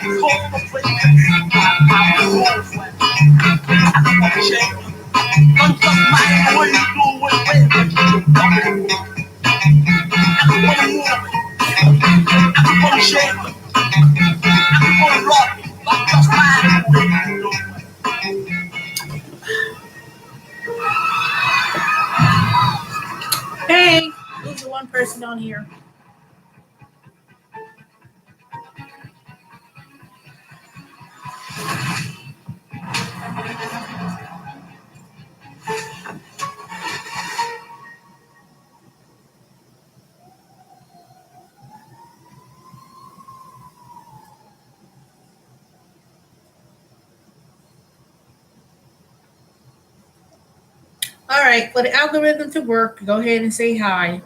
Hey, who's the one person on here? All right, for the algorithm to work, go ahead and say hi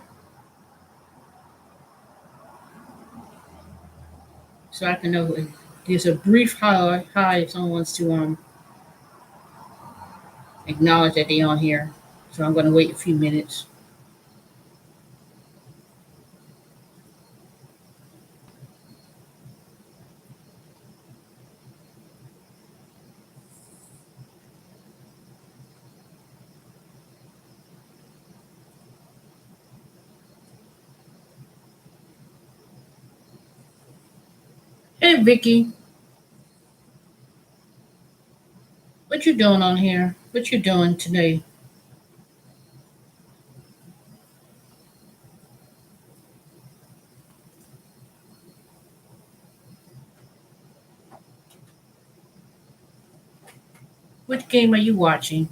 so I can know if there's a brief hi if someone wants to acknowledge that they're on here. So I'm going to wait a few minutes. Hey, Vicky, what you doing on here? What you doing today? Which game are you watching?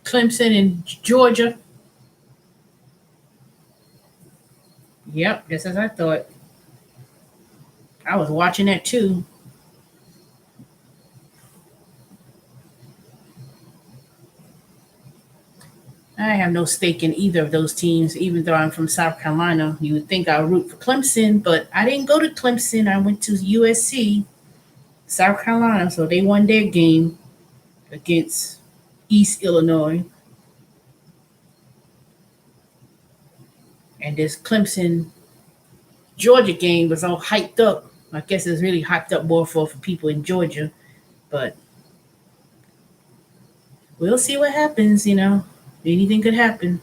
Clemson and Georgia. Yep, just as I thought. I was watching that too. I have no stake in either of those teams, even though I'm from South Carolina. You would think I would root for Clemson, but I didn't go to Clemson. I went to USC, South Carolina, so they won their game against East Illinois. And this Clemson Georgia game was all hyped up. I guess it's really hyped up more for people in Georgia, but we'll see what happens. Anything could happen.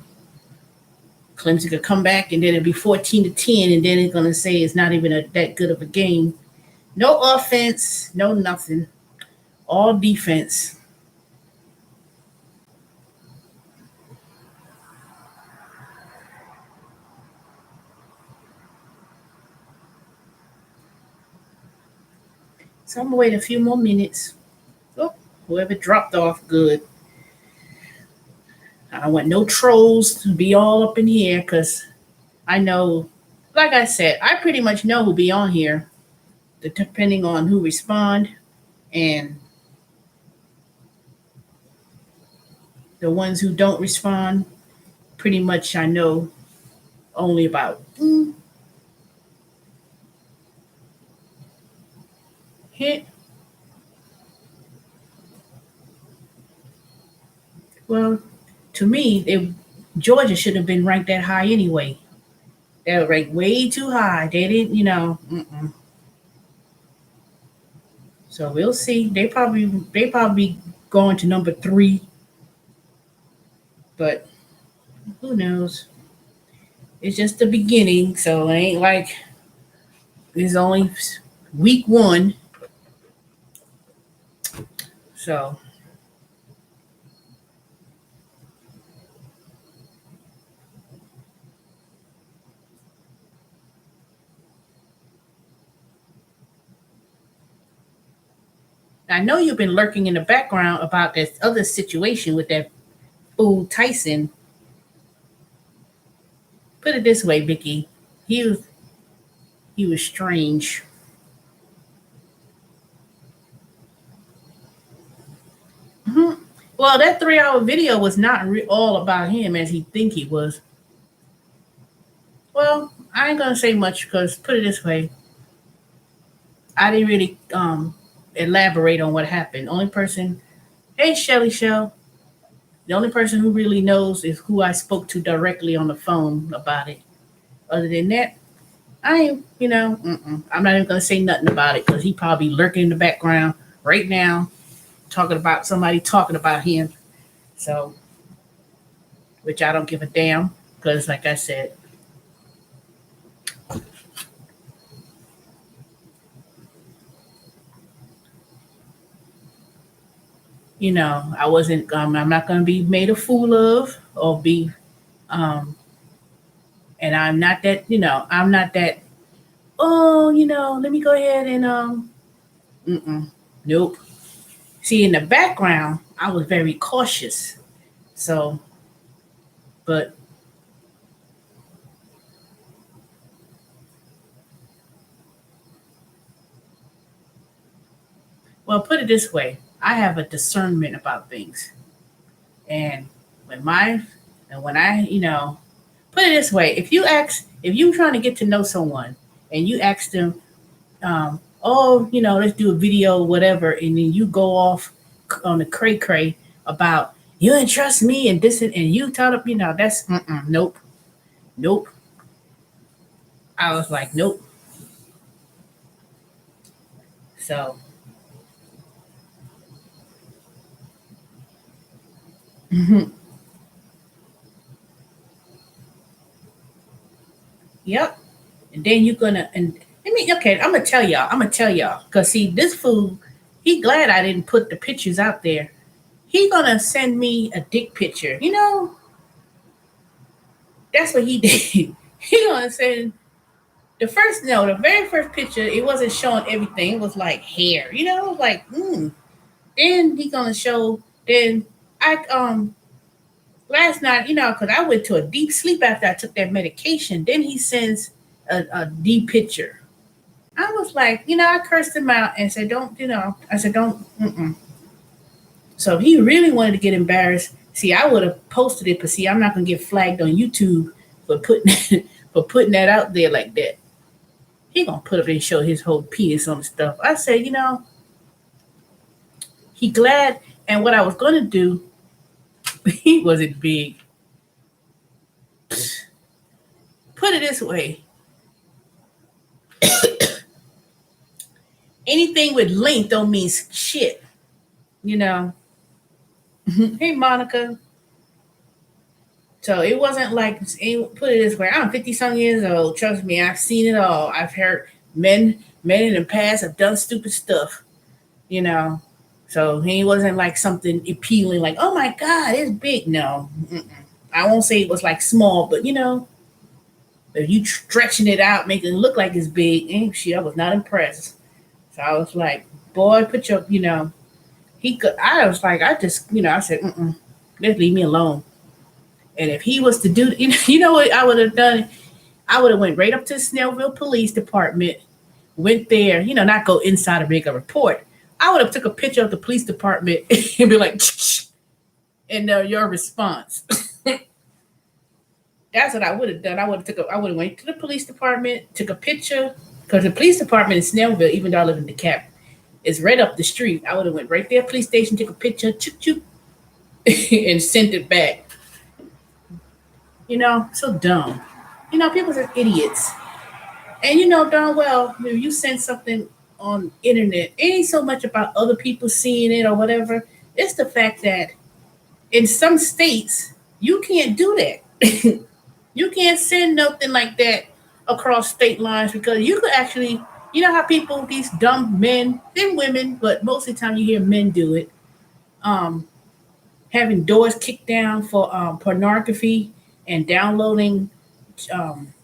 Clemson could come back and then it'll be 14-10, and then it's going to say it's not even that good of a game. No offense, no nothing. All defense. So I'm going to wait a few more minutes. Oh, whoever dropped off, good. I want no trolls to be all up in here because I know, like I said, I pretty much know who'll be on here, depending on who respond, and the ones who don't respond, pretty much I know only about hit. Well, to me, Georgia should have been ranked that high anyway. They were ranked way too high. They didn't. So we'll see. They probably going to number 3, but who knows? It's just the beginning, so it ain't like it's only week 1. So I know you've been lurking in the background about this other situation with that fool Tyson. Put it this way, Vicky. He was strange. hmm Well, that 3-hour video was not all about him as he think he was. Well, I ain't gonna say much because put it this way, I didn't really elaborate on what happened. Only person, hey Shelly Shell. The only person who really knows is who I spoke to directly on the phone about it. Other than that, I ain't, I'm not even gonna say nothing about it because he probably lurking in the background right now, talking about somebody talking about him. So, which I don't give a damn because, like I said, I wasn't. I'm not gonna be made a fool of or be. Um, and I'm not that. I'm not that. Oh, let me go ahead and Mm-mm, nope. See, in the background, I was very cautious. So, but well, put it this way: I have a discernment about things, and when my and when I, put it this way: if you trying to get to know someone, and you ask them, oh, let's do a video, whatever, and then you go off on the cray cray about you didn't trust me and this and you taught up, that's nope, nope. I was like, nope. So, yep. And then you're gonna and okay, I'm gonna tell y'all, cause see this fool, he glad I didn't put the pictures out there. He gonna send me a dick picture. That's what he did. He gonna send the very first picture. It wasn't showing everything. It was like hair. It was like Then he gonna show. Then I last night, cause I went to a deep sleep after I took that medication. Then he sends a deep picture. I was like, I cursed him out and said, don't, I said, don't, mm-mm. So if he really wanted to get embarrassed, see, I would have posted it, but see, I'm not going to get flagged on YouTube for putting, for putting that out there like that. He going to put up and show his whole penis on the stuff. I said, he glad. And what I was going to do, he wasn't big. Put it this way. Anything with length don't mean shit, you know. Hey, Monica. So it wasn't like, put it this way, I'm 50 some years old. Trust me, I've seen it all. I've heard men in the past have done stupid stuff, you know. So he wasn't like something appealing, like, oh my God, it's big. No. Mm-mm. I won't say it was like small, but if you stretching it out, making it look like it's big, shit, I was not impressed. So I was like, boy, put your, he could, I was like, I just, I said, just leave me alone. And if he was to do, you know what I would have done? I would have went right up to the Snellville Police Department, went there, not go inside and make a report. I would have took a picture of the police department and be like, and your response. That's what I would have done. I would have went to the police department, took a picture, because the police department in Snellville, even though I live in DeKalb, is right up the street. I would have went right there, police station, took a picture, choop choop, and sent it back. So dumb. People are idiots. And darn well, if you send something on internet, it ain't so much about other people seeing it or whatever. It's the fact that in some states, you can't do that. You can't send nothing like that across state lines because you could actually, how people, these dumb men and women, but most of the time you hear men do it, um, having doors kicked down for pornography and downloading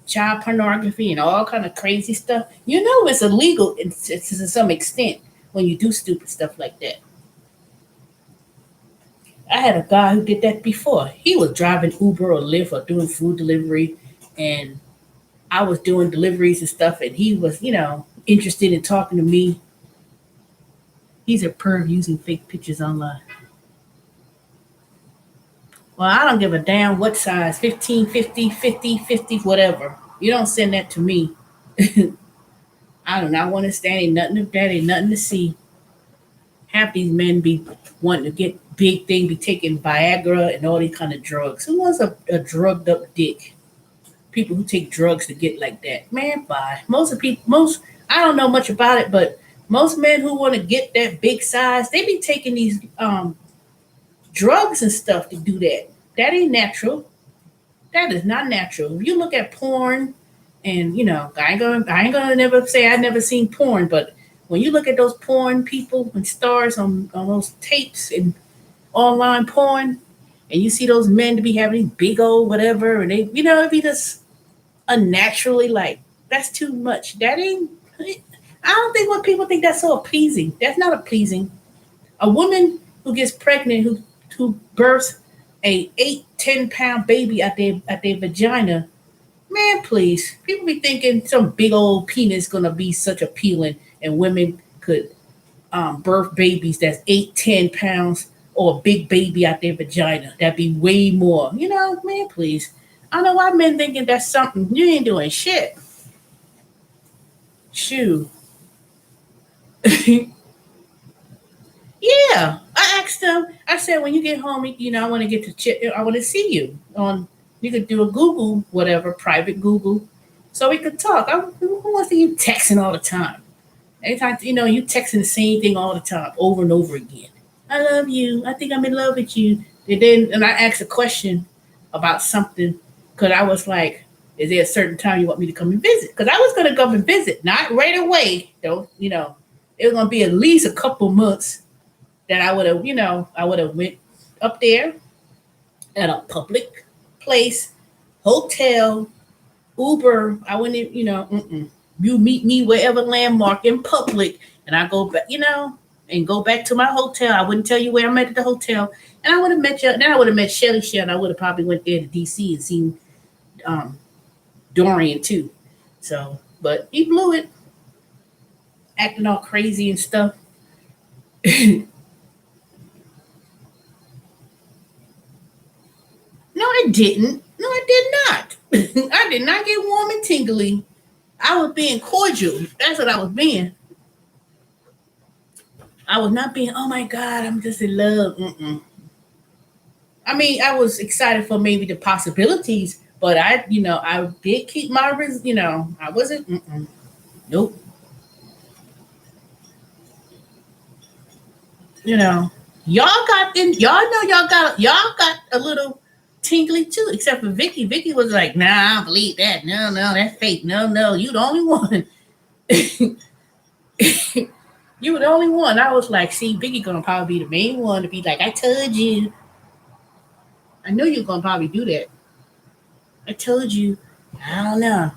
child pornography and all kind of crazy stuff. It's illegal to some extent when you do stupid stuff like that. I had a guy who did that before. He was driving Uber or Lyft or doing food delivery, and I was doing deliveries and stuff, and he was, interested in talking to me. He's a perv using fake pictures online. Well, I don't give a damn what size, 15, 50, 50, 50, whatever. You don't send that to me. I do not want to stand. Ain't nothing of that. Ain't nothing to see. Half these men be wanting to get big thing, be taking Viagra and all these kind of drugs. Who wants a drugged up dick? People who take drugs to get like that. Man, bye. Most of people, most I don't know much about it, but most men who want to get that big size, they be taking these drugs and stuff to do that. That ain't natural. That is not natural. If you look at porn, and I ain't gonna never say I never seen porn, but when you look at those porn people and stars on those tapes and online porn, and you see those men to be having big old whatever, and they, it be just unnaturally like that's too much. That ain't. I don't think what people think that's so appeasing. That's not appeasing. A woman who gets pregnant, who births a 8-10 pound baby at their vagina, man, please. People be thinking some big old penis gonna be such appealing, and women could birth babies that's 8-10 pounds, or a big baby out their vagina. That'd be way more. Man, please. I don't know why men thinking that's something. You ain't doing shit. Shoo. Yeah, I asked them. I said, when you get home, I want to get to I want to see you on. You could do a Google, whatever, private Google, so we could talk. Who wants to you texting all the time? Anytime you texting the same thing all the time, over and over again. I love you. I think I'm in love with you. And I asked a question about something because I was like, "Is there a certain time you want me to come and visit?" Because I was going to come and visit, not right away. Though it was going to be at least a couple months that I would have went up there at a public place, hotel, Uber. I wouldn't, you meet me wherever landmark in public, and I go back, and go back to my hotel. I wouldn't tell you where I'm at the hotel, and I would have met you. Then I would have met Shelly Shell, and I would have probably went there to DC and seen um, Dorian too. So, but he blew it, acting all crazy and stuff. No, I didn't. No, I did not. I did not get warm and tingly. I was being cordial. That's what I was being. I was not being, oh my God, I'm just in love. Mm-mm. I mean, I was excited for maybe the possibilities, but I did keep my, I wasn't, nope. You know, y'all got a little tingly too, except for Vicky. Vicky was like, nah, I don't believe that. No, no, that's fake. No, no, you the only one. You were the only one. I was like, see, Vicky gonna probably be the main one to be like, I told you. I knew you were gonna probably do that. I told you. I don't know.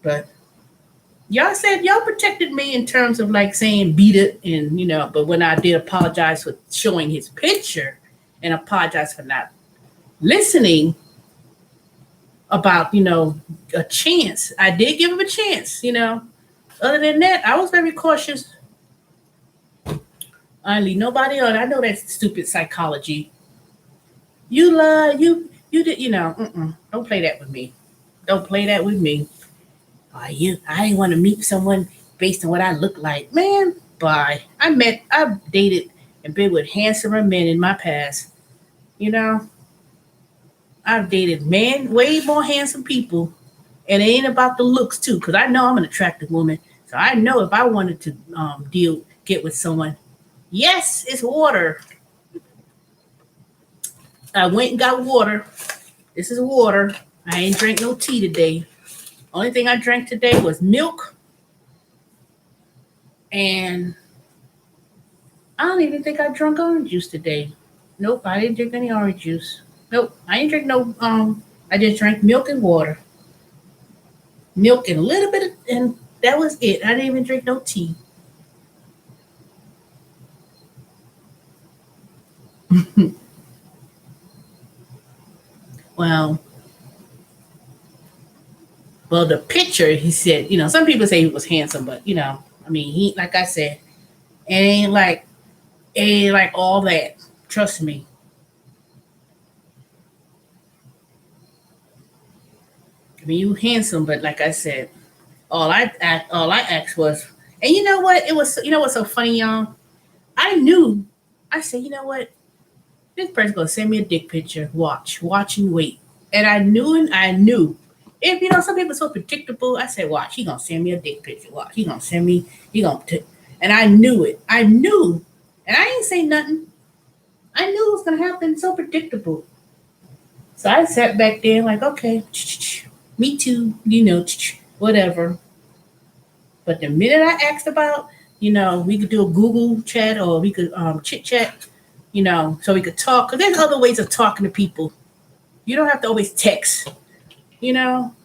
But y'all said y'all protected me in terms of like saying beat it and but when I did apologize for showing his picture and apologize for not listening about, a chance. I did give him a chance. Other than that, I was very cautious. I didn't leave nobody on. I know that's stupid psychology. You lie, you did, don't play that with me. Don't play that with me. I didn't want to meet someone based on what I look like. Man, bye. I've dated and been with handsomer men in my past. You know, I've dated men, way more handsome people. And it ain't about the looks too, because I know I'm an attractive woman. So I know if I wanted to get with someone, yes, it's water. I went and got water. This is water. I ain't drink no tea today. Only thing I drank today was milk, and I don't even think I drank orange juice today. Nope, I didn't drink any orange juice. Nope, I didn't drink no. I just drank milk and water, milk and a little bit, and that was it. I didn't even drink no tea. Well, well, the picture he said. Some people say he was handsome, but I mean, he like I said, it ain't like all that. Trust me. I mean, you handsome, but like I said, all I asked was, and you know what? It was, what's so funny, y'all? I knew. I said, you know what? This person's gonna send me a dick picture. Watch and wait. And I knew and I knew. If some people are so predictable, I said, watch, he gonna send me a dick picture. Watch, he gonna send me, and I knew it. I knew. And I didn't say nothing. I knew it was gonna happen. So predictable. So I sat back there like, okay, me too, whatever. But the minute I asked about, we could do a Google chat or we could chit chat, so we could talk. Because there's other ways of talking to people. You don't have to always text, you know.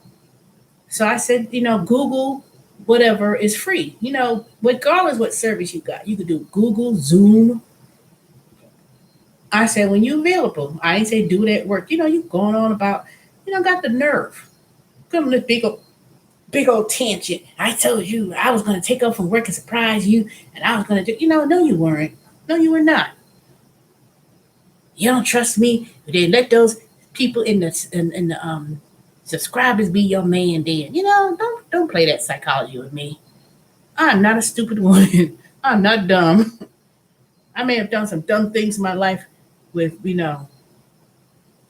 So I said, Google, whatever is free. Regardless what service you got, you could do Google, Zoom. I said when you available. I ain't say do it at work. You going on about, got the nerve. Come this big old tangent. I told you I was gonna take off from work and surprise you, and I was gonna do. No, you weren't. No, you were not. You don't trust me. They let those people in the subscribers be your man. Then don't play that psychology with me. I'm not a stupid woman. I'm not dumb. I may have done some dumb things in my life with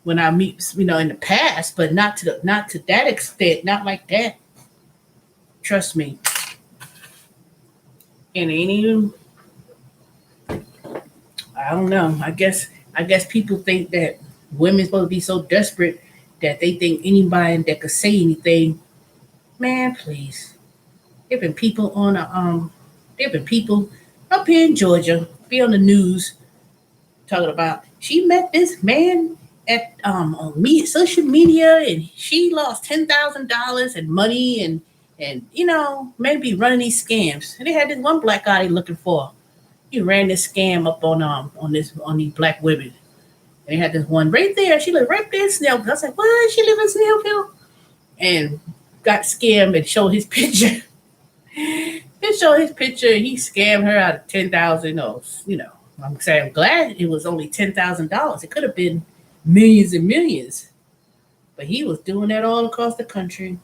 when I meet in the past, but not to that extent, not like that. Trust me. And ain't even I don't know. I guess people think that women's supposed to be so desperate that they think anybody that could say anything. Man, please. There've been people up here in Georgia be on the news talking about she met this man at on social media and she lost $10,000 in money and maybe running these scams. And they had this one black guy they looking for. He ran this scam up on these black women. And they had this one right there. She lived right there in Snellville. I was like, what? She live in Snellville? And got scammed and showed his picture. He showed his picture. He scammed her out of 10,000. I'm saying I'm glad it was only $10,000. It could have been millions and millions. But he was doing that all across the country.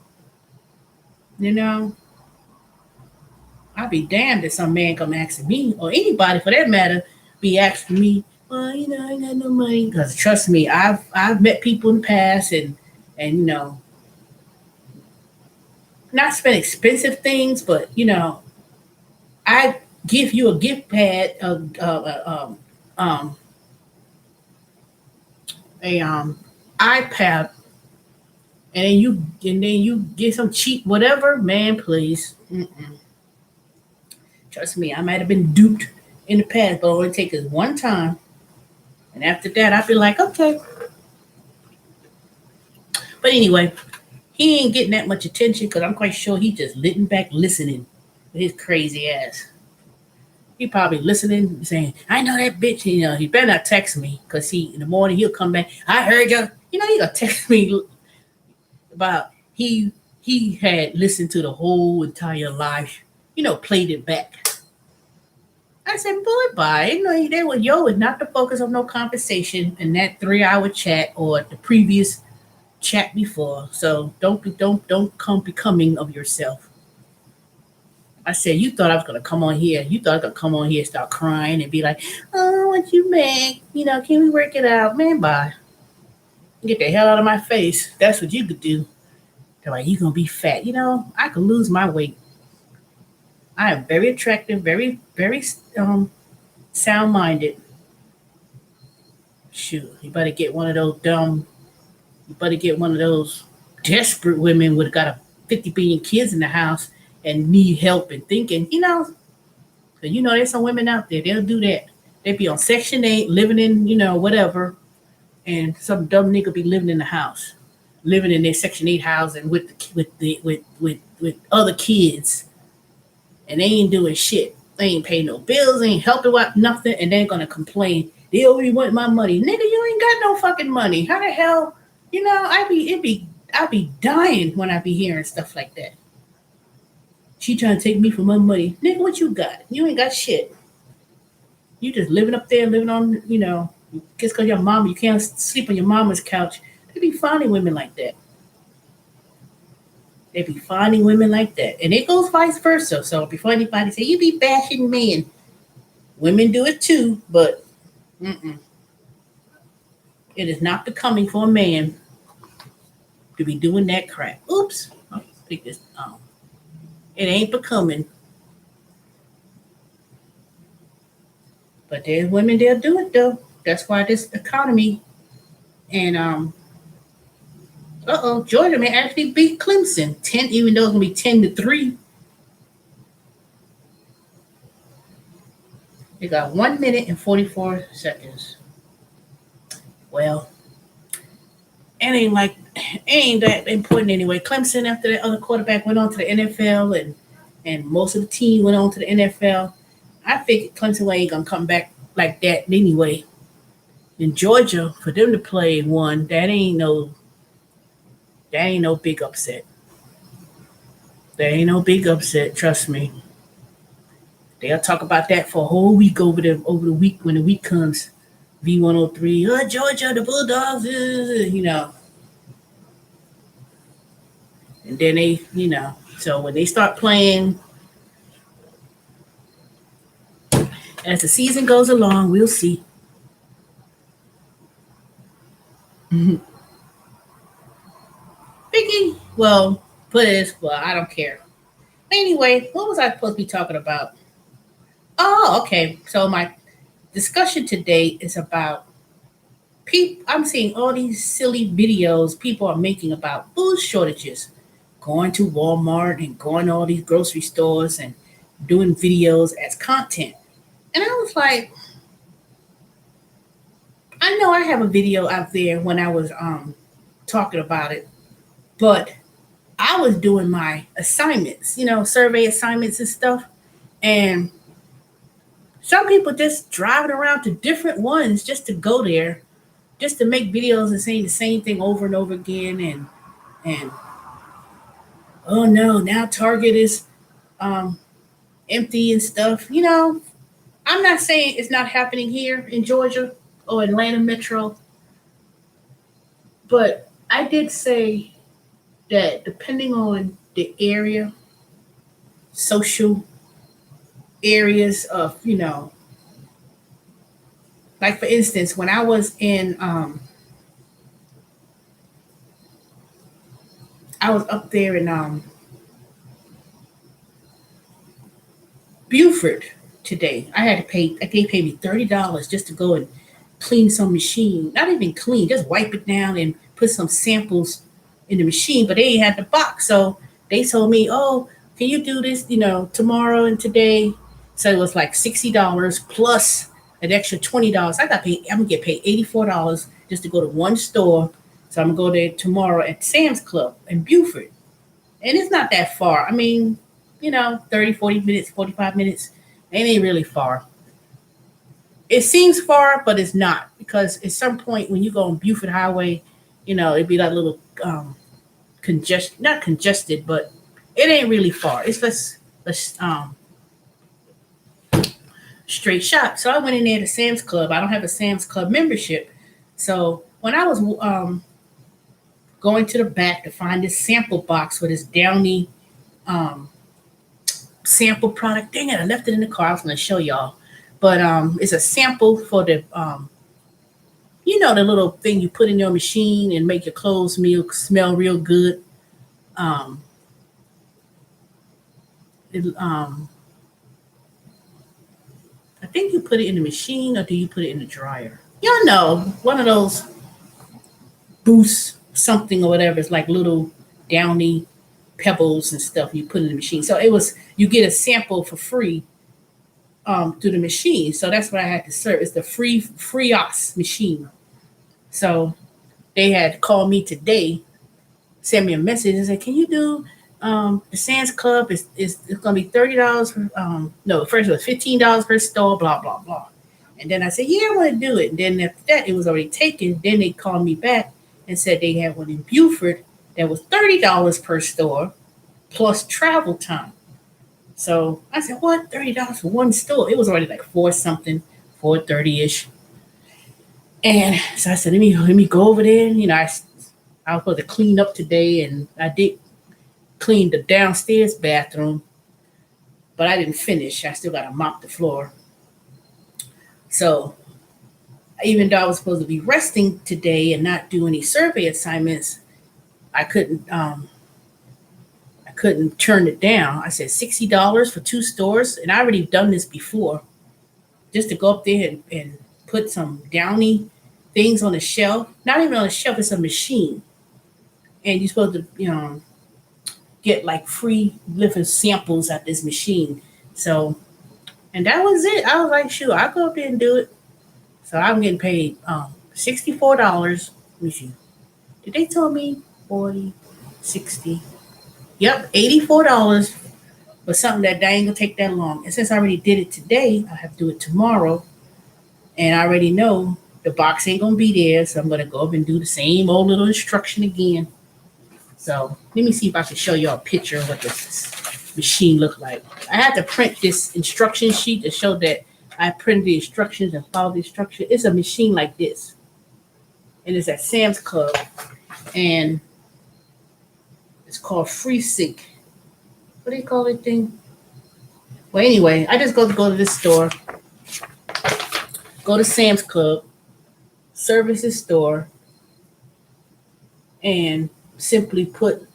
I'd be damned if some man come asking me, or anybody for that matter, be asking me, well, I ain't got no money. Because trust me, I've met people in the past and not spend expensive things, but I give you a gift pad, a iPad, and then you get some cheap whatever. Man, please. Mm-mm. Trust me, I might have been duped in the past, but it only take us one time, and after that, I'd be like, okay. But anyway, he ain't getting that much attention because I'm quite sure he just lit back listening with his crazy ass. He probably listening, saying, I know that bitch. He better not text me because in the morning he'll come back. I heard you. He gonna text me about he had listened to the whole entire live, played it back. I said, boy, bye. They were is not the focus of no conversation in that 3-hour chat or the previous chat before. So don't come becoming of yourself. I said, you thought I was gonna come on here. You thought I was gonna come on here and start crying and be like, oh, what you make? Can we work it out? Man, bye. Get the hell out of my face. That's what you could do. They're like, you gonna be fat. I could lose my weight. I am very attractive, very, very sound-minded. Shoot, you better get one of those you better get one of those desperate women with got 50 billion kids in the house and need help and thinking, so there's some women out there, they'll do that. They be on Section 8, living in, whatever, and some dumb nigga be living in the house, living in their Section 8 housing with other kids, and they ain't doing shit. They ain't paying no bills, they ain't helping with nothing, and they're gonna complain. They only want my money. Nigga, you ain't got no fucking money. How the hell, I'd be dying when I be hearing stuff like that. She trying to take me for my money. Nigga, what you got? You ain't got shit. You just living up there, living on, just because your mama, you can't sleep on your mama's couch. They be finding women like that. They be finding women like that. And it goes vice versa. So before anybody say, you be bashing men. Women do it too, but it is not becoming for a man to be doing that crap. Oops. I think this. It ain't becoming. But there's women that'll do it though. That's why this economy and Georgia may actually beat Clemson 10, even though it's gonna be 10-3. They got 1 minute and 44 seconds. Well, it ain't that important anyway. Clemson, after that other quarterback, went on to the NFL, and most of the team went on to the NFL. I figured Clemson ain't gonna come back like that anyway. In Georgia, for them to play one, that ain't no big upset. There ain't no big upset, trust me. They'll talk about that for a whole week over the week when the week comes. V103, Georgia, the Bulldogs, and then so when they start playing, as the season goes along, we'll see. Vicky, well, I don't care. Anyway, what was I supposed to be talking about? Oh, okay. So my discussion today is about people. I'm seeing all these silly videos people are making about food shortages, going to Walmart and going to all these grocery stores and doing videos as content. And I was like, I know I have a video out there when I was talking about it, but I was doing my assignments, survey assignments and stuff. And some people just driving around to different ones just to go there, just to make videos and saying the same thing over and over again. And oh no, now Target is um, empty and stuff. I'm not saying it's not happening here in Georgia or Atlanta Metro, but I did say that depending on the area, social areas of, like for instance, when I was up there in Buford today. They paid me $30 just to go and clean some machine. Not even clean, just wipe it down and put some samples in the machine, but they ain't had the box. So they told me, oh, can you do this, tomorrow and today? So it was like $60 plus an extra $20. I'm gonna get paid $84 just to go to one store. So I'm gonna go there tomorrow at Sam's Club in Buford. And it's not that far. I mean, 30, 40 minutes, 45 minutes. It ain't really far. It seems far, but it's not, because at some point when you go on Buford Highway, it'd be like a little not congested, but it ain't really far. It's just a straight shot. So I went in there to Sam's Club. I don't have a Sam's Club membership. So when I was going to the back to find this sample box with this Downy um, sample product, dang it, I left it in the car. I was going to show y'all. But it's a sample for the, the little thing you put in your machine and make your clothes smell real good. Um, it, I think you put it in the machine, or do you put it in the dryer? Y'all know, one of those boost something or whatever. It's like little Downy pebbles and stuff you put in the machine. So you get a sample for free through the machine. So that's what I had to serve. It's the Freos machine. So they had called me today, sent me a message and said, can you do the Sam's Club it's gonna be $30 for no, first it was $15 per store, blah blah blah. And then I said, yeah, I want to do it. And then after that it was already taken. Then they called me back and said they had one in Buford that was $30 per store plus travel time. So I said, what? $30 for one store? It was already like 430-ish. And so I said, let me go over there. I was supposed to clean up today, and I did clean the downstairs bathroom, but I didn't finish. I still got to mop the floor. So even though I was supposed to be resting today and not do any survey assignments, I couldn't I couldn't turn it down. I said $60 for two stores, and I already done this before, just to go up there and put some Downy things on the shelf. Not even on the shelf, it's a machine. And you're supposed to, get like free different samples at this machine. So, and that was it. I was like, shoot, I'll go up there and do it. So I'm getting paid $64. Let me see. Did they tell me 40, 60? Yep, $84 for something that ain't gonna take that long. And since I already did it today, I have to do it tomorrow. And I already know the box ain't gonna be there, so I'm gonna go up and do the same old little instruction again. So let me see if I can show y'all a picture of what this machine looked like. I had to print this instruction sheet to show that I printed the instructions and followed the instructions. It's a machine like this. And it's at Sam's Club. And it's called FreeSync. What do you call it thing? Well, anyway, I just go to this store, go to Sam's Club, services store, and simply put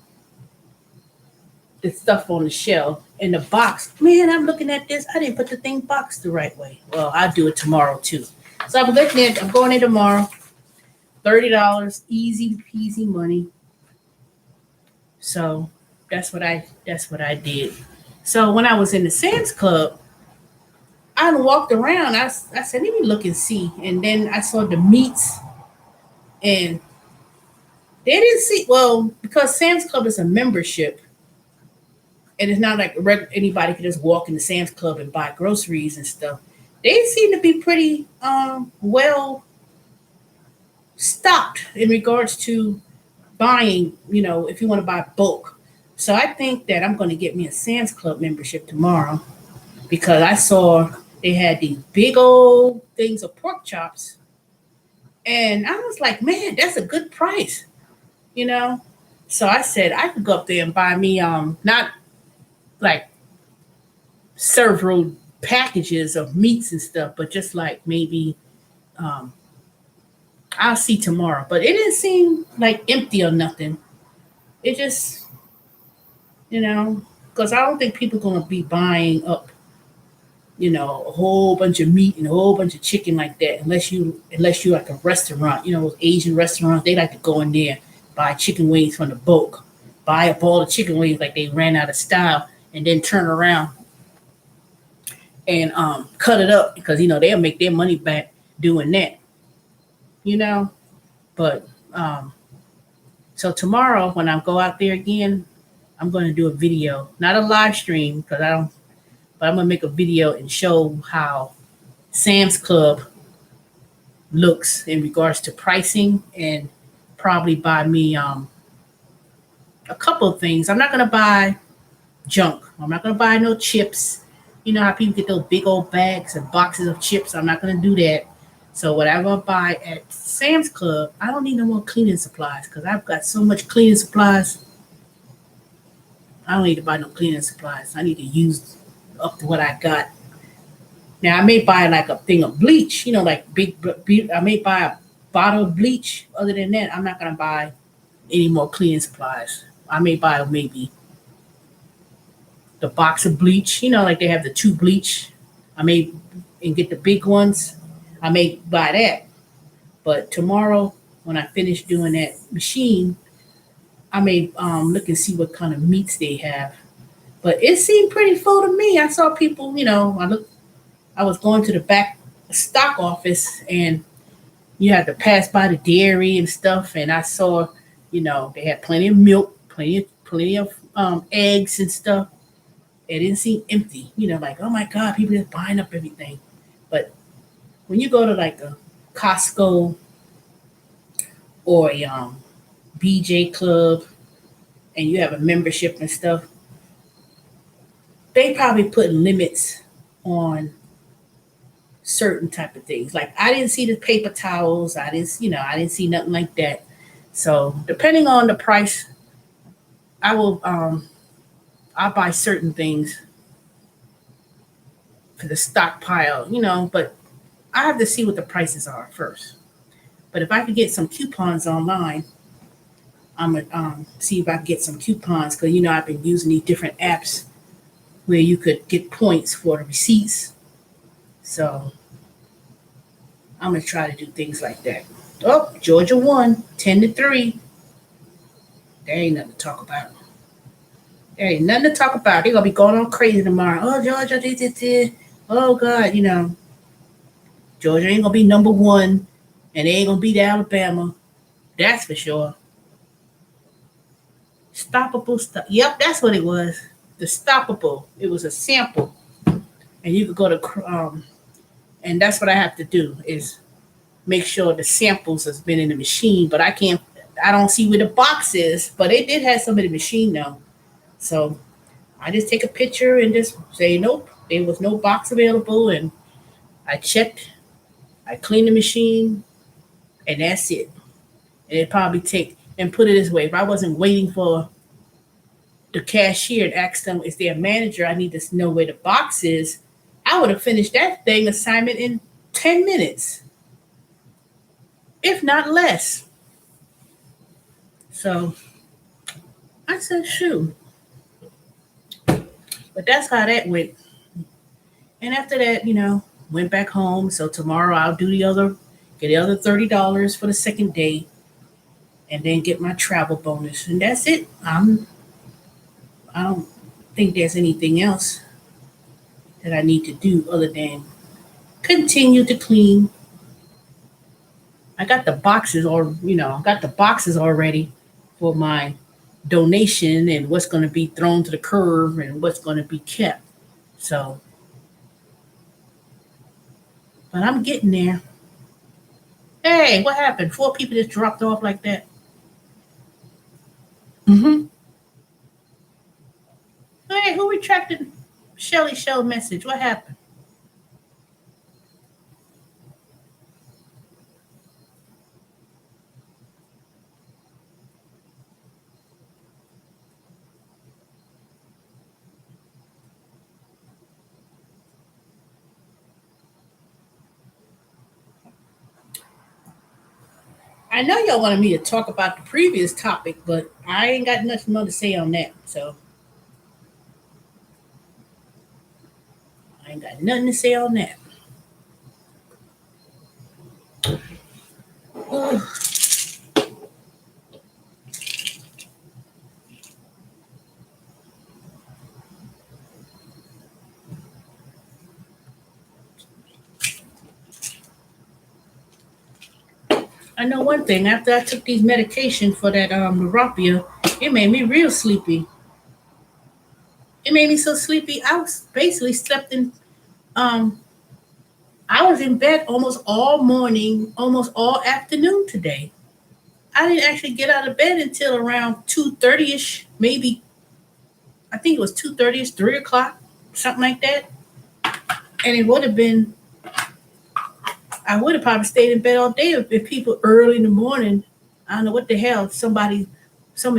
the stuff on the shelf in the box. Man, I'm looking at this. I didn't put the thing boxed the right way. Well, I'll do it tomorrow too. So I'm going in tomorrow. $30, easy peasy money. So that's what I did. So when I was in the Sam's Club, I walked around. I said, let me look and see. And then I saw the meats, and they didn't see, well, because Sam's Club is a membership, and it's not like anybody can just walk into Sam's Club and buy groceries and stuff. They seem to be pretty well stocked in regards to buying, if you want to buy bulk. So I think that I'm going to get me a Sam's Club membership tomorrow, because I saw they had these big old things of pork chops. And I was like, man, that's a good price, you know? So I said I could go up there and buy me, not like several packages of meats and stuff, but just like maybe, um, I'll see tomorrow. But it didn't seem like empty or nothing. It just, because I don't think people going to be buying up, a whole bunch of meat and a whole bunch of chicken like that, unless you like a restaurant, Asian restaurants, they like to go in there, buy chicken wings from the bulk, buy up all the chicken wings like they ran out of style, and then turn around and cut it up, because they'll make their money back doing that, you know. But so tomorrow when I go out there again, I'm going to do a video, not a live stream, because I don't. But I'm gonna make a video and show how Sam's Club looks in regards to pricing, and probably buy me a couple of things. I'm not gonna buy junk. I'm not gonna buy no chips. You know how people get those big old bags and boxes of chips. I'm not gonna do that. So what I'm gonna buy at Sam's Club, I don't need no more cleaning supplies, because I've got so much cleaning supplies. I don't need to buy no cleaning supplies. I need to use up to what I got. Now I may buy like a thing of bleach, like I may buy a bottle of bleach. Other than that, I'm not gonna buy any more cleaning supplies. I may buy maybe the box of bleach, like they have the two bleach. I may and get the big ones. I may buy that. But tomorrow, when I finish doing that machine, I may look and see what kind of meats they have. But it seemed pretty full to me. I saw people, I was going to the back stock office, and you had to pass by the dairy and stuff, and I saw, they had plenty of milk, plenty of eggs and stuff. It didn't seem empty, like, oh my God, people just buying up everything. But when you go to like a Costco or a BJ Club, and you have a membership and stuff, they probably put limits on certain type of things. Like I didn't see the paper towels. I didn't see nothing like that. So depending on the price, I'll buy certain things for the stockpile, but I have to see what the prices are first. But if I could get some coupons online, I'm gonna see if I can get some coupons because I've been using these different apps where you could get points for the receipts. So I'm gonna try to do things like that. Oh, Georgia won 10-3. There ain't nothing to talk about. There ain't nothing to talk about. They're gonna be going on crazy tomorrow. Oh, Georgia did this. Oh God, Georgia ain't gonna be number one, and they ain't gonna beat Alabama. That's for sure. Stoppable stuff. Yep, that's what it was. The stoppable. It was a sample, and you could go to and that's what I have to do is make sure the samples has been in the machine. But I can't. I don't see where the box is. But it did have some in the machine though. So I just take a picture and just say nope. There was no box available, and I checked. I cleaned the machine, and that's it. And it probably take and put it this way. If I wasn't waiting for the cashier and ask them, is there a manager? I need to know where the box is. I would have finished that thing assignment in 10 minutes, if not less. So I said, shoot. But that's how that went. And after that, went back home. So tomorrow I'll do get the other $30 for the second day and then get my travel bonus. And that's it. I don't think there's anything else that I need to do other than continue to clean. I got the boxes already for my donation and what's going to be thrown to the curb and what's going to be kept. So, but I'm getting there. Hey, what happened? 4 people just dropped off like that. Mm-hmm. Hey, who retracted Shelly Shell message? What happened? I know y'all wanted me to talk about the previous topic, but I ain't got nothing more to say on that. So I ain't got nothing to say on that. I know one thing. After I took these medication for that neuropia, it made me real sleepy. It made me so sleepy. I was basically slept in. Um, I was in bed almost all morning, almost all afternoon today. I didn't actually get out of bed until around 2:30 ish, maybe. I think it was 2:30 ish, 3 o'clock, something like that. And it would have been. I would have probably stayed in bed all day if people early in the morning. I don't know what the hell. Some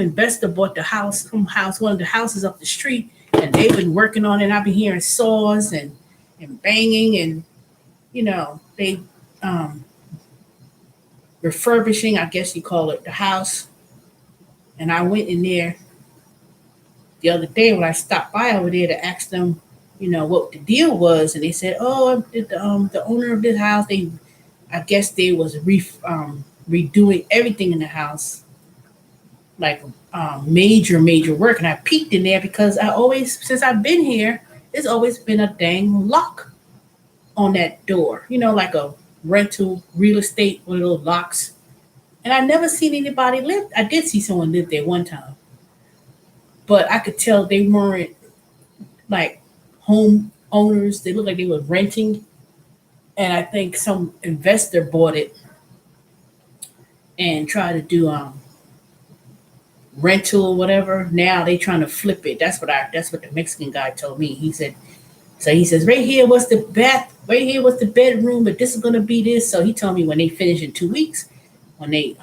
investor bought the house, one of the houses up the street, and they've been working on it. I've been hearing saws and banging, and they um, refurbishing, I guess you call it, the house. And I went in there the other day when I stopped by over there to ask them, what the deal was, and they said, "Oh, the owner of this house, I guess they was redoing everything in the house, like major work." And I peeked in there because since I've been here, there's always been a dang lock on that door, like a rental real estate, one of those locks. And I never seen anybody live. I did see someone live there one time, but I could tell they weren't like home owners. They looked like they were renting. And I think some investor bought it and tried to do rental or whatever. Now they trying to flip it. That's what the Mexican guy told me. He says, right here was the right here was the bedroom, but this is gonna be this. So he told me when they finish in 2 weeks, when they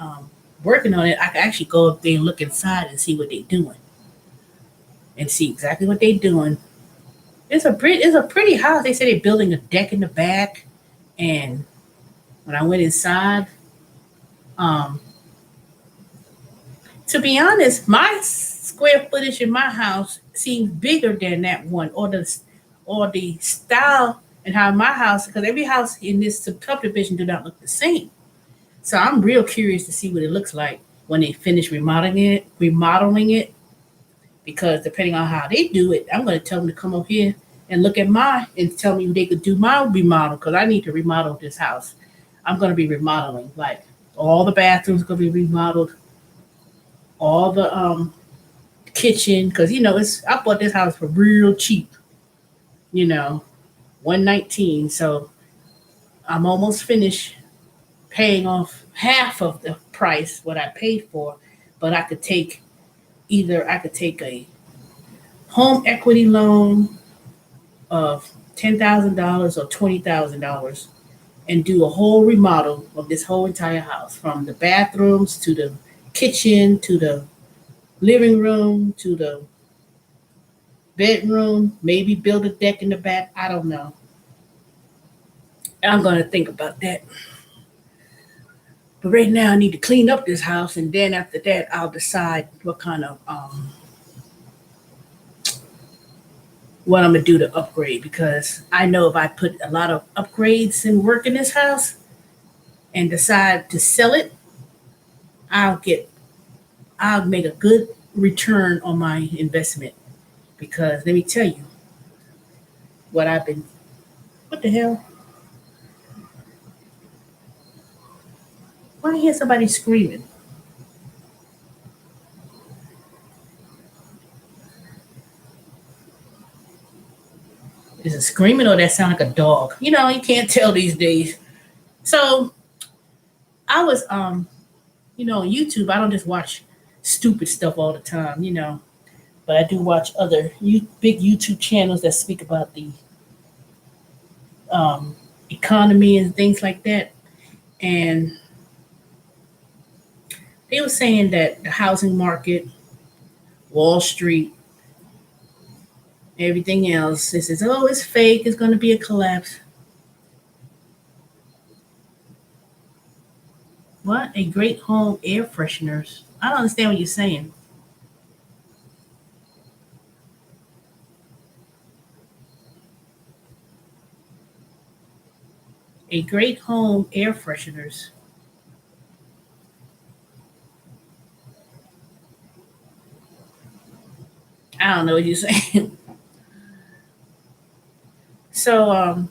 working on it, I can actually go up there and look inside and see what they're doing. And see exactly what they're doing. It's a pretty house. They say they're building a deck in the back. And when I went inside, um, to be honest, my square footage in my house seems bigger than that one, or the style and how my house, because every house in this subdivision do not look the same. So I'm real curious to see what it looks like when they finish remodeling it, because depending on how they do it, I'm going to tell them to come over here and look at mine and tell me if they could do my remodel, because I need to remodel this house. I'm going to be remodeling, like all the bathrooms going to be remodeled, all the kitchen, because it's I bought this house for real cheap, you know, 119. So I'm almost finished paying off half of the price what I paid for, but I could take a home equity loan of $10,000 or $20,000 and do a whole remodel of this whole entire house, from the bathrooms to the kitchen to the living room to the bedroom, maybe build a deck in the back. I don't know. I'm going to think about that. But right now, I need to clean up this house, and then after that, I'll decide what I'm gonna do to upgrade. Because I know if I put a lot of upgrades and work in this house and decide to sell it, I'll get I'll make a good return on my investment. Because let me tell you what I've been. What the hell? Why I hear somebody screaming? Is it screaming or that sound like a dog? You can't tell these days. So I was on YouTube. I don't just watch stupid stuff all the time, but I do watch other big YouTube channels that speak about the economy and things like that. And they were saying that the housing market, Wall Street, everything else, it says, oh, it's fake, it's going to be a collapse. What? A great home air fresheners. I don't understand what you're saying. A great home air fresheners. I don't know what you're saying. So,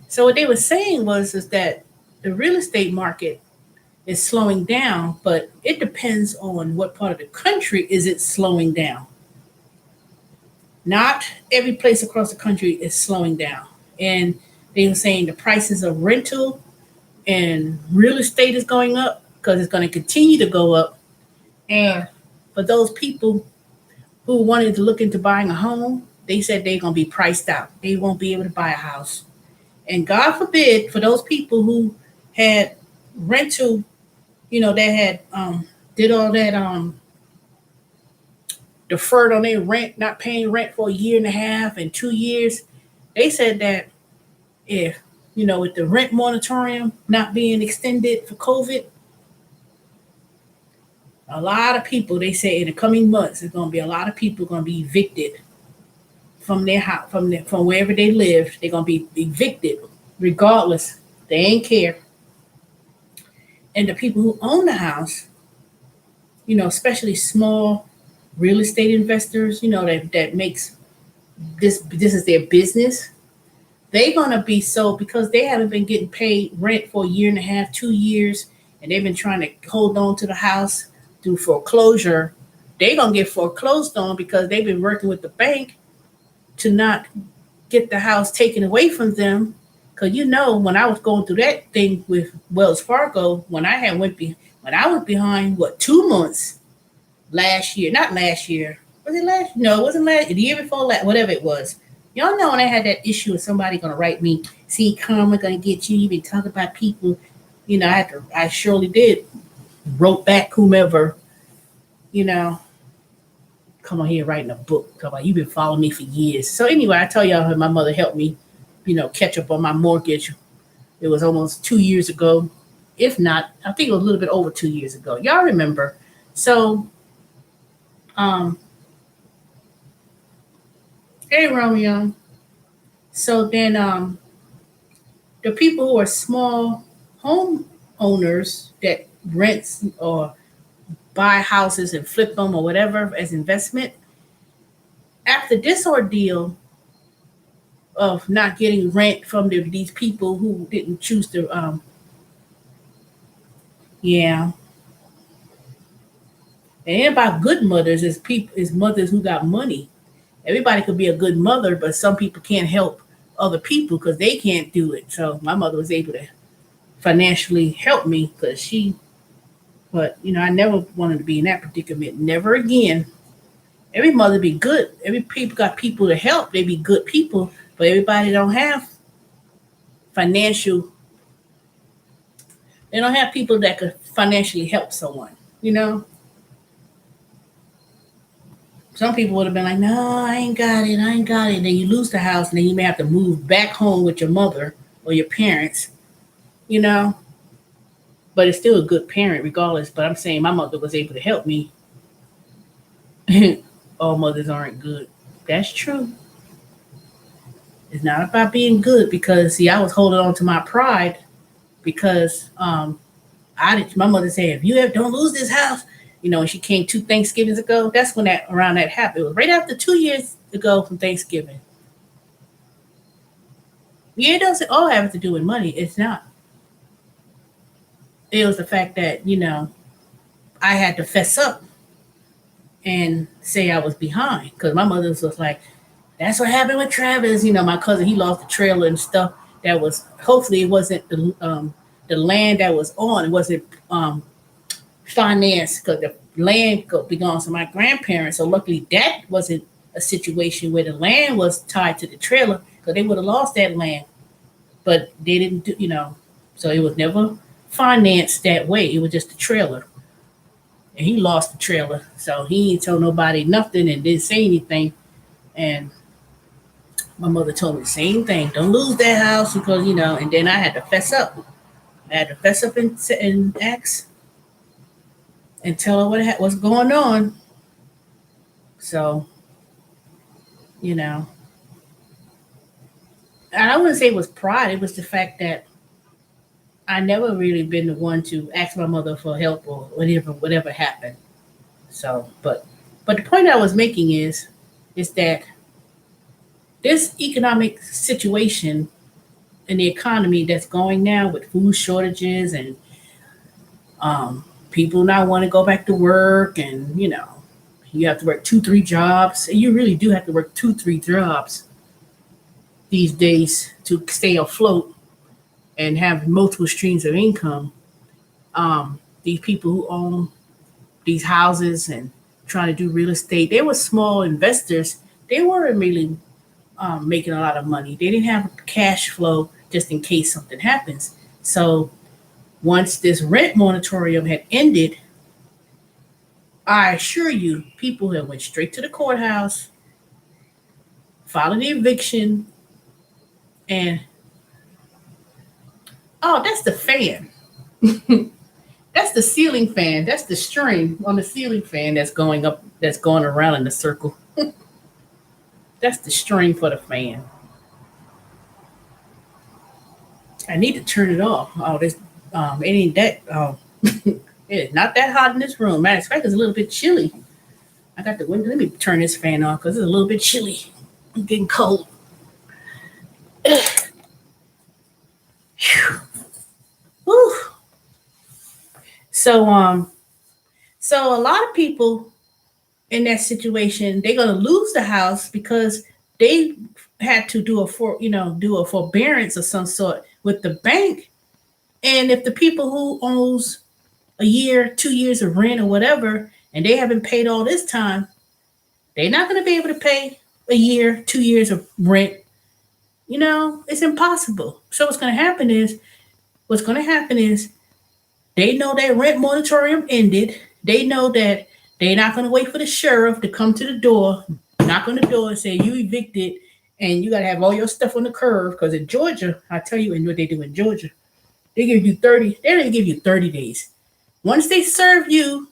so what they were saying was is that the real estate market is slowing down, but it depends on what part of the country is it slowing down. Not every place across the country is slowing down. And they were saying the prices of rental and real estate is going up because it's going to continue to go up. And for those people who wanted to look into buying a home, they said they're going to be priced out. They won't be able to buy a house. And God forbid for those people who had rental, that had did all that deferred on their rent, not paying rent for a year and a half and 2 years. They said that if with the rent moratorium not being extended for COVID, a lot of people, they say in the coming months, there's going to be a lot of people going to be evicted from their house, from wherever they live. They're going to be evicted regardless. They ain't care. And the people who own the house, especially small real estate investors, that makes this is their business. They're gonna be so, because they haven't been getting paid rent for a year and a half, 2 years, and they've been trying to hold on to the house through foreclosure. They're gonna get foreclosed on because they've been working with the bank to not get the house taken away from them. Because when I was going through that thing with Wells Fargo, when I was behind, what, 2 months last year? Not last year. Was it last? No, it wasn't last. The year before last, whatever it was. Y'all know when I had that issue with somebody gonna write me, see, karma gonna get you. You've been talking about people. I surely did. Wrote back whomever. You know, come on here writing a book. Come on, you've been following me for years. So anyway, I tell y'all how my mother helped me, catch up on my mortgage It was almost 2 years ago, if not, I think it was a little bit over 2 years ago. Y'all remember? So, um, hey Romeo. So then, the people who are small home owners that rents or buy houses and flip them or whatever as investment, after this ordeal of not getting rent from these people who didn't choose to, yeah, it ain't about good mothers. It's people, it's mothers who got money. Everybody could be a good mother, but some people can't help other people because they can't do it. So my mother was able to financially help me because she, but I never wanted to be in that predicament. Never again. Every mother be good. Every people got people to help. They be good people, but everybody don't have financial. They don't have people that could financially help someone. You know, some people would have been like, "No, I ain't got it. I ain't got it." And then you lose the house, and then you may have to move back home with your mother or your parents. You know, but it's still a good parent regardless. But I'm saying my mother was able to help me. All mothers aren't good. That's true. It's not about being good because see, I was holding on to my pride because I did. My mother said, "If you ever don't lose this house," and she came 2 Thanksgivings ago. That's when that around that happened. It was right after 2 years ago from Thanksgiving. Yeah, it doesn't all have to do with money. It's not. It was the fact that I had to fess up and say I was behind because my mother was like, "That's what happened with Travis." My cousin, he lost the trailer and stuff. That was hopefully it wasn't the land that was on. It wasn't financed because the land belongs to my grandparents. So luckily that wasn't a situation where the land was tied to the trailer because they would have lost that land. But they didn't do. So it was never financed that way. It was just the trailer. And he lost the trailer. So he ain't told nobody nothing and didn't say anything. And my mother told me the same thing. Don't lose that house because, and then I had to fess up. I had to fess up and ask and tell her what's going on. So, you know, and I wouldn't say it was pride. It was the fact that I never really been the one to ask my mother for help or whatever happened. So, but the point I was making is that this economic situation in the economy that's going now with food shortages and people not want to go back to work and you have to work 2 3 jobs and you really do have to work 2 3 jobs these days to stay afloat and have multiple streams of income. These people who own these houses and trying to do real estate, they were small investors. They weren't really making a lot of money. They didn't have cash flow just in case something happens. So once this rent moratorium had ended, I assure you, people have went straight to the courthouse, filed an eviction, and oh, that's the fan. That's the ceiling fan. That's the string on the ceiling fan that's going up, that's going around in a circle. That's the string for the fan. I need to turn it off. Oh, this it ain't that. Oh, it is not that hot in this room. Matter of fact, it's a little bit chilly. I got the window. Let me turn this fan off because it's a little bit chilly. I'm getting cold. Whew. So so a lot of people in that situation, they're gonna lose the house because they had to do a forbearance of some sort with the bank. And if the people who owns a year, 2 years of rent or whatever, and they haven't paid all this time, they're not gonna be able to pay a year, 2 years of rent. It's impossible. So what's gonna happen is they know that rent moratorium ended. They know that they're not going to wait for the sheriff to come to the door, knock on the door, and say you evicted, and you got to have all your stuff on the curb. Because in Georgia, I tell you, and what they do in Georgia, they give you 30. They don't even give you 30 days. Once they serve you,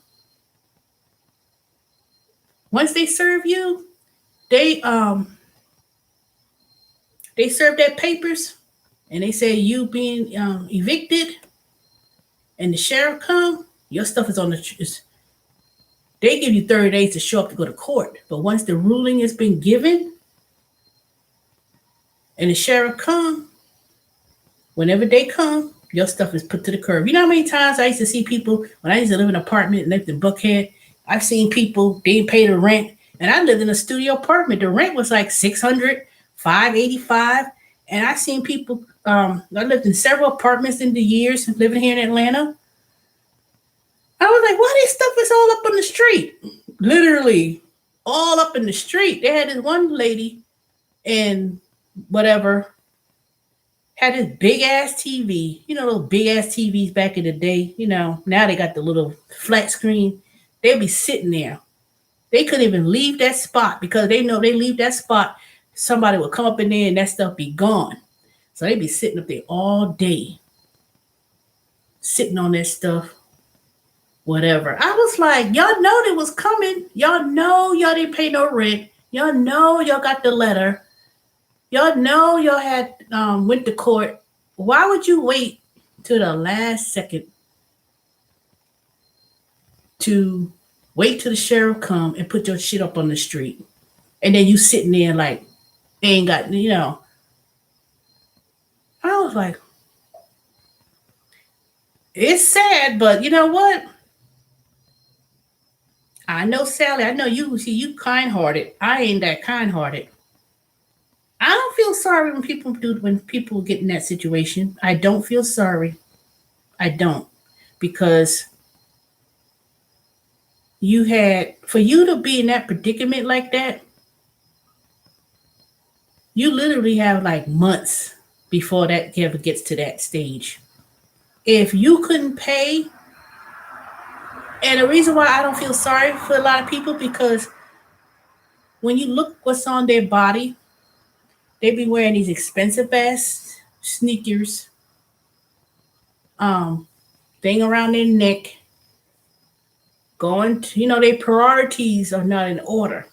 they serve their papers, and they say you being evicted, and the sheriff come. Your stuff is on the. They give you 30 days to show up to go to court. But once the ruling has been given, and the sheriff come, whenever they come, your stuff is put to the curb. You know how many times I used to see people when I used to live in an apartment and lived in Buckhead? I've seen people, they didn't pay the rent. And I lived in a studio apartment. The rent was like $600, $585. And I seen people, I lived in several apartments in the years living here in Atlanta. I was like, why this stuff is all up on the street? Literally all up in the street. They had this one lady and whatever, had this big ass TV, those big ass TVs back in the day, now they got the little flat screen. They'd be sitting there. They couldn't even leave that spot because they know they leave that spot, somebody would come up in there and that stuff be gone. So they'd be sitting up there all day, sitting on that stuff, whatever. I was like, y'all know it was coming. Y'all know y'all didn't pay no rent. Y'all know y'all got the letter. Y'all know y'all had went to court. Why would you wait till the last second to wait till the sheriff come and put your shit up on the street? And then you sitting there like, they ain't got, I was like, it's sad, but you know what? I know, Sally, I know you kind-hearted. I ain't that kind-hearted. I don't feel sorry when people get in that situation. I don't feel sorry. I don't. Because for you to be in that predicament like that, you literally have like months before that ever gets to that stage. If you couldn't pay, and the reason why I don't feel sorry for a lot of people, because when you look what's on their body, they be wearing these expensive ass sneakers, thing around their neck, going to, their priorities are not in order.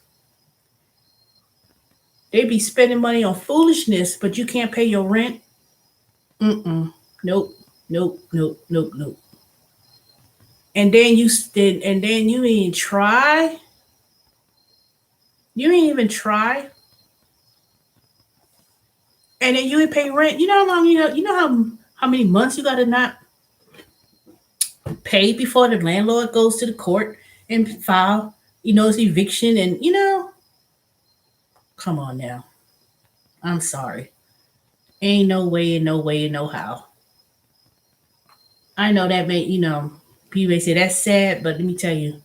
They be spending money on foolishness, but you can't pay your rent. Nope, nope, nope, nope, nope. And then you ain't try. You ain't even try. And then you ain't pay rent. You know how long you know how many months you gotta not pay before the landlord goes to the court and file, his eviction, and come on now. I'm sorry. Ain't no way, no way, no how. I know that people may say that's sad, but let me tell you,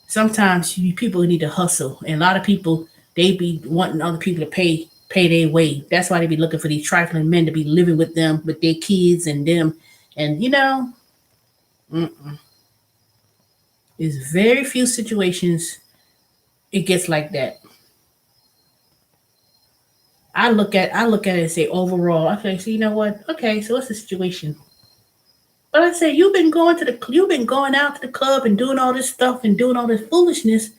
sometimes people need to hustle, and a lot of people, they be wanting other people to pay their way. That's why they be looking for these trifling men to be living with them, with their kids and them, and there's very few situations it gets like that. I look at it and say overall, okay, so you know what? Okay, so what's the situation? But I say you've been going out to the club and doing all this stuff and doing all this foolishness,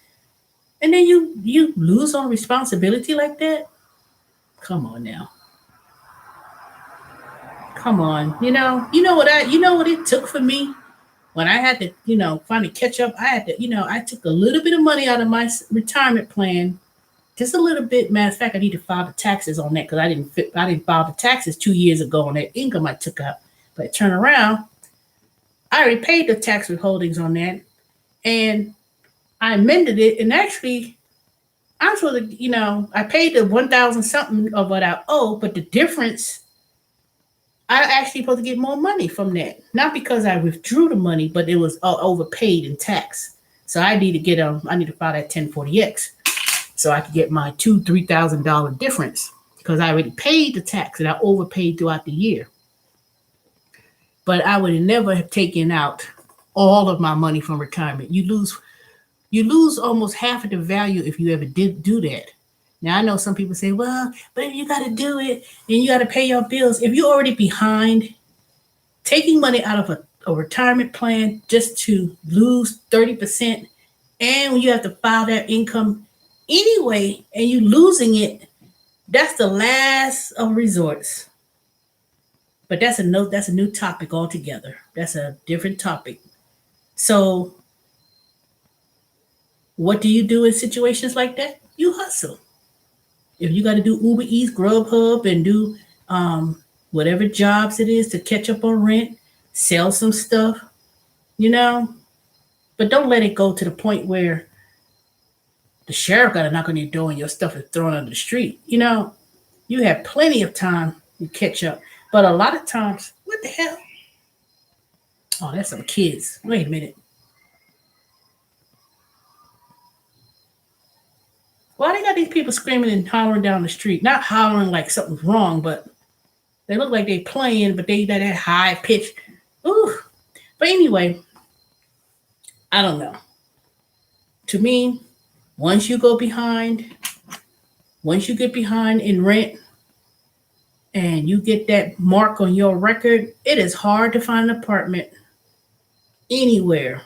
and then you lose on responsibility like that. Come on now. Come on. What it took for me when I had to, finally catch up. I had to, I took a little bit of money out of my retirement plan. Just a little bit. Matter of fact, I need to file the taxes on that because I didn't file the taxes 2 years ago on that income I took out. But turn around, I already paid the tax withholdings on that, and I amended it. And actually, I'm supposed to, I paid the 1,000 something of what I owe, but the difference, I actually supposed to get more money from that. Not because I withdrew the money, but it was overpaid in tax. So I need to file that 1040X. So I could get my $2,000-$3,000 difference because I already paid the tax and I overpaid throughout the year. But I would never have taken out all of my money from retirement. You lose almost half of the value if you ever did do that. Now I know some people say, well, but if you got to do it and you got to pay your bills, if you're already behind, taking money out of a retirement plan just to lose 30%, and when you have to file that income anyway and you losing it, that's the last of resorts. But that's a new topic altogether. That's a different topic. So what do you do in situations like that? You hustle. If you got to do Uber Eats, Grubhub, and do whatever jobs it is to catch up on rent, sell some stuff, you know, but don't let it go to the point where the sheriff got to knock on your door and your stuff is thrown on the street. You have plenty of time to catch up. But a lot of times, what the hell? Oh, that's some kids. Wait a minute. Why they got these people screaming and hollering down the street? Not hollering like something's wrong, but they look like they playing, but they got that high pitch. Ooh. But anyway, I don't know. To me, once you go behind, once you get behind in rent and you get that mark on your record, it is hard to find an apartment anywhere.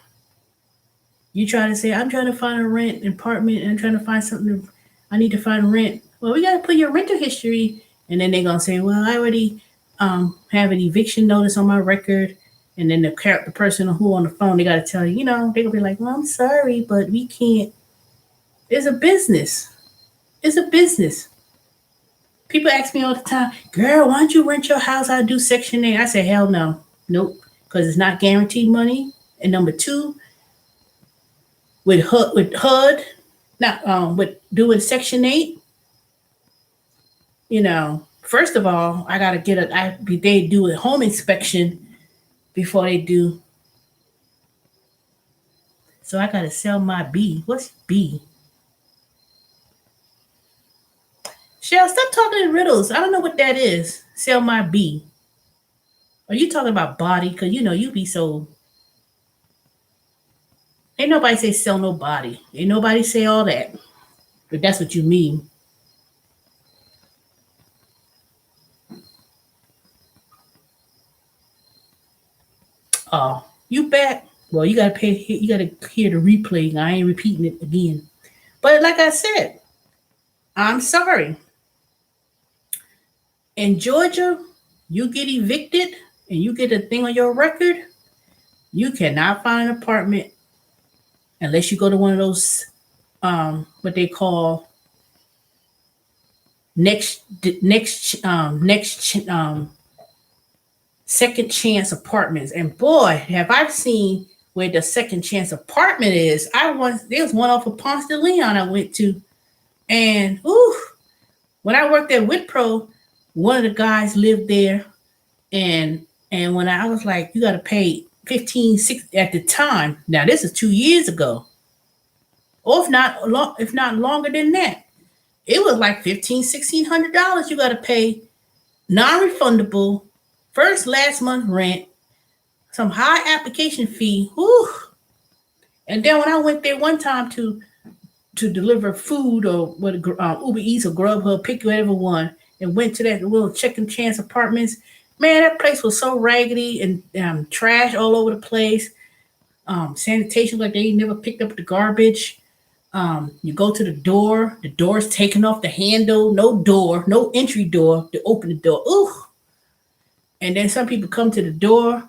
You try to say, I'm trying to find a rent apartment and I'm trying to find something, I need to find rent. Well, we got to put your rental history. And then they're going to say, well, I already have an eviction notice on my record. And then the person who on the phone, they got to tell you, they're going to be like, well, I'm sorry, but we can't. It's a business. It's a business. People ask me all the time, girl, why don't you rent your house? I do Section 8. I say, hell no. Nope. Because it's not guaranteed money. And number two, with HUD, not with doing Section 8, first of all, I gotta they do a home inspection before they do. So I gotta sell my B. What's B? Shell, stop talking in riddles. I don't know what that is. Sell my B. Are you talking about body? Because you be so. Ain't nobody say sell no body. Ain't nobody say all that. But that's what you mean. Oh, you back? Well, you gotta pay. You gotta hear the replay. I ain't repeating it again. But like I said, I'm sorry. In Georgia, you get evicted and you get a thing on your record, you cannot find an apartment unless you go to one of those what they call next second chance apartments. And boy, have I seen where the second chance apartment is. There was one off of Ponce de Leon I went to, and when I worked at Wipro, one of the guys lived there, and when I was like, you got to pay 15, 16 at the time. Now this is 2 years ago, or if not longer than that. It was like $1,500-$1,600 you got to pay, non-refundable, last month rent, some high application fee. And then when I went there one time to deliver food or what Uber Eats or Grubhub, pick whatever one, and went to that little second chance apartments. Man, that place was so raggedy and trash all over the place. Sanitation like they never picked up the garbage. You go to the door's taken off the handle, no entry door to open the door. And then some people come to the door.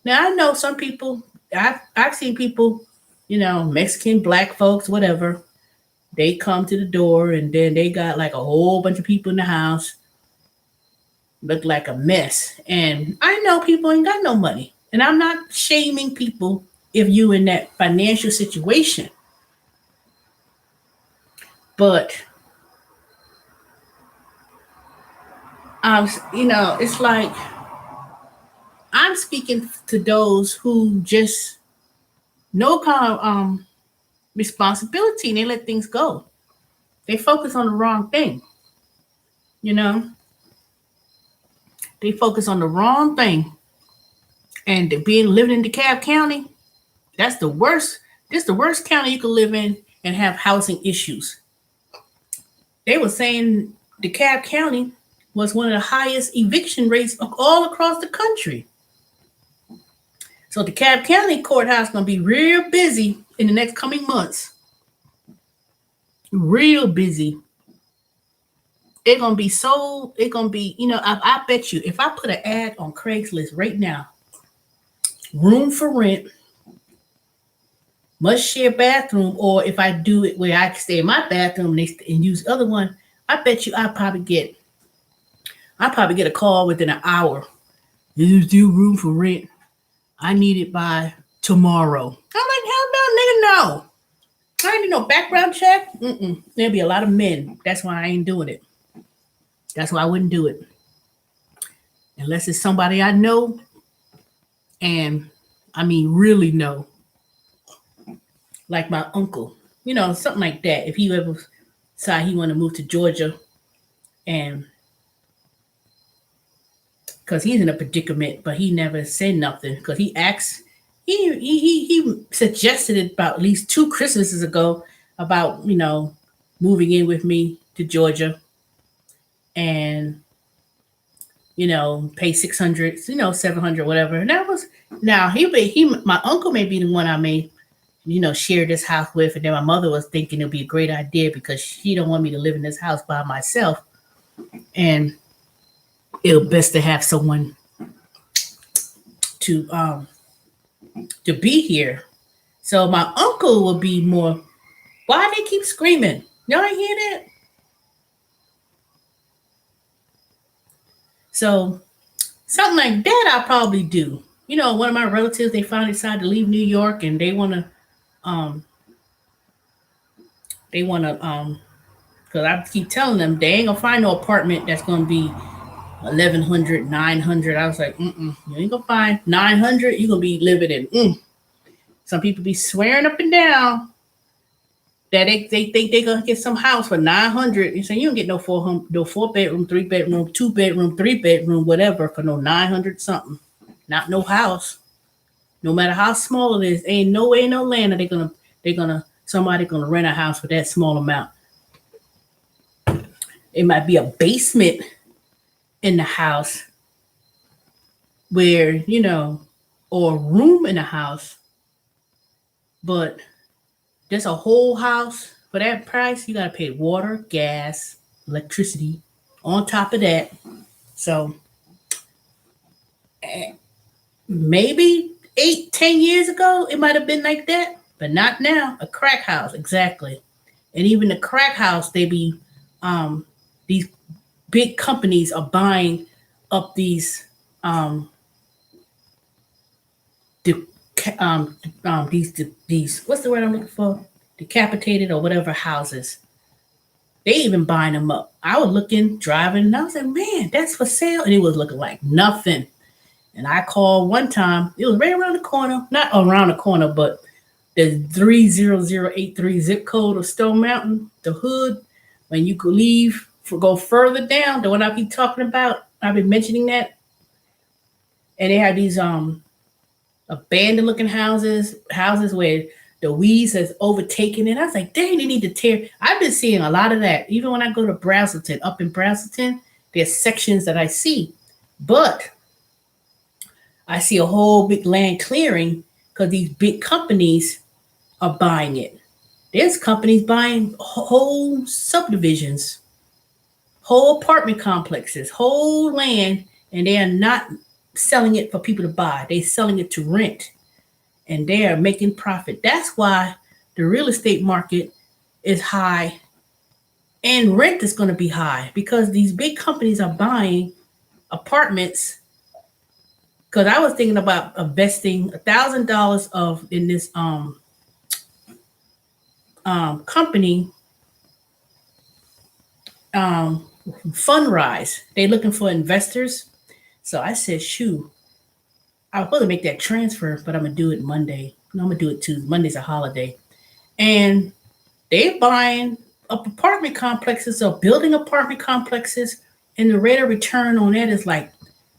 Now I know some people, I've seen people, Mexican, black folks, whatever. They come to the door and then they got like a whole bunch of people in the house. Look like a mess. And I know people ain't got no money. And I'm not shaming people if you in that financial situation. But it's like I'm speaking to those who just no kind of responsibility and they let things go. They focus on the wrong thing. They focus on the wrong thing. And living in DeKalb County, that's the worst. This is the worst county you can live in and have housing issues. They were saying DeKalb County was one of the highest eviction rates all across the country. So DeKalb County courthouse is going to be real busy in the next coming months. Real busy. It's going to be, I bet you if I put an ad on Craigslist right now, room for rent, must share bathroom, or if I do it where I can stay in my bathroom and use the other one, I bet you I'll probably get a call within an hour. There's still room for rent. I need it by tomorrow. I'm like, hell no, nigga, no. I ain't need no background check. There'll be a lot of men. That's why I ain't doing it. That's why I wouldn't do it. Unless it's somebody I know, and I mean really know. Like my uncle. Something like that. If he ever decided he want to move to Georgia, and because he's in a predicament, but he never said nothing because he asked. He suggested it about at least 2 Christmases ago about moving in with me to Georgia, and pay $600, $700, whatever. And that was now my uncle may be the one I may share this house with, and then my mother was thinking it'd be a great idea because she don't want me to live in this house by myself, and it'll best to have someone to be here. So my uncle will be more. Why they keep screaming? Y'all ain't hear that? So something like that I'll probably do. One of my relatives, they finally decided to leave New York, and they wanna because I keep telling them they ain't gonna find no apartment that's gonna be 1,100, 900. I was like, you ain't gonna find 900. You're gonna be living in. Some people be swearing up and down that they think they gonna get some house for 900. You say you don't get no 4-bedroom, 3-bedroom, 2-bedroom, 3-bedroom, whatever for no 900 something. Not no house. No matter how small it is, ain't no way, no land that somebody gonna rent a house for that small amount. It might be a basement in the house where, or a room in the house, but there's a whole house for that price. You got to pay water, gas, electricity on top of that. So maybe 8-10 years ago, it might have been like that, but not now. A crack house, exactly. And even the crack house, they be, these big companies are buying up these, these what's the word I'm looking for? Decapitated or whatever houses. They even buying them up. I was driving, and I was like, man, that's for sale. And it was looking like nothing. And I called one time. It was right around the corner. Not around the corner, but the 30083 zip code of Stone Mountain, the hood. When you could go further down, the one I keep talking about. I've been mentioning that. And they have these abandoned looking houses where the weeds has overtaken it. I was like, dang, they need to tear. I've been seeing a lot of that. Even when I go to Brazelton, up in Brazelton, there's sections that I see. But I see a whole big land clearing because these big companies are buying it. There's companies buying whole subdivisions, whole apartment complexes, whole land, and they are not selling it for people to buy. They're selling it to rent, and they are making profit. That's why the real estate market is high and rent is going to be high because these big companies are buying apartments. Because I was thinking about investing $1,000 in this company Fundrise. They're looking for investors. So I said, shoot, I was supposed to make that transfer, but I'm going to do it Monday. No, I'm going to do it Tuesday. Monday's a holiday. And they're buying up apartment complexes or building apartment complexes. And the rate of return on that is like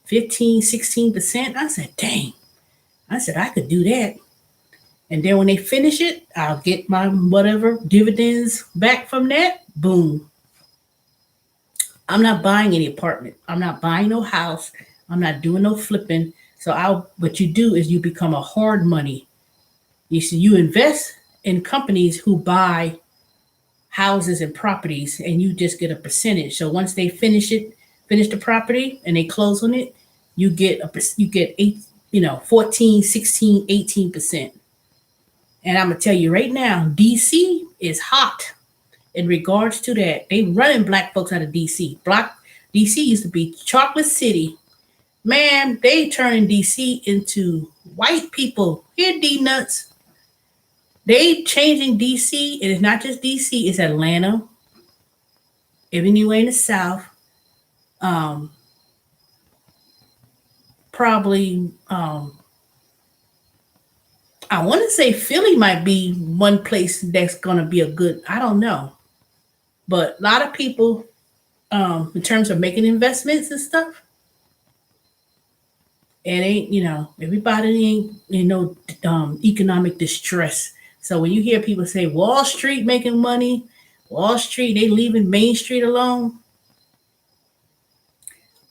15, 16%. I said, dang. I said, I could do that. And then when they finish it, I'll get my whatever dividends back from that. Boom. I'm not buying any apartment. I'm not buying no house. I'm not doing no flipping. So I what you do is you become a hard money. You invest in companies who buy houses and properties and you just get a percentage. So once they finish the property and they close on it, you get 8, 14, 16, 18%. And I'm gonna tell you right now, DC is hot in regards to that. They running black folks out of DC. Black DC used to be Chocolate City. Man, they turning DC into white people. Here, D nuts. They changing DC. It is not just DC. It's Atlanta, anywhere in the South. Um, probably. I want to say Philly might be one place that's gonna be a good. I don't know, but a lot of people, in terms of making investments and stuff, it ain't, everybody ain't, economic distress. So when you hear people say Wall Street making money, Wall Street, they leaving Main Street alone,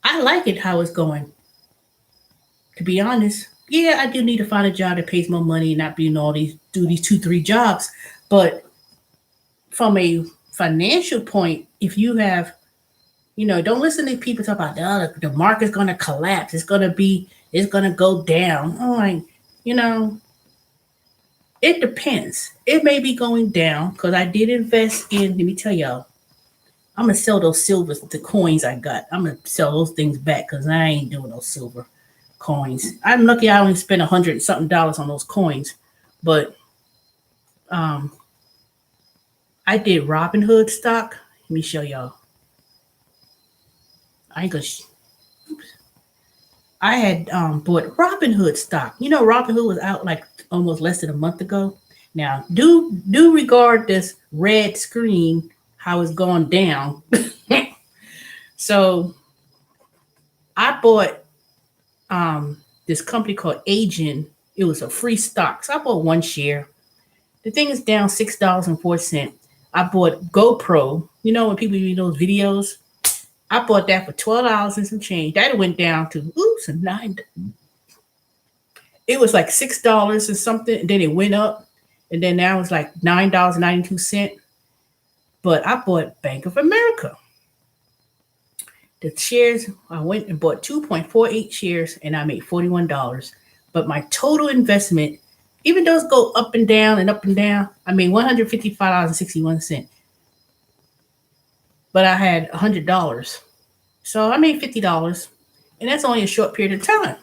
I like it how it's going, to be honest. Yeah, I do need to find a job that pays more money and not be all these, do these two, three jobs. But from a financial point, if you have, don't listen to people talk about, oh, the market's going to collapse. It's going to go down. I'm like, you know, it depends. It may be going down because I did invest in, let me tell y'all, I'm going to sell those silvers, the coins I got. I'm going to sell those things back because I ain't doing no silver coins. I'm lucky I only spent $100 something on those coins. But um, I did Robinhood stock. Let me show y'all. I ain't gonna. I had bought Robinhood stock. Robinhood was out like almost less than a month ago. Now, do regard this red screen how it's gone down. So I bought this company called Agent. It was a free stock. So I bought one share. The thing is down $6.04. I bought GoPro. When people use those videos, I bought that for $12 and some change. That went down to some nine. It was like $6 or something, and then it went up, and then now it's like $9.92. But I bought Bank of America. The shares, I went and bought 2.48 shares, and I made $41. But my total investment, even though it go up and down, I made $155.61. But I had $100. So I made $50. And that's only a short period of time.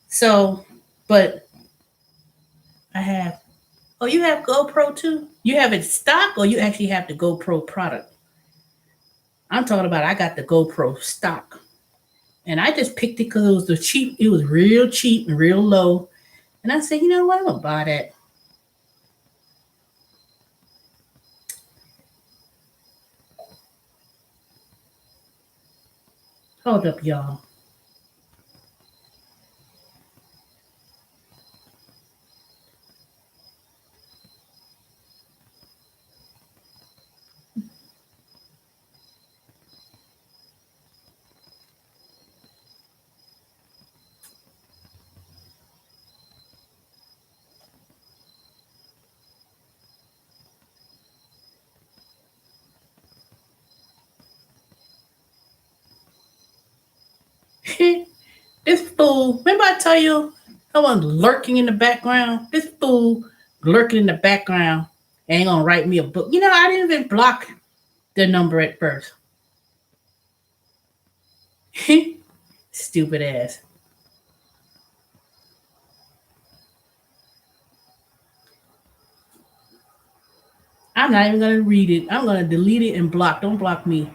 So, but I have, oh, you have GoPro too? You have it stock or you actually have the GoPro product? I'm talking about I got the GoPro stock. And I just picked it because it was real cheap and real low. And I said, you know what, I'm gonna buy that. Hold up, y'all. This fool, remember I tell you someone lurking in the background? This fool lurking in the background ain't gonna write me a book. I didn't even block the number at first. Stupid ass. I'm not even gonna read it. I'm gonna delete it and block. Don't block me.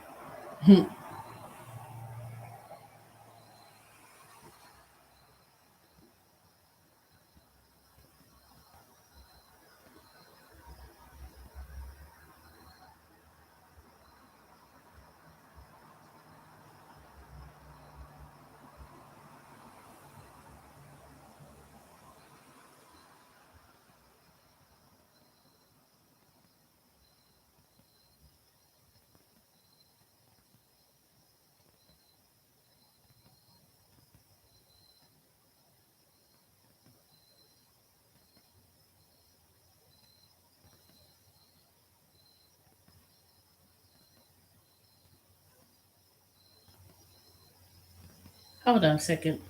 Hold on a second.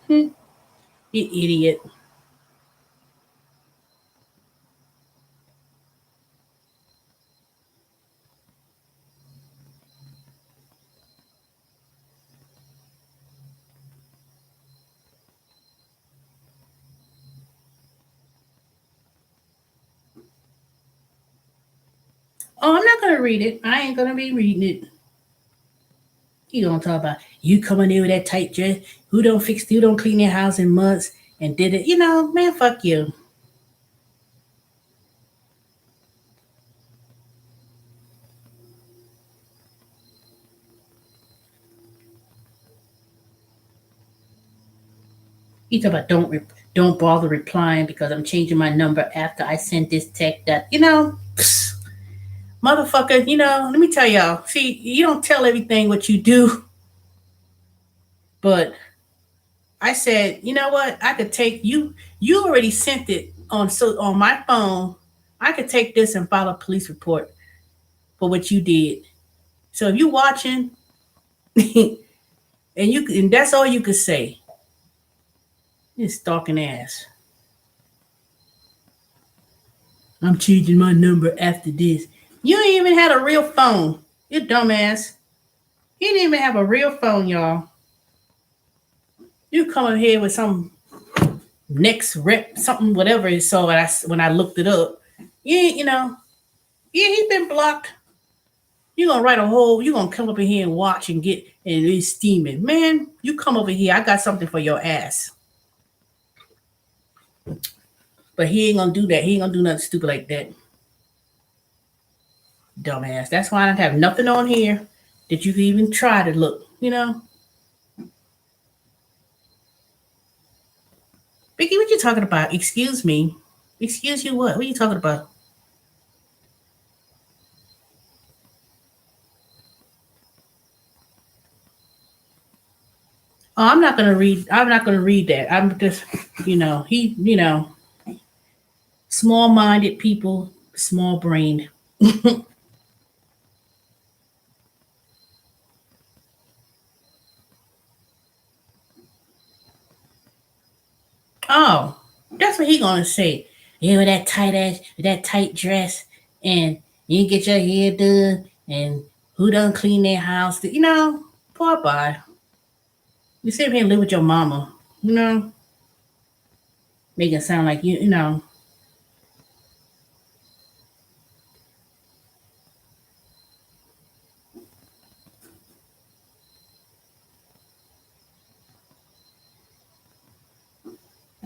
You idiot. Oh, I'm not gonna read it. I ain't gonna be reading it. You gonna talk about you coming in with that tight dress? Who don't clean their house in months and did it? Man, fuck you. You talk about don't bother replying because I'm changing my number after I sent this text. That psst, motherfucker. Let me tell y'all. See, you don't tell everything what you do, but I said, you know what? I could take you. You already sent it on my phone. I could take this and file a police report for what you did. So if you watching, and that's all you could say. You stalking ass. I'm changing my number after this. You ain't even had a real phone. You dumbass. You didn't even have a real phone, y'all. You come in here with some next rep, something, whatever it saw when I looked it up. Yeah, he's been blocked. You gonna come up in here and watch and get and it's steaming. Man, you come over here. I got something for your ass. But he ain't gonna do that. He ain't gonna do nothing stupid like that. Dumbass. That's why I don't have nothing on here that you can even try to look. Vicky, what you talking about? Excuse me. Excuse you what? What are you talking about? Oh, I'm not gonna read that. I'm just small minded people, small brained. Oh, that's what he gonna say. Yeah, with that tight dress, and you get your hair done, and who done clean their house? Poor boy. You sit here and live with your mama. Make it sound like you.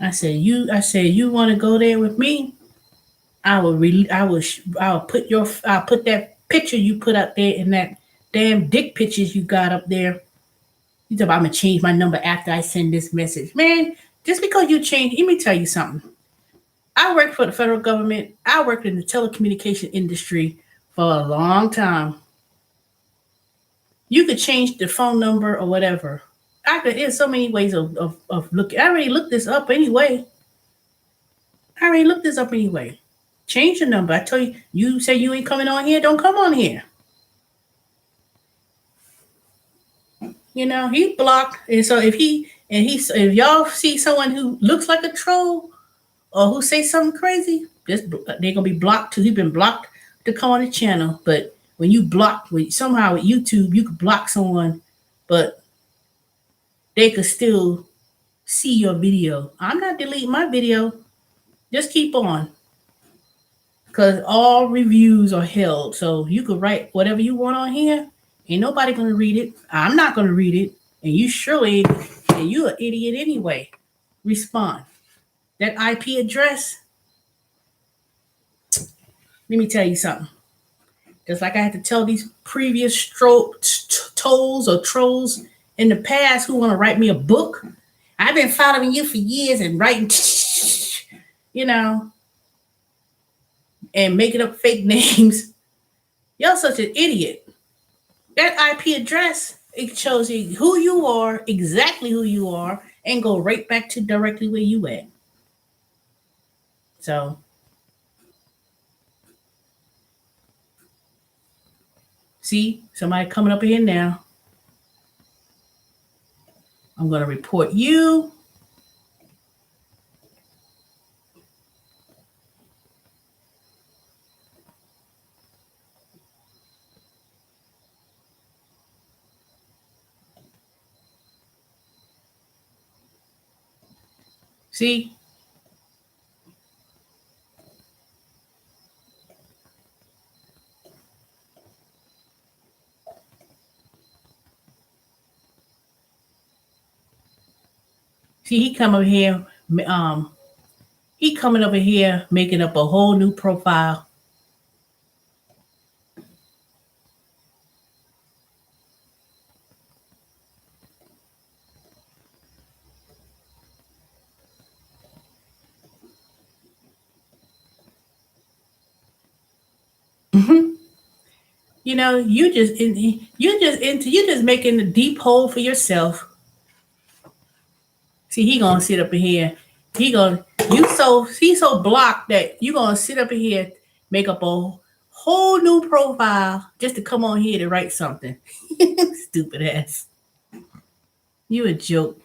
I said you want to go there with me? I'll put that picture you put up there in that damn dick pictures you got up there. You talk about I'm gonna change my number after I send this message. Man, just because you change, let me tell you something. I worked for the federal government. I worked in the telecommunication industry for a long time. You could change the phone number or whatever. There's so many ways of looking. I already looked this up anyway. Change your number. I tell you, you say you ain't coming on here, don't come on here. He blocked. And so if y'all see someone who looks like a troll or who say something crazy, they're gonna be blocked too. He's been blocked to come on the channel. But when you block, somehow with YouTube, you could block someone, but they could still see your video. I'm not deleting my video. Just keep on. Because all reviews are held. So you could write whatever you want on here. Ain't nobody going to read it. I'm not going to read it. And you surely, and you an idiot anyway. Respond. That IP address, let me tell you something. Just like I had to tell these previous trolls in the past who want to write me a book. I've been following you for years and writing, and making up fake names. You're such an idiot. That IP address, it shows you who you are, exactly who you are, and go right back to directly where you at. So, see, somebody coming up here now. I'm going to report you. See? See, he coming over here making up a whole new profile. Mm-hmm. You just making a deep hole for yourself. See, he gonna sit up in here. He's so blocked that you gonna sit up in here, make up a whole new profile just to come on here to write something. Stupid ass. You a joke.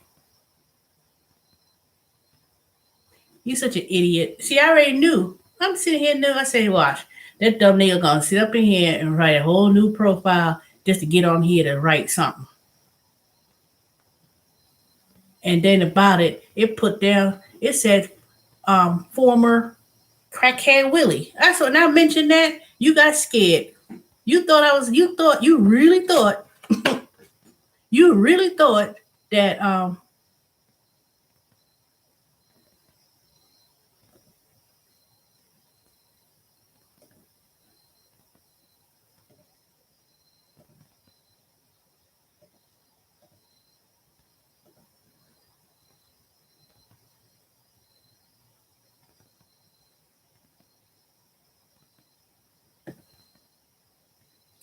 You such an idiot. See, I already knew. I'm sitting here I say, watch. That dumb nigga gonna sit up in here and write a whole new profile just to get on here to write something. And then about it put down, it said former crackhead Willie. That's when I mentioned that, you got scared. You really thought that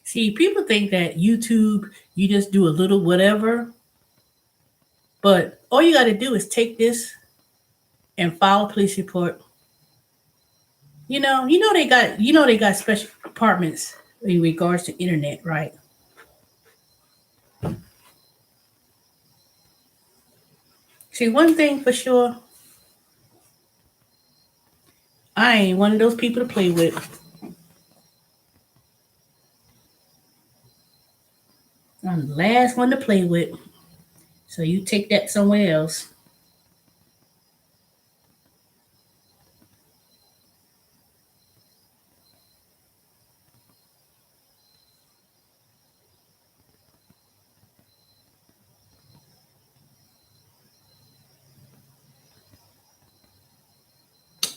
see, people think that YouTube, you just do a little whatever. But all you got to do is take this and file a police report. They got special departments in regards to internet, right? See, one thing for sure, I ain't one of those people to play with. I'm the last one to play with. So you take that somewhere else.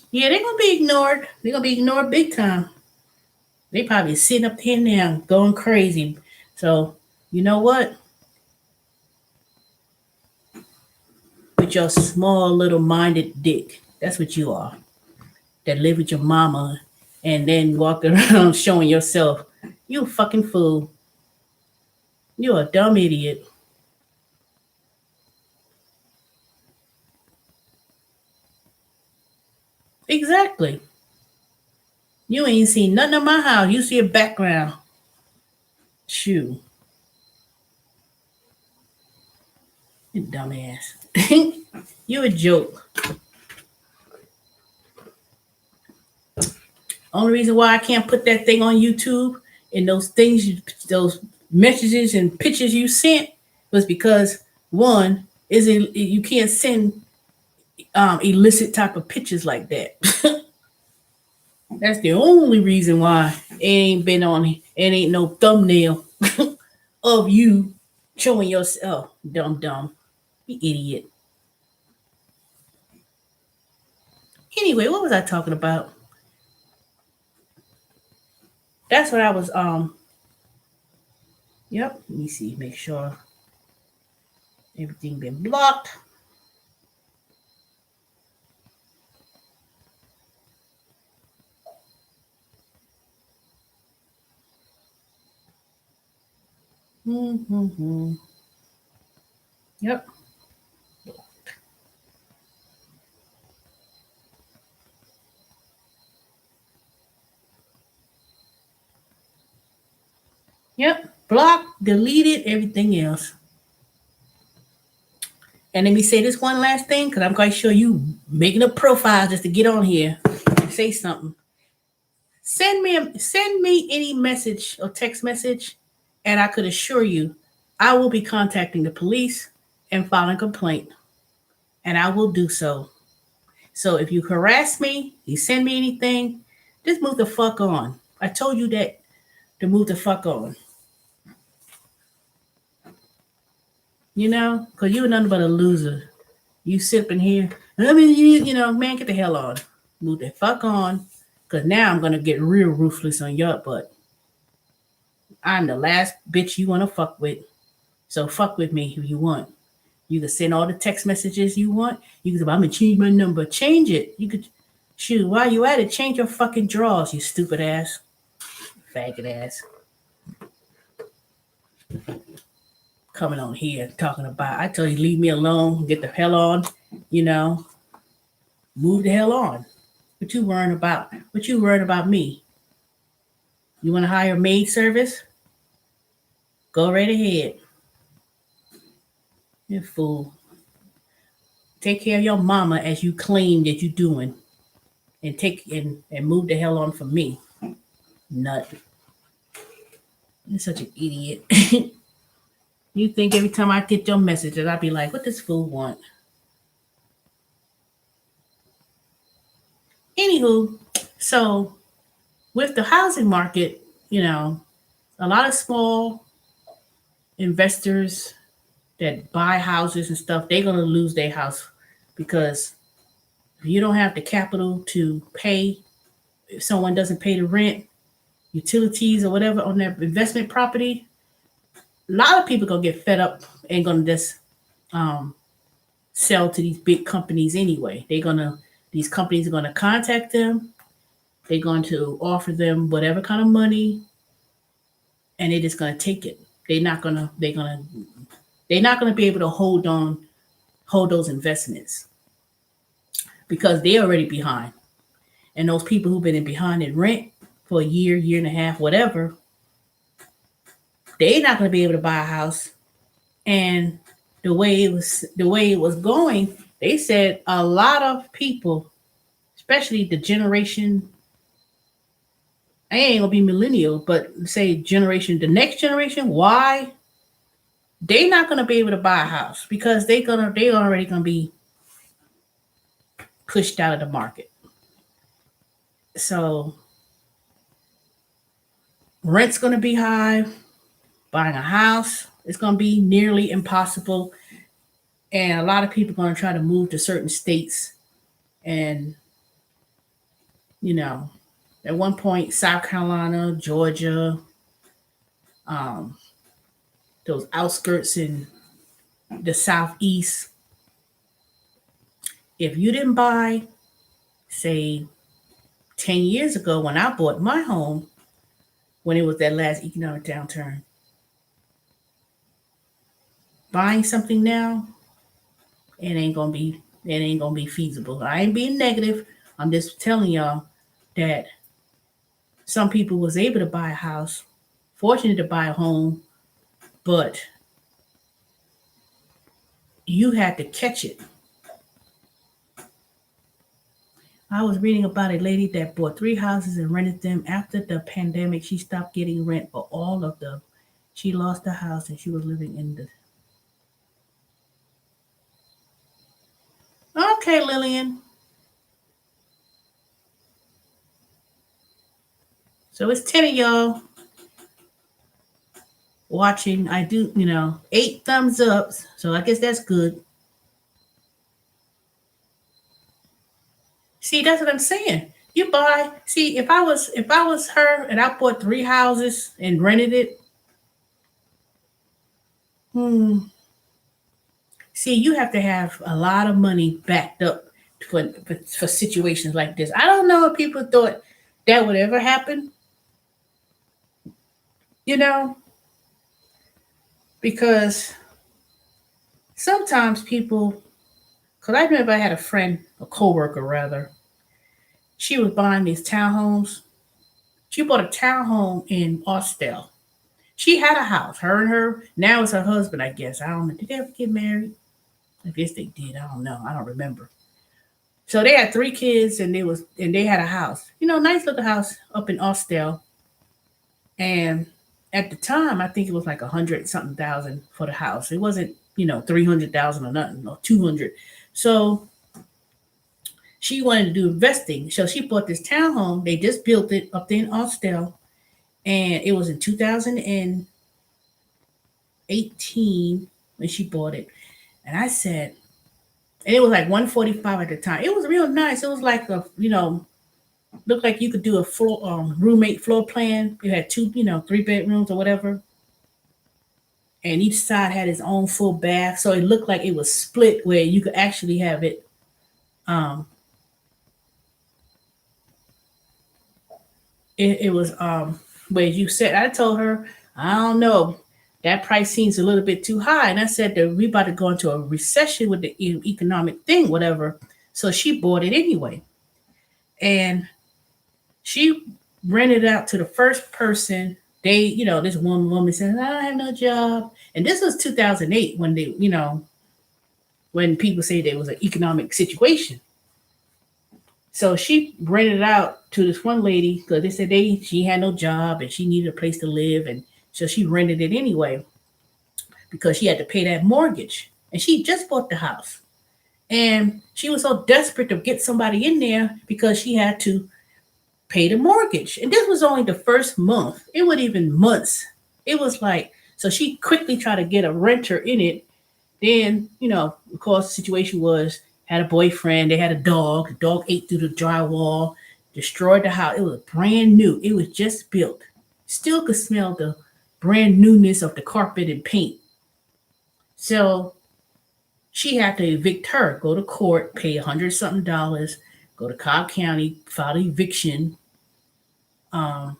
Yeah, they're gonna be ignored. They're gonna be ignored big time. They probably sitting up here now going crazy. So you know what? With your small little minded dick. That's what you are. That live with your mama and then walk around showing yourself. You a fucking fool. You a dumb idiot. Exactly. You ain't seen nothing of my house. You see a background. Shoo. You dumbass. You a joke. Only reason why I can't put that thing on YouTube and those things, those messages and pictures you sent was because one is you can't send illicit type of pictures like that. That's the only reason why it ain't been on. It ain't no thumbnail of you showing yourself. Dumb, you idiot. Anyway, what was I talking about? That's what I was. Yep. Let me see. Make sure everything been blocked. Mm-hmm. Yep. Yep. Block, deleted, everything else. And let me say this one last thing, because I'm quite sure you making a profile just to get on here and say something. Send me any message or text message, and I could assure you, I will be contacting the police and filing a complaint, and I will do so. So if you harass me, you send me anything, just move the fuck on. I told you that to move the fuck on. You know, because you're nothing but a loser. You sit up in here, I mean, man, get the hell on. Move the fuck on, because now I'm going to get real ruthless on your butt. I'm the last bitch you want to fuck with. So fuck with me if you want. You can send all the text messages you want. You can say, I'm going to change my number. Change it. You could, shoot, while you at it, change your fucking drawers, you stupid ass. Faggot ass. Coming on here talking about, I tell you, leave me alone, get the hell on, you know, move the hell on. What you worrying about? What you worrying about me? You want to hire a maid service? Go right ahead. You fool. Take care of your mama as you claim that you doing. And and move the hell on from me. Nut. You're such an idiot. You think every time I get your messages, I'd be like, what does fool want? Anywho, so with the housing market, a lot of small investors that buy houses and stuff, they're gonna lose their house because if you don't have the capital to pay, if someone doesn't pay the rent, utilities or whatever on their investment property, a lot of people gonna get fed up and gonna just um, sell to these big companies anyway. These companies are gonna contact them. They're going to offer them whatever kind of money, and they're just gonna take it. They're not gonna be able to hold those investments because they're already behind. And those people who've been in behind in rent for a year and a half, whatever, they're not going to be able to buy a house. And the way it was going, they said a lot of people, especially the generation, I ain't gonna be millennial, but say the next generation, why they not gonna be able to buy a house because they already gonna be pushed out of the market. So rent's gonna be high, buying a house is gonna be nearly impossible, and a lot of people are gonna try to move to certain states. And you know, at one point, South Carolina, Georgia, um, those outskirts in the southeast, if you didn't buy, say, 10 years ago when I bought my home, when it was that last economic downturn, buying something now, it ain't gonna be feasible. I ain't being negative. I'm just telling y'all that some people was able to buy a house, fortunate to buy a home, but you had to catch it. I was reading about a lady that bought 3 houses and rented them. After the pandemic, she stopped getting rent for all of them. She lost the house and she was living in the. Okay, Lillian. So it's 10 of y'all watching. I do, 8 thumbs up. So I guess that's good. See, that's what I'm saying. You buy. See, if I was her and I bought 3 houses and rented it, hmm. See, you have to have a lot of money backed up for situations like this. I don't know if people thought that would ever happen, you know, because sometimes people, because I remember I had a friend, a coworker rather, she was buying these townhomes. She bought a townhome in Austell. She had a house, her and her, now it's her husband, I guess. I don't know. Did they ever get married? I guess they did. I don't know. I don't remember. So they had 3 kids and they had a house. Nice little house up in Austell. And at the time, I think it was like 100 something thousand for the house. It wasn't, 300,000 or nothing or 200. So she wanted to do investing. So she bought this townhome. They just built it up there in Austell. And it was in 2018 when she bought it. And I said, and it was like 145 at the time. It was real nice. It was like looked like you could do a floor roommate floor plan. You had 3 bedrooms or whatever, and each side had its own full bath. So it looked like it was split where you could actually have it. Um, it was where you said. I told her, I don't know. That price seems a little bit too high, and I said that we about to go into a recession with the economic thing, whatever. So she bought it anyway, and she rented out to the first person. This one woman said, I don't have no job. And this was 2008 when when people say there was an economic situation. So she rented out to this one lady because they said she had no job and she needed a place to live. And so she rented it anyway because she had to pay that mortgage. And she just bought the house. And she was so desperate to get somebody in there because she had to pay the mortgage. And this was only the first month. It wasn't even months. It was like, so she quickly tried to get a renter in it. Then, of course, the situation was had a boyfriend, they had a dog. The dog ate through the drywall, destroyed the house. It was brand new. It was just built. Still could smell the brand newness of the carpet and paint. So she had to evict her, go to court, pay 100 something dollars, go to Cobb County, file eviction. Um,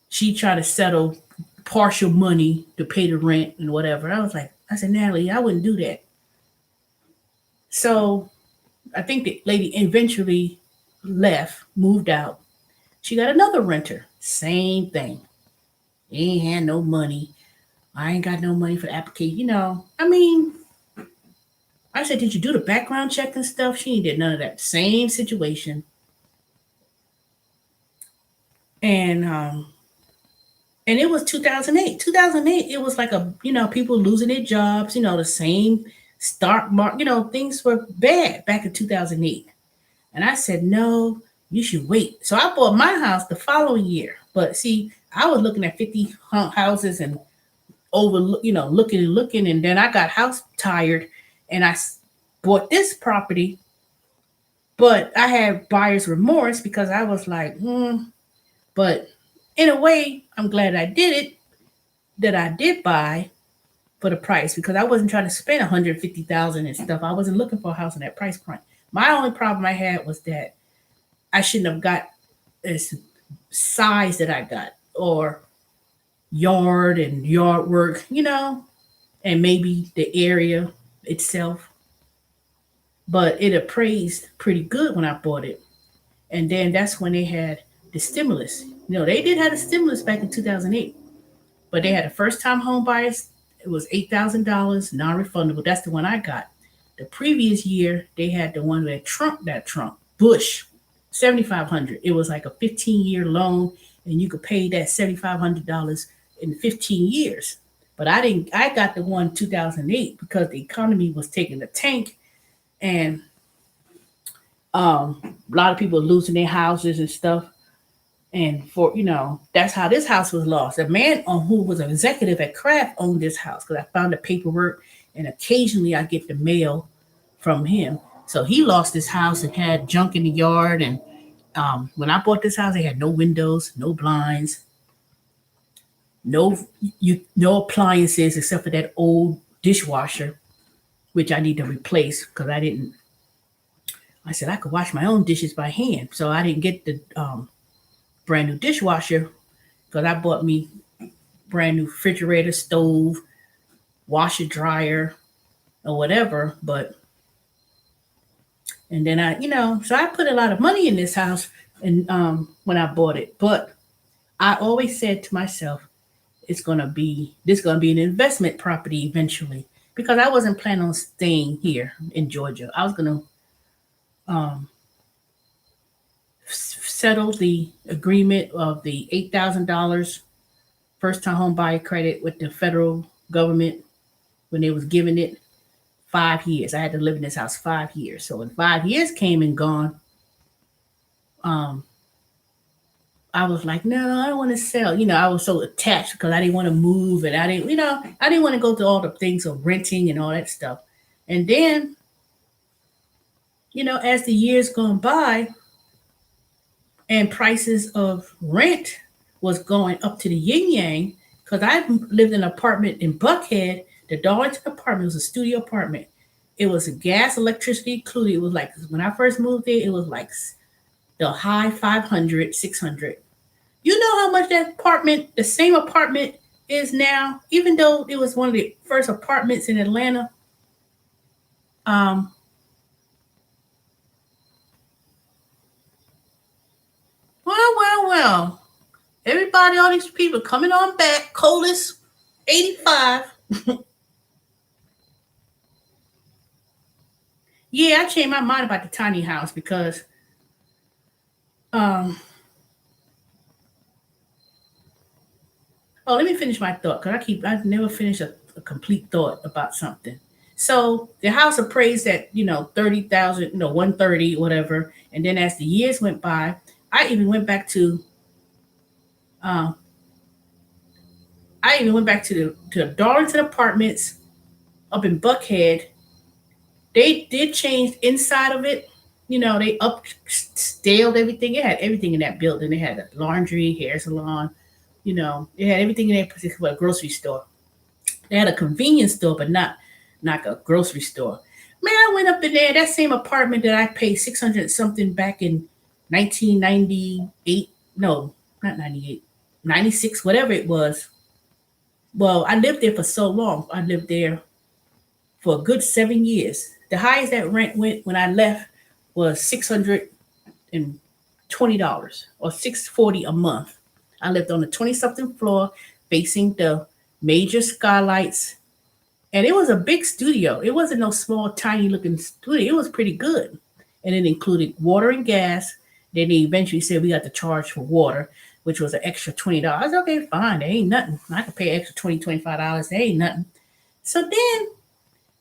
she tried to settle partial money to pay the rent and whatever. I said, Natalie, I wouldn't do that. So I think the lady eventually left, moved out. She got another renter. Same thing. Ain't had no money. I ain't got no money for the application. I mean, I said, did you do the background check and stuff? She ain't did none of that. Same situation. And it was 2008. 2008, it was like people losing their jobs. The same stock market. Things were bad back in 2008. And I said, no, you should wait. So I bought my house the following year. But see, I was looking at 50 houses and over, looking and looking. And then I got house tired and I bought this property. But I had buyer's remorse because I was like, But in a way, I'm glad I did it, that I did buy for the price because I wasn't trying to spend 150,000 and stuff. I wasn't looking for a house in that price point. My only problem I had was that I shouldn't have got this size that I got or yard and yard work, and maybe the area itself. But it appraised pretty good when I bought it. And then that's when they had the stimulus. They did have a stimulus back in 2008, but they had a first time home buyers. It was $8,000 non refundable. That's the one I got. The previous year, they had the one that Trump, Bush, 7,500. It was like a 15-year loan, and you could pay that $7,500 in 15 years. But I didn't. I got the one 2008 because the economy was taking a tank, and a lot of people losing their houses and stuff. And for that's how this house was lost. A man who was an executive at Kraft owned this house because I found the paperwork, and occasionally I get the mail from him. So he lost his house and had junk in the yard. And when I bought this house, they had no windows, no blinds, no no appliances except for that old dishwasher, which I need to replace because I didn't. I said I could wash my own dishes by hand, so I didn't get the brand new dishwasher because I bought me brand new refrigerator, stove, washer, dryer, or whatever. But and then so I put a lot of money in this house, and when I bought it, but I always said to myself, this gonna be an investment property eventually because I wasn't planning on staying here in Georgia. I was gonna um, settle the agreement of the $8,000 first time home buyer credit with the federal government when they was giving it 5 years. I had to live in this house 5 years. So when 5 years came and gone, um, I was like, no, I don't want to sell. I was so attached because I didn't want to move, and I didn't want to go through all the things of renting and all that stuff. And then, as the years gone by and prices of rent was going up to the yin yang, because I lived in an apartment in Buckhead. The Darlington apartment was a studio apartment. It was a gas, electricity included. It was like when I first moved there, it was like the high 500, 600. You know how much that apartment, the same apartment, is now, even though it was one of the first apartments in Atlanta. Um, well. Everybody, all these people coming on back. Coldest 85. Yeah, I changed my mind about the tiny house because um let me finish my thought because I never finish a complete thought about something. So the house appraised at 30,000, 130, whatever. And then as the years went by, I even went back to uh, the Darlington Apartments up in Buckhead. They did change inside of it. They upscaled everything. It had everything in that building. They had a laundry, hair salon. It had everything in that particular grocery store. They had a convenience store, but not a grocery store. Man, I went up in there, that same apartment that I paid 600 something back in 1998. No, not 98, 96, whatever it was. Well, I lived there for so long. I lived there for a good 7 years. The highest that rent went when I left was $620 or $640 a month. I lived on the 20 something floor facing the major skylights. And it was a big studio. It wasn't no small, tiny looking studio. It was pretty good. And it included water and gas. Then they eventually said we got to charge for water, which was an extra $20. Okay, fine. There ain't nothing. I could pay extra $20, $25. There ain't nothing. So then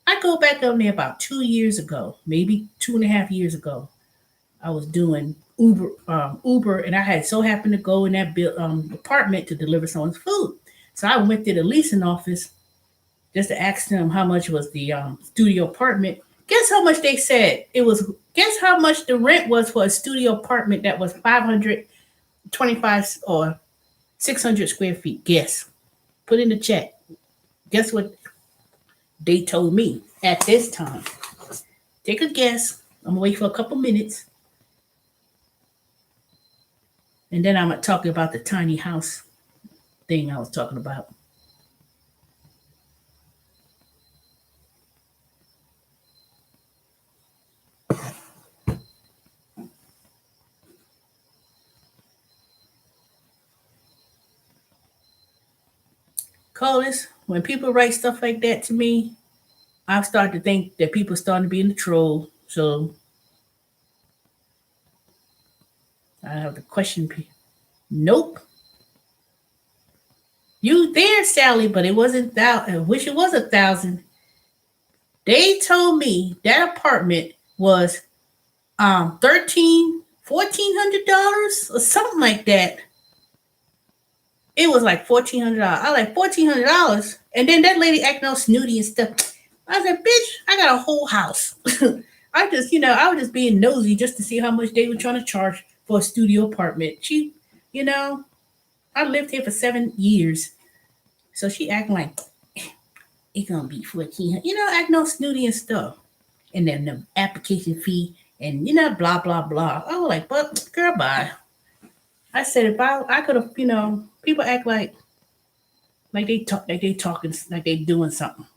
I go back up there about 2 years ago, maybe 2.5 years ago. I was doing Uber, and I had so happened to go in that apartment to deliver someone's food. So I went to the leasing office just to ask them how much was the studio apartment. Guess how much they said it was? Guess how much the rent was for a studio apartment that was 525 or 600 square feet? Guess. Put in the chat. Guess what they told me at this time? Take a guess. I'm gonna wait for a couple minutes, and then I'm gonna talk about the tiny house thing I was talking about. Call this when people write stuff like that to me. I've started to think that people starting to be in the troll. So I have to question people. Nope. You there, Sally, but it wasn't that. I wish it was 1,000. They told me that apartment was 1,400 $1,400 or something like that. It was like $1,400. I like $1,400, and then that lady acting all snooty and stuff. I said, "Bitch, I got a whole house." I just, I was just being nosy just to see how much they were trying to charge for a studio apartment. You know, I lived here for 7 years, so she acting like it's gonna be 1,400. Acting all snooty and stuff, and then the application fee and blah blah blah. I was like, "But girl, bye." I said if I could have, people act like they talk like they talking like they doing something.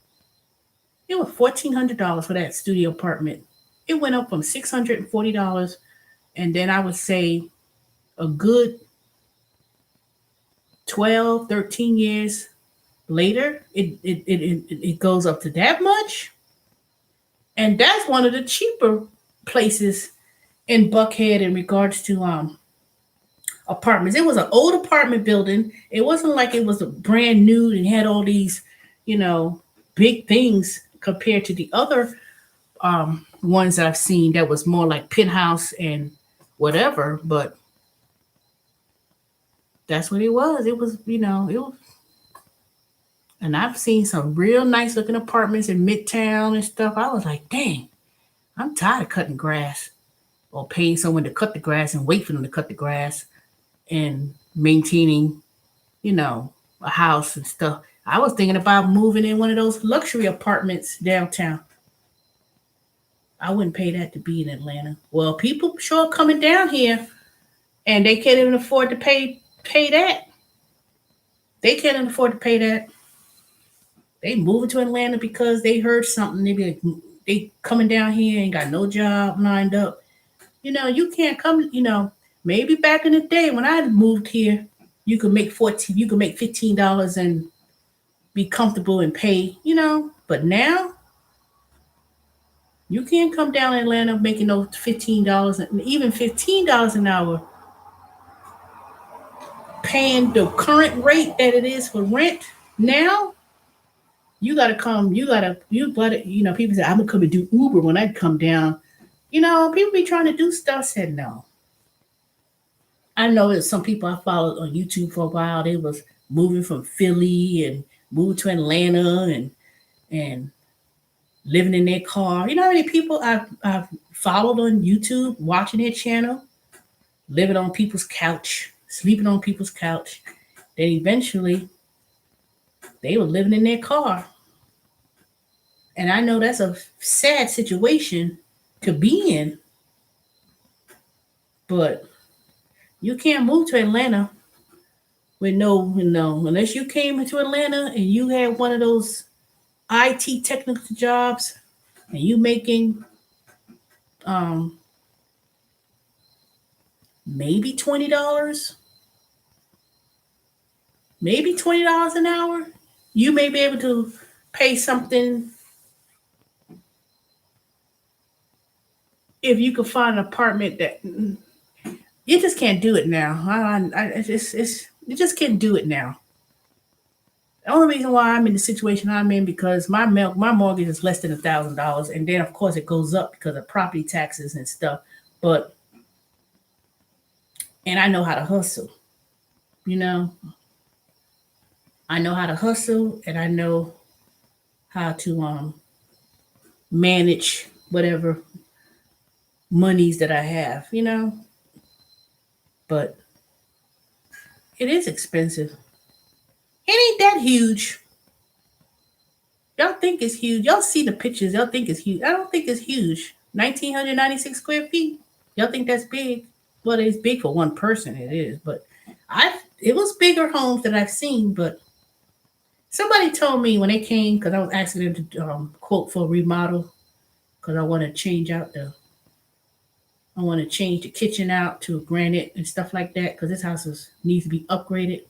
It was $1,400 for that studio apartment. It went up from $640, and then I would say a good 12, 13 years later, it goes up to that much. And that's one of the cheaper places in Buckhead in regards to apartments. It was an old apartment building. It wasn't like it was a brand new and had all these, you know, big things compared to the other ones I've seen that was more like penthouse and whatever. But that's what it was. It was, it was. And I've seen some real nice looking apartments in Midtown and stuff. I was like, dang, I'm tired of cutting grass or paying someone to cut the grass and wait for them to cut the grass and maintaining, a house and stuff. I was thinking about moving in one of those luxury apartments downtown. I wouldn't pay that to be in Atlanta. Well, people sure coming down here and they can't even afford to pay that. They can't even afford to pay that. They moving to Atlanta because they heard something. They be like, they coming down here ain't got no job lined up. You can't come. Maybe back in the day when I moved here, you could make 14. You could make $15 and be comfortable and pay. But now you can't come down to Atlanta making those $15 and even $15 an hour, paying the current rate that it is for rent. Now you gotta come. You gotta. People say I'm gonna come and do Uber when I come down. People be trying to do stuff. Said no. I know that some people I followed on YouTube for a while. They was moving from Philly and moved to Atlanta and living in their car. You know how many people I've followed on YouTube watching their channel, living on people's couch, sleeping on people's couch. Then eventually they were living in their car. And I know that's a sad situation to be in, but you can't move to Atlanta with no, unless you came into Atlanta and you had one of those IT technical jobs and you making um maybe $20, maybe $20 an hour, you may be able to pay something if you could find an apartment that you just can't do it now. You just can't do it now. The only reason why I'm in the situation I'm in because my mortgage is less than $1,000, and then of course it goes up because of property taxes and stuff. But and I know how to hustle. You know, I know how to hustle, and I know how to manage whatever monies that I have. But it is expensive. It ain't that huge. Y'all think it's huge. Y'all see the pictures. Y'all think it's huge. I don't think it's huge. 1,996 square feet. Y'all think that's big? Well, it's big for one person. It is, but it was bigger homes that I've seen. But somebody told me when they came because I was asking them to quote for a remodel because I want to change out I want to change the kitchen out to granite and stuff like that because this house needs to be upgraded.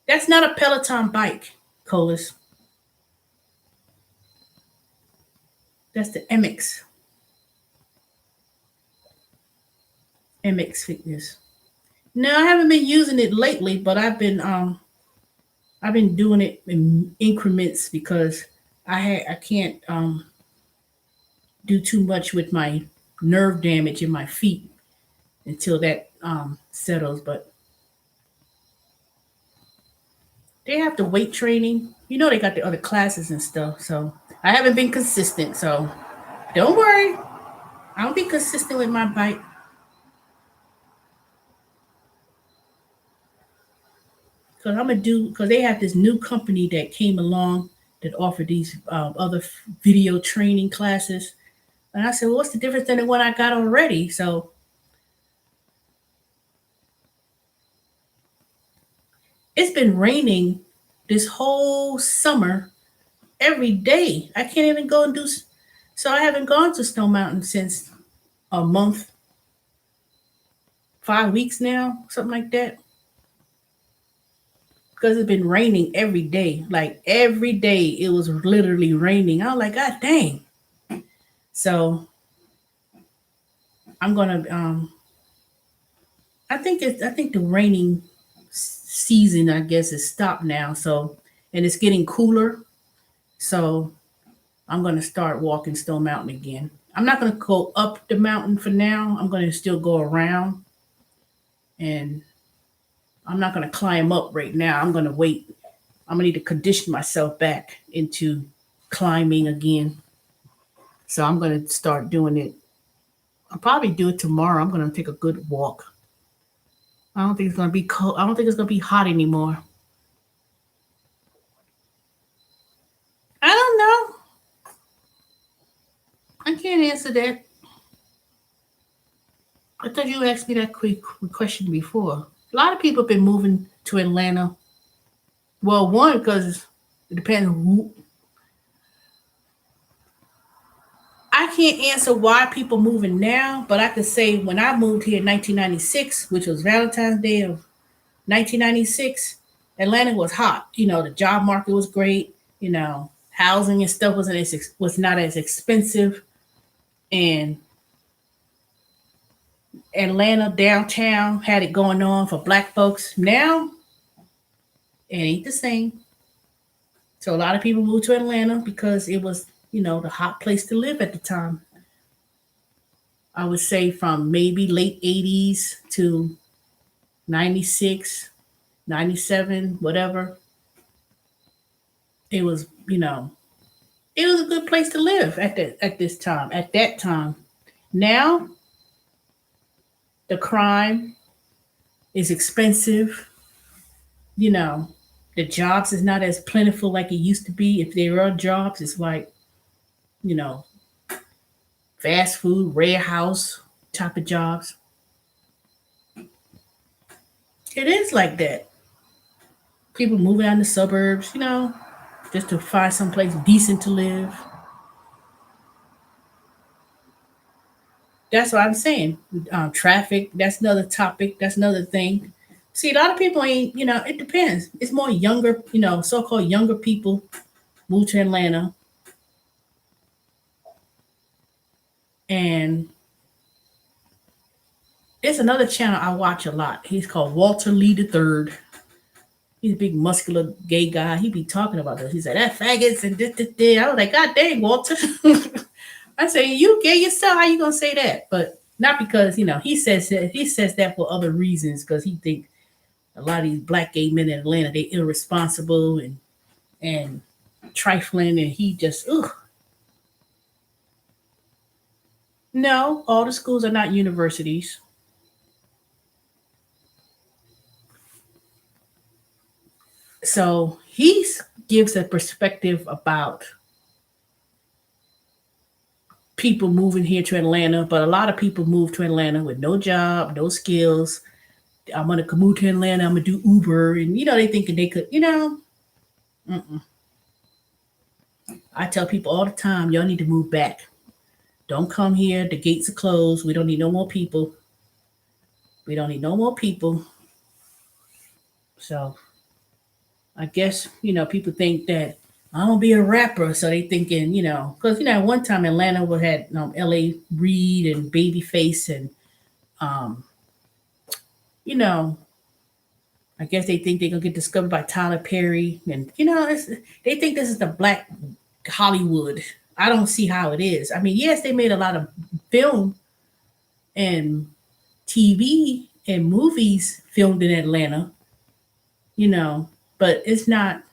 That's not a Peloton bike, Colas. That's the MX Fitness. No, I haven't been using it lately, but I've been doing it in increments because I can't do too much with my nerve damage in my feet until that settles. But they have the weight training. You know they got the other classes and stuff. So I haven't been consistent. So don't worry, I'll be consistent with my bike. Because I'm gonna do because they have this new company that came along that offered these other video training classes. And I said, well, what's the difference than the one I got already? So it's been raining this whole summer every day. I can't even go and so I haven't gone to Snow Mountain since a month, 5 weeks now, something like that. Because it's been raining every day. Like every day it was literally raining. I was like, God dang. So I'm gonna I think the raining season I guess is stopped now. So and it's getting cooler. So I'm gonna start walking Stone Mountain again. I'm not gonna go up the mountain for now. I'm gonna still go around and I'm not gonna climb up right now. I'm gonna wait. I'm gonna need to condition myself back into climbing again. So I'm gonna start doing it. I'll probably do it tomorrow. I'm gonna take a good walk. I don't think it's gonna be cold. I don't think it's gonna be hot anymore. I don't know. I can't answer that. I thought you asked me that quick question before. A lot of people have been moving to Atlanta. Well, one because it depends who. I can't answer why people moving now, but I could say when I moved here in 1996, which was Valentine's Day of 1996, Atlanta was hot. You know, the job market was great. You know, housing and stuff was not as expensive, and Atlanta downtown had it going on for black folks. Now it ain't the same. So a lot of people moved to Atlanta because it was, you know, the hot place to live at the time. I would say from maybe late 80s to 96, 97, whatever. It was, you know, it was a good place to live at this time, at that time. Now the crime is expensive, you know, the jobs is not as plentiful like it used to be. If there are jobs, it's like, you know, fast food, warehouse type of jobs. It is like that. People moving out in the suburbs, you know, just to find someplace decent to live. That's what I'm saying. Traffic, that's another topic. That's another thing. See, a lot of people ain't, you know, it depends. It's more younger, you know, so called younger people move to Atlanta. And it's another channel I watch a lot. He's called Walter Lee the Third. He's a big muscular gay guy. He be talking about this. He said that faggots and this. I was like, God dang, Walter. I say, you gay yourself. How you gonna say that? But not because you know he says that for other reasons because he think a lot of these black gay men in Atlanta they irresponsible and trifling and he just ugh. No, all the schools are not universities. So he gives a perspective about people moving here to Atlanta, but a lot of people move to Atlanta with no job, no skills. I'm gonna move to Atlanta. I'm gonna do Uber, and you know they thinking they could. You know, mm-mm. I tell people all the time, y'all need to move back. Don't come here. The gates are closed. We don't need no more people. We don't need no more people. So I guess you know people think that I'm gonna be a rapper. So they thinking, because at one time Atlanta we had L.A. Reid and Babyface and um, you know, I guess they think they're gonna get discovered by Tyler Perry, and they think this is the black Hollywood. I don't see how it is. I mean, yes, they made a lot of film and TV and movies filmed in Atlanta, you know, but it's not.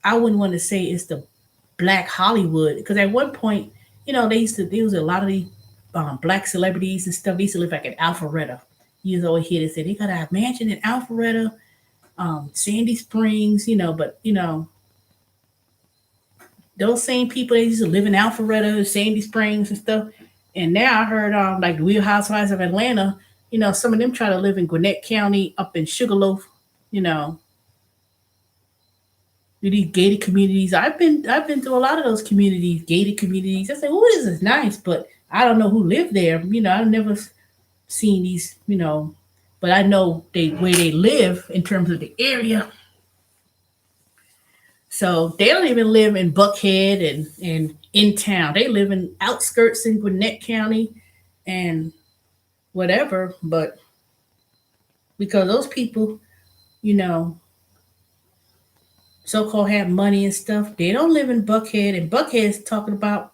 I wouldn't want to say it's the black Hollywood because at one point, there was a lot of the black celebrities and stuff. They used to live like in Alpharetta. You used to always hear they say they got a mansion in Alpharetta, Sandy Springs, but those same people that used to live in Alpharetta, Sandy Springs and stuff. And now I heard like the Real Housewives of Atlanta, some of them try to live in Gwinnett County up in Sugarloaf, you know, these gated communities. I've been to a lot of those communities, gated communities. I say, oh, this is nice, but I don't know who lived there. I've never seen these, but I know where they live in terms of the area. So they don't even live in Buckhead and in town. They live in outskirts in Gwinnett County and whatever. But because those people, you know, so-called have money and stuff, they don't live in Buckhead. And Buckhead's talking about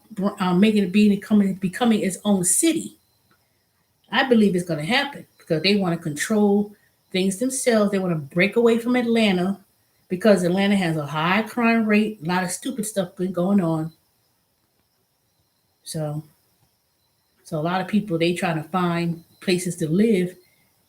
making it becoming its own city. I believe it's going to happen because they want to control things themselves. They want to break away from Atlanta because Atlanta has a high crime rate, a lot of stupid stuff been going on. So, so a lot of people they trying to find places to live,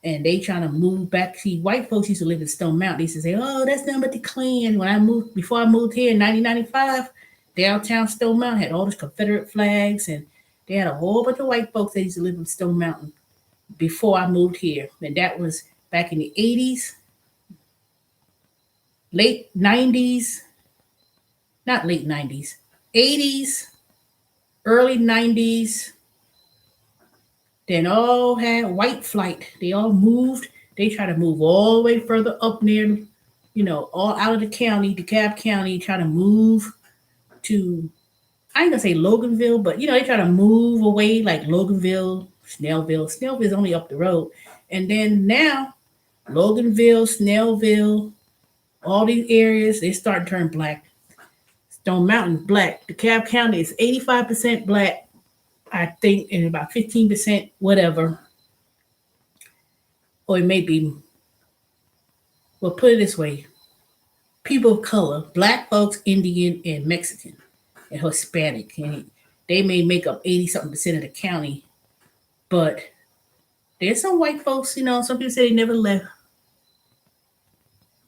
and they trying to move back. See, white folks used to live in Stone Mountain. They used to say, "Oh, that's nothing but the Klan." When I moved, before I moved here in 1995, downtown Stone Mountain had all these Confederate flags, and they had a whole bunch of white folks that used to live in Stone Mountain before I moved here, and that was back in the 80s, late 90s, not late 90s, 80s, early 90s. Then all had white flight. They all moved. They try to move all the way further up near, all out of the county, DeKalb County, try to move to, I ain't gonna say Loganville, but they try to move away like Loganville, Snellville. Snellville's only up the road. And then now, Loganville, Snellville, all these areas, they start to turn black. Stone Mountain, black. DeKalb County is 85% black, I think, and about 15% whatever. Or it may be, well, put it this way, people of color, black folks, Indian, and Mexican, and Hispanic. And they may make up 80 something percent of the county, but there's some white folks, some people say they never left.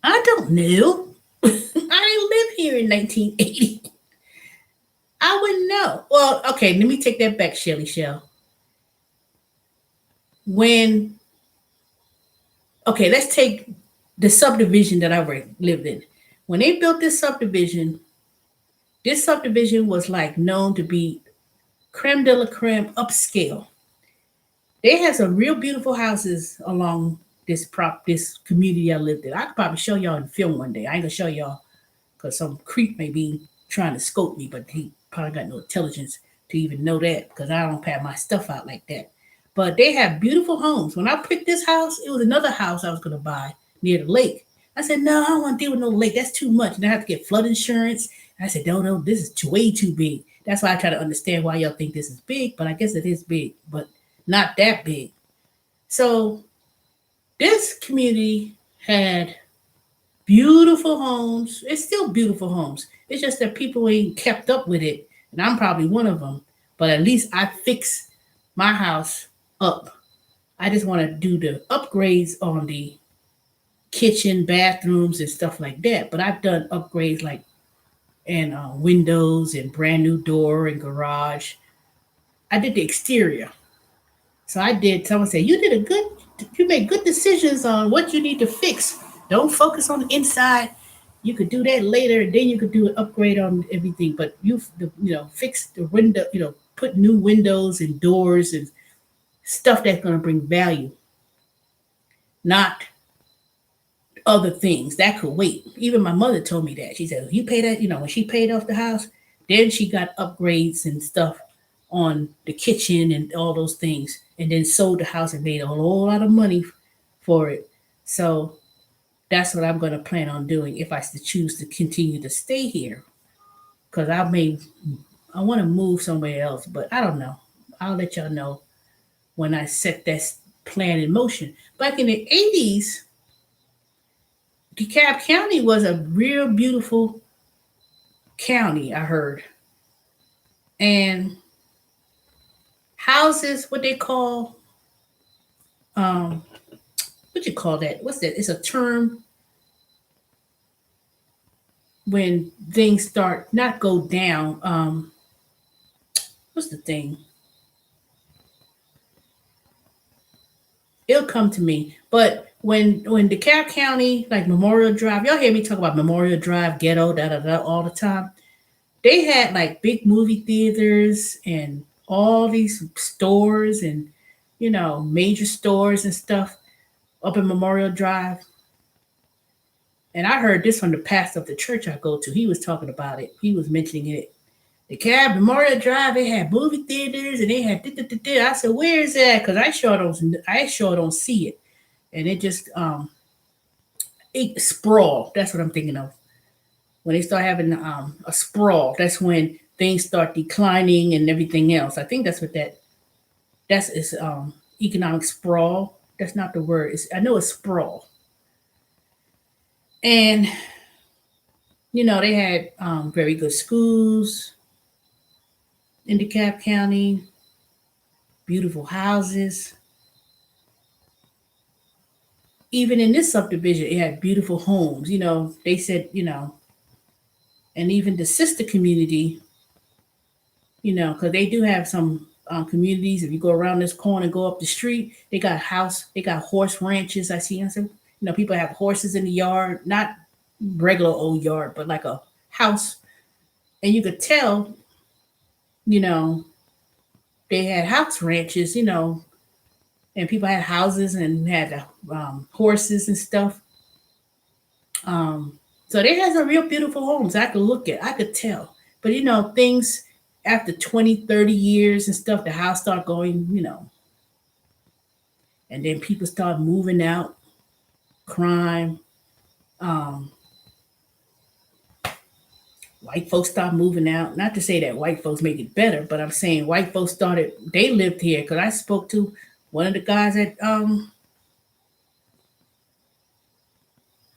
I don't know. I didn't live here in 1980. I wouldn't know. Well, okay, let me take that back, Shelly Shell. When, okay, let's take the subdivision that I lived in. When they built this subdivision was like known to be creme de la creme upscale. They had some real beautiful houses along this community I lived in. I could probably show y'all in film one day. I ain't gonna show y'all because some creep may be trying to scope me, but he probably got no intelligence to even know that because I don't pat my stuff out like that. But they have beautiful homes. When I picked this house, it was another house I was gonna buy near the lake. I said, no, I don't want to deal with no lake. That's too much. And I have to get flood insurance. And I said, no, this is way too big. That's why I try to understand why y'all think this is big, but I guess it is big, but not that big. So this community had beautiful homes. It's still beautiful homes. It's just that people ain't kept up with it. And I'm probably one of them. But at least I fix my house up. I just want to do the upgrades on the kitchen, bathrooms, and stuff like that. But I've done upgrades like and windows and brand new door and garage. I did the exterior. So I did. Someone said you make good decisions on what you need to fix. Don't focus on the inside. You could do that later, and then you could do an upgrade on everything. But fix the window. Put new windows and doors and stuff that's going to bring value, not other things that could wait. Even my mother told me that. She said, "You pay that, when she paid off the house, then she got upgrades and stuff on the kitchen and all those things, and then sold the house and made a whole lot of money for it." So that's what I'm going to plan on doing if I choose to continue to stay here. Because I want to move somewhere else, but I don't know. I'll let y'all know when I set that plan in motion. Back in the 80s, DeKalb County was a real beautiful county, I heard. And houses, what they call, um, what you call that? What's that? It's a term when things start not go down. What's the thing? It'll come to me. But when DeKalb County, like Memorial Drive, y'all hear me talk about Memorial Drive, ghetto, da da da, all the time. They had like big movie theaters and all these stores and major stores and stuff up in Memorial Drive. And I heard this from the pastor of the church I go to. He was talking about it. He was mentioning it. The Cab Memorial Drive, they had movie theaters and they had. I said, "Where is that?" Because I sure don't see it. And it just it sprawl. That's what I'm thinking of. When they start having a sprawl, that's when things start declining and everything else. I think that's what that's is economic sprawl. That's not the word. I know it's sprawl. And they had very good schools in DeKalb County, beautiful houses. Even in this subdivision, it had beautiful homes. They said, and even the sister community, because they do have some communities. If you go around this corner and go up the street, they got horse ranches. I see. I said, people have horses in the yard, not regular old yard, but like a house. And you could tell, you know, they had house ranches, and people had houses and had horses and stuff. Um, so they had some real beautiful homes. I could look at, I could tell. But things after 20, 30 years and stuff, the house start going, and then people start moving out, crime. Um, White folks start moving out. Not to say that white folks make it better, but I'm saying white folks they lived here. Because I spoke to one of the guys that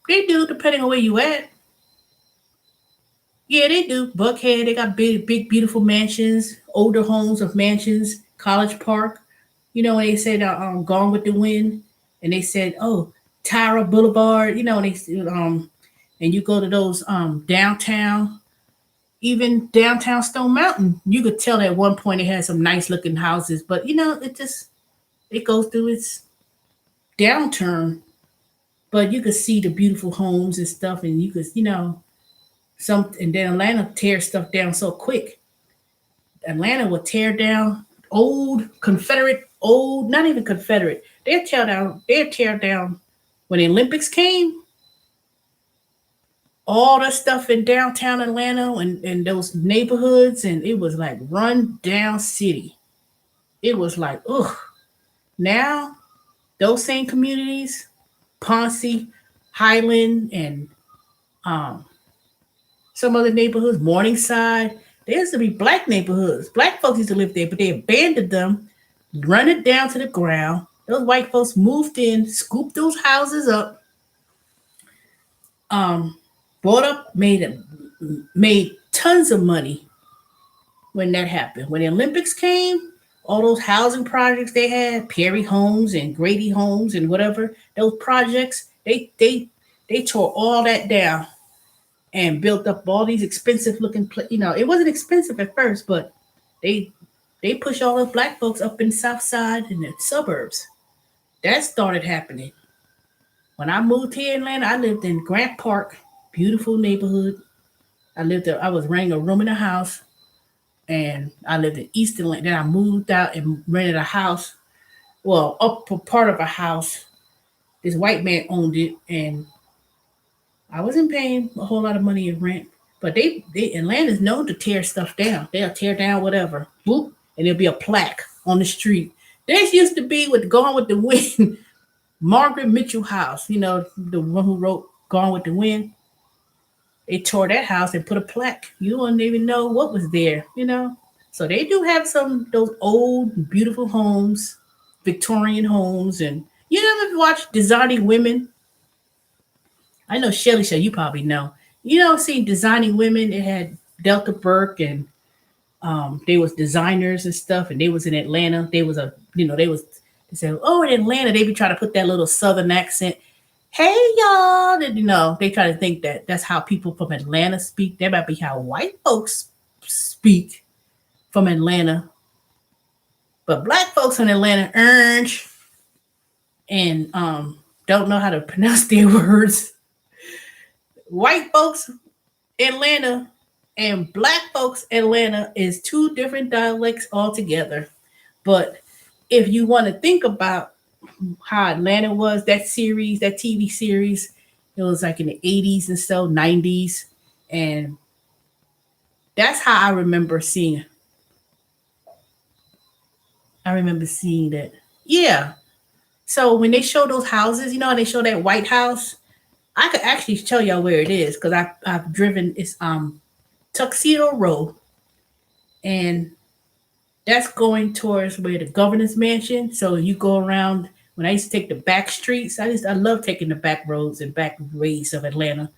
they do, depending on where you at. Yeah, they do. Buckhead, they got big, big, beautiful mansions, older homes of mansions, College Park. When they said Gone with the Wind, and they said, oh, Tyra Boulevard, and and you go to those downtown, even downtown Stone Mountain, you could tell at one point it had some nice looking houses, but it goes through its downturn. But you could see the beautiful homes and stuff, and you could, and then Atlanta tears stuff down so quick. Atlanta will tear down old Confederate, old, not even Confederate. They'll tear down when the Olympics came, all the stuff in downtown Atlanta and those neighborhoods, and it was like run down city. It was like, ugh. Now, those same communities, Ponce, Highland, and um, some other neighborhoods, Morningside. There used to be black neighborhoods. Black folks used to live there, but they abandoned them, run it down to the ground. Those white folks moved in, scooped those houses up, um, bought up, made tons of money when that happened. When the Olympics came, all those housing projects they had, Perry Homes and Grady Homes and whatever, those projects, they tore all that down and built up all these expensive looking it wasn't expensive at first, but they they push all the black folks up in the South Side and the suburbs. That started happening. When I moved here in Atlanta, I lived in Grant Park, beautiful neighborhood. I lived there, I was renting a room in a house, and I lived in East Atlanta. Then I moved out and rented a house, well, up a part of a house. This white man owned it, and I wasn't paying a whole lot of money in rent, but they Atlanta's known to tear stuff down. They'll tear down whatever, whoop, and there'll be a plaque on the street. This used to be with Gone with the Wind, Margaret Mitchell House. You know, the one who wrote Gone with the Wind. They tore that house and put a plaque. You wouldn't even know what was there. You know, so they do have some those old beautiful homes, Victorian homes, and you never watch Designing Women. I know Shelly said you probably know. You know, see Designing Women. It had Delta Burke and they was designers and stuff, and they was in Atlanta. They was a they was they said oh in Atlanta they be trying to put that little Southern accent. Hey y'all, and, they try to think that that's how people from Atlanta speak. That might be how white folks speak from Atlanta, but black folks in Atlanta orange and don't know how to pronounce their words. White folks Atlanta and black folks Atlanta is two different dialects altogether. But if you want to think about how Atlanta was, that series, that TV series, it was like in the 80s and so, 90s. And that's how I remember seeing that. Yeah. So when they show those houses, they show that White House, I could actually tell y'all where it is because I've driven it's Tuxedo Road, and that's going towards where the governor's mansion. So you go around. When I used to take the back streets, I love taking the back roads and back ways of Atlanta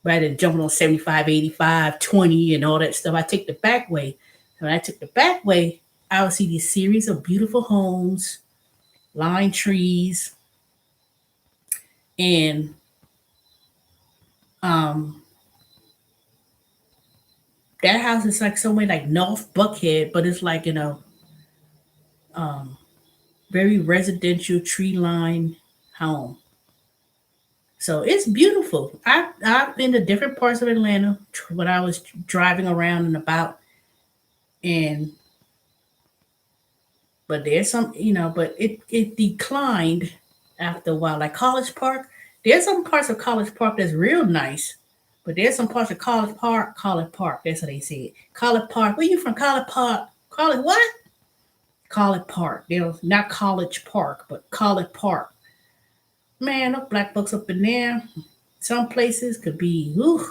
rather than jumping on 75, 85, 20, and all that stuff. I take the back way. So when I took the back way, I would see these series of beautiful homes, lime trees, and um that house is like somewhere like North Buckhead, but it's like um very residential tree line home. So it's beautiful. I've been to different parts of Atlanta when I was driving around and about, and but there's some but it declined after a while. Like College Park, there's some parts of College Park that's real nice, but there's some parts of College Park. That's how they say it. College Park. Where you from? College Park. College what? College Park. There's not College Park, but College Park. Man, no black folks up in there. Some places could be, ooh,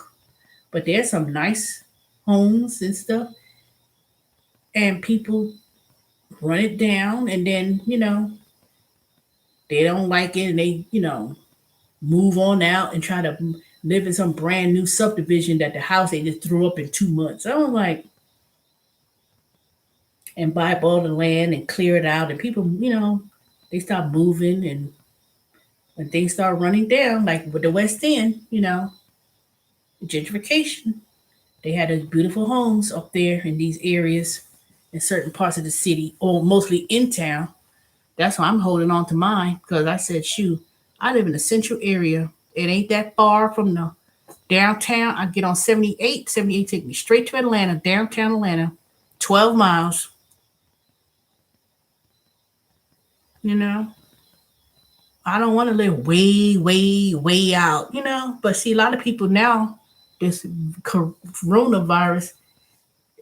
but there's some nice homes and stuff, and people run it down, and then they don't like it, and they move on out and try to live in some brand new subdivision that the house they just threw up in 2 months. I was like, and buy up all the land and clear it out, and people, they start moving, and when things start running down, like with the West End, gentrification. They had those beautiful homes up there in these areas in certain parts of the city, or mostly in town. That's why I'm holding on to mine because I said, shoot, I live in the central area. It ain't that far from the downtown. I get on 78. 78 take me straight to Atlanta, downtown Atlanta, 12 miles, you know. I don't want to live way, way, way out, But see, a lot of people now, this coronavirus,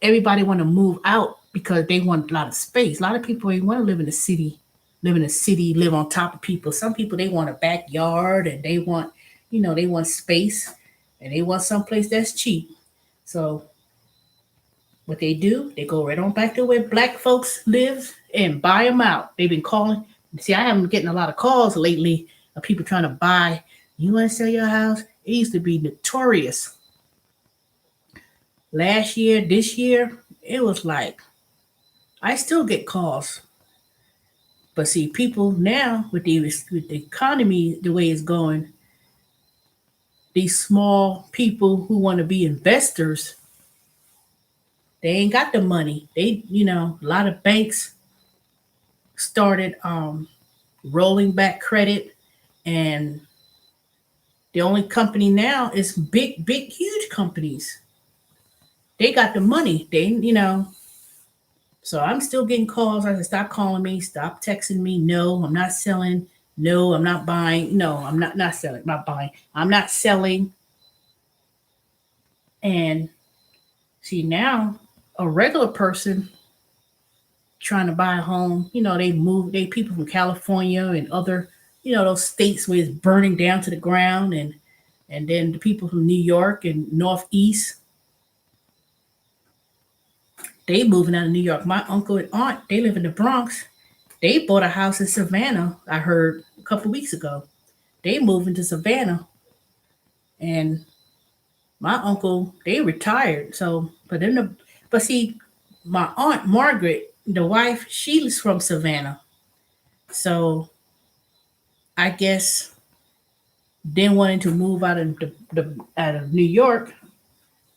everybody want to move out because they want a lot of space. A lot of people ain't want to live in the city, live on top of people. Some people they want a backyard and they want, they want space and they want someplace that's cheap. So what they do, they go right on back to where black folks live and buy them out. They've been calling. See, I haven't been getting a lot of calls lately of people trying to buy. You want to sell your house? It used to be notorious. Last year, this year, it was like I still get calls. But see, people now with the economy the way it's going, these small people who want to be investors, they ain't got the money. A lot of banks started rolling back credit, and the only company now is big, huge companies. They got the money. So I'm still getting calls. I said, stop calling me, stop texting me. No, I'm not selling. No, I'm not buying. No, I'm not selling. I'm not buying. I'm not selling. And see now, a regular person trying to buy a home, they people from California and other, those states where it's burning down to the ground, and then the people from New York and Northeast, they moving out of New York. My uncle and aunt, they live in the Bronx. They bought a house in Savannah, I heard a couple weeks ago. They moving to Savannah, and my uncle, they retired. So, but see, my aunt Margaret, the wife, she's from Savannah. So I guess then wanting to move out of out of New York,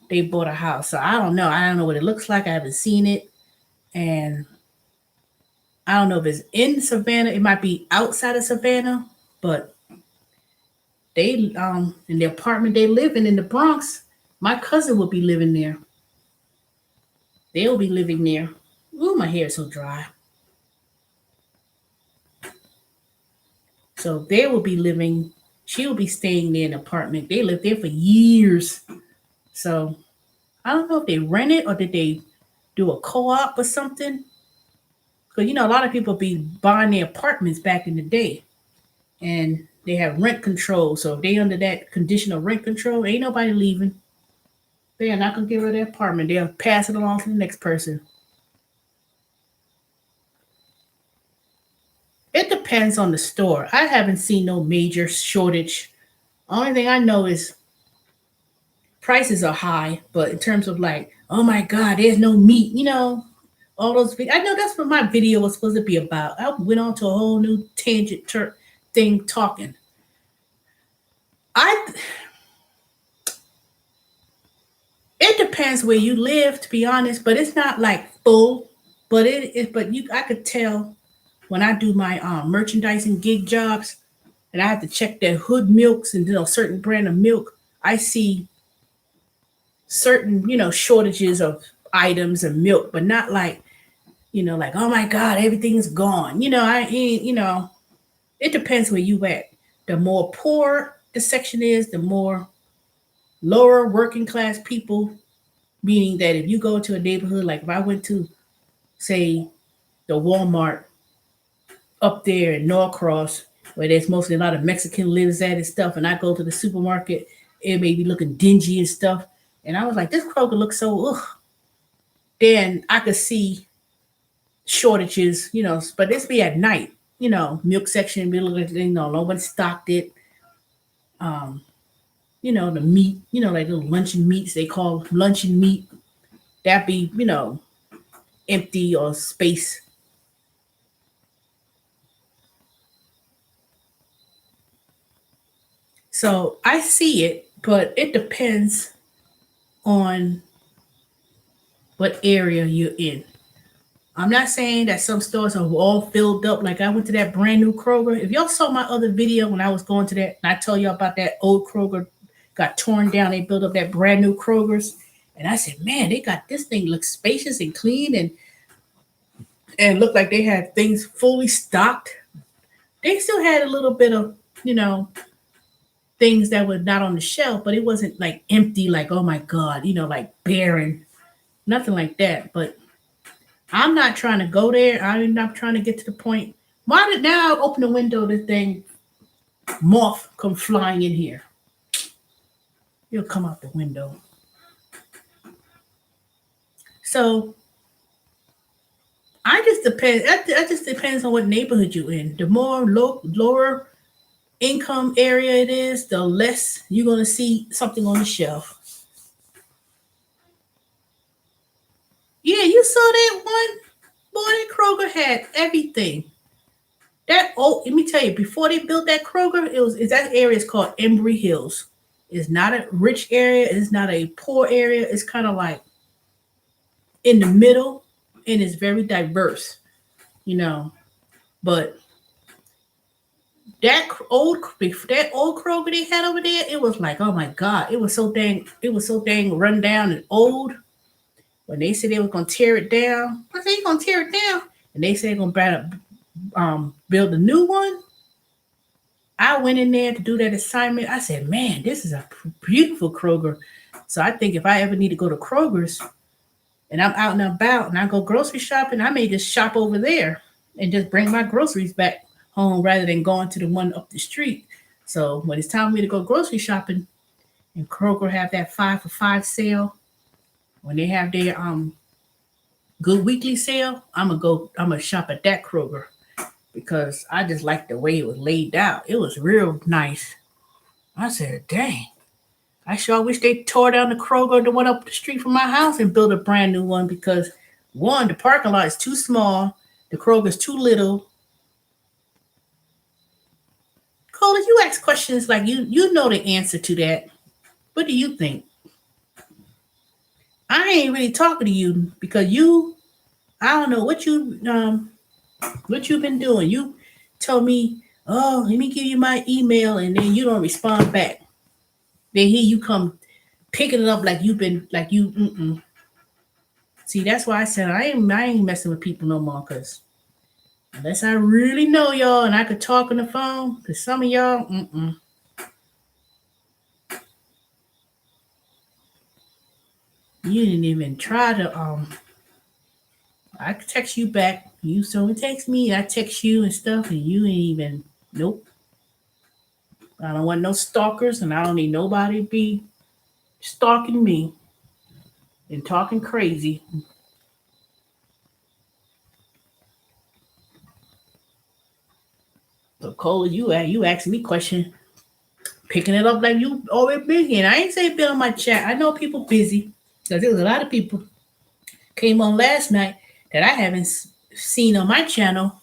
they bought a house. So I don't know. I don't know what it looks like. I haven't seen it, and I don't know if it's in Savannah. It might be outside of Savannah, but they in the apartment they live in the Bronx. My cousin will be living there. They'll be living there. Ooh, my hair is so dry. So they will be living. She will be staying there in an apartment. They lived there for years. So I don't know if they rent it or did they do a co-op or something. Because a lot of people be buying their apartments back in the day, and they have rent control. So if they under that condition of rent control, ain't nobody leaving. They are not gonna give her their apartment. They'll pass it along to the next person. It depends on the store. I haven't seen no major shortage. Only thing I know is prices are high, but in terms of like, oh my God, there's no meat, all those. I know that's what my video was supposed to be about. I went on to a whole new tangent thing talking. I It depends where you live, to be honest, but it's not like full. But I could tell when I do my merchandising gig jobs, and I have to check their hood milks and certain brand of milk. I see certain shortages of items and milk, but not like like oh my God, everything's gone. I ain't it depends where you at. The more poor the section is, the more lower working class people. Meaning that if you go to a neighborhood, like if I went to say the Walmart up there in Norcross, where there's mostly a lot of Mexican lives at and stuff, and I go to the supermarket, it may be looking dingy and stuff. And I was like, this Kroger looks so ugh. Then I could see shortages, but this be at night, milk section be looking, no one stocked it. Um, the meat, like the luncheon meats they call luncheon meat, that be, empty or space. So I see it, but it depends on what area you're in. I'm not saying that some stores are all filled up. Like I went to that brand new Kroger. If y'all saw my other video when I was going to that, and I told y'all about that old Kroger got torn down, they built up that brand new Kroger's. And I said, man, they got this thing look spacious and clean and looked like they had things fully stocked. They still had a little bit of, things that were not on the shelf, but it wasn't like empty, like, oh my God, like barren, nothing like that. But I'm not trying to go there. I'm not trying to get to the point. Why did now I open the window, the thing, moth come flying in here? He'll come out the window. So I just depend. That just depends on what neighborhood you're in. The more lower income area it is, the less you're gonna see something on the shelf. Yeah, you saw that one. Boy, that Kroger had everything. Let me tell you, before they built that Kroger, that area is called Embry Hills. It's not a rich area. It's not a poor area. It's kind of like in the middle, and it's very diverse, you know. But that old Kroger they had over there, it was like, oh my God, it was so dang run down and old. When they said they were gonna tear it down, I said, you gonna tear it down? And they said they're gonna build a new one. I went in there to do that assignment. I said, man, this is a beautiful Kroger. So I think if I ever need to go to Kroger's and I'm out and about and I go grocery shopping, I may just shop over there and just bring my groceries back home rather than going to the one up the street. So when it's time for me to go grocery shopping and Kroger have that 5 for 5 sale, when they have their good weekly sale, I'm gonna shop at that Kroger because I just like the way it was laid out. It was real nice. I said, dang, I sure wish they tore down the Kroger, the one up the street from my house, and built a brand new one because one, the parking lot is too small, the Kroger's too little. Cole, you ask questions like you know the answer to that. What do you think? I ain't really talking to you because I don't know what you've been doing. You told me, oh, let me give you my email, and then you don't respond back. Then here you come picking it up like you've been like you. Mm-mm. See, that's why I said I ain't messing with people no more. Cause unless I really know y'all and I could talk on the phone, cause some of y'all, you didn't even try to. I could text you back. You so text me, I text you and stuff, and you ain't even. Nope. I don't want no stalkers, and I don't need nobody to be stalking me and talking crazy. So Cole, you asking me question, picking it up like you already busy, and I ain't say been on my chat. I know people busy because there was a lot of people came on last night that I haven't seen on my channel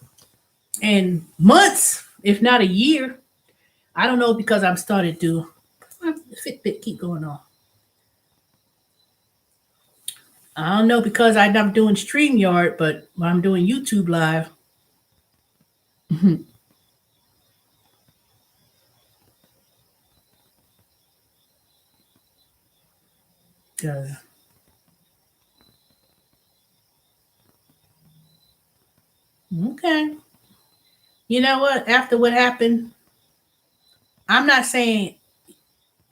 in months, if not a year. I don't know because I'm started to Fitbit keep going on. I don't know because I'm doing StreamYard, but when I'm doing YouTube live, uh, okay. You know what? After what happened, I'm not saying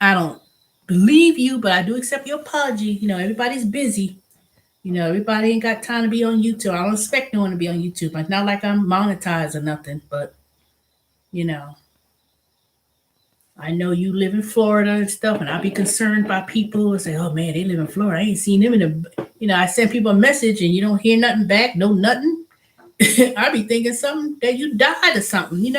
I don't believe you, but I do accept your apology. Everybody's busy. Everybody ain't got time to be on YouTube. I don't expect no one to be on YouTube. It's not like I'm monetized or nothing, but you know, I know you live in Florida and stuff, and I'll be concerned by people who say, "Oh man, they live in Florida. I ain't seen them in a." I send people a message and you don't hear nothing back, no nothing. I be thinking something that you died or something. You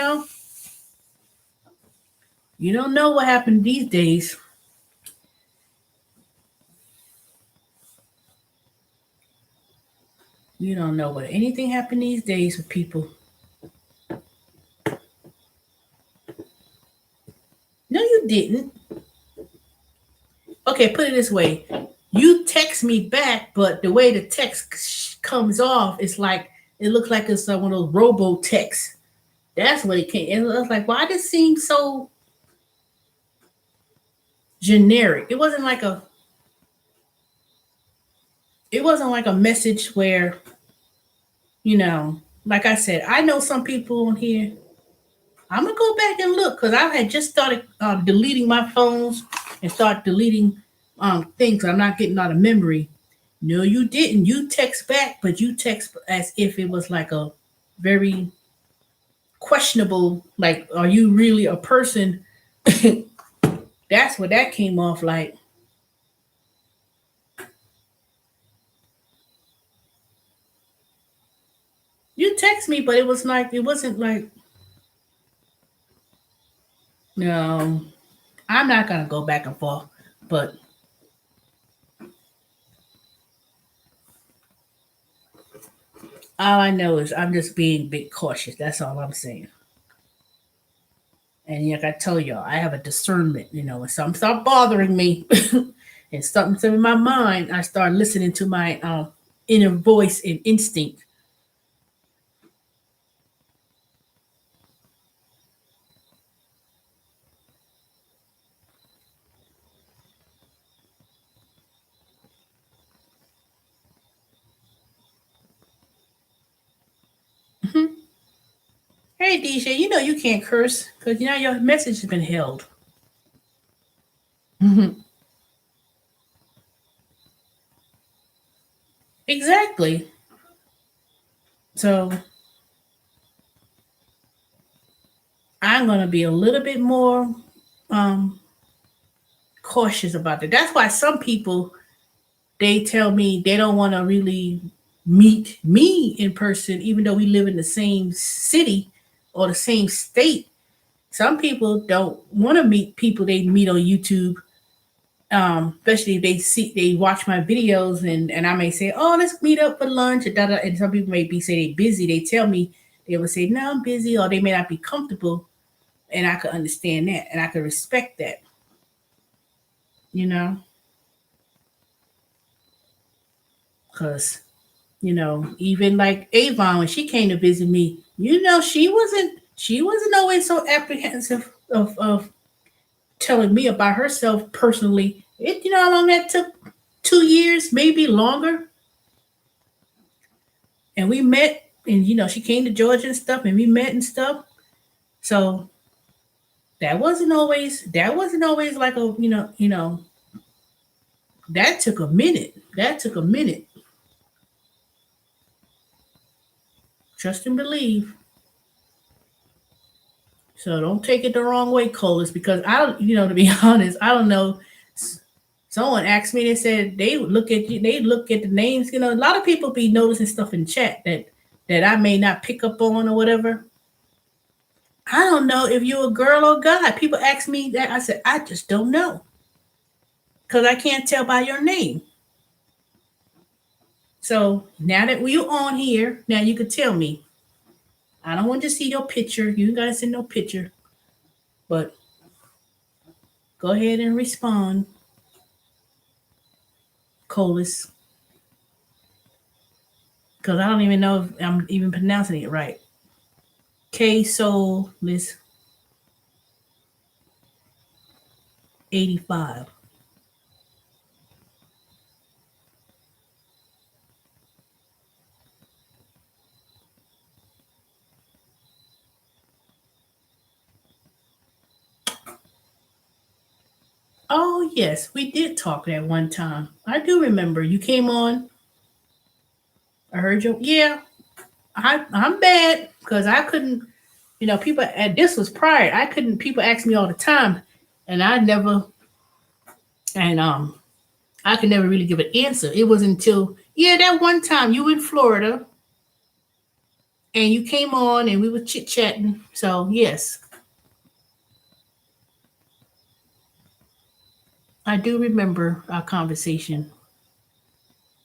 don't know what happened these days. You don't know what anything happened these days with people. No, you didn't. Okay, put it this way. You text me back, but the way the text comes off, it's like it looks like it's one of those robo texts. That's what it came. And I was like, why does it seem so generic? It wasn't like a message where, like I said, I know some people on here. I'm gonna go back and look because I had just started deleting my phones and start deleting things. I'm not getting out of memory. No, you didn't. You text back, but you text as if it was like a very questionable. Like, are you really a person? That's what that came off like. You text me, but it wasn't like no. I'm not gonna go back and forth, but all I know is I'm just being a bit cautious. That's all I'm saying. And like I tell y'all, I have a discernment. When something start bothering me and something's in my mind, I start listening to my inner voice and instinct. Mhm. Hey DJ, you know you can't curse because your message has been held. Mhm. Exactly. So I'm gonna be a little bit more um cautious about it. That's why some people they tell me they don't want to really meet me in person, even though we live in the same city or the same state. Some people don't want to meet people they meet on YouTube, especially if they watch my videos and I may say, oh, let's meet up for lunch, and, and some people may be say they busy. They tell me they will say, no, I'm busy, or they may not be comfortable, and I could understand that and I could respect that, you know, because even like Avon when she came to visit me, she wasn't always so apprehensive of telling me about herself personally. It how long that took? 2 years, maybe longer. And we met, and she came to Georgia and stuff, and we met and stuff. So that wasn't always like a that took a minute. That took a minute. Trust and believe. So don't take it the wrong way, Colas, because I don't, to be honest, I don't know. Someone asked me, they said they would look at you, they look at the names. A lot of people be noticing stuff in chat that I may not pick up on or whatever. I don't know if you're a girl or guy. People ask me that. I said, I just don't know. Because I can't tell by your name. So now that we're on here, now you can tell me. I don't want to see your picture. You ain't gotta send no picture. But go ahead and respond, Colas. Because I don't even know if I'm even pronouncing it right. K Soul Miss 85. Oh yes, we did talk that one time. I do remember. You came on. I heard you. Yeah, I'm bad because I couldn't. People. And this was prior. I couldn't. People ask me all the time, and I never. And I could never really give an answer. It was until that one time you in Florida, and you came on, and we were chit chatting. So yes, I do remember our conversation.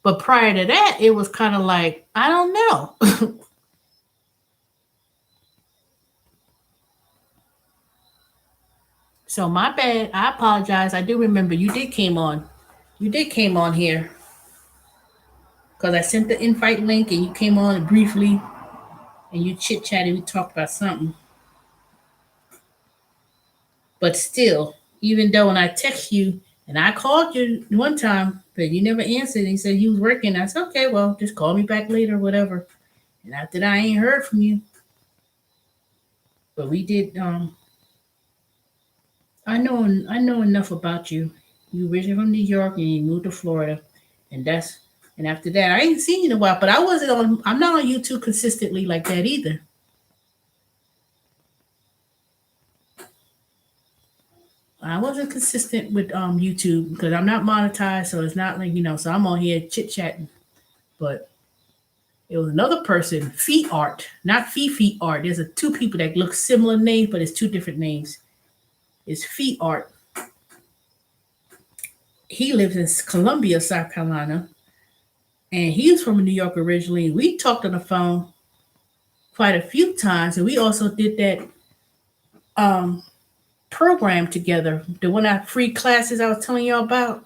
But prior to that, it was kind of like I don't know. So my bad. I apologize. I do remember you did came on. You did came on here because I sent the invite link and you came on briefly and you chit chatted. We talked about something. But still, even though when I text you and I called you one time, but you never answered and you said you was working, I said, okay, well, just call me back later, whatever. And after that, I ain't heard from you. But we did. I know enough about you. You originally from New York and you moved to Florida, and that's and after that, I ain't seen you in a while. But I wasn't on. I'm not on YouTube consistently like that either. I wasn't consistent with YouTube because I'm not monetized, so it's not like So I'm on here chit chatting, but it was another person, Feet Art, not Fifi Art. There's two people that look similar names, but it's two different names. It's Feet Art. He lives in Columbia, South Carolina, and he was from New York originally. We talked on the phone quite a few times, and we also did that um, program together. The one of free classes I was telling y'all about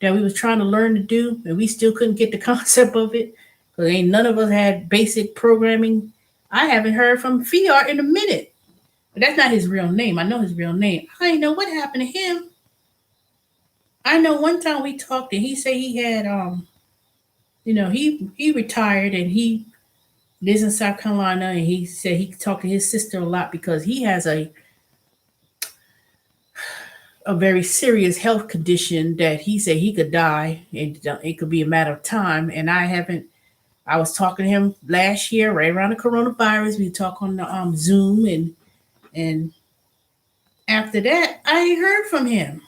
that we was trying to learn to do, and we still couldn't get the concept of it because ain't none of us had basic programming. I haven't heard from Fiar in a minute, but that's not his real name. I know his real name. I ain't know what happened to him. I know one time we talked and he said he had he retired and he lives in South Carolina and he said he talked to his sister a lot because he has a very serious health condition that he said he could die and it could be a matter of time. And I haven't. I was talking to him last year, right around the coronavirus. We talk on the Zoom, and after that, I ain't heard from him.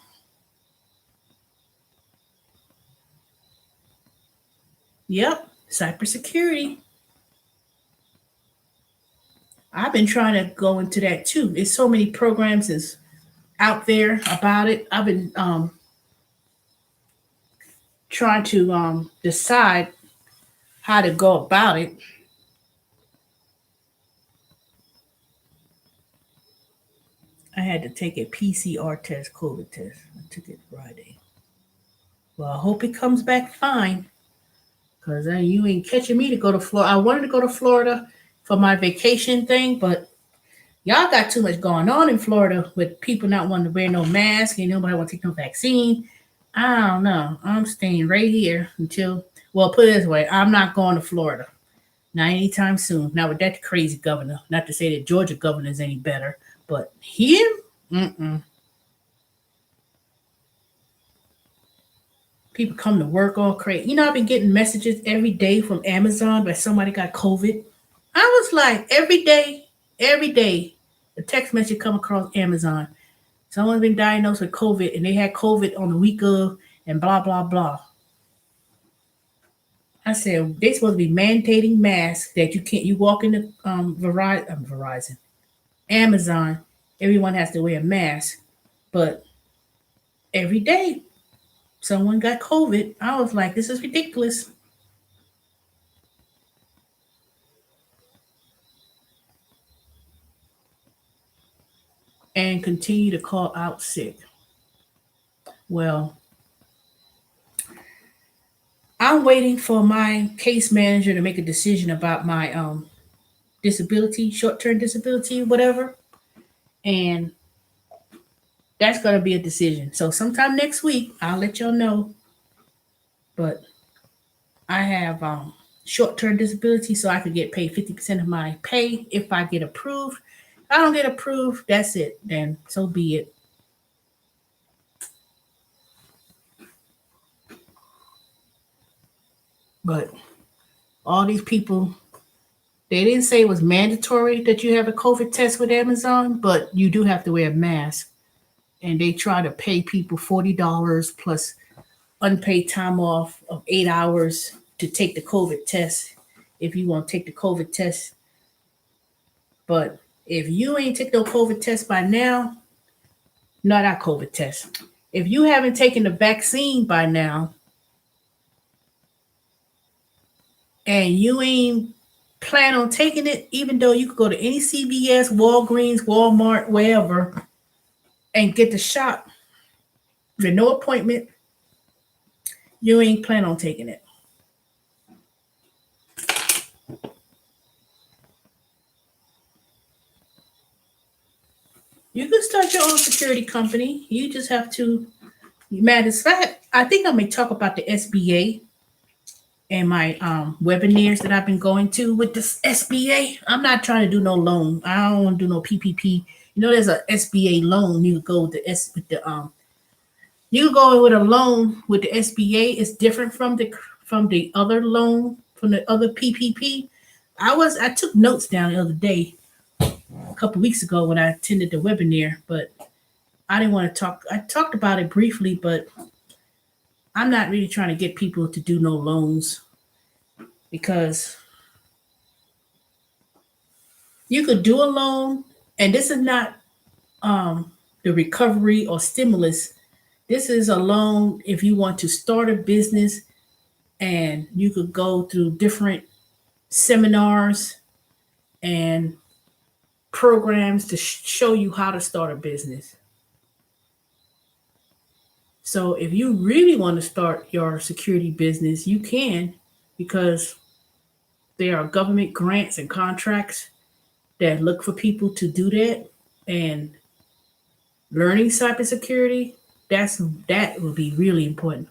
Yep, cybersecurity. I've been trying to go into that too. There's so many programs is out there about it. I've been trying to decide how to go about it. I had to take a PCR test, COVID test. I took it Friday. Well, I hope it comes back fine because you ain't catching me to go to Florida. I wanted to go to Florida for my vacation thing, but y'all got too much going on in Florida with people not wanting to wear no mask and nobody want to take no vaccine. I don't know. I'm staying right here until, well, put it this way, I'm not going to Florida. Not anytime soon. Now, with that crazy governor, not to say that Georgia governor is any better, but him, mm-mm. People come to work all crazy. I've been getting messages every day from Amazon where somebody got COVID. I was like, every day, a text message come across Amazon. Someone's been diagnosed with COVID and they had COVID on the week of and blah, blah, blah. I said, they supposed to be mandating masks that you walk into Verizon, Amazon, everyone has to wear a mask. But every day, someone got COVID. I was like, this is ridiculous. And continue to call out sick. Well, I'm waiting for my case manager to make a decision about my disability, short-term disability, whatever. And that's gonna be a decision. So sometime next week, I'll let y'all know. But I have short-term disability, so I could get paid 50% of my pay if I get approved. If I don't get approved, that's it. Then so be it. But all these people, they didn't say it was mandatory that you have a COVID test with Amazon, but you do have to wear a mask. And they try to pay people $40 plus unpaid time off of 8 hours to take the COVID test if you want to take the COVID test. But if you ain't take no COVID test by now, not our COVID test. If you haven't taken the vaccine by now and you ain't plan on taking it, even though you could go to any CVS, Walgreens, Walmart, wherever, and get the shot with no appointment, you ain't plan on taking it. You can start your own security company. You just have to. Matter of fact, I think I may talk about the SBA and my webinars that I've been going to with this SBA. I'm not trying to do no loan. I don't want to do no PPP. There's a SBA loan. You could go with the. You could go with a loan with the SBA. It's different from the other loan from the other PPP. I took notes down the other day, a couple weeks ago when I attended the webinar, but I didn't want to talk. I talked about it briefly, but I'm not really trying to get people to do no loans because you could do a loan, and this is not the recovery or stimulus. This is a loan if you want to start a business, and you could go through different seminars and programs to show you how to start a business. So if you really want to start your security business, you can, because there are government grants and contracts that look for people to do that. And learning cybersecurity, that will be really important.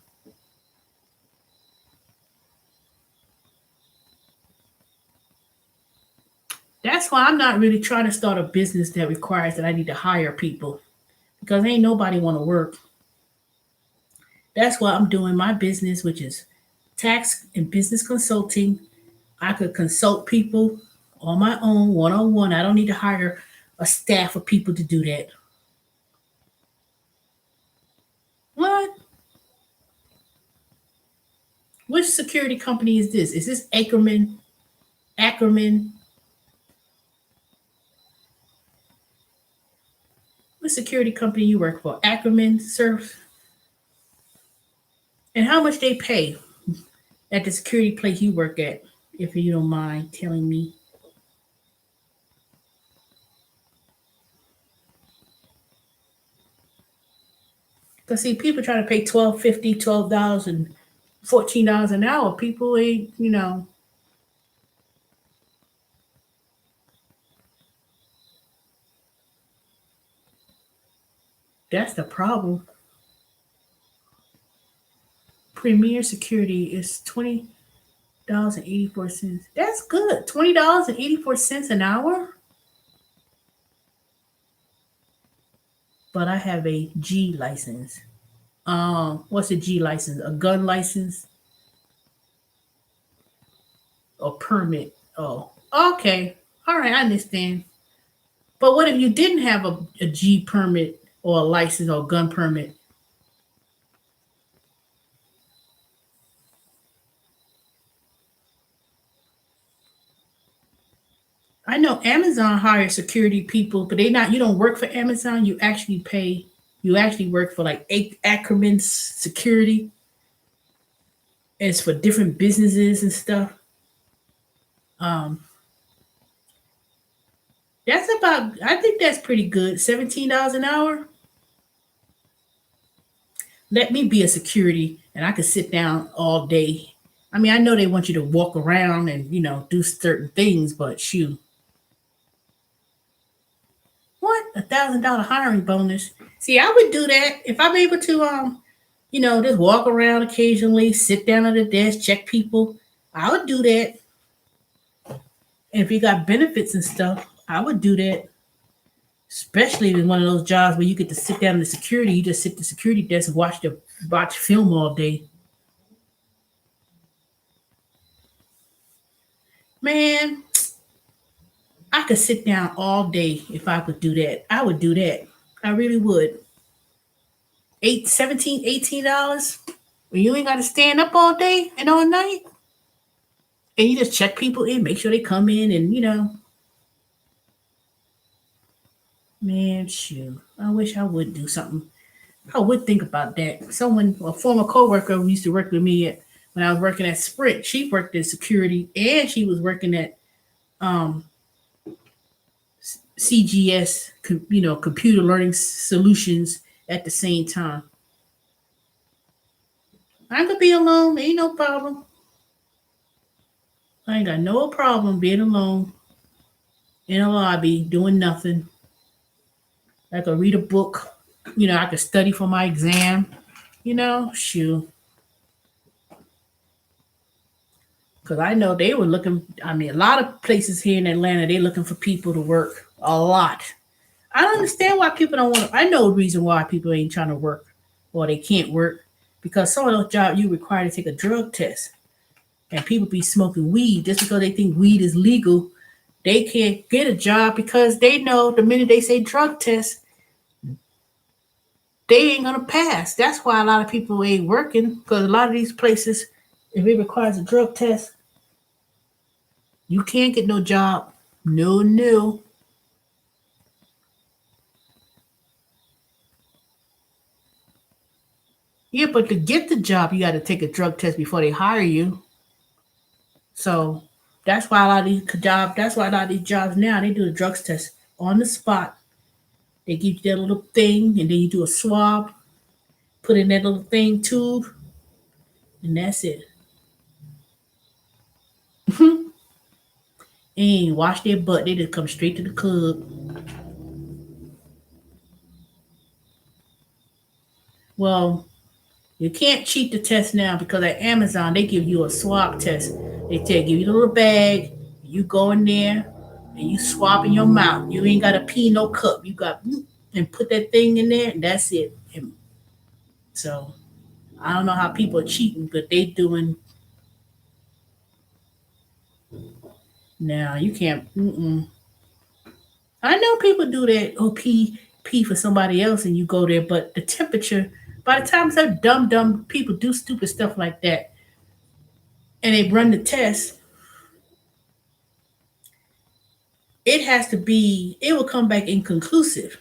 That's why I'm not really trying to start a business that requires that I need to hire people because ain't nobody want to work. That's why I'm doing my business, which is tax and business consulting. I could consult people on my own, one on one. I don't need to hire a staff of people to do that. What? Which security company is this? Is this Ackerman? Ackerman? What security company you work for? Ackerman, sir? And how much they pay at the security place you work at, if you don't mind telling me. Because see, people trying to pay $12.50, and $14 an hour. People ain't, that's the problem. Premier Security is $20.84. That's good. $20.84 an hour. But I have a G license. What's a G license? A gun license or permit? Oh, okay. All right, I understand. But what if you didn't have a G permit or a license or a gun permit? I know Amazon hires security people, but they not. You don't work for Amazon. You actually pay. You actually work for like Ackerman's security. It's for different businesses and stuff. Um, that's about. I think that's pretty good. $17 an hour. Let me be a security, and I could sit down all day. I mean, I know they want you to walk around and do certain things, but shoot, what $1,000 hiring bonus? See, I would do that if I'm able to. Just walk around occasionally, sit down at the desk, check people. I would do that. And if you got benefits and stuff, I would do that. Especially in one of those jobs where you get to sit down in the security, you just sit at the security desk and watch film all day. Man, I could sit down all day if I could do that. I would do that. I really would. 18 $17 $18 when you ain't got to stand up all day and all night, and you just check people in, make sure they come in, and man, shoot, I wish I would do something. I would think about that. Someone, a former coworker who used to work with me when I was working at Sprint, she worked in security and she was working at um, CGS, computer learning solutions at the same time. I could be alone, ain't no problem. I ain't got no problem being alone in a lobby doing nothing. I could read a book. I could study for my exam. Shoot. Because I know they were looking, I mean, a lot of places here in Atlanta, they looking for people to work a lot. I don't understand why people don't want to. I know a reason why people ain't trying to work or they can't work because some of those jobs you require to take a drug test. And people be smoking weed just because they think weed is legal. They can't get a job because they know the minute they say drug test, they ain't gonna pass. That's why a lot of people ain't working because a lot of these places, if it requires a drug test, you can't get no job. No, no. Yeah, but to get the job, you got to take a drug test before they hire you. So that's why a lot of these jobs. That's why a lot of these jobs now they do the drugs test on the spot. They give you that little thing, and then you do a swab, put in that little thing tube, and that's it. And wash their butt. They just come straight to the club. Well, you can't cheat the test now because at Amazon they give you a swab test. They give you a little bag. You go in there and you swab in your mouth. You ain't got to pee no cup. You got and put that thing in there, and that's it. And so I don't know how people are cheating, but they doing now. You can't. Mm-mm. I know people do that. Oh, pee for somebody else, and you go there, but the temperature. By the time some dumb people do stupid stuff like that, and they run the test, it has to be. It will come back inconclusive.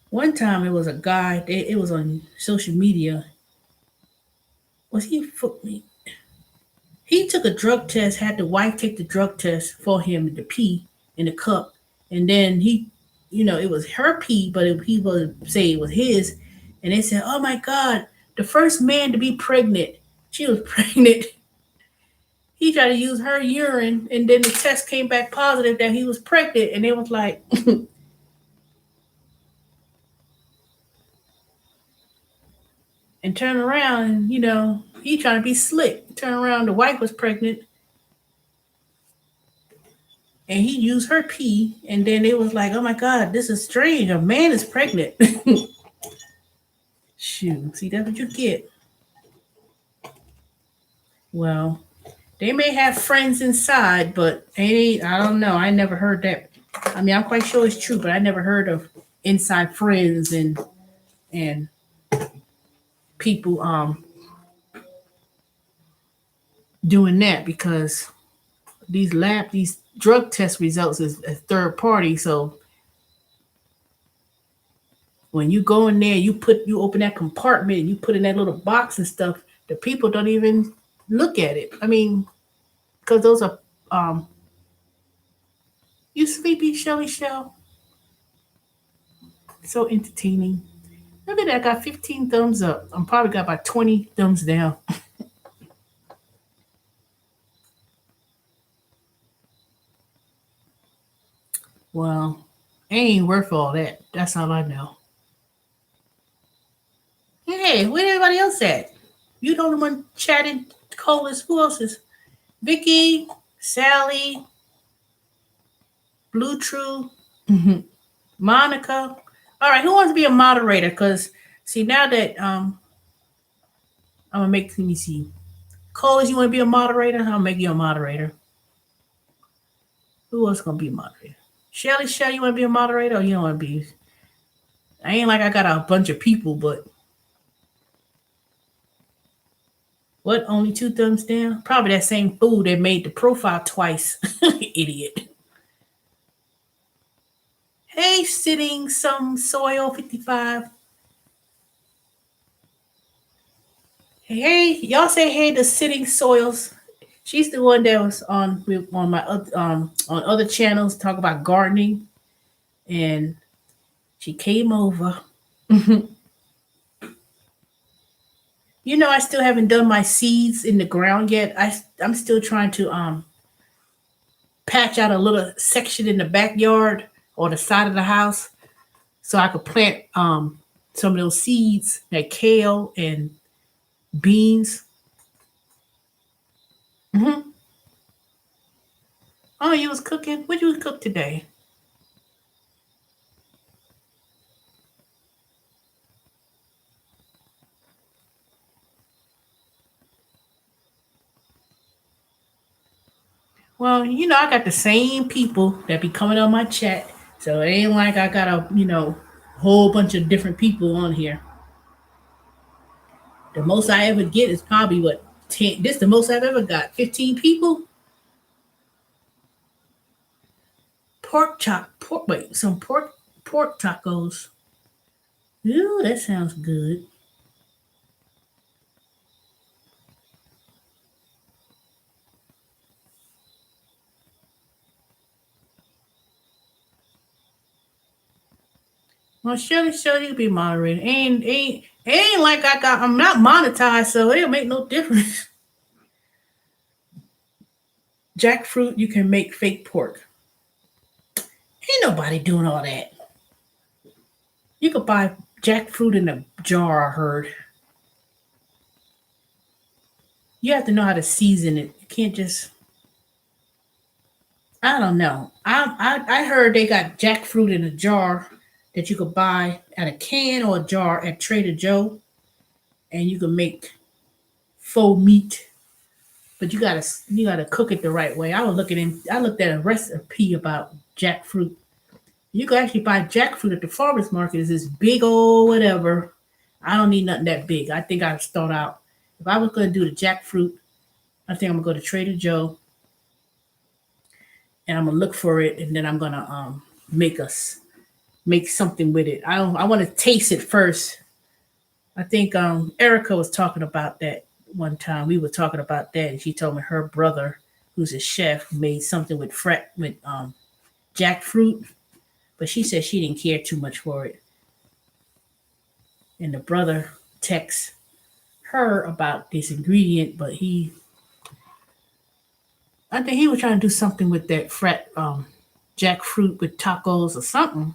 One time, it was a guy. It was on social media. Was he? He took a drug test. Had the wife take the drug test for him to pee in the cup, and then it was her pee, but he would say it was his, and they said, "Oh my God, the first man to be pregnant." She was pregnant. He tried to use her urine, and then the test came back positive that he was pregnant, and it was like, and turn around, and he trying to be slick. Turn around, the wife was pregnant, and he used her pee, and then it was like, "Oh my God, this is strange. A man is pregnant." Shoot, see, that's what you get. Well, they may have friends inside, but I don't know. I never heard that. I mean, I'm quite sure it's true, but I never heard of inside friends and people doing that, because these drug test results is a third party. So when you go in there, you open that compartment and you put in that little box and stuff. The people don't even look at it. I mean, because those are um you sleepy, Shelly Shell. So entertaining. Look at that. I got 15 thumbs up. I'm probably got about 20 thumbs down. Well, it ain't worth all that. That's all I know. Hey, where everybody else at? You the only one chatting, Colas. Who else is? Vicky, Sally, Blue True, Monica. All right, who wants to be a moderator? Because see, now that I'm gonna make let me see. Colas, you want to be a moderator? I'll make you a moderator. Who else gonna be a moderator? Shelly, you want to be a moderator, or you don't want to be? I ain't like I got a bunch of people, but what? Only two thumbs down? Probably that same fool that made the profile twice. Idiot. Hey, sitting some soil 55. Hey, y'all say hey to sitting soils. She's the one that was on my on other channels talk about gardening, and she came over. I still haven't done my seeds in the ground yet. I'm still trying to patch out a little section in the backyard or the side of the house so I could plant some of those seeds like kale and beans. Hmm. Oh, you was cooking? What you cook today? Well, I got the same people that be coming on my chat, so it ain't like I got a whole bunch of different people on here. The most I ever get is probably what 10. This the most I've ever got. 15 people. Some pork tacos. Ooh, that sounds good. Well, Shelly, you be moderating. Ain't like I'm not monetized, so it'll make no difference. Jackfruit, you can make fake pork. Ain't nobody doing all that. You could buy jackfruit in a jar. I heard. You have to know how to season it. You can't just. I don't know. I heard they got jackfruit in a jar that you could buy at a can or a jar at Trader Joe, and you can make faux meat. But you gotta cook it the right way. I looked at a recipe about jackfruit. You can actually buy jackfruit at the farmers market. It's this big old whatever. I don't need nothing that big. I think I'd start out. If I was gonna do the jackfruit, I think I'm gonna go to Trader Joe and I'm gonna look for it, and then I'm gonna make us make something with it. I want to taste it first. I think Erica was talking about that one time. We were talking about that, and she told me her brother, who's a chef, made something with jackfruit, but she said she didn't care too much for it. And the brother texts her about this ingredient, but I think he was trying to do something with that jackfruit with tacos or something.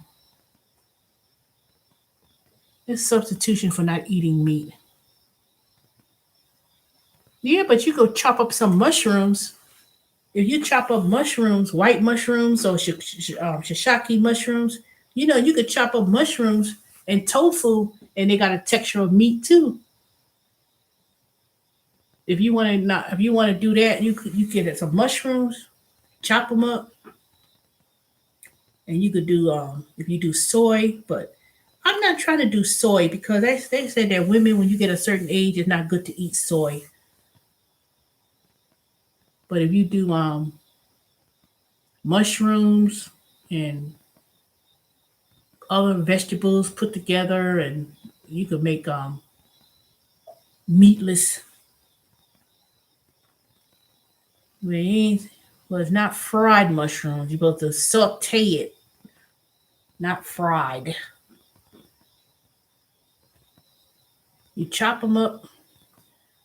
It's substitution for not eating meat. Yeah, but you go chop up some mushrooms. If you chop up mushrooms, white mushrooms or shishaki mushrooms, you could chop up mushrooms and tofu, and they got a texture of meat too. If you want to do that, you get some mushrooms, chop them up, and you could do if you do soy, but I'm not trying to do soy because they said that women when you get a certain age it's not good to eat soy. But if you do mushrooms and other vegetables put together, and you could make meatless. Well, it's not fried mushrooms. You're supposed to saute it, not fried. You chop them up.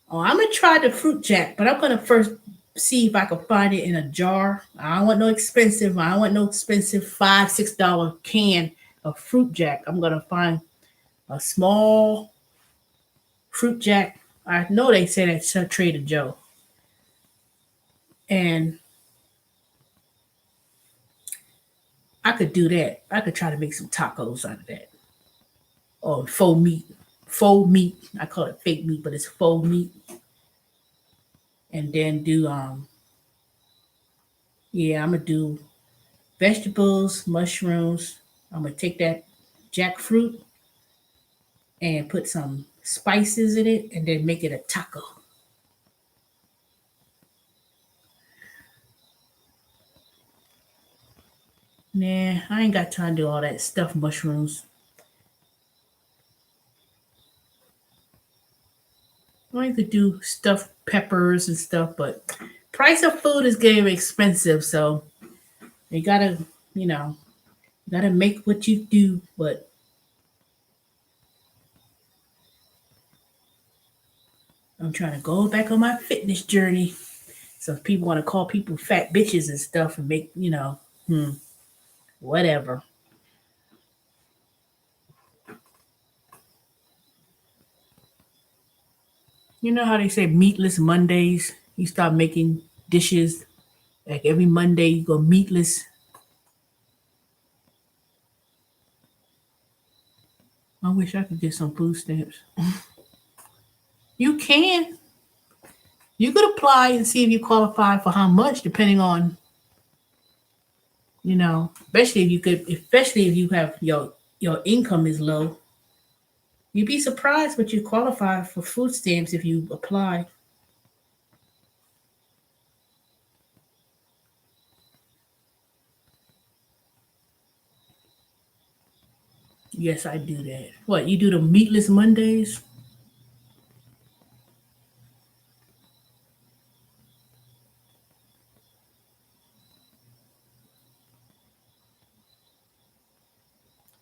Oh, I'm gonna try the fruit jack, but I'm gonna first see if I can find it in a jar. I don't want no expensive. I don't want no expensive $5, $6 can of fruit jack. I'm gonna find a small fruit jack. I know they say that's at Trader Joe, and I could do that. I could try to make some tacos out of that, or faux meat. Faux meat. I call it fake meat, but it's faux meat. And then do yeah, I'm gonna do vegetables, mushrooms. I'm gonna take that jackfruit and put some spices in it, and then make it a taco. Nah, I ain't got time to do all that stuffed mushrooms. I could do stuffed peppers and stuff, but price of food is getting expensive, so you gotta, you know, gotta make what you do. But I'm trying to go back on my fitness journey. So if people want to call people fat bitches and stuff and make, whatever. You know how they say meatless Mondays? You start making dishes like every Monday you go meatless. I wish I could get some food stamps. You can. You could apply and see if you qualify for how much, depending on, especially if you have your income is low. You'd be surprised what you qualify for food stamps if you apply. Yes, I do that. What, you do the meatless Mondays?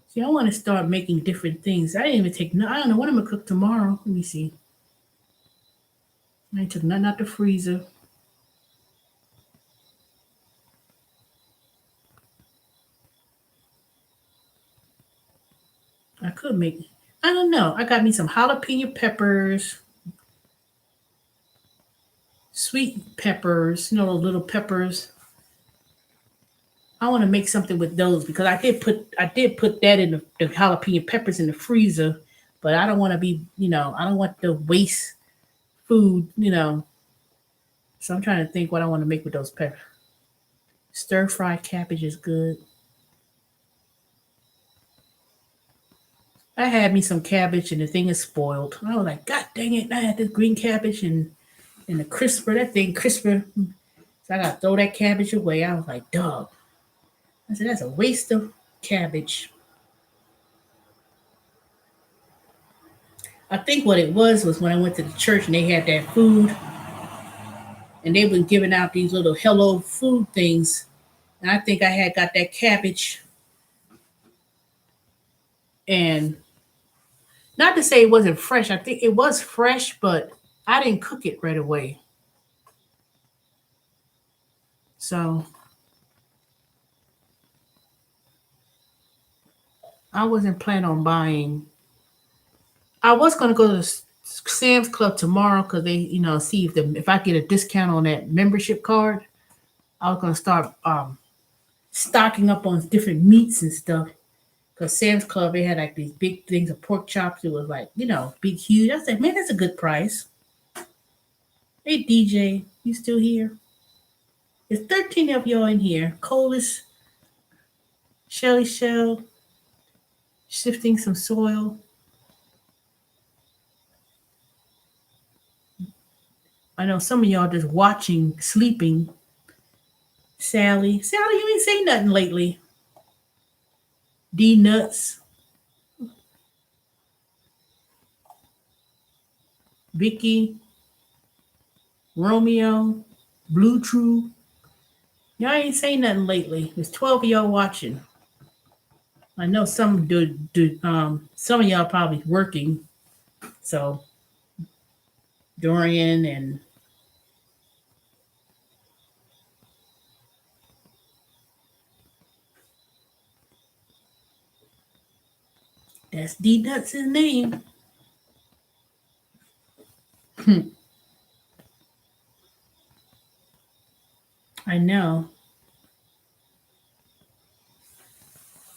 See, I want to start making different things. I didn't even take no. I don't know what I'm gonna cook tomorrow. Let me see. I took nothing out the freezer. I could make. I don't know. I got me some jalapeno peppers, sweet peppers. You know, those little peppers. I want to make something with those because I did put that in the jalapeno peppers in the freezer, but I don't want to be, I don't want to waste food. So I'm trying to think what I want to make with those peppers. Stir fried cabbage is good. I had me some cabbage and the thing is spoiled. I was like, God dang it! I had this green cabbage and the crisper, that thing crisper. So I gotta throw that cabbage away. I was like, dog. I said that's a waste of cabbage. I think what it was when I went to the church and they had that food and they were giving out these little hello food things. And I think I had got that cabbage and not to say it wasn't fresh. I think it was fresh, but I didn't cook it right away. So I wasn't planning on buying. I was gonna go to Sam's Club tomorrow because they, see if I get a discount on that membership card. I was gonna start stocking up on different meats and stuff. Cause Sam's Club they had like these big things of pork chops. It was like big, huge. I said, man, that's a good price. Hey DJ, you still here? There's 13 of y'all in here. Colas, Shelly Shell, shifting some soil. I know some of y'all just watching, sleeping. Sally, you ain't say nothing lately. D Nuts, Vicky, Romeo, Blue True. Y'all ain't say nothing lately. There's 12 of y'all watching. I know some some of y'all probably working. So Dorian and that's D Nuts' name. I know.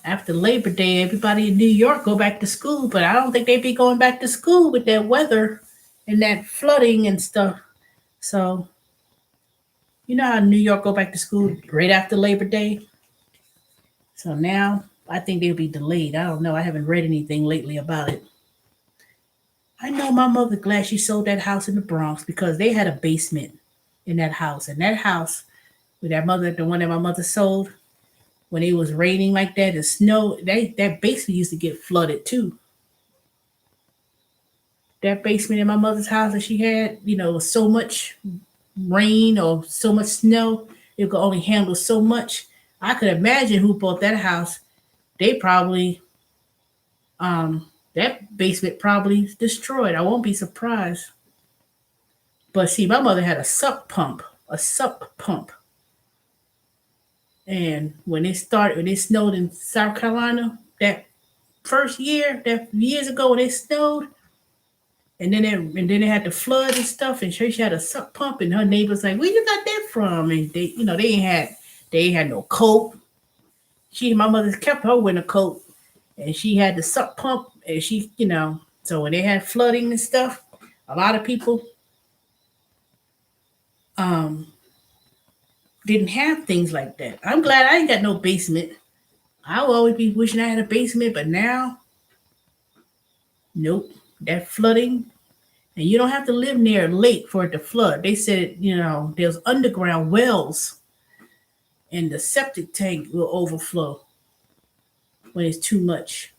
After Labor Day, everybody in New York go back to school, but I don't think they be going back to school with that weather and that flooding and stuff. So you know how New York go back to school right after Labor Day. So now I think they'll be delayed. I don't know. I haven't read anything lately about it. I know my mother glad she sold that house in the Bronx because they had a basement in that house. And that house with the one that my mother sold, when it was raining like that and snow, that basement used to get flooded too. That basement in my mother's house that she had, was so much rain or so much snow, it could only handle so much. I could imagine who bought that house. They probably, that basement probably destroyed. I won't be surprised. But see, my mother had a suck pump. And when it snowed in South Carolina, that first year, that years ago when it snowed, and then they had the flood and stuff, and she had a suck pump, and her neighbors like, where you got that from? And they ain't had no coat. My mother kept her winter coat, and she had the suck pump, and so when they had flooding and stuff, a lot of people um didn't have things like that. I'm glad I ain't got no basement. I will always be wishing I had a basement, but now, nope. That flooding, and you don't have to live near a lake for it to flood. They said, there's underground wells, and the septic tank will overflow when it's too much.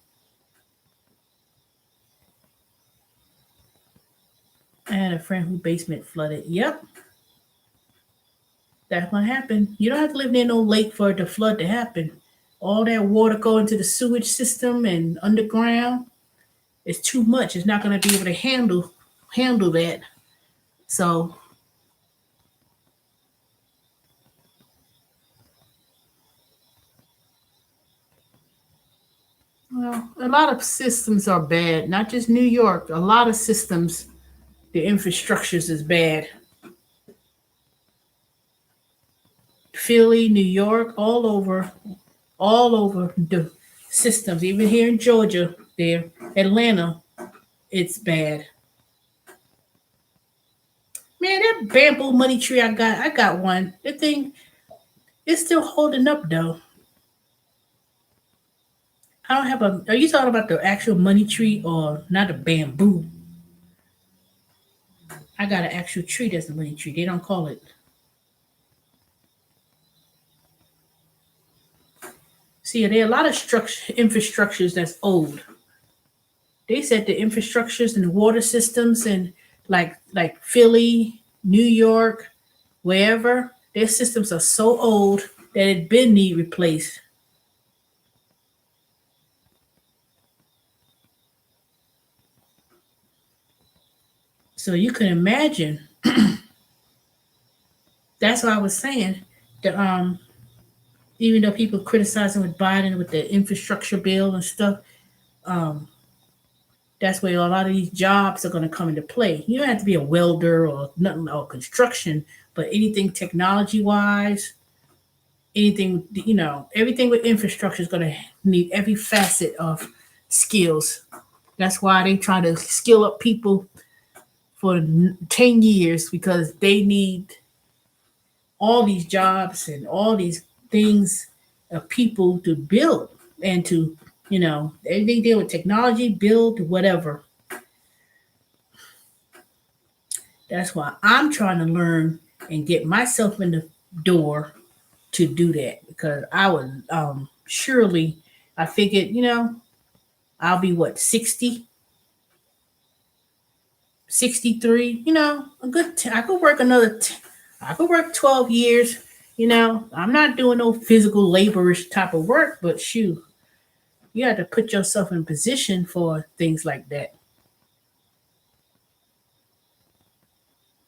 I had a friend whose basement flooded. Yep, that's what happened. You don't have to live near no lake for it to flood to happen. All that water go into the sewage system and underground. It's too much. It's not going to be able to handle that. So, well, a lot of systems are bad. Not just New York. A lot of systems, the infrastructures is bad. Philly, New York, all over the systems. Even here in Georgia, there, Atlanta, it's bad. Man, that bamboo money tree I got one. The thing is still holding up though. I don't have a. Are you talking about the actual money tree or not a bamboo? I got an actual tree that's a money tree. They don't call it. See, there are a lot of structure infrastructures that's old. They said the infrastructures and the water systems and like Philly, New York, wherever, their systems are so old that it been need replaced. So you can imagine. That's what I was saying. The even though people criticizing with Biden with the infrastructure bill and stuff, um, that's where a lot of these jobs are going to come into play. You don't have to be a welder or nothing or construction, but anything technology wise, anything everything with infrastructure is going to need every facet of skills. That's why they try to skill up people for 10 years because they need all these jobs and all these things of people to build and to everything deal with technology, build whatever. That's why I'm trying to learn and get myself in the door to do that because I would surely I figured I'll be what 60, 63. A good I could work I could work 12 years. I'm not doing no physical laborish type of work, but shoot, you have to put yourself in position for things like that.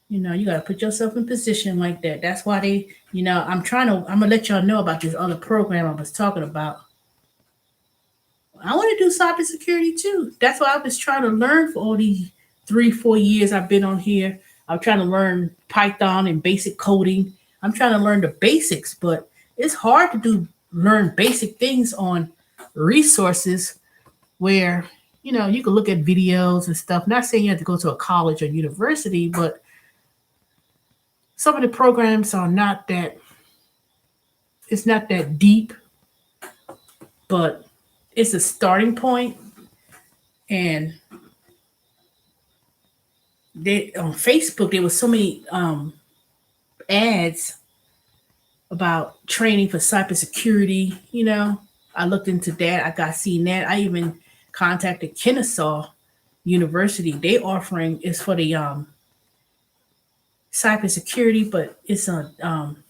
You got to put yourself in position like that. That's why I'm going to let y'all know about this other program I was talking about. I want to do cybersecurity too. That's what I was trying to learn for all these 3, 4 years I've been on here. I'm trying to learn Python and basic coding. I'm trying to learn the basics, but it's hard to learn basic things on resources where you can look at videos and stuff. Not saying you have to go to a college or university, but some of the programs are not that. It's not that deep, but it's a starting point. And they on Facebook there was so many ads about training for cybersecurity. I looked into that. I got seen that. I even contacted Kennesaw University. They offering is for the cybersecurity, but it's on.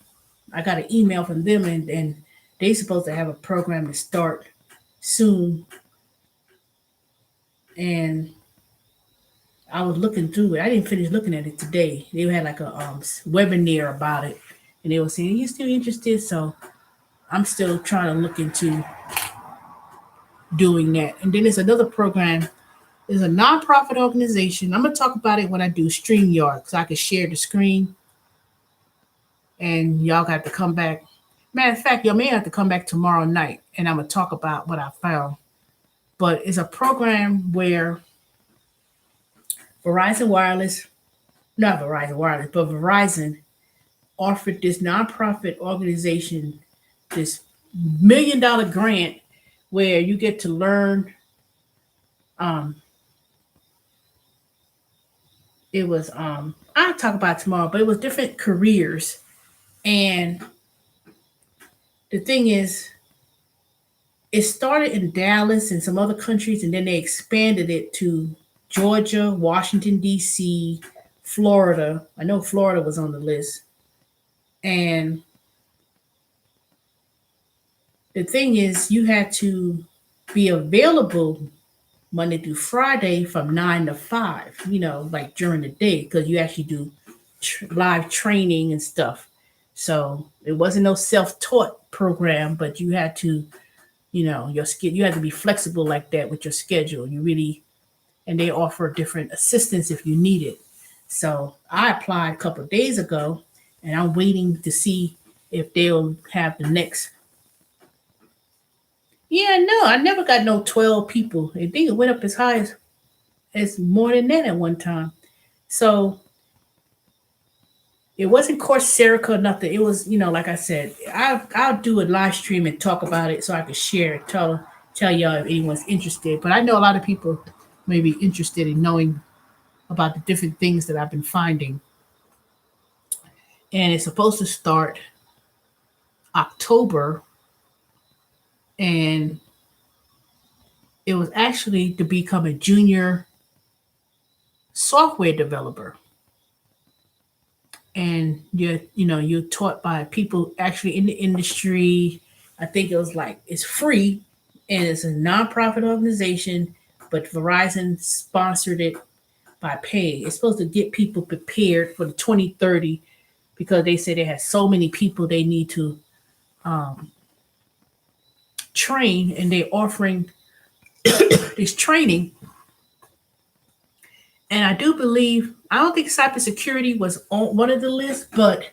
I got an email from them, and they supposed to have a program to start soon. And I was looking through it. I didn't finish looking at it today. They had like a webinar about it, and they were saying you still interested. So I'm still trying to look into doing that. And then there's another program. There's a nonprofit organization. I'm gonna talk about it when I do StreamYard, so I can share the screen, and y'all got to come back. Matter of fact, y'all may have to come back tomorrow night, and I'm gonna talk about what I found. But it's a program where Verizon Wireless, not Verizon Wireless, but Verizon offered this nonprofit organization this $1 million grant where you get to learn. Um, it was I'll talk about it tomorrow, but it was different careers. And the thing is, it started in Dallas and some other countries, and then they expanded it to Georgia, Washington, D.C., Florida. I know Florida was on the list. And the thing is, you had to be available Monday through Friday from 9 to 5, like during the day, because you actually do live training and stuff. So it wasn't no self taught program, but you had to, you had to be flexible like that with your schedule. And they offer different assistance if you need it. So I applied a couple of days ago, and I'm waiting to see. if they'll have the next. Yeah, no, I never got no 12 people. I think it went up as high as more than that at one time. So it wasn't Coursera or nothing. It was, like I said, I'll do a live stream and talk about it so I can share it, tell y'all if anyone's interested. But I know a lot of people may be interested in knowing about the different things that I've been finding. And it's supposed to start October, and it was actually to become a junior software developer. And you're taught by people actually in the industry. I think it was like it's free, and it's a nonprofit organization, but Verizon sponsored it by pay. It's supposed to get people prepared for the 2030 because they say they have so many people they need to um, train, and they're offering this training. And I do believe, I don't think cybersecurity was on one of the lists, but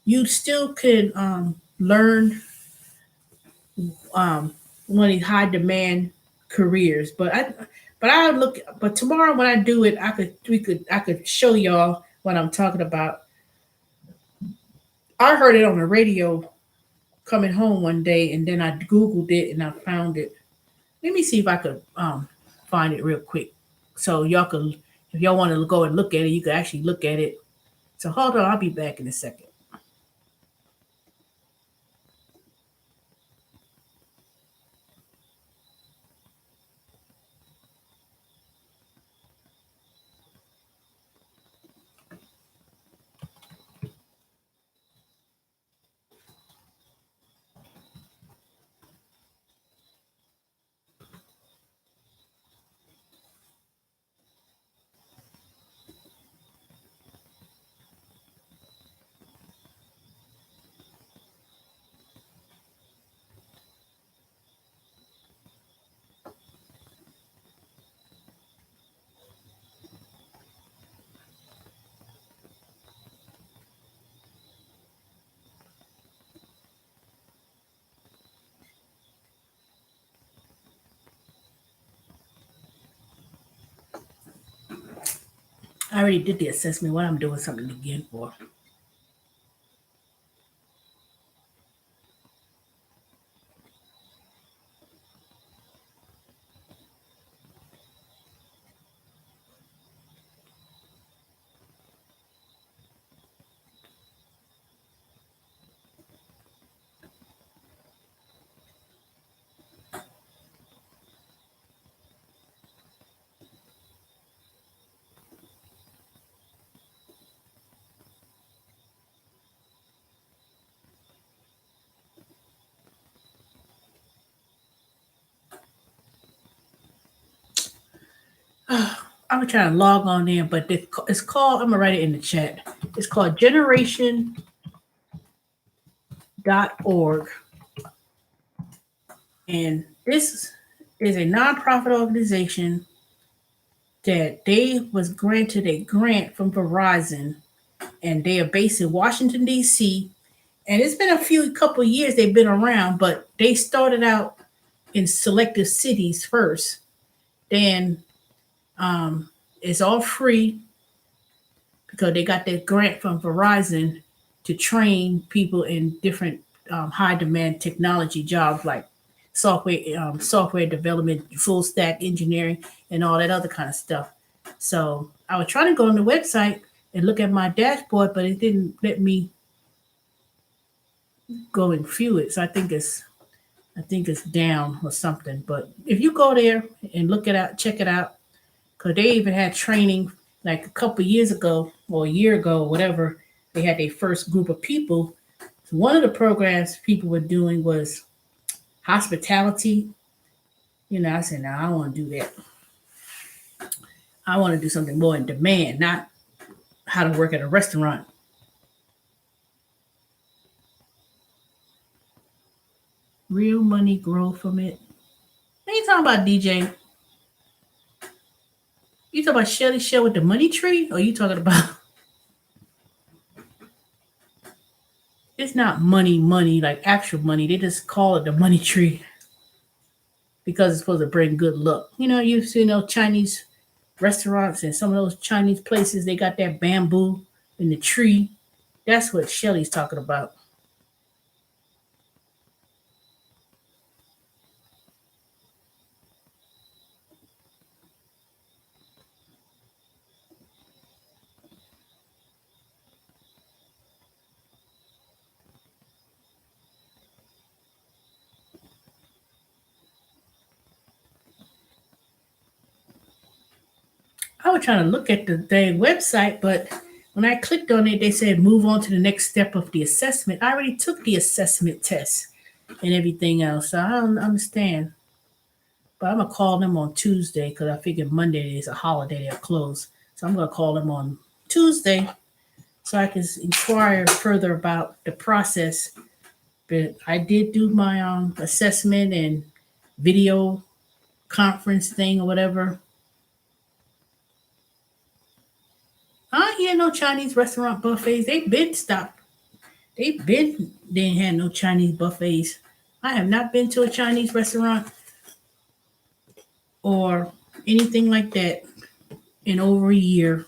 you still could learn one of these high demand careers. But tomorrow when I do it, I could show y'all what I'm talking about. I heard it on the radio coming home one day, and then I Googled it and I found it. Let me see if I could find it real quick. So y'all could, if y'all want to go and look at it, you can actually look at it. So hold on, I'll be back in a second. I already did the assessment. What I'm doing something again for. I was trying to log on in, but it's called. I'm gonna write it in the chat. It's called Generation.org, and this is a nonprofit organization that they was granted a grant from Verizon, and they are based in Washington D.C. And it's been a few couple years they've been around, but they started out in selective cities first. Then it's all free because they got that grant from Verizon to train people in different high demand technology jobs like software development, full stack engineering, and all that other kind of stuff. So I was trying to go on the website and look at my dashboard, but it didn't let me go and view it. So I think it's down or something. But if you go there and look it out, check it out, because they even had training like a couple years ago or a year ago, or whatever. They had their first group of people. So one of the programs people were doing was hospitality. I said, no, I don't want to do that. I want to do something more in demand, not how to work at a restaurant. Real money grow from it. What are you talking about, DJ? You talking about Shelly Shell with the money tree? Or you talking about It's not money like actual money. They just call it the money tree because it's supposed to bring good luck. You know, you've seen those Chinese restaurants and some of those Chinese places, they got that bamboo in the tree. That's what Shelly's talking about. I was trying to look at the dang website, but when I clicked on it, they said move on to the next step of the assessment. I already took the assessment test and everything else, so I don't understand. But I'm gonna call them on Tuesday because I figured Monday is a holiday; they're closed. So I'm gonna call them on Tuesday so I can inquire further about the process. But I did do my assessment and video conference thing or whatever. I ain't hear no Chinese restaurant buffets. They been stopped. They ain't had no Chinese buffets. I have not been to a Chinese restaurant or anything like that in over a year.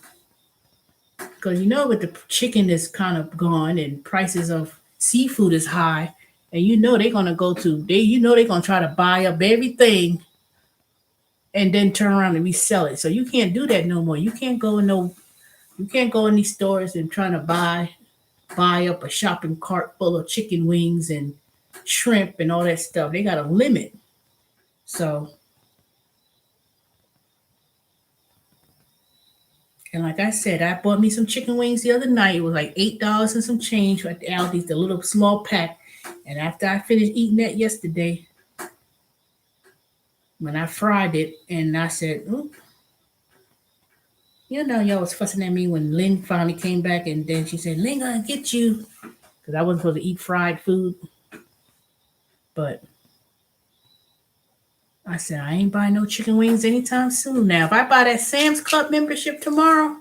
Because you know, with the chicken is kind of gone and prices of seafood is high, and you know they're gonna go to they you know they're gonna try to buy up everything and then turn around and resell it. So you can't do that no more. You can't go in these stores and trying to buy up a shopping cart full of chicken wings and shrimp and all that stuff. They got a limit. So, and like I said, I bought me some chicken wings the other night. It was like $8 and some change at the Aldi's, the little small pack. And after I finished eating that yesterday, when I fried it, and I said, "Ooh, you know, y'all was fussing at me when Lynn finally came back, and then she said, Lynn gonna get you. Because I wasn't supposed to eat fried food. But I said, I ain't buying no chicken wings anytime soon. Now, if I buy that Sam's Club membership tomorrow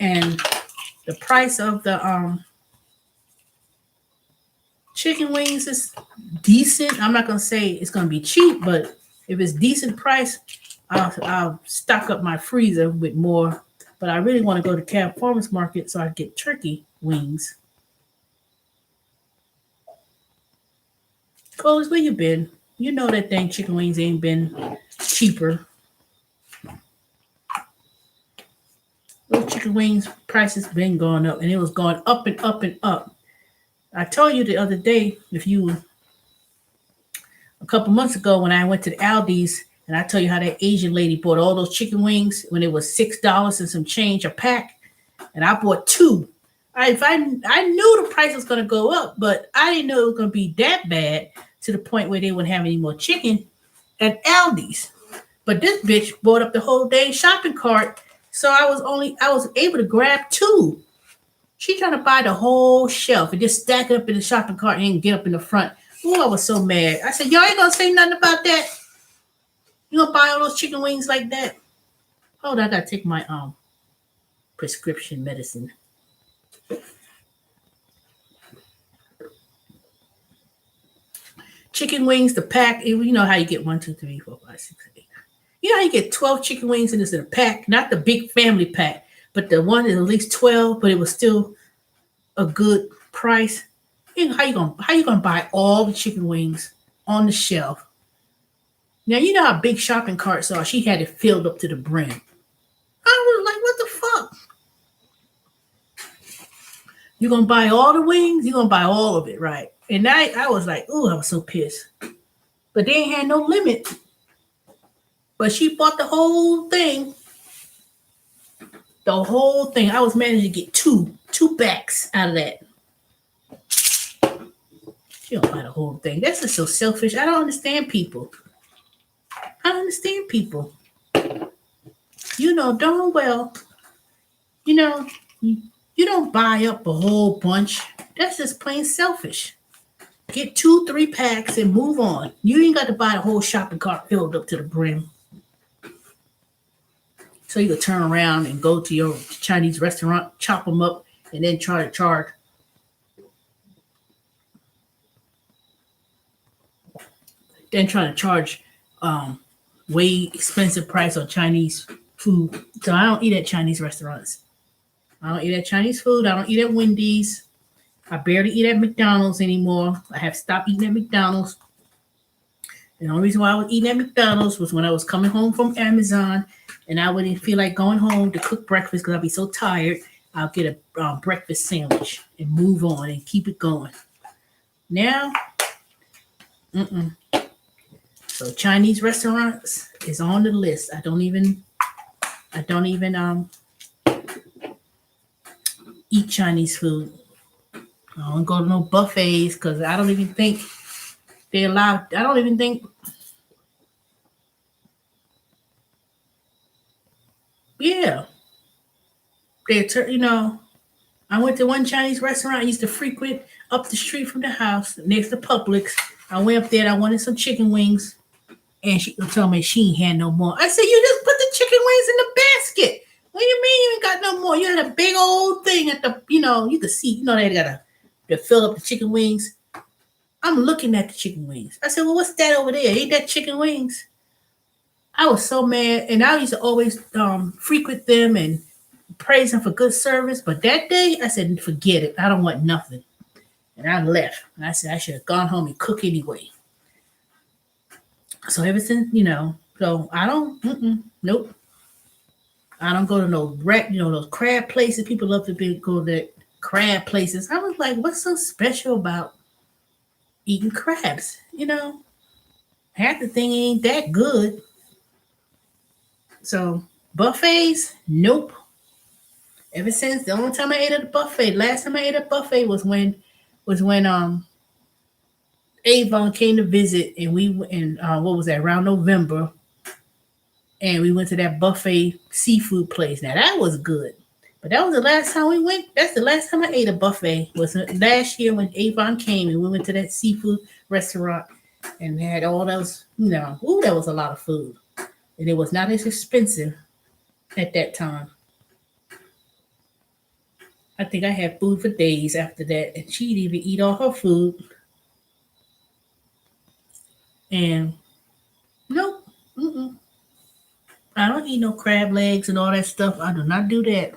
and the price of the chicken wings is decent, I'm not going to say it's going to be cheap, but if it's decent price, I'll stock up my freezer with more. But I really want to go to Cab Farmers Market so I get turkey wings. Coles, where you been? You know that dang chicken wings ain't been cheaper. Those chicken wings prices been going up, and it was going up and up and up. I told you the other day, if you a couple months ago when I went to the Aldi's, and I told you how that Asian lady bought all those chicken wings when it was $6 and some change a pack, and I bought two. I knew the price was gonna go up, but I didn't know it was gonna be that bad to the point where they wouldn't have any more chicken at Aldi's. But this bitch bought up the whole dang shopping cart, so I was able to grab two. She trying to buy the whole shelf and just stack it up in the shopping cart and get up in the front. Oh, I was so mad. I said, y'all ain't gonna say nothing about that. You gonna buy all those chicken wings like that? Hold on, I gotta take my prescription medicine. Chicken wings, the pack. You know how you get 1, 2, 3, 4, 5, 6, 8. You know how you get 12 chicken wings and it's in a pack, not the big family pack, but the one is at least 12, but it was still a good price. You know how you gonna buy all the chicken wings on the shelf? Now you know how big shopping carts are. She had it filled up to the brim. I was like, what the fuck? You gonna buy all the wings? You gonna buy all of it, right? And I was like, ooh, I was so pissed. But they ain't had no limit. But she bought the whole thing. The whole thing. I was managed to get two backs out of that. She don't buy the whole thing. That's just so selfish. I don't understand people. I don't understand people. You know darn well. You know, you don't buy up a whole bunch. That's just plain selfish. Get 2, 3 packs and move on. You ain't got to buy the whole shopping cart filled up to the brim. So you could turn around and go to your Chinese restaurant, chop them up, and then try to charge then trying to charge way expensive price on Chinese food. So I don't eat at Chinese restaurants. I don't eat at Chinese food. I don't eat at Wendy's. I barely eat at McDonald's anymore. I have stopped eating at McDonald's. And the only reason why I was eating at McDonald's was when I was coming home from Amazon and I wouldn't feel like going home to cook breakfast because I'd be so tired. I'll get a breakfast sandwich and move on and keep it going. Now, so Chinese restaurants is on the list. I don't even eat Chinese food. I don't go to no buffets because I don't even think they allow. I don't even think. Yeah, I went to one Chinese restaurant I used to frequent up the street from the house next to Publix. I went up there and I wanted some chicken wings. And she told me she ain't had no more. I said, you just put the chicken wings in the basket. What do you mean you ain't got no more? You had a big old thing at the, you could see, they got to fill up the chicken wings. I'm looking at the chicken wings. I said, well, what's that over there? Ain't that chicken wings? I was so mad. And I used to always frequent them and praise them for good service. But that day, I said, forget it. I don't want nothing. And I left. And I said, I should have gone home and cook anyway. So ever since, so I don't, nope. I don't go to no those crab places. People love to go to crab places. I was like, what's so special about eating crabs? Half the thing ain't that good. So buffets, nope. Ever since the only time I ate at a buffet, last time I ate at a buffet was when Avon came to visit, and we and what was that, around November, and we went to that buffet seafood place. Now that was good, but that was the last time we went. That's the last time I ate a buffet. Was last year when Avon came and we went to that seafood restaurant and had all those. That was a lot of food, and it was not as expensive at that time. I think I had food for days after that, and she'd even eat all her food. And nope, I don't eat no crab legs and all that stuff. I do not do that.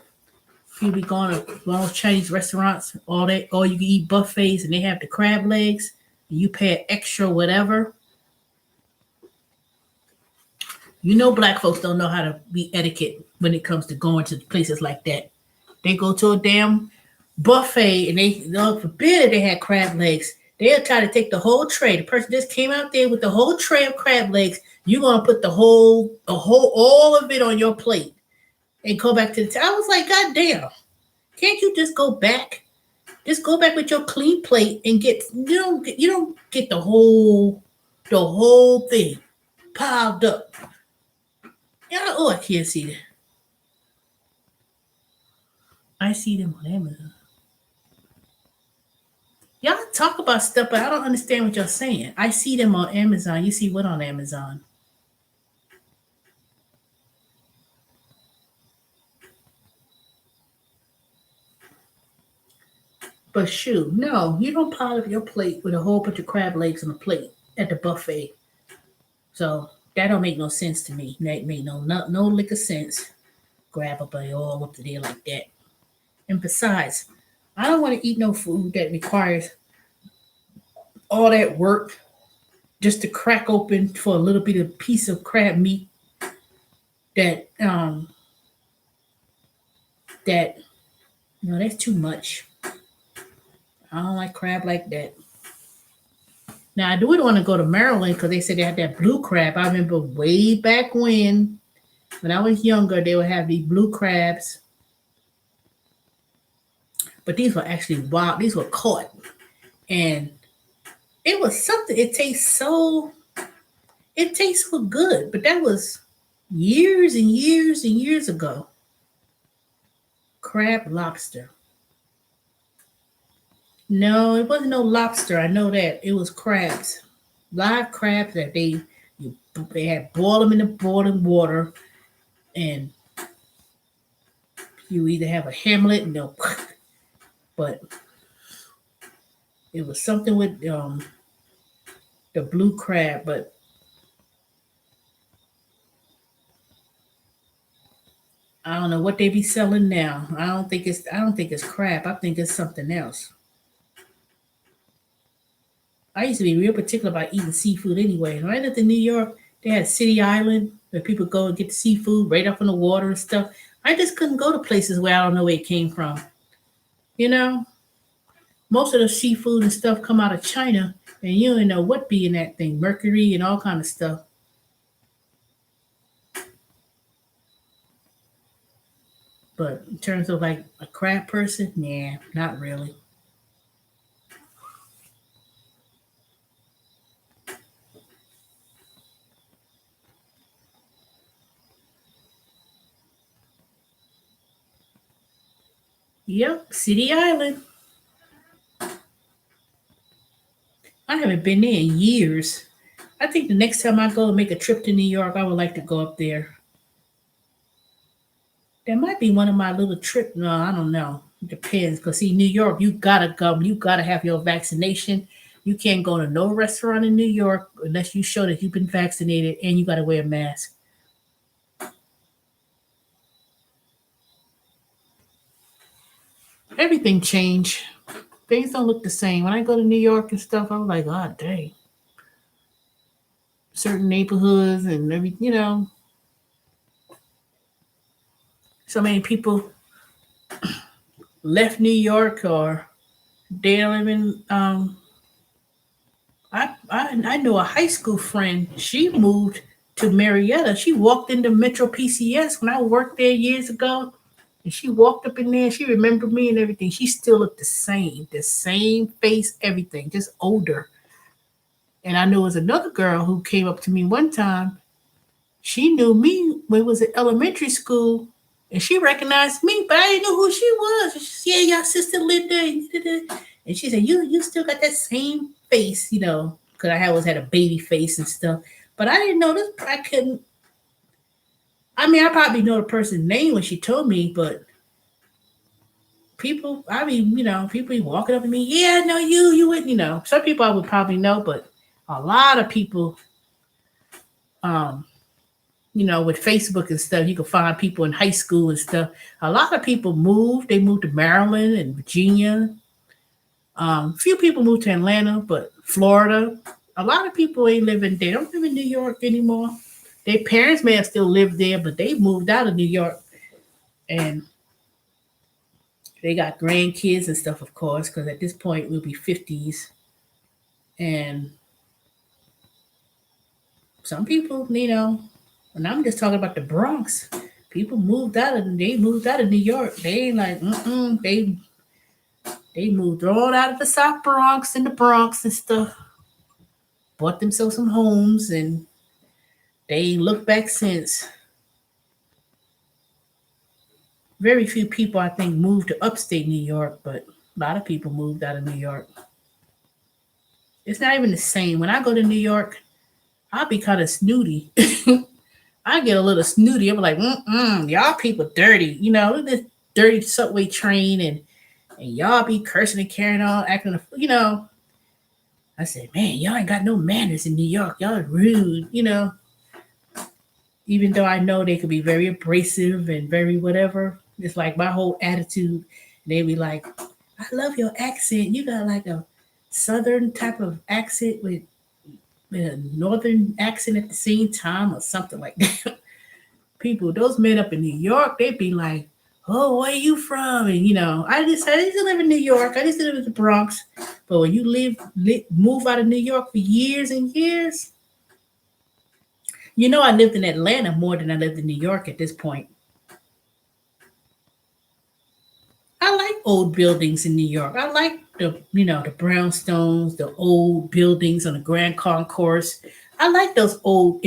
You be going to one of those Chinese restaurants, all you can eat buffets, and they have the crab legs, and you pay an extra whatever. Black folks don't know how to be etiquette when it comes to going to places like that. They go to a damn buffet, and they, Lord forbid, they had crab legs. They'll try to take the whole tray. The person just came out there with the whole tray of crab legs. You're gonna put all of it on your plate and go back to the. I was like, God damn! Can't you just go back? Just go back with your clean plate and get. You don't get the whole thing piled up. Yeah. Oh, I can't see that. I see them on Amazon. Y'all talk about stuff, but I don't understand what y'all saying. I see them on Amazon. You see what on Amazon? But shoot, no, you don't pile up your plate with a whole bunch of crab legs on a plate at the buffet. So that don't make no sense to me. That make no lick of sense. Grab up all up to there like that. And besides, I don't want to eat no food that requires all that work just to crack open for a little bit of piece of crab meat that that's too much. I don't like crab like that. Now I do want to go to Maryland because they said they had that blue crab. I remember way back when I was younger, they would have these blue crabs, but these were actually wild. These were caught, and it was something. It tastes so good, but that was years and years and years ago. Crab lobster. No, it wasn't no lobster. I know that it was crabs, live crabs that they had boiled them in the boiling water, and you either have a hamlet, no, but it was something with the blue crab, but I don't know what they be selling now. I don't think it's crab. I think it's something else. I used to be real particular about eating seafood anyway. When I lived in New York, they had City Island where people go and get seafood right up in the water and stuff. I just couldn't go to places where I don't know where it came from. You know, most of the seafood and stuff come out of China, and you don't know what be in that thing, mercury and all kind of stuff. But in terms of like a crab person, nah, not really. Yep, City Island. I haven't been there in years. I think the next time I go and make a trip to New York, I would like to go up there. That might be one of my little trip. No, I don't know. It depends. Cause see, New York, you gotta go. You gotta have your vaccination. You can't go to no restaurant in New York unless you show that you've been vaccinated, and you gotta wear a mask. Everything changed. Things don't look the same. When I go to New York and stuff, I'm like, oh dang. Certain neighborhoods and so many people left New York or they don't even I know a high school friend. She moved to Marietta. She walked into Metro PCS when I worked there years ago, and she walked up in there. She remembered me and everything. She still looked the same face, everything, just older. And I knew it was another girl who came up to me one time. She knew me when it was in elementary school, and she recognized me, but I didn't know who she was. She said, "Yeah, your sister Linda." And she said, "You still got that same face, because I always had a baby face and stuff." But I didn't know this. I couldn't. I mean, I probably know the person's name when she told me, but people, I mean, people be walking up to me. Yeah, I know you. You would, Some people I would probably know, but a lot of people, um, with Facebook and stuff, you can find people in high school and stuff. A lot of people moved. They moved to Maryland and Virginia. Few people moved to Atlanta, but Florida. A lot of people ain't living. They don't live in New York anymore. Their parents may have still lived there, but they moved out of New York, and they got grandkids and stuff, of course, because at this point we'll be 50s. And some people, and I'm just talking about the Bronx. People moved out of New York. They ain't like, they moved all out of the South Bronx and the Bronx and stuff. Bought themselves some homes, and they ain't looked back since. Very few people, I think, moved to upstate New York, but a lot of people moved out of New York. It's not even the same. When I go to New York, I'll be kind of snooty. I get a little snooty. I'm like, y'all people dirty. This dirty subway train, and y'all be cursing and carrying on, acting, I said, man, y'all ain't got no manners in New York. Y'all are rude, even though I know they could be very abrasive and very whatever. It's like my whole attitude. They be like, I love your accent. You got like a southern type of accent with a northern accent at the same time or something like that. People, those men up in New York, they be like, oh, where you from? And I used to live in New York. I used to live in the Bronx. But when you move out of New York for years and years, I lived in Atlanta more than I lived in New York at this point. I like old buildings in New York. I like the brownstones, the old buildings on the Grand Concourse. I like those old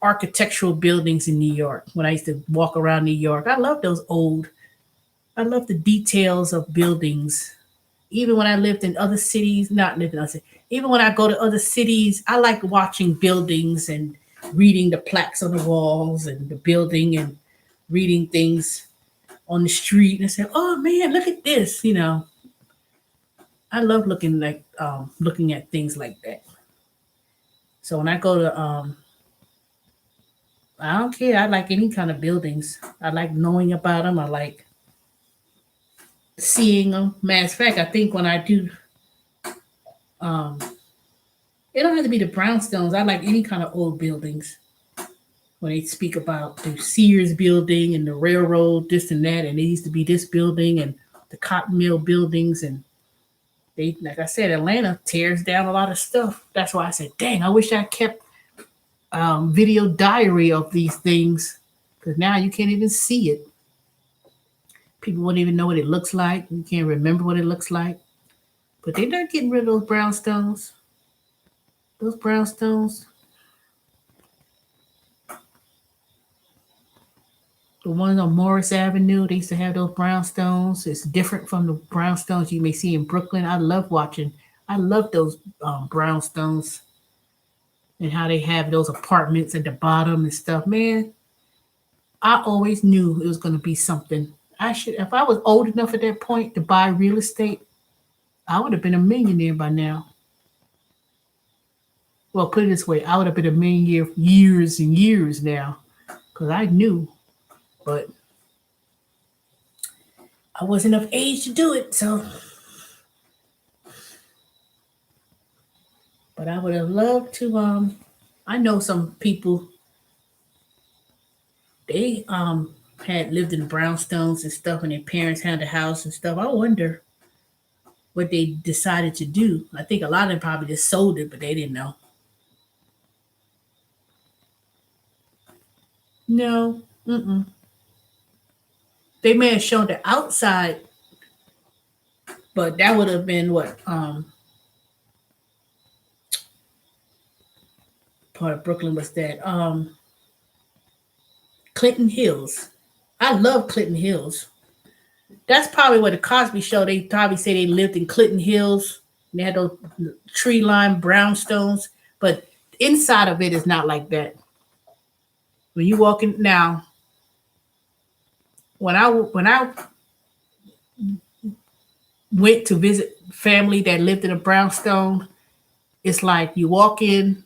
architectural buildings in New York. When I used to walk around New York, I love those old. I love the details of buildings. Even when I lived in other cities, not living in other cities, even when I go to other cities, I like watching buildings and reading the plaques on the walls and the building and reading things on the street and say, oh man, look at this. I love looking at things like that. So when I go to I don't care. I like any kind of buildings. I like knowing about them. I like seeing them. Matter of fact, I think when I do, um, it don't have to be the brownstones. I like any kind of old buildings. When they speak about the Sears building and the railroad, this and that, and it used to be this building and the cotton mill buildings, and they, like I said, Atlanta tears down a lot of stuff. That's why I said, dang, I wish I kept video diary of these things, because now you can't even see it. People won't even know what it looks like. You can't remember what it looks like. But they're not getting rid of those brownstones. Those brownstones, the ones on Morris Avenue, they used to have those brownstones. It's different from the brownstones you may see in Brooklyn. I love those brownstones and how they have those apartments at the bottom and stuff. Man, I always knew it was going to be something. If I was old enough at that point to buy real estate, I would have been a millionaire by now. Well, put it this way, I would have been a millionaire years and years now, because I knew, but I wasn't of age to do it. So, but I would have loved to. I know some people, they had lived in brownstones and stuff, and their parents had the house and stuff. I wonder what they decided to do. I think a lot of them probably just sold it, but they didn't know. No, mm-mm. They may have shown the outside, but that would have been what part of Brooklyn was that? Clinton Hills. I love Clinton Hills. That's probably what the Cosby Show. They probably say they lived in Clinton Hills. And they had those tree-lined brownstones, but inside of it is not like that. When you walk in now, when I went to visit family that lived in a brownstone, it's like you walk in,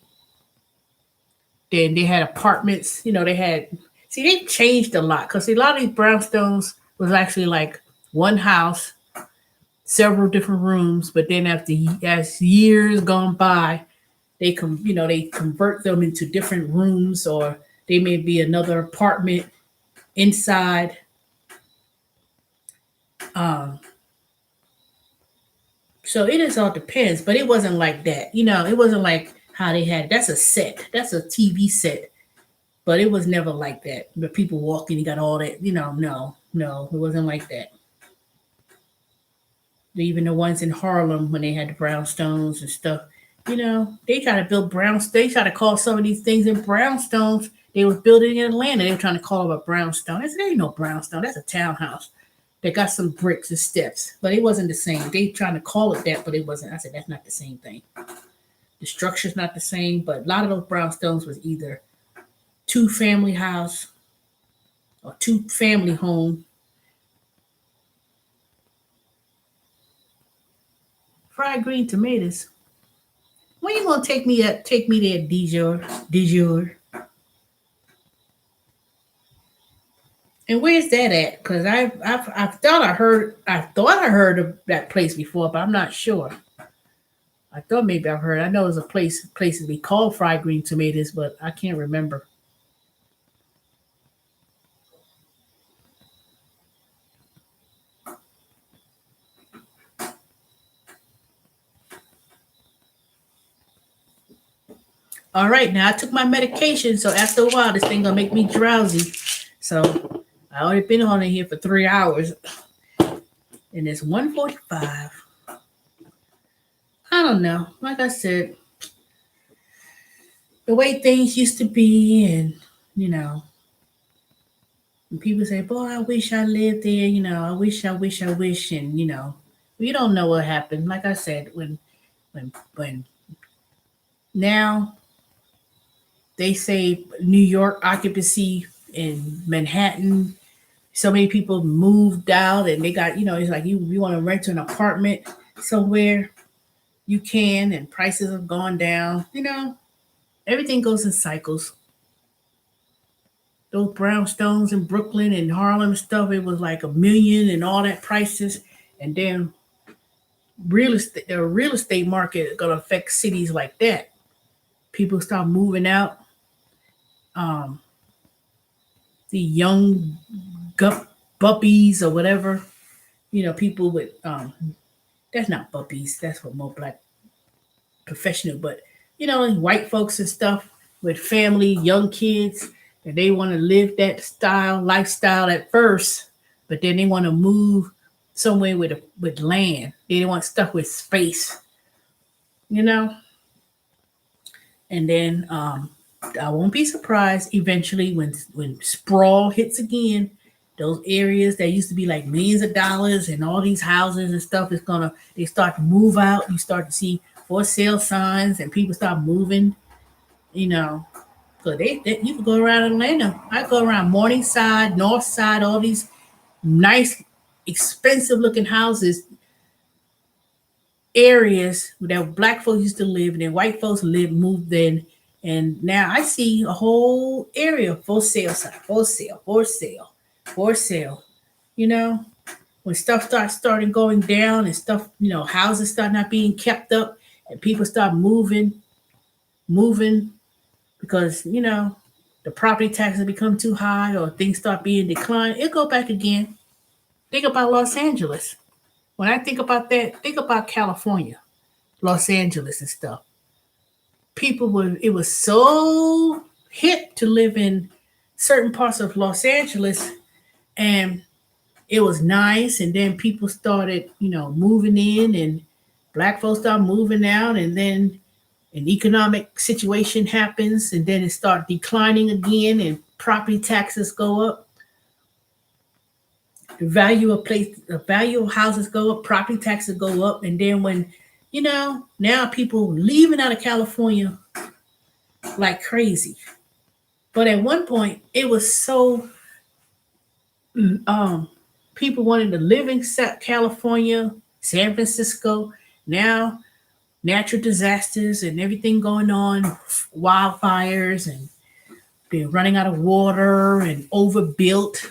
then they had apartments. They had, see, they changed a lot, because a lot of these brownstones was actually like one house, several different rooms. But then as years gone by, they convert them into different rooms, or they may be another apartment inside. Um, so it just all depends, but it wasn't like that. It wasn't like how they had. That's a set. That's a TV set, but it was never like that. The people walking, you got all that. No, no, it wasn't like that. Even the ones in Harlem when they had the brownstones and stuff. They try to build They try to call some of these things in brownstones. They was building in Atlanta. They were trying to call them a brownstone. I said, there ain't no brownstone. That's a townhouse. They got some bricks and steps, but it wasn't the same. They trying to call it that, but it wasn't. I said, that's not the same thing. The structure's not the same, but a lot of those brownstones was either two-family house or two-family home. Fried green tomatoes. When you gonna take me up? Take me there, Dijon. Dijon. And where's that at? Because I thought I heard of that place before, but I'm not sure. I thought maybe I've heard. I know there's a places we call fried green tomatoes, but I can't remember. All right, now I took my medication, so after a while, this thing gonna make me drowsy. So I already been on in here for 3 hours, and it's 1:45. I don't know. Like I said, the way things used to be, and you know, and people say, "Boy, I wish I lived there." I wish, and we don't know what happened. Like I said, when now they say New York occupancy in Manhattan, so many people moved out, and they got, it's like you want to rent an apartment. somewhere you can, and prices have gone down. Everything goes in cycles. Those brownstones in Brooklyn and Harlem and stuff, it was like 1 million and all that prices. And then the real estate market is gonna affect cities like that. People start moving out. Um, the young buppies or whatever, people with that's not buppies, that's for more black professional, but white folks and stuff with family, young kids, and they want to live that lifestyle at first, but then they want to move somewhere with land. They don't want stuff with space, you know. And then I won't be surprised eventually when sprawl hits again. Those areas that used to be like millions of dollars and all these houses and stuff they start to move out. You start to see for sale signs and people start moving, you know. So you can go around Atlanta. I go around Morningside, North Side, all these nice, expensive looking houses, areas that black folks used to live in and white folks moved in. And now I see a whole area for sale sign, for sale, for sale, for sale. You know, when stuff starting going down and stuff, houses start not being kept up and people start moving because, the property taxes become too high or things start being declined, it go back again. Think about Los Angeles. When I think about that, think about California, Los Angeles and stuff. It was so hip to live in certain parts of Los Angeles, and it was nice. And then people started, moving in, and black folks start moving out, and then an economic situation happens, and then it starts declining again, and property taxes go up. The value of houses go up, property taxes go up, and then when now people leaving out of California like crazy. But at one point, it was so people wanted to live in California, San Francisco. Now, natural disasters and everything going on, wildfires, and they're running out of water and overbuilt.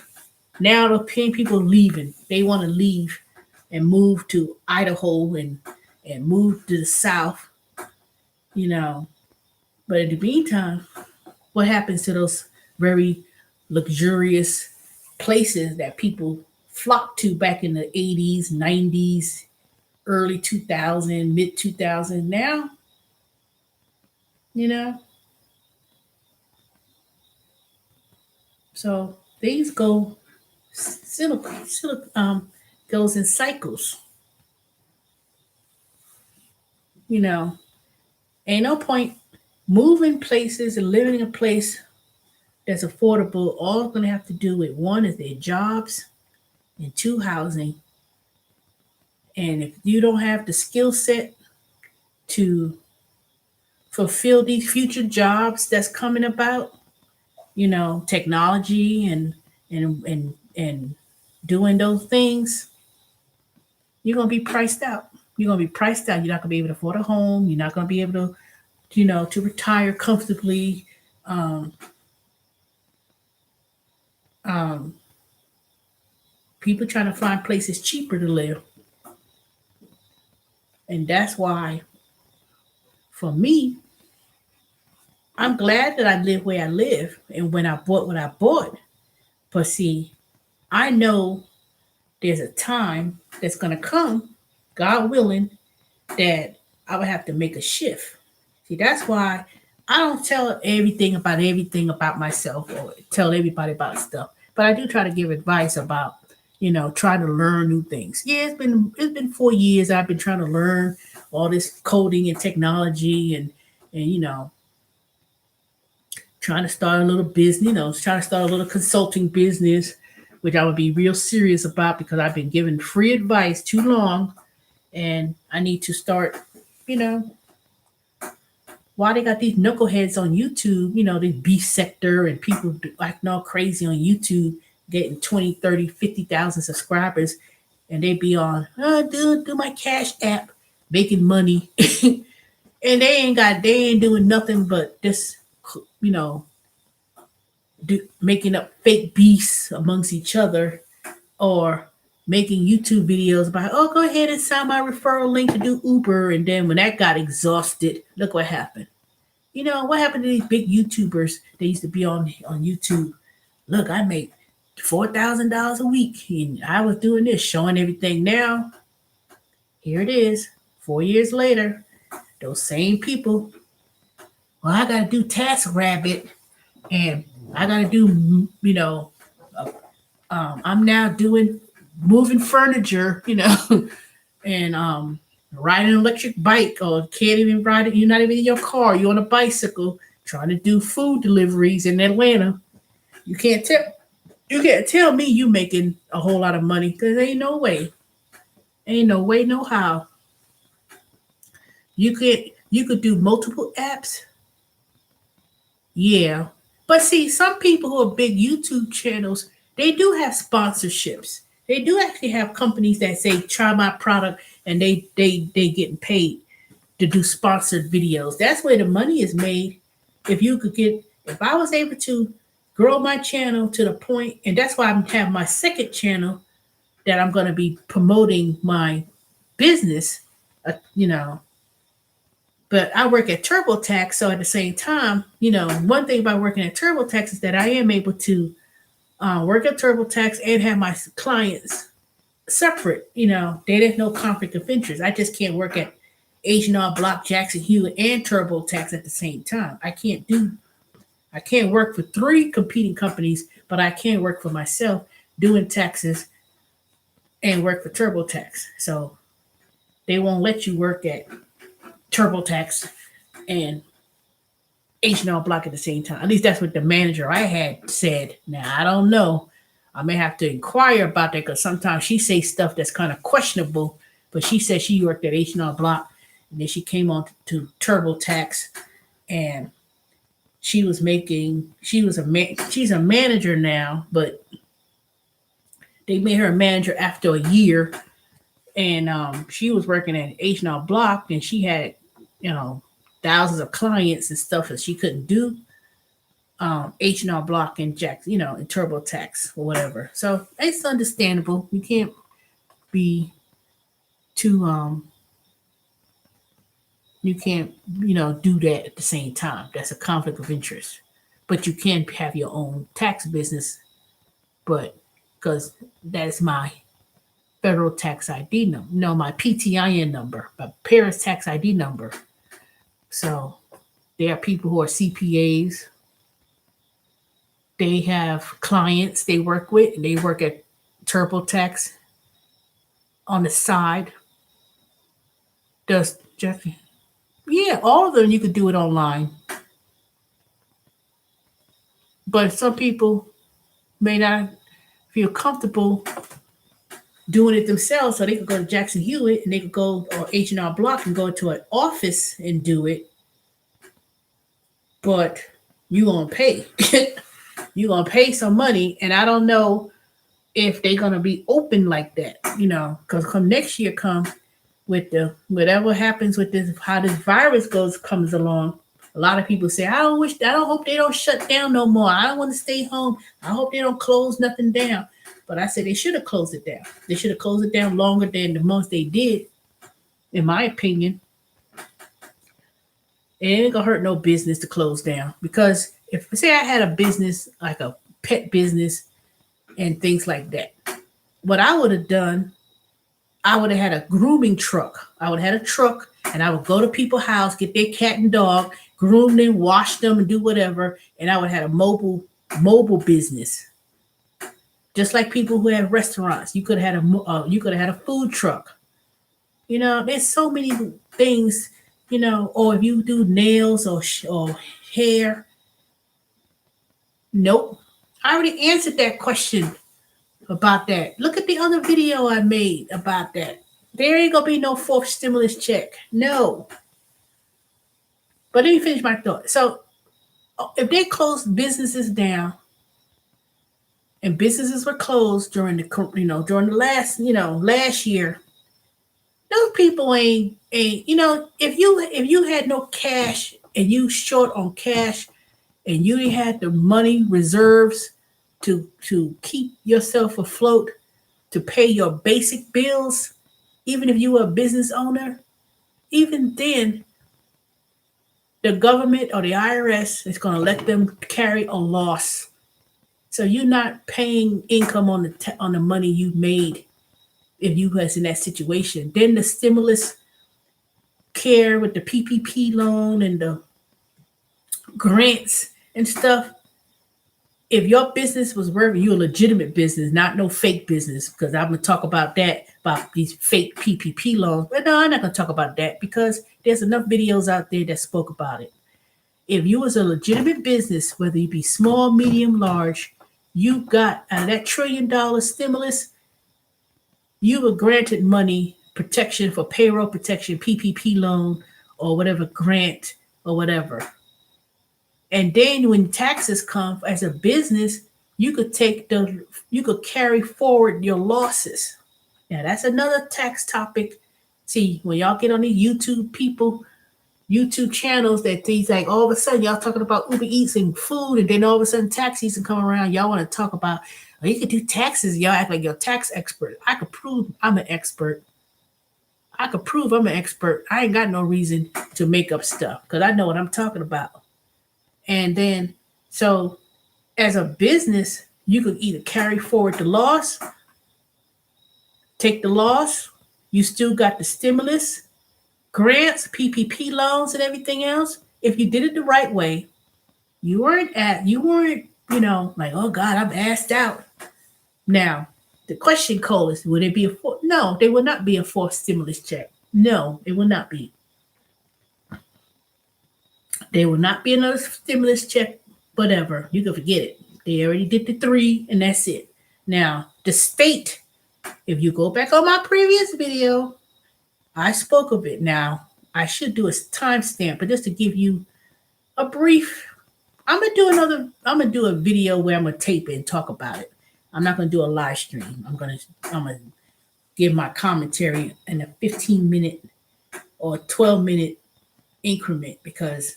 Now the people leaving. They want to leave and move to Idaho and move to the south, you know. But in the meantime, what happens to those very luxurious places that people flocked to back in the 80s, 90s, early 2000, mid 2000? Now, you know, so things goes in cycles. You know, ain't no point moving places and living in a place that's affordable. All it's gonna have to do with one is their jobs and two housing. And if you don't have the skill set to fulfill these future jobs that's coming about, technology and doing those things, you're gonna be priced out. You're gonna be priced out. You're not gonna be able to afford a home. You're not gonna be able to, to retire comfortably. Um, um, People trying to find places cheaper to live, and that's why, for me, I'm glad that I live where I live and when I bought what I bought. But see, I know there's a time that's gonna come, God willing, that I would have to make a shift. See, that's why I don't tell everything about myself or tell everybody about stuff. But I do try to give advice about, try to learn new things. Yeah, it's been 4 years I've been trying to learn all this coding and technology and trying to start a little business, trying to start a little consulting business, which I would be real serious about because I've been giving free advice too long and I need to start, you know, why they got these knuckleheads on YouTube, this beef sector and people acting all crazy on YouTube, getting 20, 30, 50,000 subscribers. and they be on, do my Cash App, making money, and they ain't doing nothing but just, you know, making up fake beasts amongst each other, or making YouTube videos about, oh, go ahead and sign my referral link to do Uber. And then when that got exhausted, look what happened. You know, what happened to these big YouTubers that used to be on YouTube? Look, I make $4,000 a week and I was doing this, showing everything. Now, here it is, 4 years later, those same people, well, I got to do TaskRabbit and I got to do, I'm now doing moving furniture, and riding an electric bike, or can't even ride it. You're not even in your car. You're on a bicycle trying to do food deliveries in Atlanta. You can't tell. You can't tell me you making a whole lot of money, because ain't no way. Ain't no way, no how. You could do multiple apps. Yeah. But see, some people who are big YouTube channels, they do have sponsorships. They do actually have companies that say, try my product, and they getting paid to do sponsored videos. That's where the money is made. If I was able to grow my channel to the point, and that's why I have my second channel that I'm going to be promoting my business, you know, but I work at TurboTax. So at the same time, one thing about working at TurboTax is that I am able to work at TurboTax and have my clients separate. There's no conflict of interest. I just can't work at H&R Block, Jackson Hewitt, and TurboTax at the same time. I can't work for three competing companies, but I can work for myself doing taxes and work for TurboTax. So they won't let you work at TurboTax and H&R Block at the same time. At least that's what the manager I had said. Now, I don't know. I may have to inquire about that, because sometimes she says stuff that's kind of questionable. But she said she worked at H&R Block, and then she came on to TurboTax, and she's a manager now, but they made her a manager after a year. And she was working at H&R Block, and she had, thousands of clients and stuff that she couldn't do. H&R Block and Jack, and TurboTax or whatever. So it's understandable. You can't be too you can't, do that at the same time. That's a conflict of interest. But you can have your own tax business, but because that's my federal tax ID number, no, my PTIN number, my parents' tax ID number. So there are people who are CPAs. They have clients they work with, and they work at TurboTax on the side. Does Jeffy? Yeah, all of them you could do it online. But some people may not feel comfortable doing it themselves, so they could go to Jackson Hewitt, and they could go, or H&R Block, and go to an office and do it. But you gonna pay. You gonna pay some money, and I don't know if they're gonna be open like that. Because come next year, with the whatever happens with this, how this virus comes along. A lot of people say, I don't hope they don't shut down no more. I don't want to stay home. I hope they don't close nothing down. But I said they should have closed it down. They should have closed it down longer than the months they did, in my opinion. It ain't gonna hurt no business to close down, because if say I had a business like a pet business and things like that, what I would have done, I would have had a grooming truck. I would have had a truck, and I would go to people's house, get their cat and dog, groom them, wash them, and do whatever. And I would have had a mobile business, just like people who have restaurants. You could have had a food truck. There's so many things. Or if you do nails or hair. Nope. I already answered that question about that. Look at the other video I made about that. There ain't gonna be no fourth stimulus check. No. But let me finish my thought. So if they close businesses down and businesses were closed during during the last year, those people ain't if you had no cash and you short on cash and you ain't had the money reserves to keep yourself afloat, to pay your basic bills, even if you were a business owner, even then the government or the IRS is going to let them carry a loss. So you're not paying income on the money you made if you was in that situation. Then the stimulus care with the PPP loan and the grants and stuff. If your business was working, you a legitimate business, not no fake business. Because I'm gonna talk about these fake PPP loans. But no, I'm not gonna talk about that because there's enough videos out there that spoke about it. If you was a legitimate business, whether you be small, medium, large, you got out of that $1 trillion stimulus, you were granted money protection for payroll protection, PPP loan, or whatever grant or whatever. And then when taxes come as a business, you could carry forward your losses. Now that's another tax topic. See, when y'all get on these YouTube channels that these like all of a sudden y'all talking about Uber Eats and food, and then all of a sudden tax season come around, y'all want to talk about, oh, you could do taxes. Y'all act like you're a tax expert. I could prove I'm an expert. I ain't got no reason to make up stuff because I know what I'm talking about. And then, so as a business, you could either carry forward the loss, take the loss, you still got the stimulus, grants, PPP loans, and everything else. If you did it the right way, you weren't, like, oh God, I'm asked out. Now, the question, Cole, is would it be no, there will not be a fourth stimulus check. No, it will not be. There will not be another stimulus check, whatever. You can forget it. They already did the 3, and that's it. Now, the state, if you go back on my previous video, I spoke of it. Now, I should do a timestamp, but just to give you a brief, I'm gonna do a video where I'm gonna tape it and talk about it. I'm not gonna do a live stream. I'm gonna give my commentary in a 15-minute or 12-minute increment because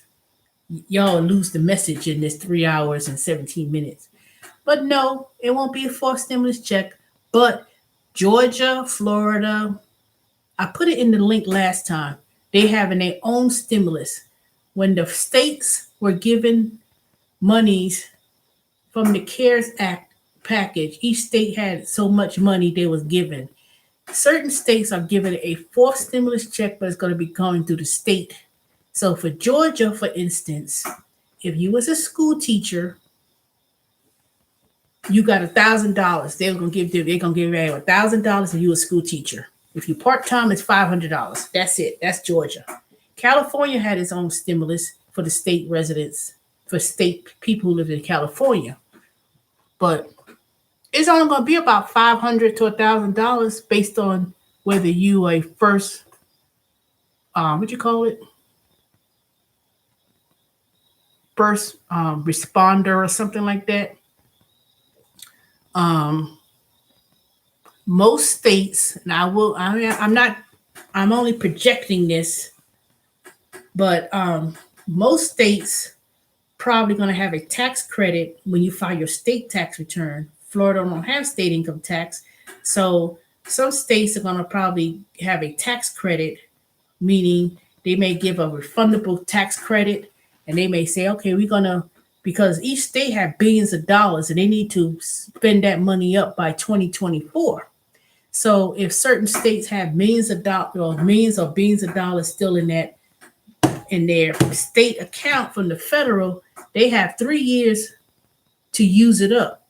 y'all lose the message in this 3 hours and 17 minutes. But no, it won't be a fourth stimulus check. But Georgia, Florida, I put it in the link last time. They having their own stimulus. When the states were given monies from the CARES Act package, each state had so much money they was given. Certain states are given a fourth stimulus check, but it's going to be going through the state. So for Georgia, for instance, if you was a school teacher, you got $1,000. They're gonna give you $1,000 if you a school teacher. If you part-time, it's $500. That's it. That's Georgia. California had its own stimulus for the state residents, for state people who live in California. But it's only gonna be about $500 to $1,000 based on whether you a first first responder or something like that. Most states, and I'm only projecting this, but most states probably going to have a tax credit when you file your state tax return. Florida don't have state income tax, so some states are going to probably have a tax credit, meaning they may give a refundable tax credit, and they may say, okay, we're going to, because each state have billions of dollars and they need to spend that money up by 2024. So if certain states have millions of dollars or millions or billions of dollars still in their state account from the federal, they have 3 years to use it up.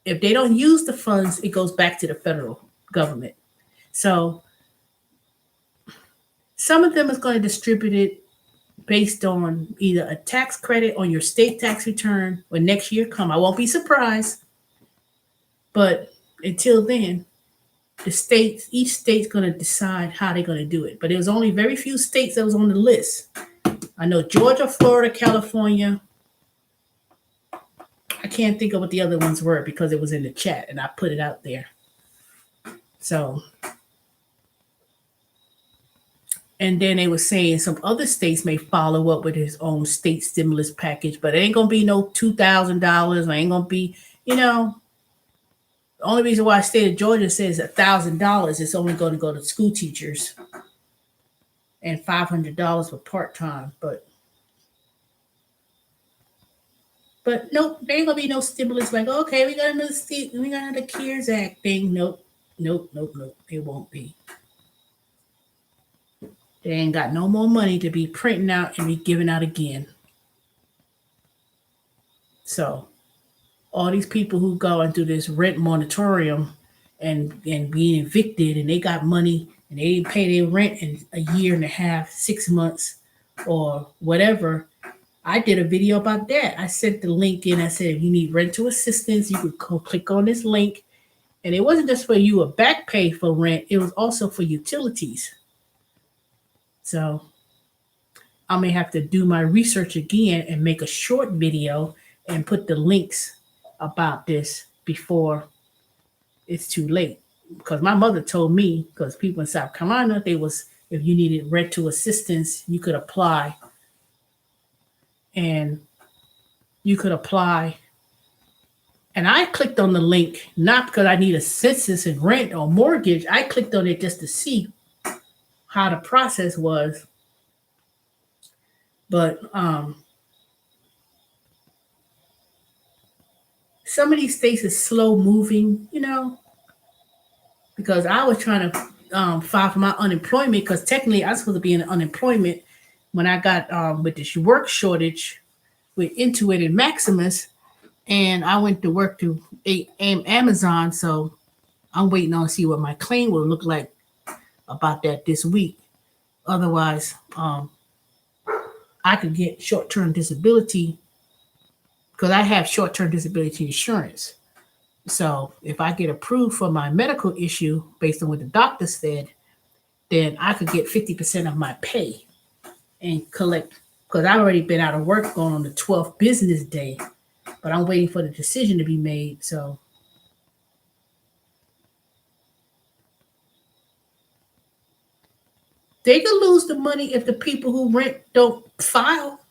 If they don't use the funds, it goes back to the federal government. So some of them is going to distribute it based on either a tax credit on your state tax return when next year come. I won't be surprised. But until then, each state's going to decide how they're going to do it. But there was only very few states that was on the list. I know Georgia, Florida, California, I can't think of what the other ones were because it was in the chat and I put it out there. So, and then they were saying some other states may follow up with his own state stimulus package, but it ain't gonna be no $2,000. Ain't gonna be, the only reason why the state of Georgia says $1,000 is only going to go to school teachers and $500 for part time. But nope, there ain't gonna be no stimulus. Like, okay, we got another CARES Act thing. Nope. It won't be. They ain't got no more money to be printing out and be giving out again. So all these people who go and do this rent moratorium and being evicted and they got money and they didn't pay their rent in a year and a half, 6 months, or whatever. I did a video about that. I sent the link in. I said, if you need rental assistance, you could go click on this link. And it wasn't just for you a back pay for rent, it was also for utilities. So I may have to do my research again and make a short video and put the links about this before it's too late. Because my mother told me, because people in South Carolina, if you needed rental assistance, you could apply. And you could apply. And I clicked on the link, not because I need assistance in rent or mortgage. I clicked on it just to see how the process was. But some of these states is slow moving, because I was trying to file for my unemployment because technically I was supposed to be in unemployment when I got with this work shortage with Intuit and Maximus, and I went to work to Amazon. So I'm waiting on to see what my claim will look like about that this week. Otherwise, I could get short-term disability because I have short-term disability insurance. So if I get approved for my medical issue based on what the doctor said, then I could get 50% of my pay and collect, because I've already been out of work going on the 12th business day, but I'm waiting for the decision to be made. So they could lose the money if the people who rent don't file.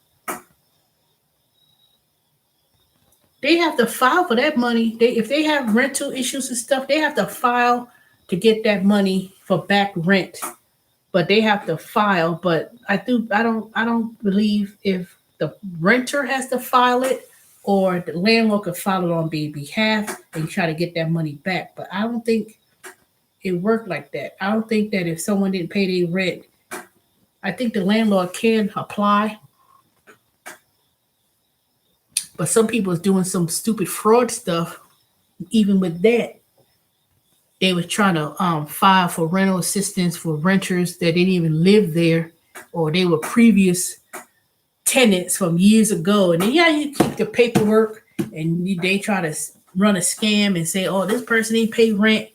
They have to file for that money. If they have rental issues and stuff, they have to file to get that money for back rent. But they have to file. But I don't believe if the renter has to file it or the landlord could file it on their behalf and try to get that money back. But I don't think it worked like that. I don't think that if someone didn't pay their rent, I think the landlord can apply. But some people is doing some stupid fraud stuff. Even with that, they were trying to file for rental assistance for renters that didn't even live there, or they were previous tenants from years ago. And then you keep the paperwork, and they try to run a scam and say, "Oh, this person didn't pay rent,"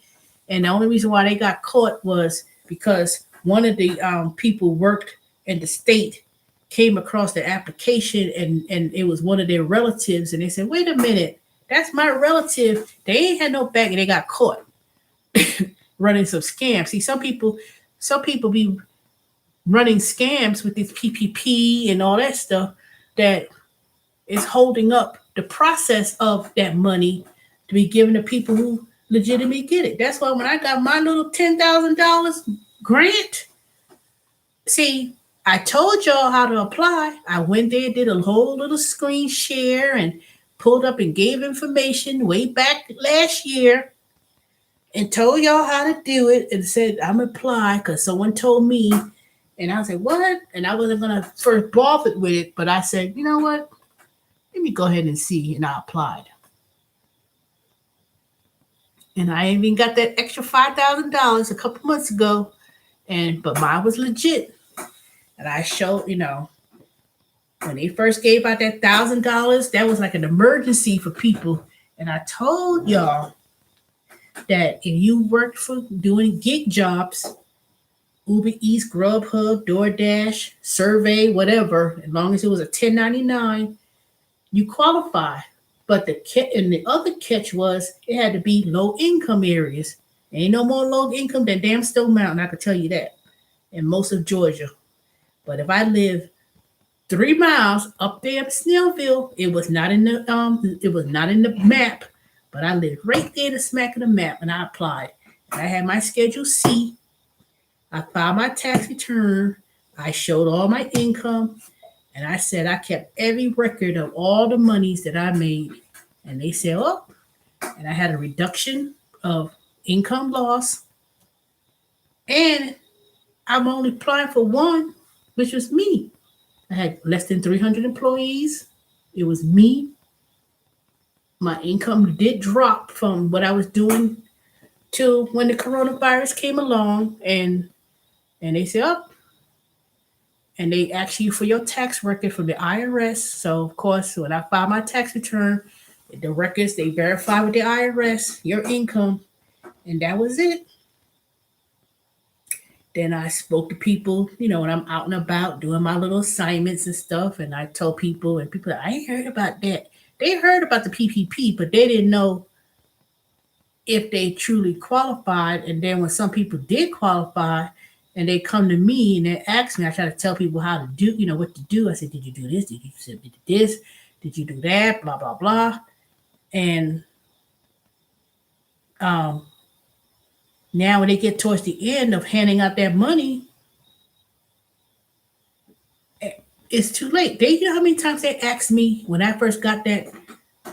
and the only reason why they got caught was because one of the people worked in the state, came across the application, and it was one of their relatives, and they said, "Wait a minute, that's my relative." They ain't had no back, and they got caught running some scams. See, some people be running scams with this PPP and all that stuff that is holding up the process of that money to be given to people who legitimately get it. That's why when I got my little $10,000 grant, see, I told y'all how to apply. I went there, did a whole little screen share and pulled up and gave information way back last year and told y'all how to do it and said, I'm apply because someone told me. And I was like, what? And I wasn't going to first bother with it, but I said, you know what? Let me go ahead and see. And I applied. And I even got that extra $5,000 a couple months ago. But mine was legit. And I showed, when they first gave out that $1,000, that was like an emergency for people. And I told y'all that if you worked for doing gig jobs, Uber Eats, Grubhub, DoorDash, Survey, whatever, as long as it was a 1099, you qualify. But the other catch was it had to be low income areas. Ain't no more low income than damn Stone Mountain, I can tell you that. In most of Georgia. But if I live 3 miles up there in Snellville, it was not in the map, but I lived right there, the smack of the map, and I applied. And I had my Schedule C. I filed my tax return. I showed all my income, and I said I kept every record of all the monies that I made. And they said, oh, and I had a reduction of income loss, and I'm only applying for one, which was me. I had less than 300 employees. It was me. My income did drop from what I was doing to when the coronavirus came along, and they said, oh, and they ask you for your tax record from the IRS. So of course, when I file my tax return, the records they verify with the IRS your income, and that was it. Then I spoke to people, when I'm out and about doing my little assignments and stuff, and I told people, and people, I ain't heard about that. They heard about the PPP, but they didn't know if they truly qualified. And then when some people did qualify, and they come to me and they ask me, I try to tell people how to do, what to do. I said, did you do this? Did you submit this? Did you do that? Blah blah blah. And now when they get towards the end of handing out that money, it's too late. They, how many times they asked me when I first got that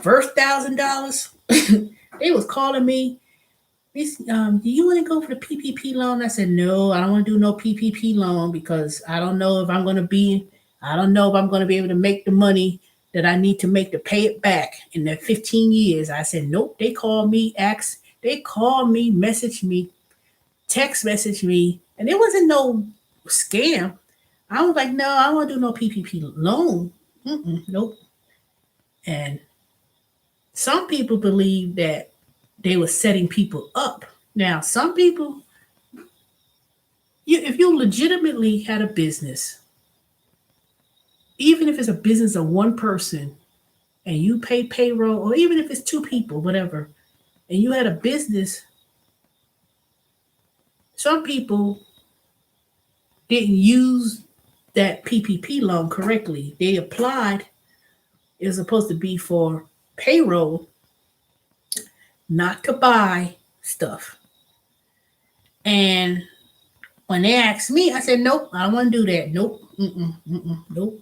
first $1,000? They was calling me. Do you want to go for the PPP loan? I said, no, I don't want to do no PPP loan because I don't know if I'm going to be able to make the money that I need to make to pay it back in the 15 years. I said, nope. They called me, message me, text message me, and it wasn't no scam. I was like, no, I don't want to do no PPP loan. Nope. And some people believe that they were setting people up. Now, some people, if you legitimately had a business, even if it's a business of one person and you pay payroll, or even if it's two people, whatever, and you had a business, some people didn't use that PPP loan correctly. They applied, it was supposed to be for payroll, not to buy stuff. And when they asked me, I said, nope, I don't want to do that. Nope, nope.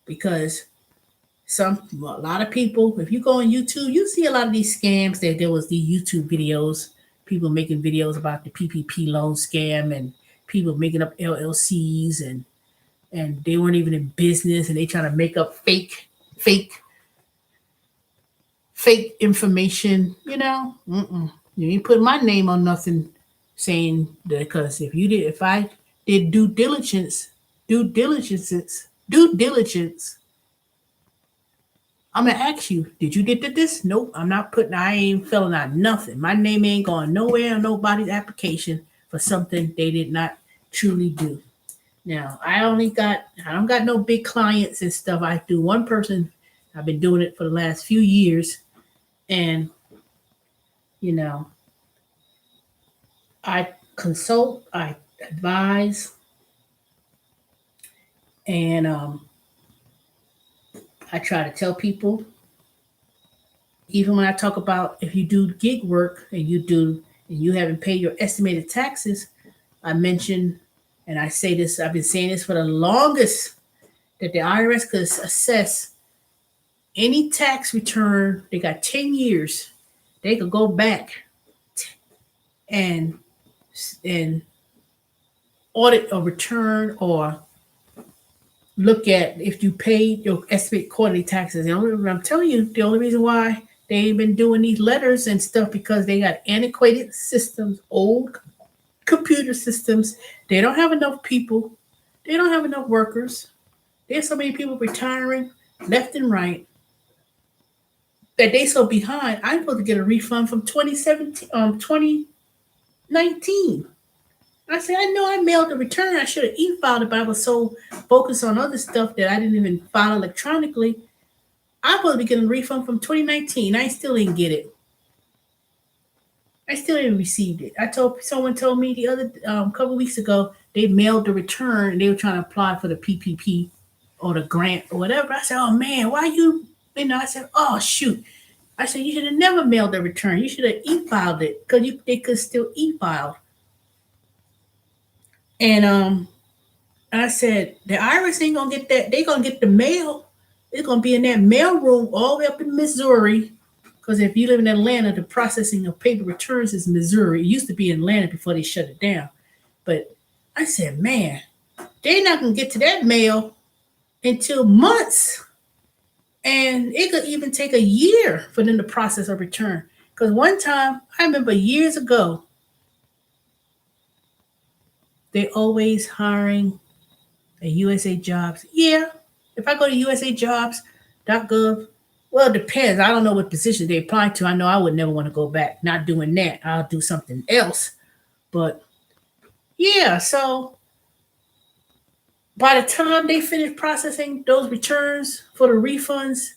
Because a lot of people, if you go on YouTube, you see a lot of these scams. That there was these YouTube videos, people making videos about the PPP loan scam, and people making up LLCs, and they weren't even in business, and they trying to make up fake information. You ain't put my name on nothing saying that, because if I did due diligence, I'm gonna ask you, did you get to this? Nope, I ain't filling out nothing. My name ain't going nowhere on nobody's application for something they did not truly do. Now, I don't got no big clients and stuff. I do one person. I've been doing it for the last few years. And, I consult, I advise, and I try to tell people, even when I talk about if you do gig work and you haven't paid your estimated taxes, I mention, and I say this, I've been saying this for the longest, that the IRS could assess any tax return. They got 10 years. They could go back and audit a return, or look at if you paid your estimated quarterly taxes. I'm telling you, the only reason why they ain't been doing these letters and stuff, because they got antiquated systems, old computer systems. They don't have enough people. They don't have enough workers. There's so many people retiring left and right that they so behind. I'm supposed to get a refund from 2019. I said, I know I mailed the return. I should have e-filed it, but I was so focused on other stuff that I didn't even file electronically. I'm supposed to be getting a refund from 2019. I still didn't get it. I still didn't receive it. I told someone told me the other couple weeks ago they mailed the return and they were trying to apply for the PPP or the grant or whatever. I said, "Oh man, why you?" I said, "Oh shoot." I said, "You should have never mailed the return. You should have e-filed it because they could still e-file." And I said, "The IRS ain't gonna get that. They gonna get the mail. It's gonna be in that mail room all the way up in Missouri." Because if you live in Atlanta, the processing of paper returns is Missouri. It used to be in Atlanta before they shut it down. But I said, man, they're not going to get to that mail until months. And it could even take a year for them to process a return. Because one time, I remember years ago, they always hiring at USA Jobs. Yeah, if I go to usajobs.gov, well, it depends. I don't know what position they apply to. I know I would never want to go back. Not doing that. I'll do something else. But yeah, so by the time they finish processing those returns for the refunds,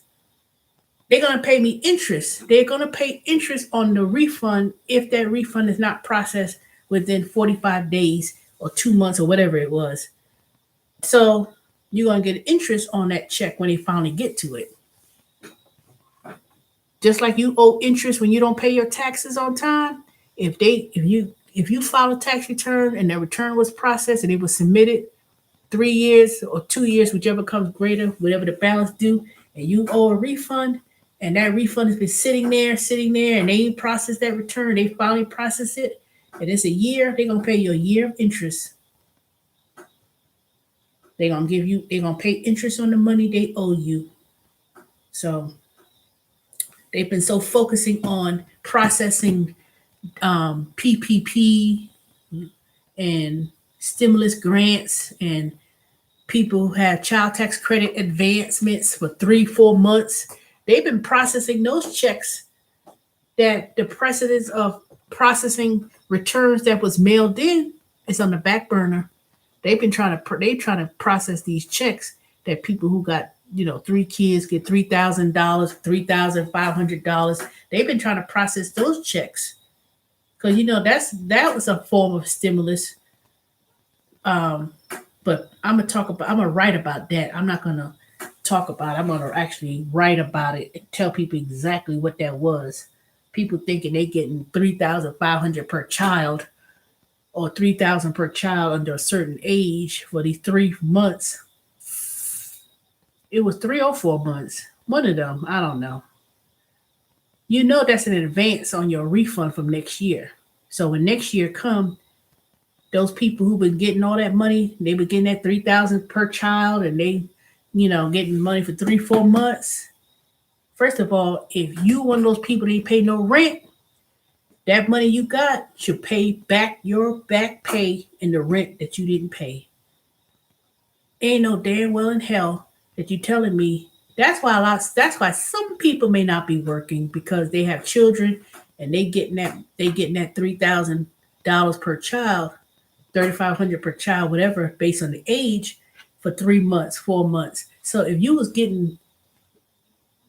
they're going to pay me interest. They're going to pay interest on the refund if that refund is not processed within 45 days or 2 months or whatever it was. So you're going to get interest on that check when they finally get to it. Just like you owe interest when you don't pay your taxes on time. If you file a tax return and the return was processed and it was submitted 3 years or 2 years, whichever comes greater, whatever the balance due, and you owe a refund, and that refund has been sitting there, and they ain't processed that return, they finally process it, and it's a year, they're gonna pay you a year of interest. They're gonna pay interest on the money they owe you. So they've been so focusing on processing PPP and stimulus grants and people who have child tax credit advancements for 3-4 months. They've been processing those checks that the precedence of processing returns that was mailed in is on the back burner. They trying to process these checks that people who got 3 kids get $3,000, $3,500. They've been trying to process those checks because that was a form of stimulus. Um, but I'm gonna write about that. I'm not gonna talk about it. I'm gonna actually write about it and tell people exactly what that was. People thinking they getting 3,500 per child or 3,000 per child under a certain age for these 3 months. It was 3 or 4 months. One of them, I don't know. That's an advance on your refund from next year. So when next year come, those people who've been getting all that money, they were getting that 3,000 per child, and they, getting money for 3-4 months. First of all, if you one of those people that ain't pay no rent, that money you got should pay back your back pay and the rent that you didn't pay. Ain't no damn well in hell that you telling me. That's why some people may not be working because they have children and they getting that $3,000 per child, 3,500 per child, whatever, based on the age, for 3 months, 4 months. So if you was getting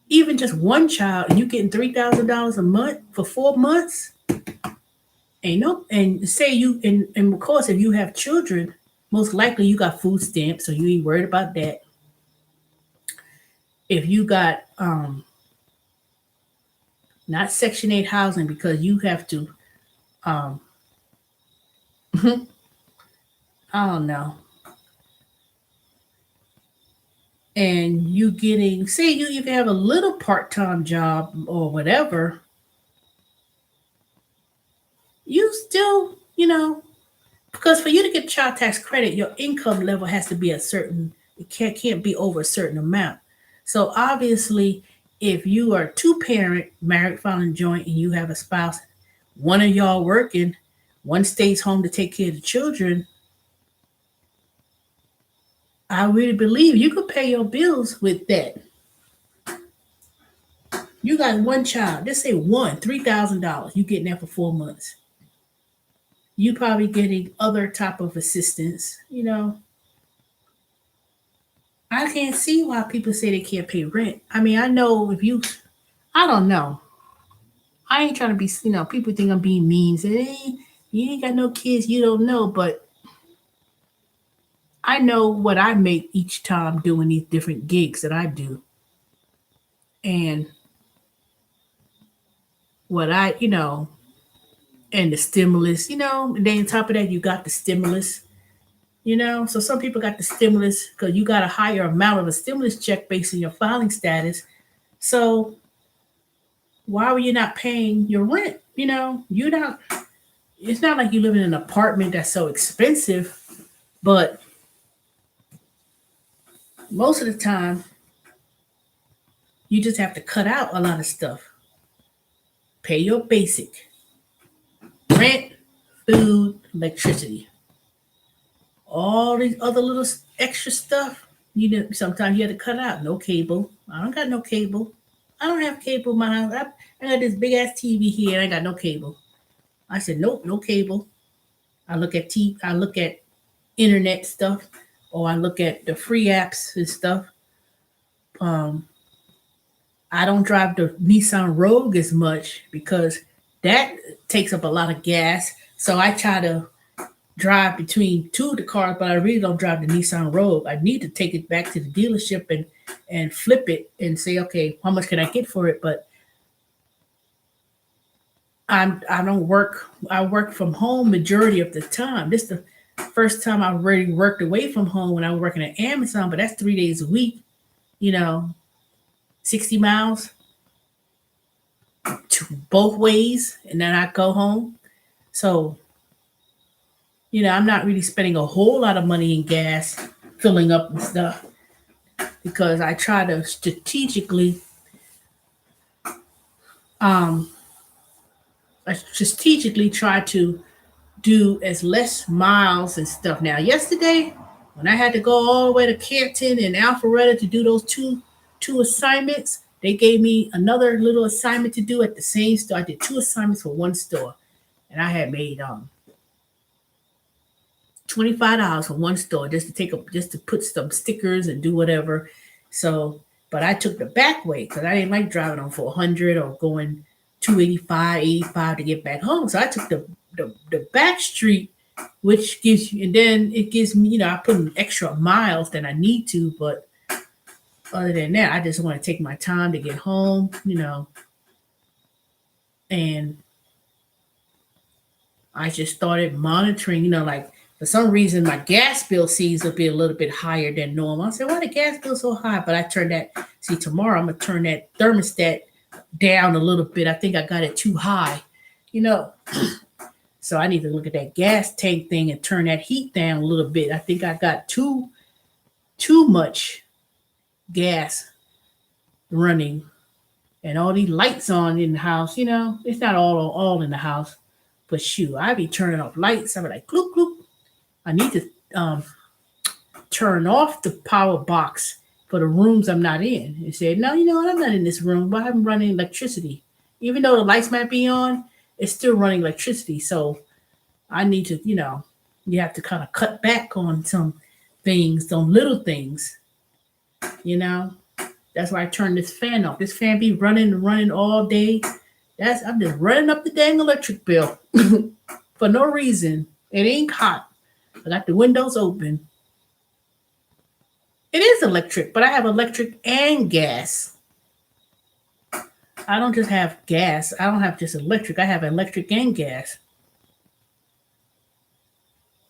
even just one child and you getting $3,000 a month for 4 months, ain't no. And say you and of course if you have children, most likely you got food stamps, so you ain't worried about that. If you got not Section 8 housing because you have to um I don't know, and you getting say you even have a little part-time job or whatever, you still, because for you to get child tax credit, your income level has to be a certain, it can't be over a certain amount. So obviously, if you are two parent, married, filing joint, and you have a spouse, one of y'all working, one stays home to take care of the children, I really believe you could pay your bills with that. You got one child, let's say one, $3,000. You getting that for 4 months. You probably getting other type of assistance, I can't see why people say they can't pay rent. I mean, I know if you, I don't know. I ain't trying to be, people think I'm being mean. Say, hey, you ain't got no kids, you don't know. But I know what I make each time doing these different gigs that I do. And what and the stimulus, and then on top of that, you got the stimulus. So some people got the stimulus because you got a higher amount of a stimulus check based on your filing status. So why were you not paying your rent? You're not, it's not like you live in an apartment that's so expensive, but most of the time you just have to cut out a lot of stuff. Pay your basic rent, food, electricity. All these other little extra stuff, sometimes you have to cut out. No cable. I don't got no cable. I don't have cable in my house. I got this big ass TV here and I got no cable. I said, nope, no cable. I look at internet stuff, or I look at the free apps and stuff. Um, I don't drive the Nissan Rogue as much because that takes up a lot of gas. So I try to drive between two of the cars, but I really don't drive the Nissan Rogue. I need to take it back to the dealership and flip it and say, okay, how much can I get for it? But I don't work. I work from home majority of the time. This is the first time I've really worked away from home when I was working at Amazon, but that's 3 days a week. You know, 60 miles to both ways, and then I go home. So I'm not really spending a whole lot of money in gas, filling up and stuff, because I try to um, strategically try to do as less miles and stuff. Now, yesterday, when I had to go all the way to Canton and Alpharetta to do those two assignments, they gave me another little assignment to do at the same store. I did two assignments for one store, and I had made $25 for one store just to put some stickers and do whatever. So, but I took the back way because I didn't like driving on 400 or going 285, 85 to get back home. So I took the back street, which gives you, and then it gives me, I put in extra miles than I need to. But other than that, I just want to take my time to get home. And I just started monitoring, like for some reason my gas bill seems to be a little bit higher than normal. I said, why the gas bill so high? But I turned that, see, tomorrow I'm going to turn that thermostat down a little bit. I think I got it too high, you know. So I need to look at that gas tank thing and turn that heat down a little bit. I think I got too much gas running and all these lights on in the house. It's not all in the house, but shoot, I be turning off lights. I be like, gloop gloop. I need to turn off the power box for the rooms I'm not in. And said, no, you know what? I'm not in this room, but I'm running electricity. Even though the lights might be on, it's still running electricity. So I need to, you have to kind of cut back on some things, some little things, you know. That's why I turned this fan off. This fan be running and running all day. I'm just running up the dang electric bill for no reason. It ain't hot. I got the windows open. It is electric, but I have electric and gas. I don't just have gas. I don't have just electric. I have electric and gas.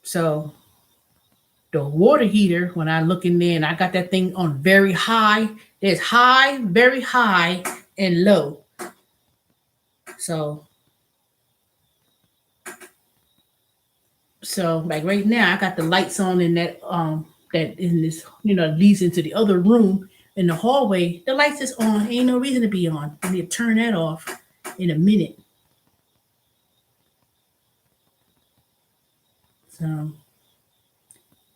So the water heater, when I look in there and I got that thing on very high, there's high, very high, and low. So like right now I got the lights on in that in this, leads into the other room in the hallway. The lights is on. Ain't no reason to be on. I need to turn that off in a minute. So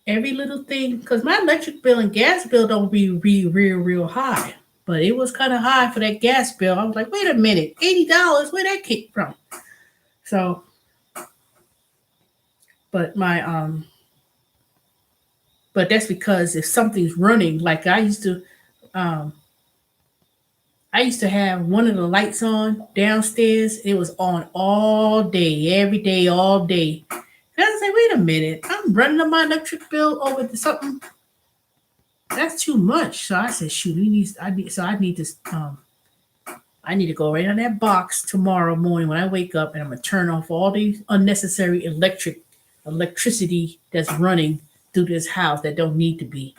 every little thing, because my electric bill and gas bill don't be real high. But it was kind of high for that gas bill. I was like, wait a minute, $80, where that came from? So, but my But that's because if something's running, like um, I used to have one of the lights on downstairs. It was on all day, every day, all day. And I was like, wait a minute, I'm running up my electric bill over to something. That's too much. So I said, shoot, I need to go right on that box tomorrow morning when I wake up, and I'm gonna turn off all the unnecessary electricity that's running through this house that don't need to be.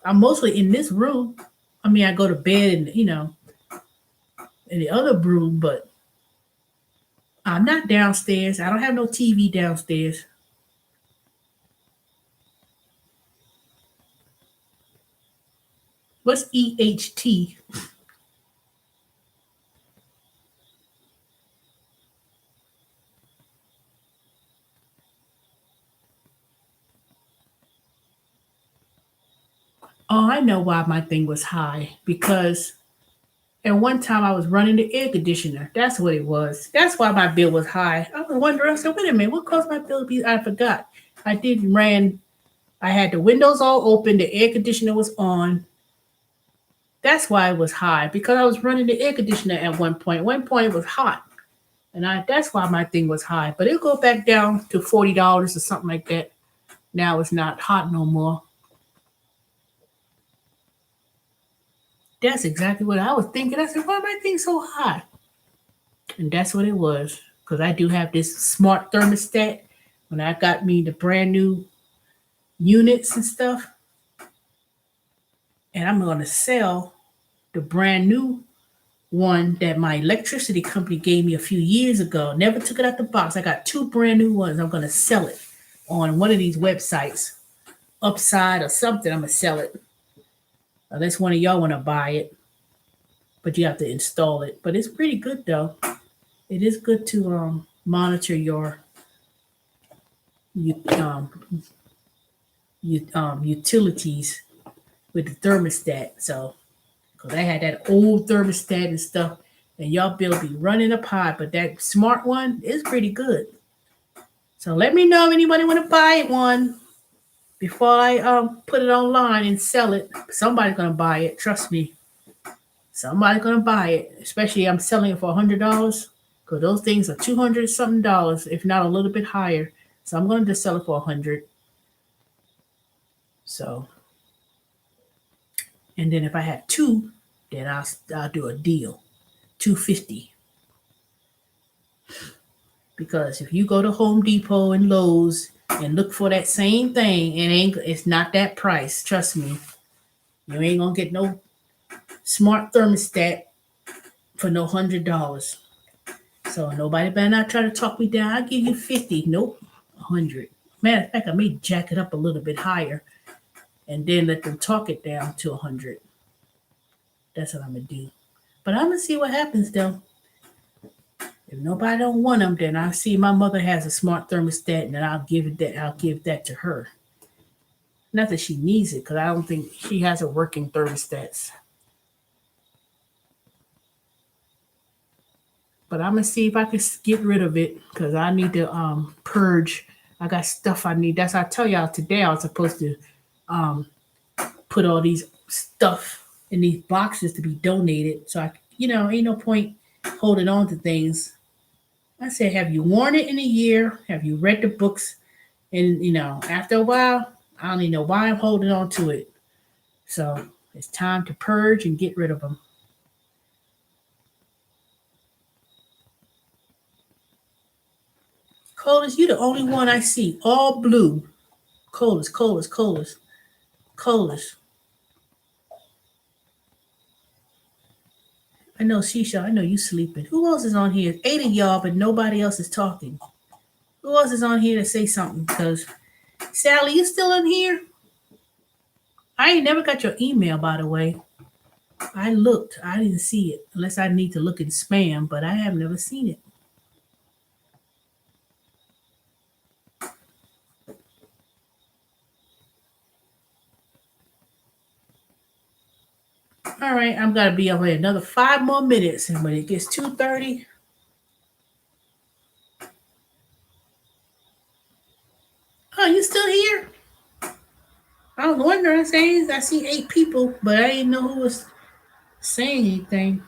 I'm mostly in this room. I mean, I go to bed and in the other room, but I'm not downstairs. I don't have no TV downstairs. What's EHT? Oh, I know why my thing was high. Because at one time I was running the air conditioner. That's what it was. That's why my bill was high. I was wondering, I said, wait a minute, what caused my bill to be? I forgot. I did ran, I had the windows all open, the air conditioner was on. That's why it was high, because I was running the air conditioner at one point. One point it was hot. And that's why my thing was high. But it'll go back down to $40 or something like that. Now it's not hot no more. That's exactly what I was thinking. I said, why am I thinking so high? And that's what it was. Because I do have this smart thermostat. When I got me the brand new units and stuff, and I'm going to sell the brand new one that my electricity company gave me a few years ago. Never took it out the box. I got two brand new ones. I'm going to sell it on one of these websites, Upside or something. I'm going to sell it. Unless one of y'all want to buy it, but you have to install it. But it's pretty good though. It is good to monitor your um, utilities with the thermostat. So, because I had that old thermostat and stuff, and y'all bill be running up high, but that smart one is pretty good. So let me know if anybody want to buy one before I put it online and sell it. Somebody's gonna buy it. Trust me. Somebody's gonna buy it. Especially I'm selling it for $100 because those things are $200 something, if not a little bit higher. So I'm gonna just sell it for 100. So, and then if I had two, then I'll do a deal, 250. Because if you go to Home Depot and Lowe's and look for that same thing, it's not that price. Trust me, you ain't gonna get no smart thermostat for no $100. So nobody better not try to talk me down. I'll give you 50. Nope, 100. Matter of fact, I may jack it up a little bit higher and then let them talk it down to 100. That's what I'm gonna do. But I'm gonna see what happens though. If nobody don't want them, then I see my mother has a smart thermostat, and then I'll give it that. I'll give that to her. Not that she needs it, because I don't think she has a working thermostats. But I'm gonna see if I can get rid of it, because I need to purge. I got stuff I need. That's why I tell y'all today I was supposed to um put all these stuff in these boxes to be donated. So ain't no point holding on to things. I said, have you worn it in a year? Have you read the books? And after a while, I don't even know why I'm holding on to it. So it's time to purge and get rid of them. Colas, you the only one I see. All blue. Colas, Colas, Colas, Colas. I know Shisha, I know you sleeping. Who else is on here? 8 of y'all, but nobody else is talking. Who else is on here to say something? Because Sally, you still in here? I ain't never got your email, by the way. I looked. I didn't see it. Unless I need to look in spam, but I have never seen it. All right, I'm gonna be over here another 5 more minutes, and when it gets 2:30, oh, you still here? I don't wonder. I see 8 people, but I didn't know who was saying anything.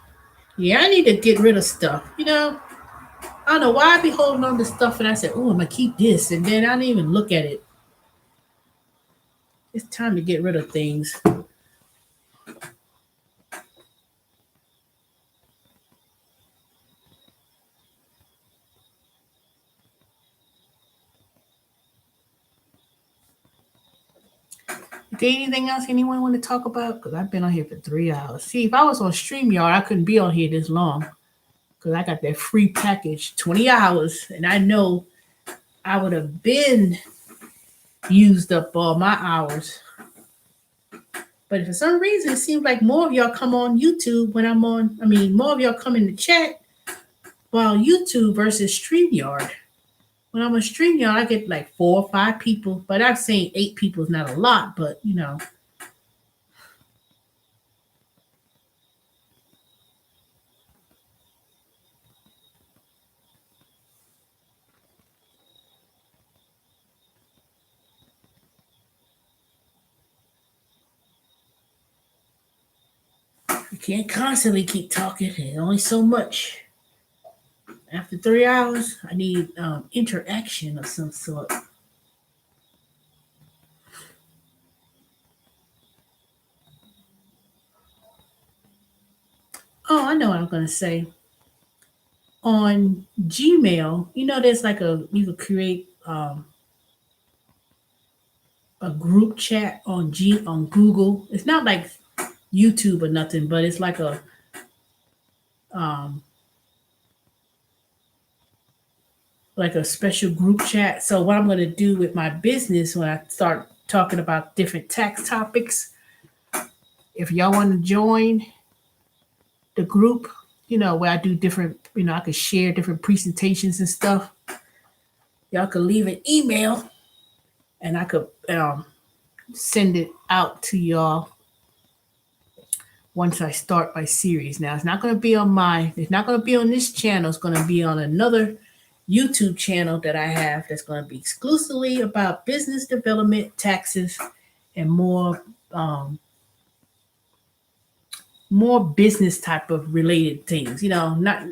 Yeah, I need to get rid of stuff. I don't know why I be holding on to stuff, and I said, "Oh, I'm gonna keep this," and then I didn't even look at it. It's time to get rid of things. Okay, anything else anyone want to talk about? Because I've been on here for 3 hours. See, if I was on StreamYard, I couldn't be on here this long. Because I got that free package, 20 hours, and I know I would have been used up all my hours. But for some reason, it seems like more of y'all come on YouTube when I'm on. I mean, more of y'all come in the chat while YouTube versus StreamYard. When I'm on StreamYard, I get like 4 or 5 people, but I'm saying 8 people is not a lot, but you can't constantly keep talking. There's only so much. After 3 hours, I need interaction of some sort. Oh, I know what I'm gonna say. On Gmail, there's like you could create a group chat on Google. It's not like YouTube or nothing, but it's um like a special group chat. So what I'm gonna do with my business when I start talking about different tax topics, if y'all want to join the group, where I do different, I could share different presentations and stuff. Y'all could leave an email and I could send it out to y'all once I start my series. Now it's not going to be it's not going to be on this channel. It's going to be on another YouTube channel that I have that's going to be exclusively about business development, taxes, and more business type of related things. Not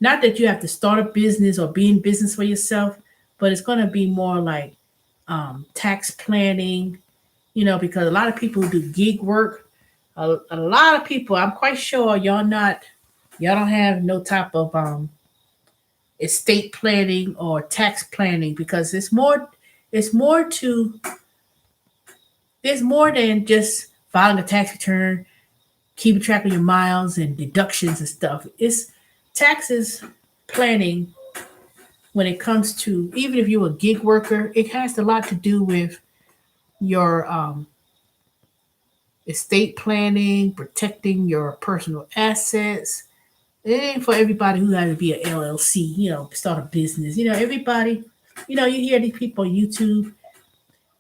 that you have to start a business or be in business for yourself, but it's going to be more like tax planning. Because a lot of people who do gig work, a lot of people, I'm quite sure y'all don't have no type of estate planning or tax planning, because it's more to there's more than just filing a tax return, keeping track of your miles and deductions and stuff. It's taxes planning. When it comes to, even if you're a gig worker, it has a lot to do with your estate planning, protecting your personal assets. It ain't for everybody who has to be an LLC, start a business. Everybody, you hear these people on YouTube,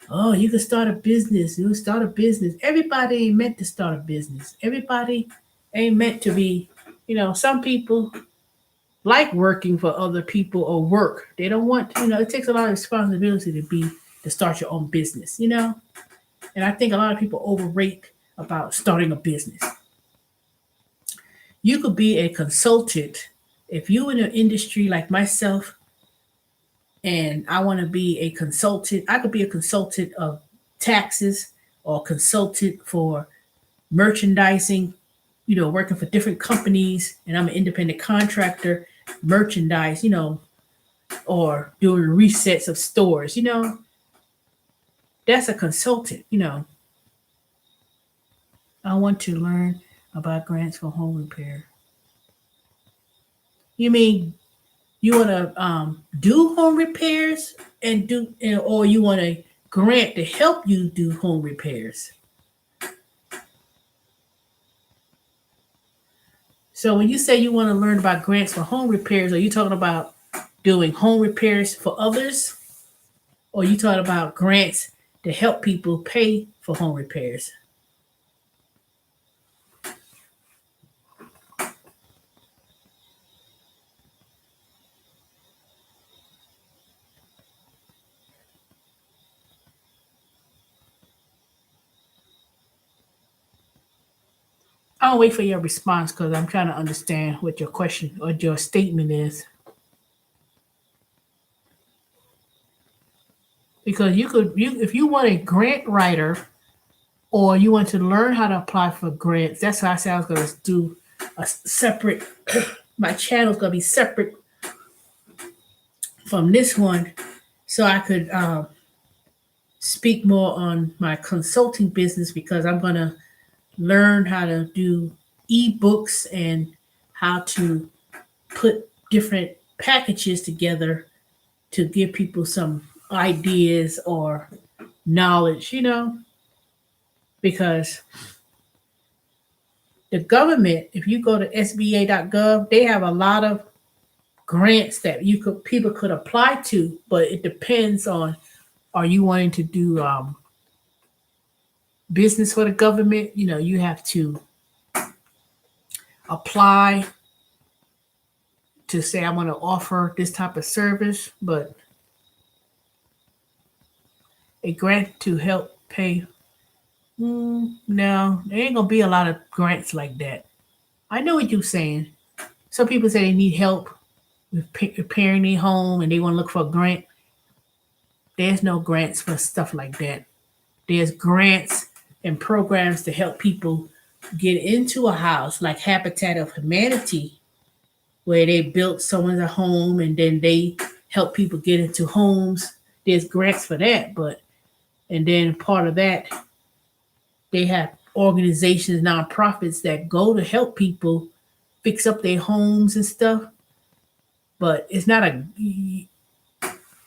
oh, you can start a business, you can start a business. Everybody ain't meant to start a business. Everybody ain't meant to be, some people like working for other people or work. They don't want, it takes a lot of responsibility to start your own business. And I think a lot of people overrate about starting a business. You could be a consultant if you in an industry like myself, and I want to be a consultant. I could be a consultant of taxes or consultant for merchandising, working for different companies, and I'm an independent contractor, merchandise, or doing resets of stores, that's a consultant. I want to learn about grants for home repair. You mean you want to do home repairs or you want a grant to help you do home repairs? So when you say you want to learn about grants for home repairs, are you talking about doing home repairs for others, or are you talking about grants to help people pay for home repairs? I'll wait for your response because I'm trying to understand what your question or your statement is. Because you if you want a grant writer or you want to learn how to apply for grants, that's why I said I was going to do a separate. My channel is going to be separate from this one, so I could speak more on my consulting business because I'm going to learn how to do ebooks and how to put different packages together to give people some ideas or knowledge, because the government, if you go to sba.gov, they have a lot of grants that people could apply to, but it depends on, are you wanting to do business for the government? You have to apply to say I want to offer this type of service, but a grant to help pay. No, there ain't gonna be a lot of grants like that. I know what you're saying. Some people say they need help with repairing their home and they want to look for a grant. There's no grants for stuff like that. There's grants and programs to help people get into a house, like Habitat of Humanity, where they built someone's a home and then they help people get into homes. There's grants for that, but and then part of that, they have organizations, nonprofits that go to help people fix up their homes and stuff. But it's not a,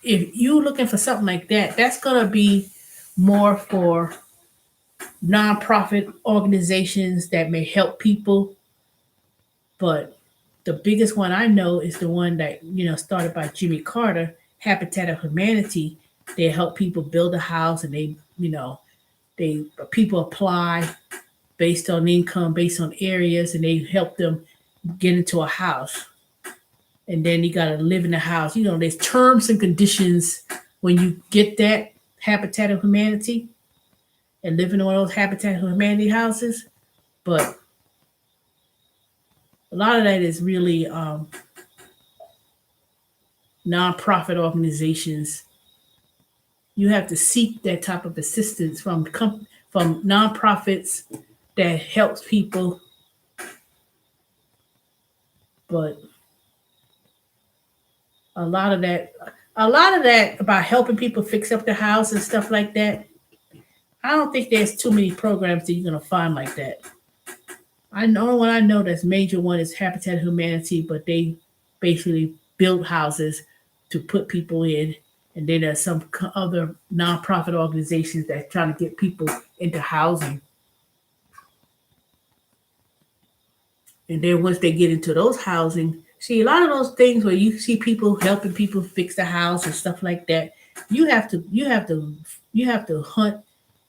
if you're looking for something like that, that's gonna be more for nonprofit organizations that may help people. But the biggest one I know is the one that started by Jimmy Carter, Habitat of Humanity. They help people build a house, and they people apply based on income, based on areas, and they help them get into a house. And then you got to live in the house. There's terms and conditions when you get that Habitat of Humanity and live in one of those Habitat of Humanity houses. But a lot of that is really nonprofit organizations. You have to seek that type of assistance from nonprofits that helps people. But a lot of that about helping people fix up their house and stuff like that, I don't think there's too many programs that you're gonna find like that. I know what I know that's major one is Habitat of Humanity, but they basically build houses to put people in, and then there's some other nonprofit organizations that trying to get people into housing. And then once they get into those housing, see a lot of those things where you see people helping people fix the house and stuff like that. You have to hunt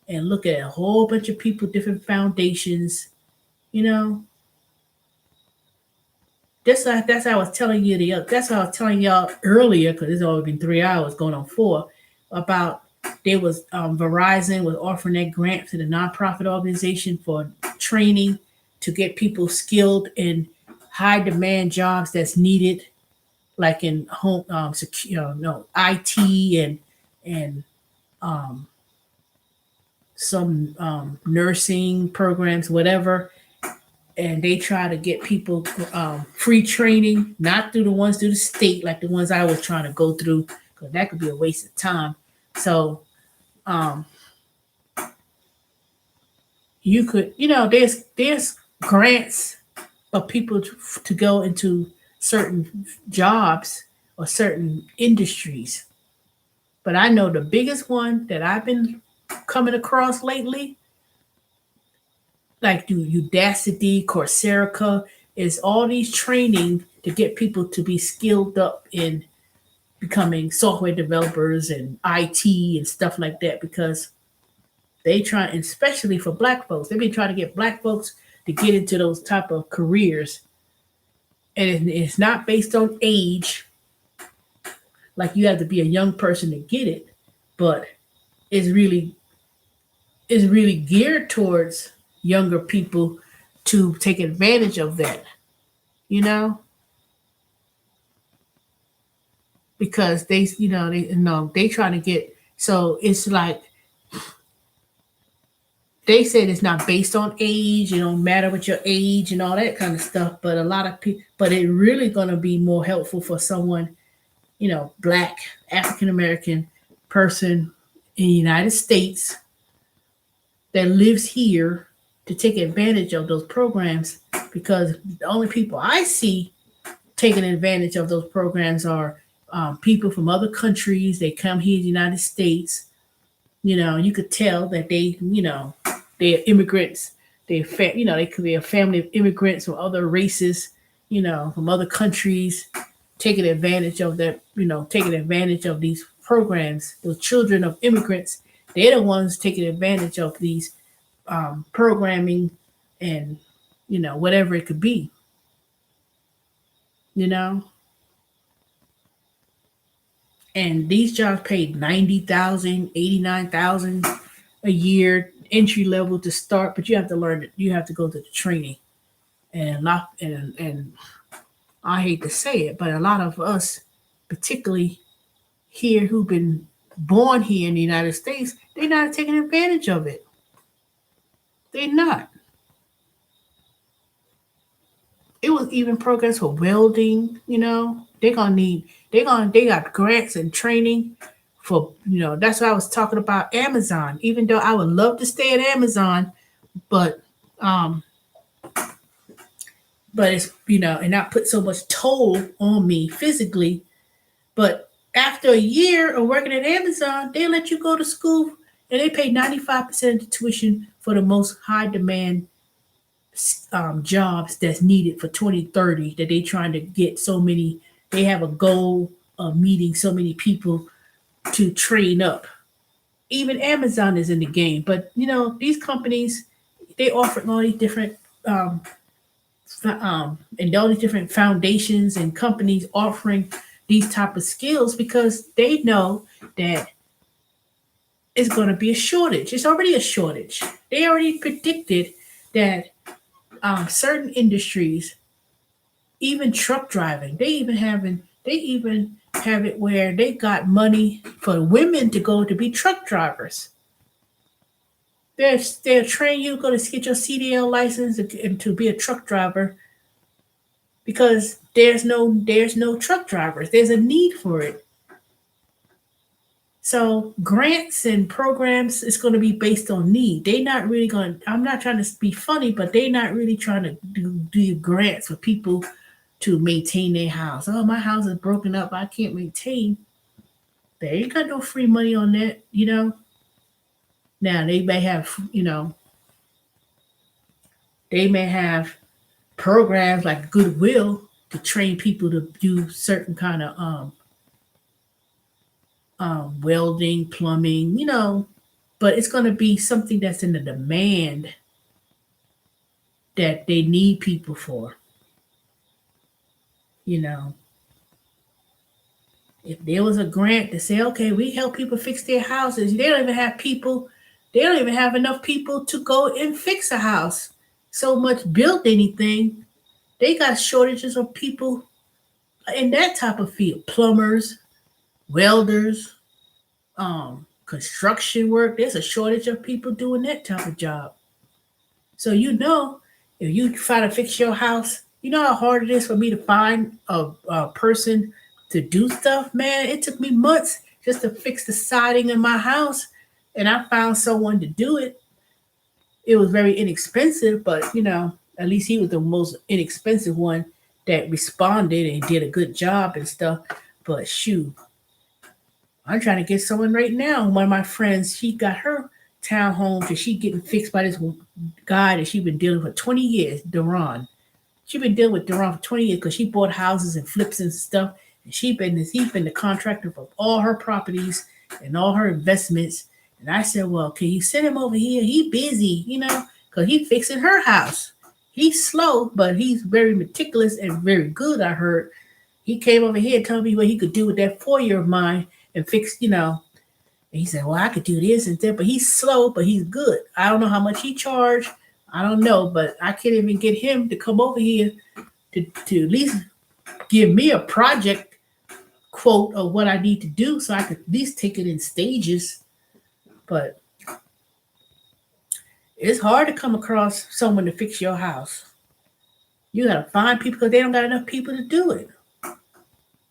and look at a whole bunch of people, different foundations. You know, that's how I was telling you that's how I was telling y'all earlier because it's already been 3 hours going on 4 about there was Verizon was offering that grant to the nonprofit organization for training to get people skilled in high demand jobs that's needed, like in home no IT and um, some nursing programs, whatever. And they try to get people free training, not through the state, like the ones I was trying to go through, because that could be a waste of time. So um, you could, there's grants for people to go into certain jobs or certain industries. But I know the biggest one that I've been coming across lately, like do Udacity, Coursera, is all these training to get people to be skilled up in becoming software developers and IT and stuff like that because they try, especially for black folks, they've been trying to get black folks to get into those type of careers. And it's not based on age, like you have to be a young person to get it, but it's really geared towards younger people to take advantage of that, you know, because they trying to get. So it's like they said it's not based on age. It don't matter what your age and all that kind of stuff. But a lot of people, but it really gonna be more helpful for someone, black African American person in the United States that lives here to take advantage of those programs, because the only people I see taking advantage of those programs are people from other countries. They come here to the United States. You could tell that they're immigrants. They could be a family of immigrants from other races, from other countries, taking advantage of that, taking advantage of these programs. The children of immigrants, they're the ones taking advantage of these programming and, whatever it could be, you know. And these jobs paid 90,000, 89,000 a year, entry level to start, but you have to learn it. You have to go to the training. And a lot, and I hate to say it, but a lot of us, particularly here who've been born here in the United States, they're not taking advantage of it. They're not. It was even programs for welding, they got grants and training for, that's why I was talking about Amazon. Even though I would love to stay at Amazon, but um it's, and not put so much toll on me physically. But after a year of working at Amazon, they let you go to school and they pay 95% of the tuition for the most high demand jobs that's needed for 2030, that they trying to get so many. They have a goal of meeting so many people to train up. Even Amazon is in the game, but these companies, they offer all these different and all these different foundations and companies offering these type of skills because they know that it's going to be a shortage. It's already a shortage. They already predicted that certain industries, even truck driving, they even have it where they got money for women to go to be truck drivers. They'll train you to go to get your CDL license and to be a truck driver because there's no truck drivers. There's a need for it. So grants and programs is going to be based on need. They not really going. I'm not trying to be funny, but they not really trying to do grants for people to maintain their house. Oh, my house is broken up. I can't maintain. They ain't got no free money on that. Now they may have, they may have programs like Goodwill to train people to do certain kind of welding, plumbing, but it's going to be something that's in the demand that they need people for. You know, if there was a grant to say, okay, we help people fix their houses, they don't even have enough people to go and fix a house. So much build anything. They got shortages of people in that type of field, plumbers, welders, construction work. There's a shortage of people doing that type of job. So if you try to fix your house, you know how hard it is for me to find a person to do stuff, man. It took me months just to fix the siding in my house, and I found someone to do it. It was very inexpensive, but at least he was the most inexpensive one that responded and did a good job and stuff. But shoot, I'm trying to get someone right now. One of my friends, she got her townhome and she getting fixed by this guy that she been dealing with for 20 years, Duran. She been dealing with Duran for 20 years because she bought houses and flips and stuff. And he's been the contractor for all her properties and all her investments. And I said, well, can you send him over here? He busy, because he fixing her house. He's slow, but he's very meticulous and very good, I heard. He came over here and told me what he could do with that 4-year of mine and fix, And he said, well, I could do this and that, but he's slow, but he's good. I don't know how much he charged. I don't know, but I can't even get him to come over here to at least give me a project quote of what I need to do so I could at least take it in stages. But it's hard to come across someone to fix your house. You gotta find people because they don't got enough people to do it.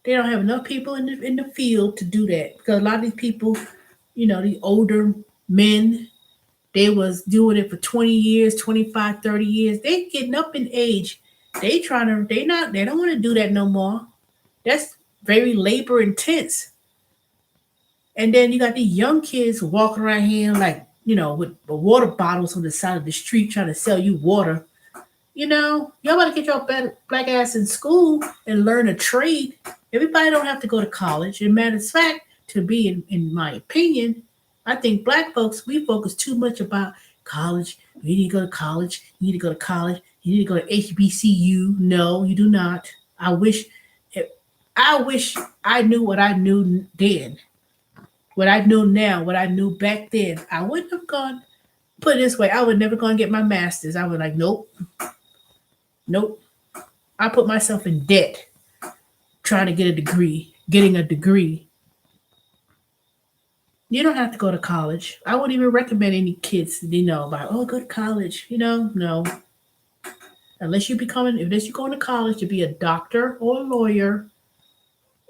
They don't have enough people in the field to do that because a lot of these people, these older men, they was doing it for 20 years, 25, 30 years. They getting up in age. They don't want to do that no more. That's very labor intense. And then you got these young kids walking around here like, with water bottles on the side of the street trying to sell you water. Y'all better get your black ass in school and learn a trade. Everybody don't have to go to college. And matter of fact, to be in my opinion, I think black folks, we focus too much about college. You need to go to college. You need to go to college. You need to go to HBCU. No, you do not. I wish I wish I knew what I knew then. What I know now, what I knew back then. I wouldn't have gone, put it this way, I would never go and get my master's. I was like, nope, nope. I put myself in debt trying to get a degree, getting a degree. You don't have to go to college. I wouldn't even recommend any kids, about, oh, go to college. No. Unless you're going to college to be a doctor or a lawyer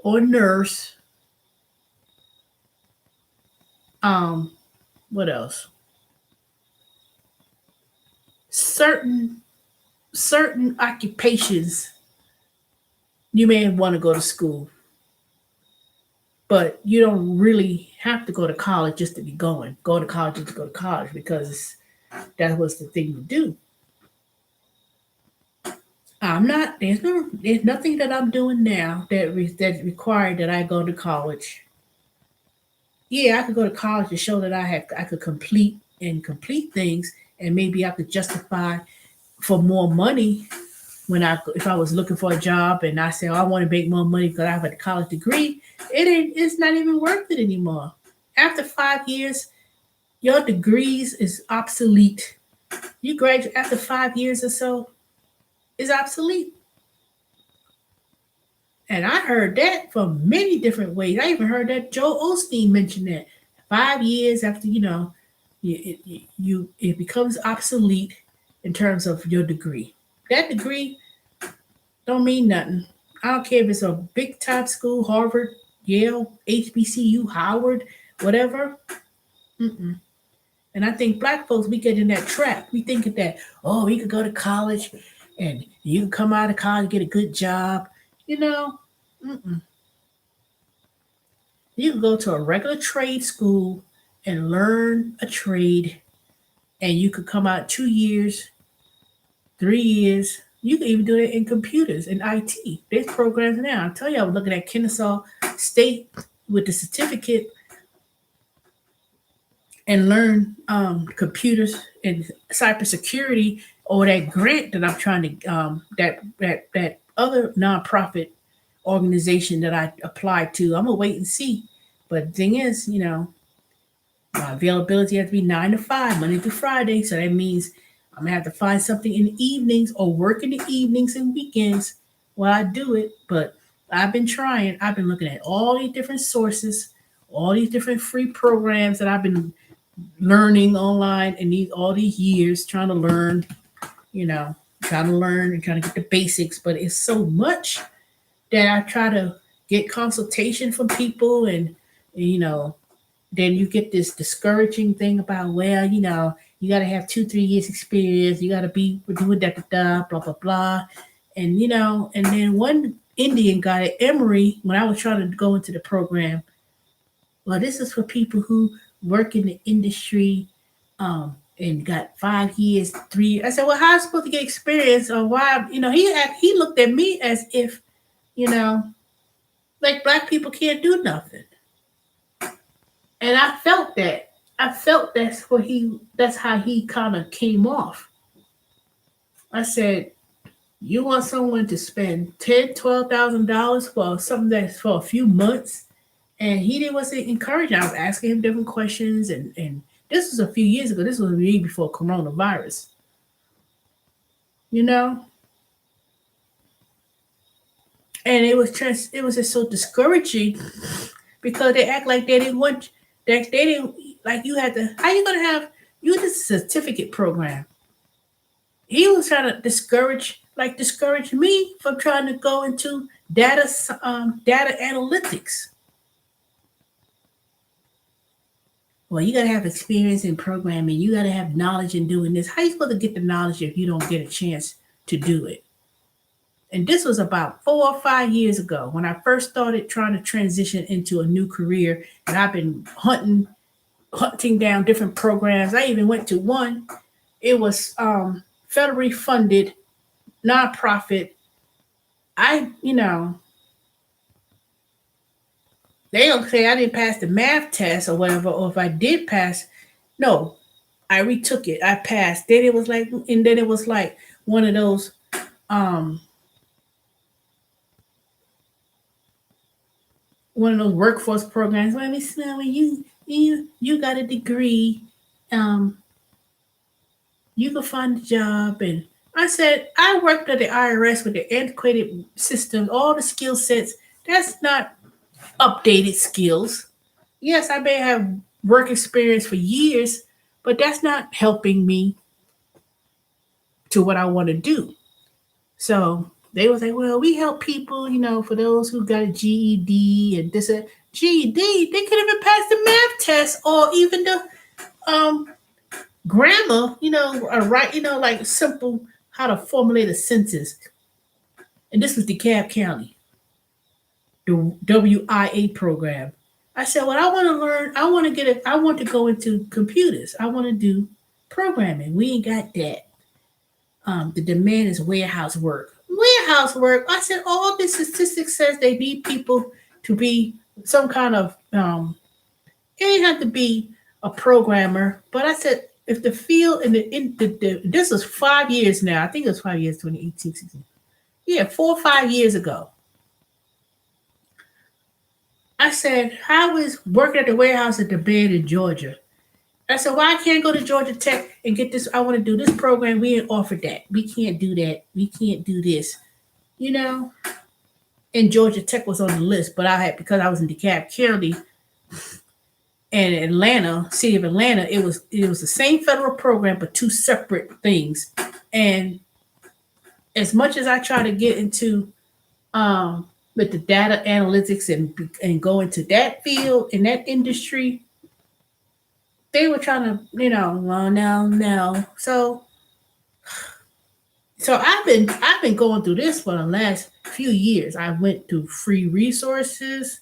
or a nurse. What else? Certain certain occupations you may want to go to school, but you don't really have to go to college just to be going. Go to college just to go to college because that was the thing to do. I'm not. There's nothing that I'm doing now that required that I go to college. Yeah, I could go to college to show that I could complete things, and maybe I could justify for more money when if I was looking for a job and I say, oh, I want to make more money because I have a college degree. It's not even worth it anymore. After 5 years, your degrees is obsolete. You graduate after 5 years or so, is obsolete. And I heard that from many different ways. I even heard that Joe Osteen mentioned that 5 years after it becomes obsolete in terms of your degree. That degree don't mean nothing. I don't care if it's a big time school, Harvard, Yale, HBCU, Howard, whatever. Mm-mm. And I think black folks, we get in that trap. We think that, oh, you could go to college and you can come out of college and get a good job. You know, mm-mm. You can go to a regular trade school and learn a trade, and you could come out 2 years, 3 years. You can even do it in computers and IT. There's programs now. I tell you, I was looking at Kennesaw State with the certificate and learn computers and cybersecurity, or that grant that I'm trying to that other nonprofit organization that I applied to. I'm gonna wait and see. But the thing is, my availability has to be 9 to 5, Monday through Friday. So that means I'm gonna have to find something in the evenings or work in the evenings and weekends while I do it. But I've been trying. I've been looking at all these different sources, all these different free programs that I've been learning online in all these years, trying to learn, trying to learn and trying to get the basics. But it's so much that I try to get consultation from people, and you know, then you get this discouraging thing about, well, you got to have 2 3 years experience, you got to be doing da da da blah blah blah, and and then one Indian guy at Emory, when I was trying to go into the program, well, this is for people who work in the industry, and got 5 years, 3 years. I said, well, how am I supposed to get experience, or why? He looked at me as if, you know, like black people can't do nothing. And I felt that. I felt that's how he kind of came off. I said, you want someone to spend $10,000, $12,000 for something that's for a few months? And he didn't wasn't encouraging. I was asking him different questions, and this was a few years ago. This was really before coronavirus. you know. And it was just so discouraging because they act like they didn't want that they didn't like you had to. How you gonna have you this certificate program? He was trying to discourage me from trying to go into data analytics. Well, you got to have experience in programming. You got to have knowledge in doing this. How you supposed to get the knowledge if you don't get a chance to do it? And this was about 4 or 5 years ago when I first started trying to transition into a new career. And I've been hunting down different programs. I even went to one. It was federally funded, nonprofit. I, they don't say I didn't pass the math test or whatever, or if I did pass, no, I retook it. I passed. Then it was like one of those um workforce programs. Well, Miss Snowy, you got a degree, um, you can find a job. And I said I worked at the IRS with the antiquated systems, all the skill sets. That's not updated skills. Yes, I may have work experience for years, but that's not helping me to what I want to do. So they was like, well, we help people, for those who got a GED and this GED, they could even pass the math test or even the um grammar, right, like simple how to formulate a sentence. And this was DeKalb County, the WIA program. I said, well, I want to learn, I want to go into computers. I want to do programming. We ain't got that. The demand is warehouse work. Warehouse work. I said, all the statistics says they need people to be some kind of it ain't have to be a programmer. But I said, if the field this was 5 years now. I think it was 5 years, 2018, 16. Yeah, 4 or 5 years ago. I said, how is working at the warehouse at the bed in Georgia? I said, why I can't go to Georgia Tech and get this? I want to do this program. We ain't offered that. We can't do that. We can't do this. You know? And Georgia Tech was on the list, but I had because I was in DeKalb County and Atlanta, city of Atlanta, it was the same federal program, but two separate things. And as much as I try to get into with the data analytics and go into that field in that industry, they were trying to, well, no. So I've been going through this for the last few years. I went through free resources,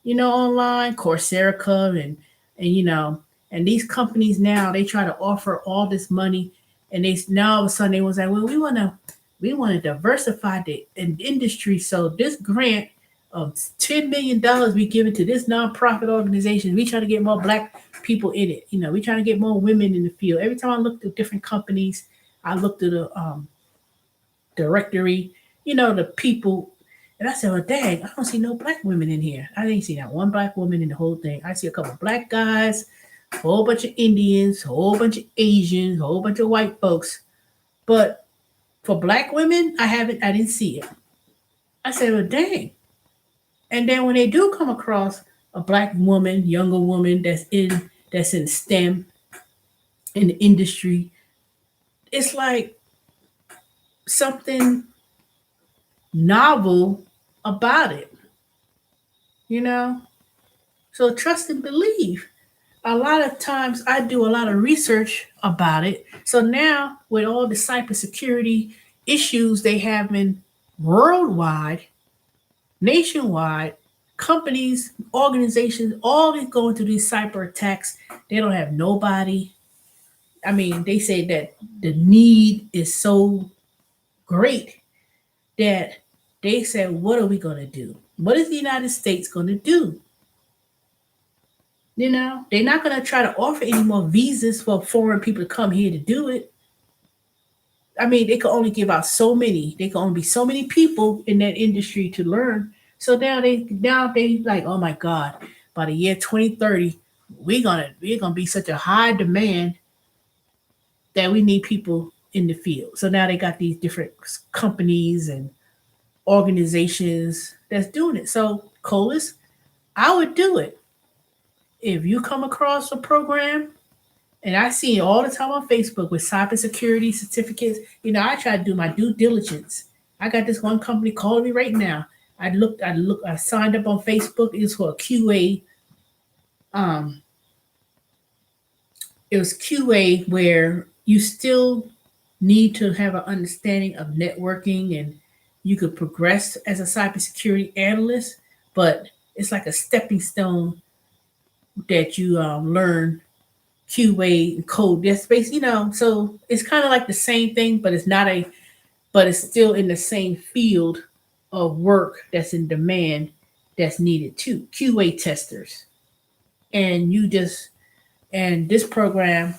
online, Coursera and these companies now they try to offer all this money, and they now all of a sudden they was like, well, we want to diversify the industry, so this grant of $10 million we give it to this nonprofit organization. We try to get more black people in it. We trying to get more women in the field. Every time I looked at different companies, I looked at the directory, the people, and I said, well, dang, I don't see no black women in here. I didn't see that one black woman in the whole thing. I see a couple black guys, a whole bunch of Indians, a whole bunch of Asians, a whole bunch of white folks. But for black women, I didn't see it. I said, well, dang. And then when they do come across a black woman, younger woman that's in STEM in the industry, it's like something novel about it, you know? So trust and believe. A lot of times I do a lot of research about it. So now with all the cybersecurity issues they have in worldwide, nationwide, companies, organizations, all these going through these cyber attacks. They don't have nobody. I mean, they say that the need is so great that they said, what are we going to do? What is the United States going to do? They're not going to try to offer any more visas for foreign people to come here to do it. I mean, they can only give out so many. They can only be so many people in that industry to learn. So now they like, oh my God, by the year 2030, we're gonna be such a high demand that we need people. in the field. So now they got these different companies and organizations that's doing it. So, Colas, I would do it. If you come across a program, and I see it all the time on Facebook with cybersecurity certificates, I try to do my due diligence. I got this one company calling me right now. I signed up on Facebook. It's for a QA. Um, it was QA where you still need to have an understanding of networking and you could progress as a cybersecurity analyst, but it's like a stepping stone that you learn QA and code. That's space, so it's kind of like the same thing, but but it's still in the same field of work that's in demand that's needed too. QA testers. And and this person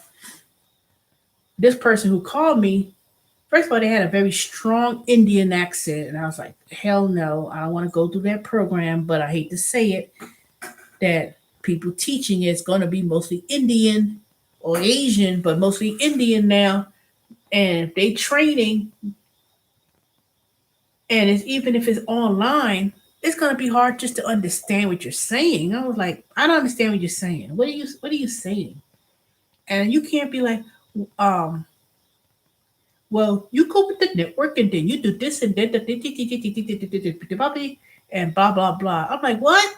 who called me, first of all, they had a very strong Indian accent. And I was like, hell no, I don't want to go through that program, but I hate to say it, that people teaching it's going to be mostly Indian or Asian, but mostly Indian now. And if they training, and it's even if it's online, it's gonna be hard just to understand what you're saying. I was like, I don't understand what you're saying. What are you saying? And you can't be like, um, well, you go with the network and then you do this and then and blah blah blah. I'm like, what?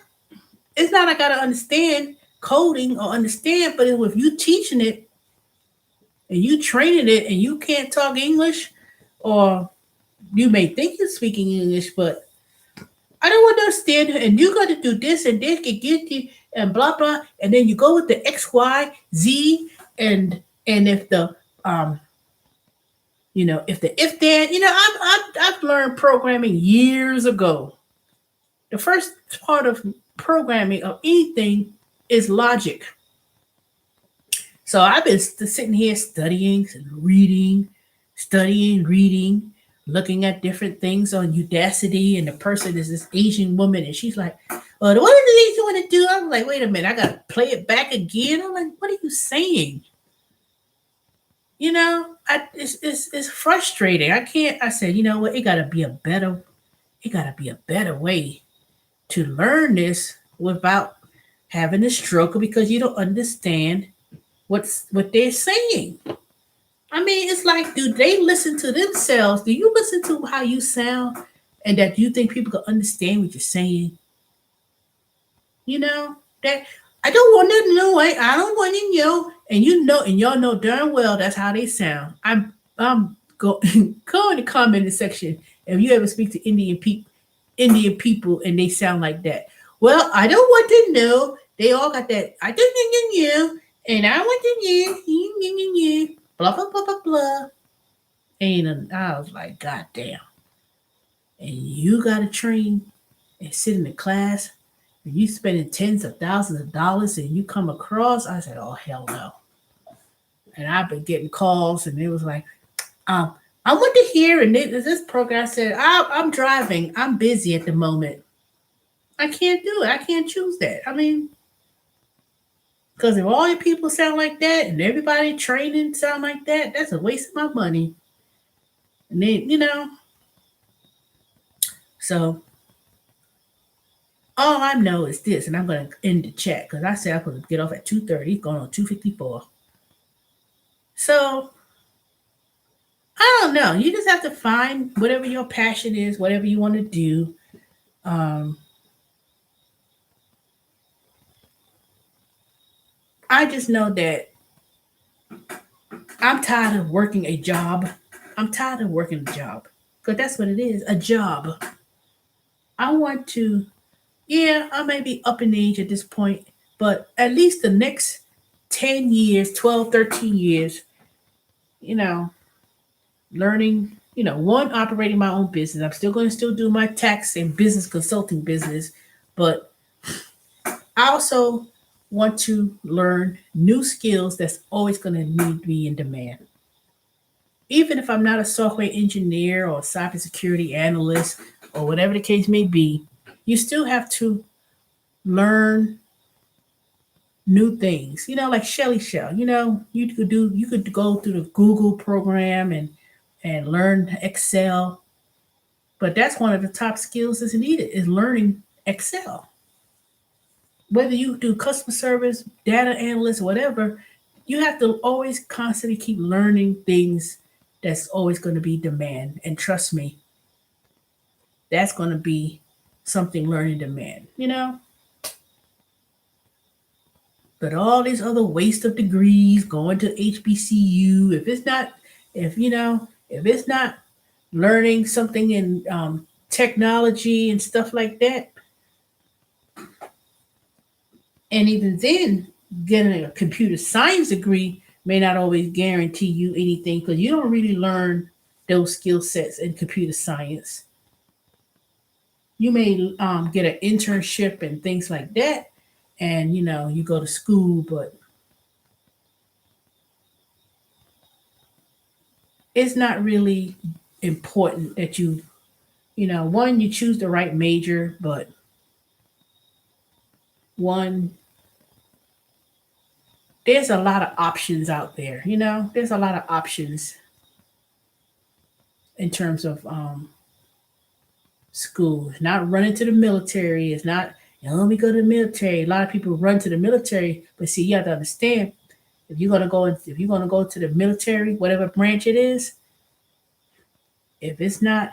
It's not I gotta understand coding or understand, but if you teaching it and you training it and you can't talk English, or you may think you're speaking English, but I don't understand her. And you got to do this and this can get you and blah blah. And then you go with the X, Y, Z, and if the if then I've learned programming years ago. The first part of programming of anything is logic. So I've been sitting here studying and reading, studying, reading, looking at different things on Udacity, and the person is this Asian woman, and she's like, "What are these you want to do?" I'm like, "Wait a minute, I gotta play it back again." I'm like, "What are you saying?" It's frustrating. I can't. I said, you know what? It gotta be a better way to learn this without having a struggle because you don't understand what they're saying. I mean, it's like, do they listen to themselves? Do you listen to how you sound and that you think people can understand what you're saying? That I don't want to know. I don't want to know. And y'all know darn well that's how they sound. I'm go go in the comment section if you ever speak to Indian people and they sound like that. Well, I don't want to know. They all got that. I don't know, and I want to know, blah blah blah blah blah. And I was like, God damn. And you got to train and sit in the class, and you spending tens of thousands of dollars, and you come across. I said, oh hell no. And I've been getting calls, and it was like, um, I want to hear. And this program said, I'm driving. I'm busy at the moment. I can't do it. I can't choose that. I mean, because if all your people sound like that and everybody training sound like that, that's a waste of my money. And then, so all I know is this, and I'm going to end the chat because I said I'm going to get off at 2:30, going on 2:54. So I don't know. You just have to find whatever your passion is, whatever you want to do. Um, I just know that I'm tired of working a job. I'm tired of working a job because that's what it is, a job. I want to, yeah, I may be up in age at this point, but at least the next 10 years, 12, 13 years, you know, learning, one, operating my own business. I'm still going to still do my tax and business consulting business, but I also want to learn new skills that's always going to need to be in demand. Even if I'm not a software engineer or cybersecurity analyst or whatever the case may be, you still have to learn new things. Like Shelly Shell. You could go through the Google program and learn Excel. But that's one of the top skills that's needed is learning Excel. Whether you do customer service, data analyst, whatever, you have to always constantly keep learning things that's always going to be demand. And trust me, that's going to be something learning demand. But all these other waste of degrees going to HBCU, if it's not learning something in technology and stuff like that, and even then, getting a computer science degree may not always guarantee you anything because you don't really learn those skill sets in computer science. You may get an internship and things like that, and you go to school, but it's not really important that one, you choose the right major, but one, there's a lot of options out there. There's a lot of options in terms of school. It's not running to the military. It's not, let me go to the military. A lot of people run to the military, but see, you have to understand if you're gonna go to the military, whatever branch it is, if it's not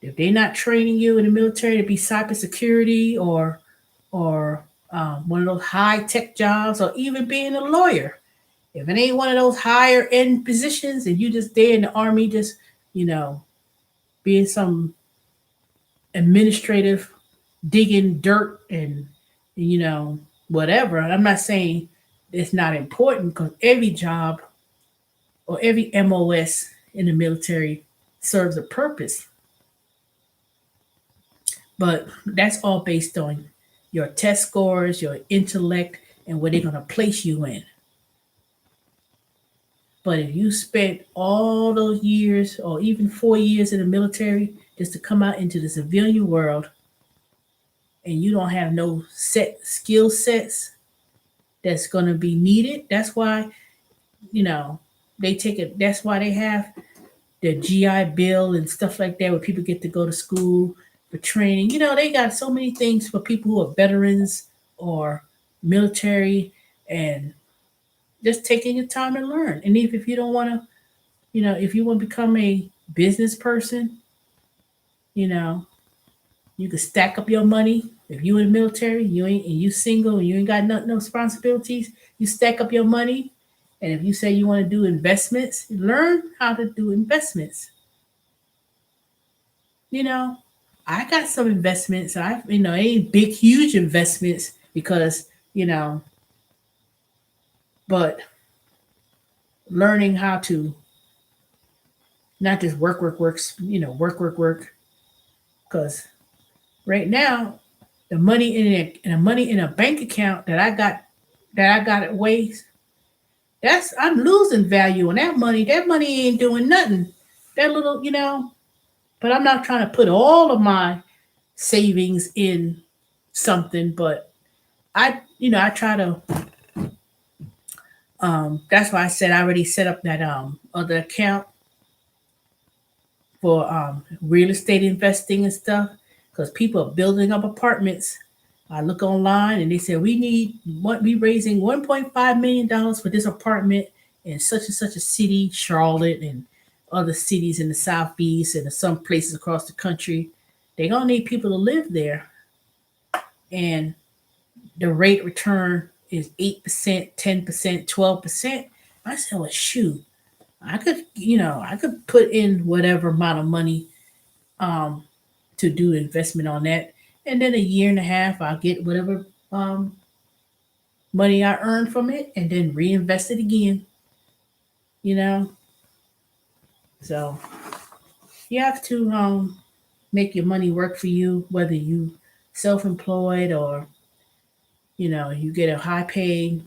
if they're not training you in the military to be cybersecurity or one of those high tech jobs or even being a lawyer, if it ain't one of those higher end positions and you just there in the army, just you know being some administrative digging dirt and whatever. I'm not saying it's not important because every job or every MOS in the military serves a purpose, but that's all based on your test scores, your intellect, and where they're going to place you in. But if you spent all those years or even 4 years in the military just to come out into the civilian world and you don't have no set skill sets that's going to be needed, that's why, you know, they take it, that's why they have the GI Bill and stuff like that where people get to go to school for training. They got so many things for people who are veterans or military and just taking your time to learn. And if you don't want to, if you want to become a business person, you know, you can stack up your money. If you in the military, you single and you ain't got no responsibilities, you stack up your money. And if you say you want to do investments, learn how to do investments. You know, I got some investments. Ain't big, huge investments because, you know, but learning how to not just work. Because right now, the money in a bank account that I got at ways, I'm losing value on that money. That money ain't doing nothing. That little, but I'm not trying to put all of my savings in something, but I try to that's why I said I already set up that other account for real estate investing and stuff because people are building up apartments. I look online and they say we raising $1.5 million for this apartment in such and such a city, Charlotte and other cities in the southeast and some places across the country. They're gonna need people to live there, and the rate return is 8%, 10%, 12%. I said, well, shoot, I could put in whatever amount of money um, to do investment on that, and then a year and a half, I'll get whatever um, money I earn from it, and then reinvest it again. You know, so you have to make your money work for you, whether you self-employed or you get a high-paying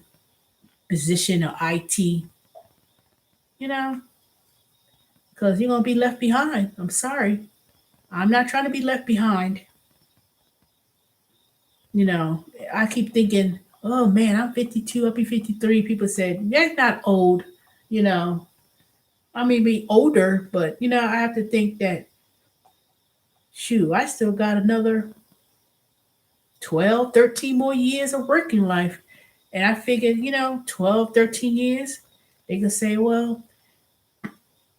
position or IT. You know, because you're gonna be left behind. I'm sorry, I'm not trying to be left behind. You know, I keep thinking, oh man, I'm 52, I'll be 53. People said, that's not old, you know. I may be older, but I have to think that, shoot, I still got another 12, 13 more years of working life. And I figured, 12, 13 years, they could say, well,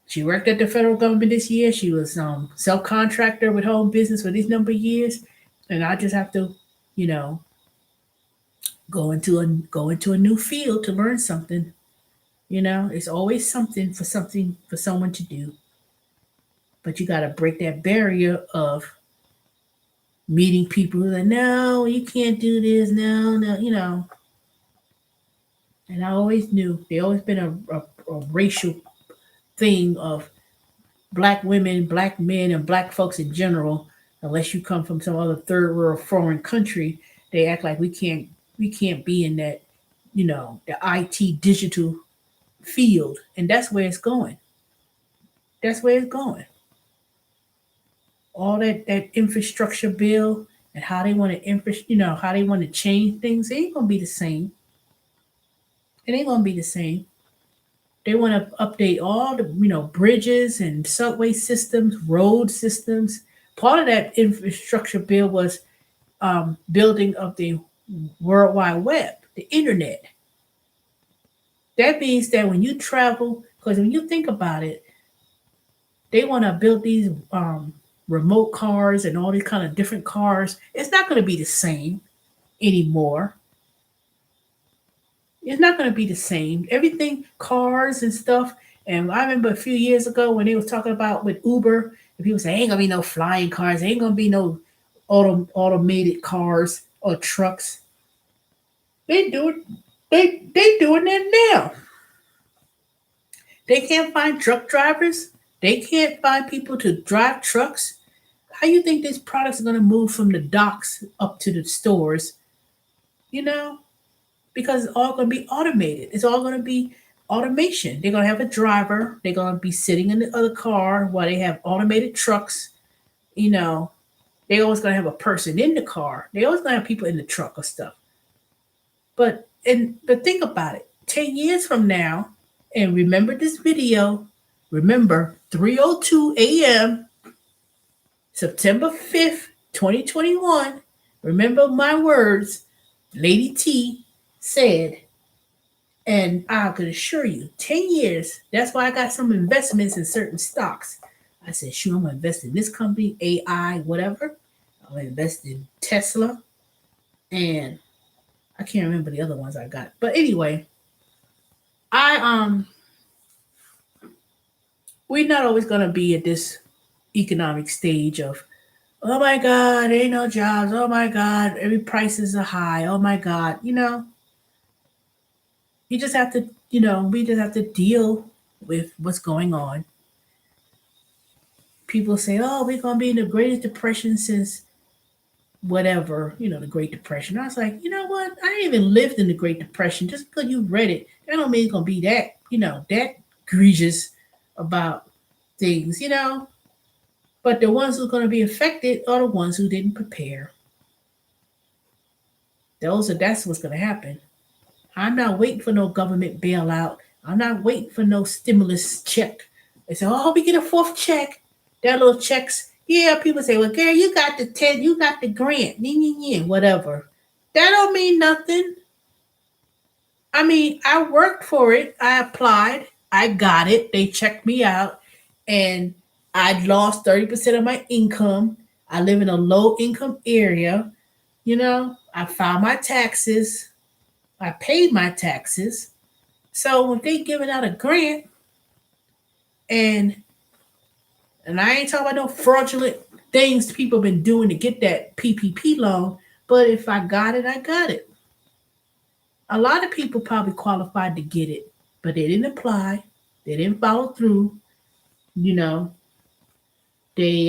she worked at the federal government this year. She was self-contractor with her own business for these number of years. And I just have to, you know, go into a new field to learn something. It's always something for someone to do. But you gotta break that barrier of meeting people that no, you can't do this, no, no, And I always knew there always been a racial thing of black women, black men, and black folks in general. Unless you come from some other third world foreign country, they act like we can't be in that, the IT digital field, and that's where it's going. That's where it's going. All that infrastructure bill and how they want to how they want to change things, it ain't gonna be the same. It ain't gonna be the same. They want to update all the bridges and subway systems, road systems. Part of that infrastructure bill was building of the World Wide Web, the internet. That means that when you travel, because when you think about it, they want to build these remote cars and all these kind of different cars. It's not going to be the same anymore. It's not going to be the same. Everything, cars and stuff. And I remember a few years ago when they was talking about with Uber, and people say ain't gonna be no flying cars, ain't gonna be no automated cars or trucks. They do it. They doing that now. They can't find truck drivers. They can't find people to drive trucks. How you think these products are gonna move from the docks up to the stores? You know, because it's all going to be automated. It's all going to be automation. They're going to have a driver. They're going to be sitting in the other car while they have automated trucks. You know, they always going to have a person in the car. They always going to have people in the truck or stuff. But think about it. 10 years from now, and remember this video. Remember 3:02 a.m. September 5th, 2021. Remember my words. Lady T said, and I could assure you, 10 years, that's why I got some investments in certain stocks. I said, sure, I'm going to invest in this company, AI, whatever. I'm going to invest in Tesla. And I can't remember the other ones I got. But anyway, I we're not always going to be at this economic stage of, oh my God, there ain't no jobs. Oh my God, every prices are high. Oh my God, you just have to, we just have to deal with what's going on. People say, oh, we're going to be in the greatest depression since whatever, the Great Depression. I was like, you know what? I ain't even lived in the Great Depression. Just because you read it, that don't mean it's going to be that, that egregious about things. But the ones who are going to be affected are the ones who didn't prepare. That's what's going to happen. I'm not waiting for no government bailout. I'm not waiting for no stimulus check. They say, oh, we get a fourth check. That little checks. Yeah, people say, well, girl, you got the 10, you got the grant, whatever. That don't mean nothing. I mean, I worked for it. I applied. I got it. They checked me out. And I lost 30% of my income. I live in a low income area. I filed my taxes. I paid my taxes. So if they giving out a grant and I ain't talking about no fraudulent things people been doing to get that PPP loan, but if I got it, I got it. A lot of people probably qualified to get it, but they didn't apply. They didn't follow through. You know, they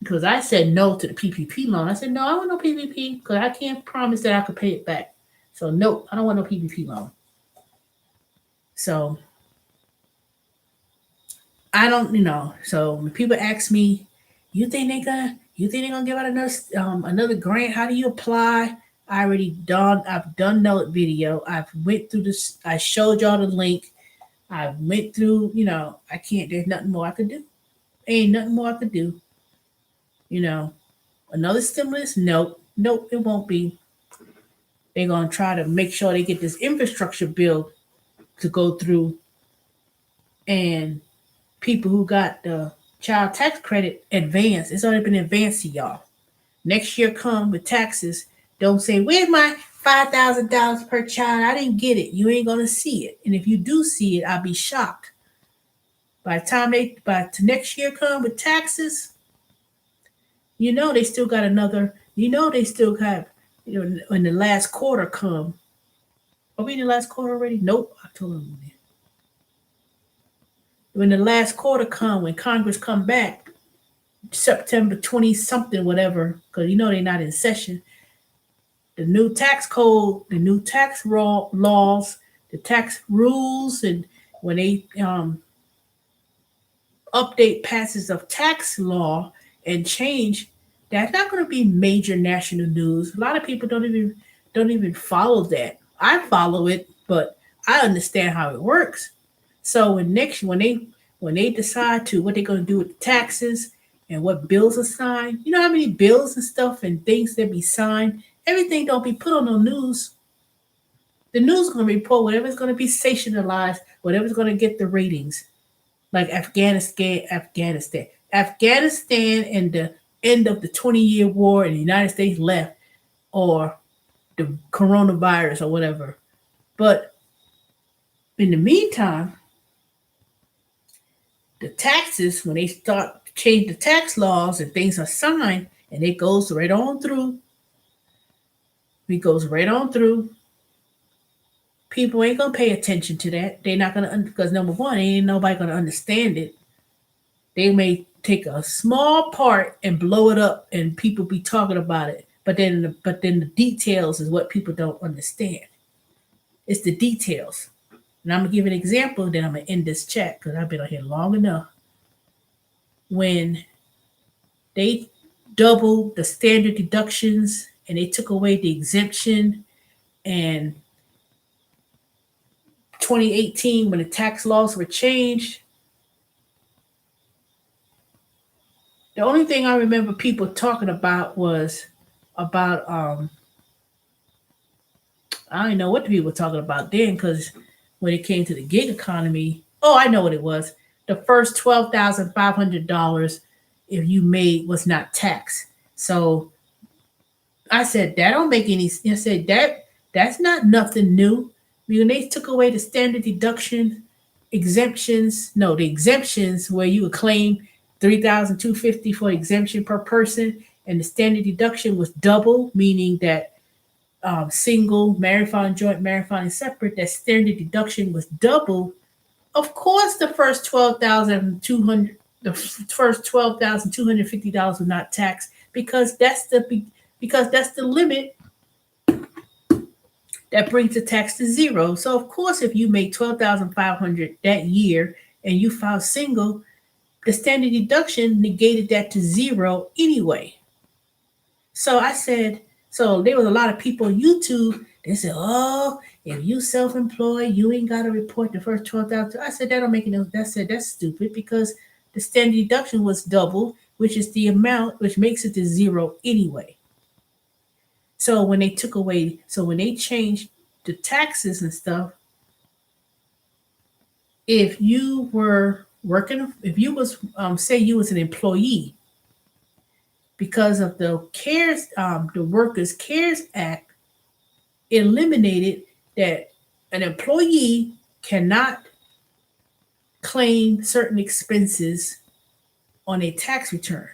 because I said no to the PPP loan. I said no, I want no PPP because I can't promise that I could pay it back. So no, I don't want no PPP loan. So I don't, So when people ask me, you think they're gonna give out another grant? How do you apply? I've done that video. I've went through this. I showed y'all the link. I went through, I can't, there's nothing more I could do. Ain't nothing more I could do. You know, another stimulus? Nope. Nope, it won't be. They're going to try to make sure they get this infrastructure bill to go through. And people who got the child tax credit advanced, it's already been advanced to y'all. Next year come with taxes. Don't say, where's my $5,000 per child? I didn't get it. You ain't going to see it. And if you do see it, I'll be shocked. By the time next year come with taxes, they still got another, they still have, when the last quarter come. Are we in the last quarter already? Nope. October. When the last quarter come, when Congress come back, September 20 something, whatever, because they're not in session. The new tax code, the new tax laws, the tax rules, and when they update passes of tax law and change, that's not going to be major national news. A lot of people don't even follow that. I follow it, but I understand how it works. So when they decide to what they're going to do with the taxes and what bills are signed, you know how many bills and stuff and things that be signed, everything don't be put on the news. The news is going to report whatever's going to be sensationalized, whatever's going to get the ratings, like Afghanistan, and the end of the 20-year war, and the United States left, or the coronavirus or whatever. But in the meantime, the taxes, when they start to change the tax laws and things are signed, and it goes right on through. It goes right on through. People ain't gonna pay attention to that. They're not gonna, because number one, ain't nobody gonna understand it. They may take a small part and blow it up, and people be talking about it. But then the details is what people don't understand. It's the details. And I'm gonna give an example, then I'm gonna end this chat because I've been on here long enough. When they doubled the standard deductions and they took away the exemption, and 2018 when the tax laws were changed, the only thing I remember people talking about was about I don't know what the people were talking about then, because when it came to the gig economy, oh, I know what it was. The first $12,500 if you made was not taxed. So I said that don't make any sense. I said that's not nothing new. When they took away the standard deduction exemptions, no, the exemptions where you would claim 3,250 for exemption per person, and the standard deduction was double, meaning that single, married, filing, joint, married, filing, separate, that standard deduction was double. Of course, the first $12,250 was not taxed, because that's the limit that brings the tax to zero. So of course, if you make 12,500 that year and you file single, the standard deduction negated that to zero anyway. So I said, so there was a lot of people on YouTube. They said, "Oh, if you self-employed, you ain't got to report the first 12,000." I said, "That don't make any sense." I said, "That's stupid, because the standard deduction was double, which is the amount which makes it to zero anyway." So when they changed the taxes and stuff, if you were working, if you was say you was an employee, because of the Workers CARES Act eliminated that an employee cannot claim certain expenses on a tax return.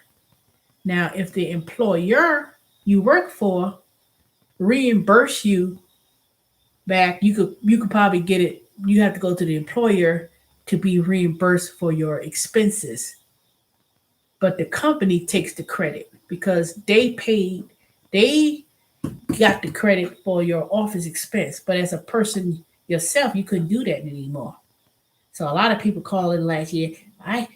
Now, if the employer you work for reimburse you back, you could probably get it. You have to go to the employer to be reimbursed for your expenses, but the company takes the credit because they got the credit for your office expense. But as a person yourself, you couldn't do that anymore. So a lot of people call it like, yeah, I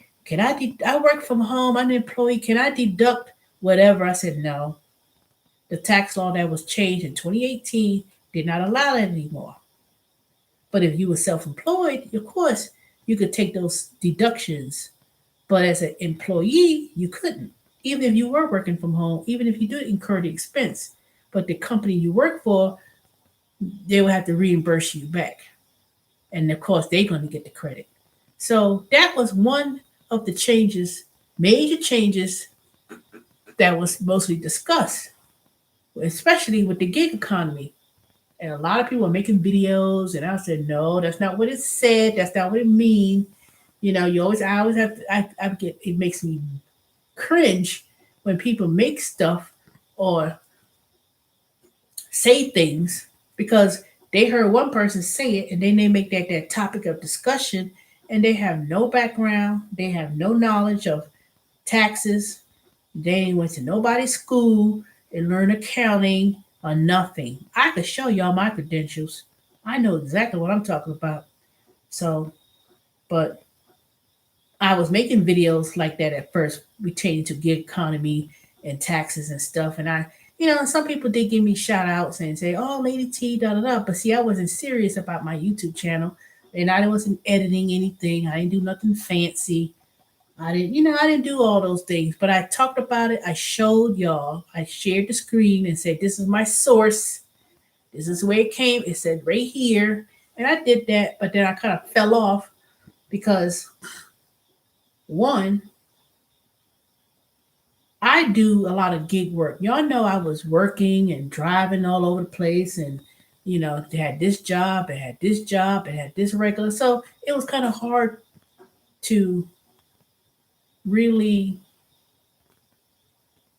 work from home, I'm an employee, can I deduct whatever? I said no. The tax law that was changed in 2018 did not allow that anymore. But if you were self-employed, of course, you could take those deductions. But as an employee, you couldn't. Even if you were working from home, even if you did incur the expense, but the company you work for, they will have to reimburse you back. And of course, they're going to get the credit. So that was one of the changes, major changes that was mostly discussed, especially with the gig economy. And a lot of people are making videos, and I said, no, that's not what it said. That's not what it means. I always have to, I get, it makes me cringe when people make stuff or say things because they heard one person say it and then they make that topic of discussion and they have no background, they have no knowledge of taxes, they ain't went to nobody's school and learn accounting or nothing. I could show y'all my credentials. I know exactly what I'm talking about. So, but I was making videos like that at first pertaining to gig economy and taxes and stuff. And some people did give me shout outs and say, oh, Lady T, da da da. But see, I wasn't serious about my YouTube channel and I wasn't editing anything. I didn't do nothing fancy. I didn't do all those things, but I talked about it. I showed y'all, I shared the screen and said, this is my source. This is where it came. It said right here. And I did that, but then I kind of fell off because one, I do a lot of gig work. Y'all know I was working and driving all over the place and they had this job, it had this job, it had this regular. So it was kind of hard to really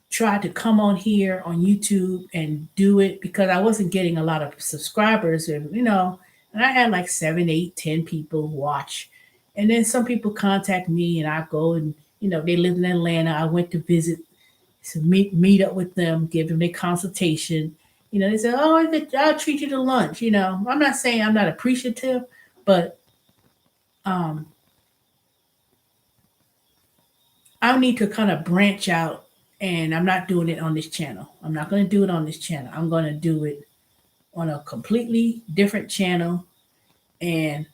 try to come on here on YouTube and do it because I wasn't getting a lot of subscribers and I had like 7, 8, 10 people watch. And then some people contact me and I go and they live in Atlanta. I went to visit to meet up with them, give them their consultation. They said, "Oh, I'll treat you to lunch." I'm not saying I'm not appreciative, but um, I need to kind of branch out, and I'm not doing it on this channel. I'm not going to do it on this channel. I'm going to do it on a completely different channel, and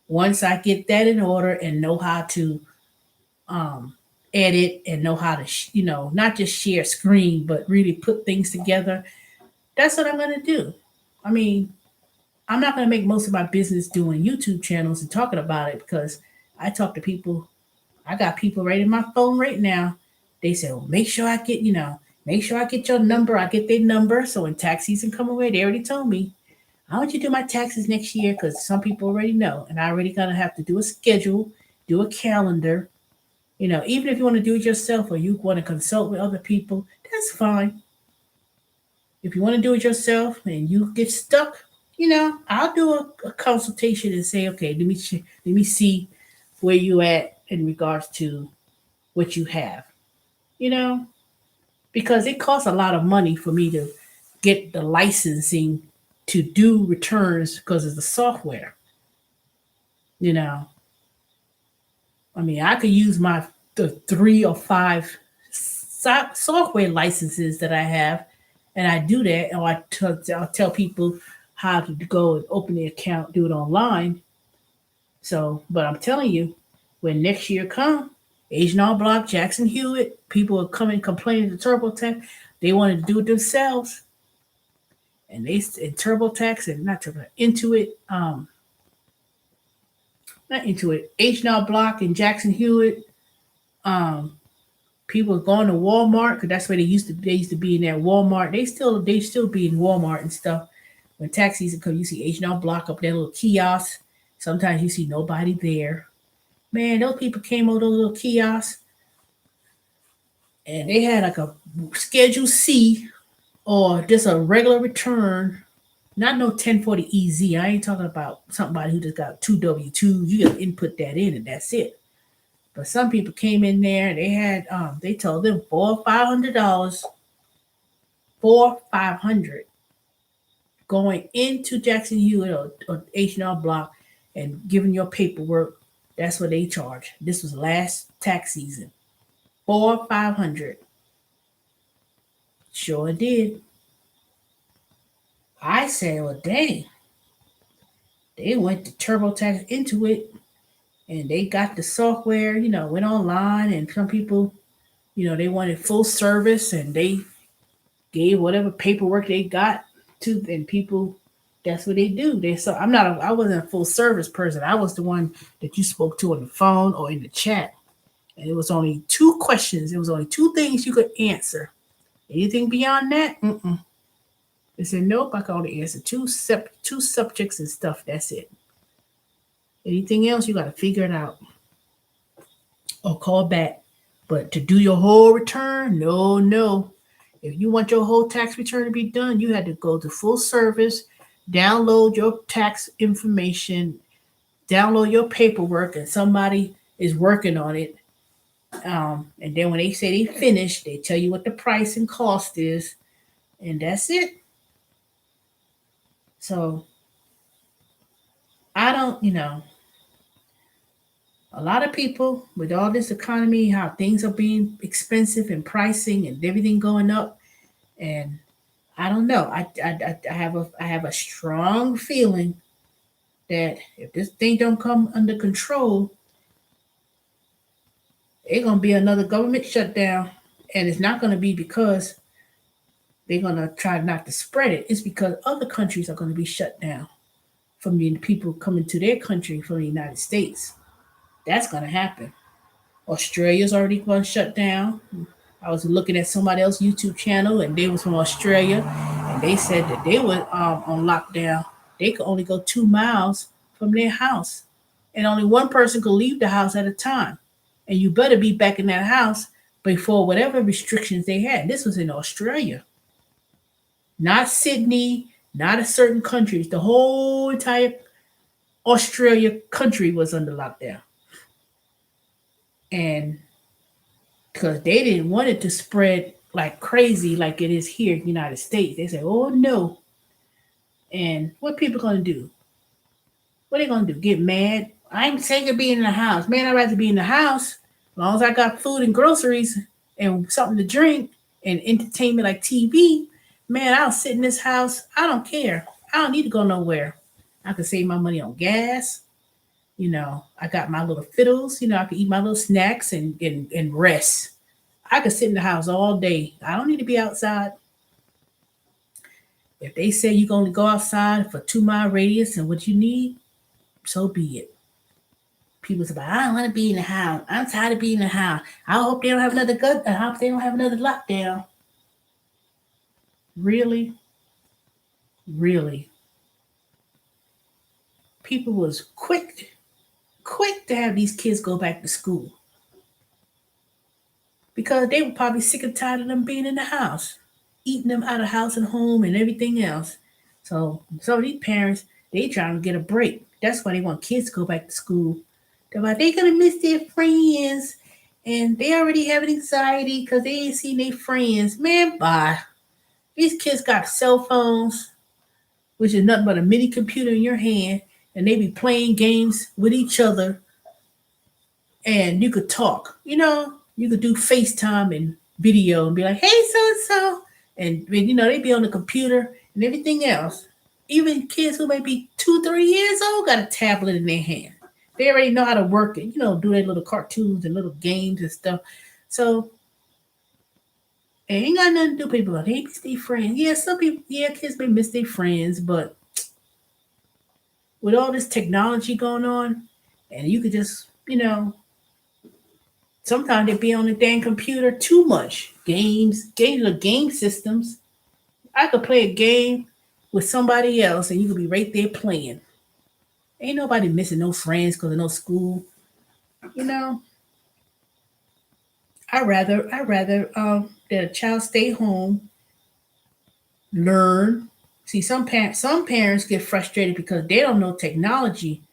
once I get that in order and know how to um, edit and know how to, not just share screen, but really put things together, that's what I'm going to do. I mean, I'm not going to make most of my business doing YouTube channels and talking about it because I talk to people. I got people right in my phone right now. They say, well, make sure I get your number. I get their number. So when tax season come away, they already told me, I want you to do my taxes next year because some people already know. And I already going to have to do a schedule, do a calendar. Even if you want to do it yourself or you want to consult with other people, that's fine. If you want to do it yourself and you get stuck, I'll do a consultation and say, okay, let me see where you at in regards to what you have, you know, because it costs a lot of money for me to get the licensing to do returns because of the software. You know, I mean, I could use the 3 or 5 software licenses that I have, and I do that, or I'll tell people how to go and open the account, do it online. So, but I'm telling you, when next year come, Asian All Block, Jackson Hewitt, people are coming complaining to TurboTax. They wanted to do it themselves, and they in TurboTax and not Turbo Intuit, not Intuit, Asian All Block and Jackson Hewitt. Um, People are going to Walmart because that's where they used to. They used to be in that Walmart. They still be in Walmart and stuff. When tax season comes, you see Asian All Block up there, little kiosks. Sometimes you see nobody there. Man, those people came over those little kiosks and they had like a Schedule C or just a regular return, not no 1040 EZ. I ain't talking about somebody who just got 2W2s. You just input that in and that's it. But some people came in there and they had they told them $400-500, 400-500 going into Jackson Hewitt or H&R Block and giving your paperwork. That's what they charge. This was last tax season. 400-500. Sure did. I said, well, dang, they went to TurboTax Intuit and they got the software, went online, and some people, they wanted full service and they gave whatever paperwork they got to, and people, that's what they do. So I wasn't a full service person. I was the one that you spoke to on the phone or in the chat. And it was only two questions. It was only two things you could answer. Anything beyond that, mm-mm. They said, nope, I can only answer two subjects and stuff. That's it. Anything else, you got to figure it out or call back. But to do your whole return, no, no. If you want your whole tax return to be done, you had to go to full service, download your tax information, download your paperwork, and somebody is working on it. And then when they say they finished, they tell you what the price and cost is, and that's it. So I don't, a lot of people with all this economy, how things are being expensive and pricing and everything going up, and I don't know. I have a strong feeling that if this thing don't come under control, it's gonna be another government shutdown, and it's not gonna be because they're gonna try not to spread it. It's because other countries are gonna be shut down from the people coming to their country from the United States. That's gonna happen. Australia's already going to shut down. I was looking at somebody else's YouTube channel, and they was from Australia, and they said that they were on lockdown. They could only go 2 miles from their house, and only one person could leave the house at a time. And you better be back in that house before whatever restrictions they had. This was in Australia, not Sydney, not a certain countries. The whole entire Australia country was under lockdown, and because they didn't want it to spread like crazy like it is here in the United States. They say, oh no. And what people gonna do? What they gonna do? Get mad? I'm sick of being in the house. Man, I'd rather be in the house as long as I got food and groceries and something to drink and entertainment like TV. Man, I'll sit in this house. I don't care. I don't need to go nowhere. I can save my money on gas. I got my little fiddles. I can eat my little snacks and rest. I could sit in the house all day. I don't need to be outside. If they say you can only go outside for 2 mile radius and what you need, so be it. People say, I don't want to be in the house. I'm tired of being in the house. I hope they don't have another gut. I hope they don't have another lockdown. Really? Really? People was quick to have these kids go back to school because they were probably sick and tired of them being in the house, eating them out of house and home and everything else. So some of these parents, they trying to get a break. That's why they want kids to go back to school. They're like, they gonna miss their friends, and they already have anxiety because they ain't seen their friends. Man, bye. These kids got cell phones, which is nothing but a mini computer in your hand, and they be playing games with each other, and you could talk. You could do FaceTime and video and be like, hey, so and so. And they be on the computer and everything else. Even kids who may be 2, 3 years old got a tablet in their hand. They already know how to work it, do their little cartoons and little games and stuff. So it ain't got nothing to do with people. They miss their friends. Yeah, some people, kids may miss their friends, but with all this technology going on, and you could just, sometimes they be on the dang computer too much. Games are game systems. I could play a game with somebody else, and you could be right there playing. Ain't nobody missing no friends because of no school. You know, I rather that a child stay home, learn. See, some parents get frustrated because they don't know technology.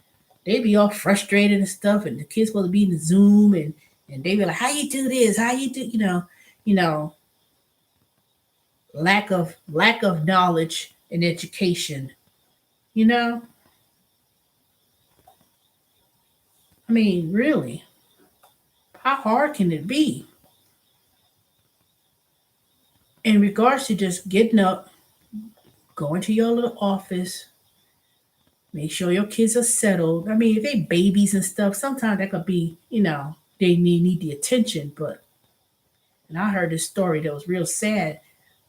They be all frustrated and stuff, and the kids supposed to be in the Zoom, and they be like, "How you do this? How you do?" You know, lack of knowledge and education. You know, I mean, really, how hard can it be in regards to just getting up, Go into your little office. Make sure your kids are settled. I mean, if they babies and stuff, sometimes that could be, they need the attention. But and I heard this story that was real sad.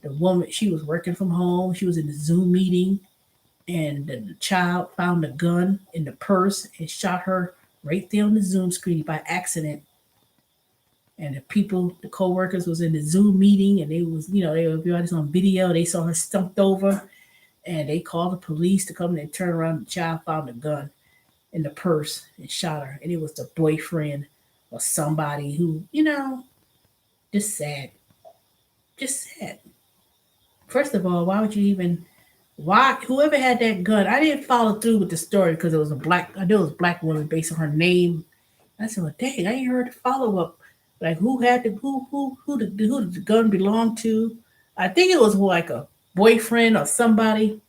The woman, she was working from home. She was in a Zoom meeting, and the child found a gun in the purse and shot her right there on the Zoom screen by accident. And the people, the co-workers was in the Zoom meeting, and they was, they were everybody's on video. They saw her stumped over, and they called the police to come and turn around. The child found a gun in the purse and shot her. And it was the boyfriend or somebody who, just sad. Just sad. First of all, why would you even, why, whoever had that gun, I didn't follow through with the story because it was I knew it was a black woman based on her name. I said, well, dang, I ain't heard the follow up. Like who had the, who did the gun belong to? I think it was like a boyfriend or somebody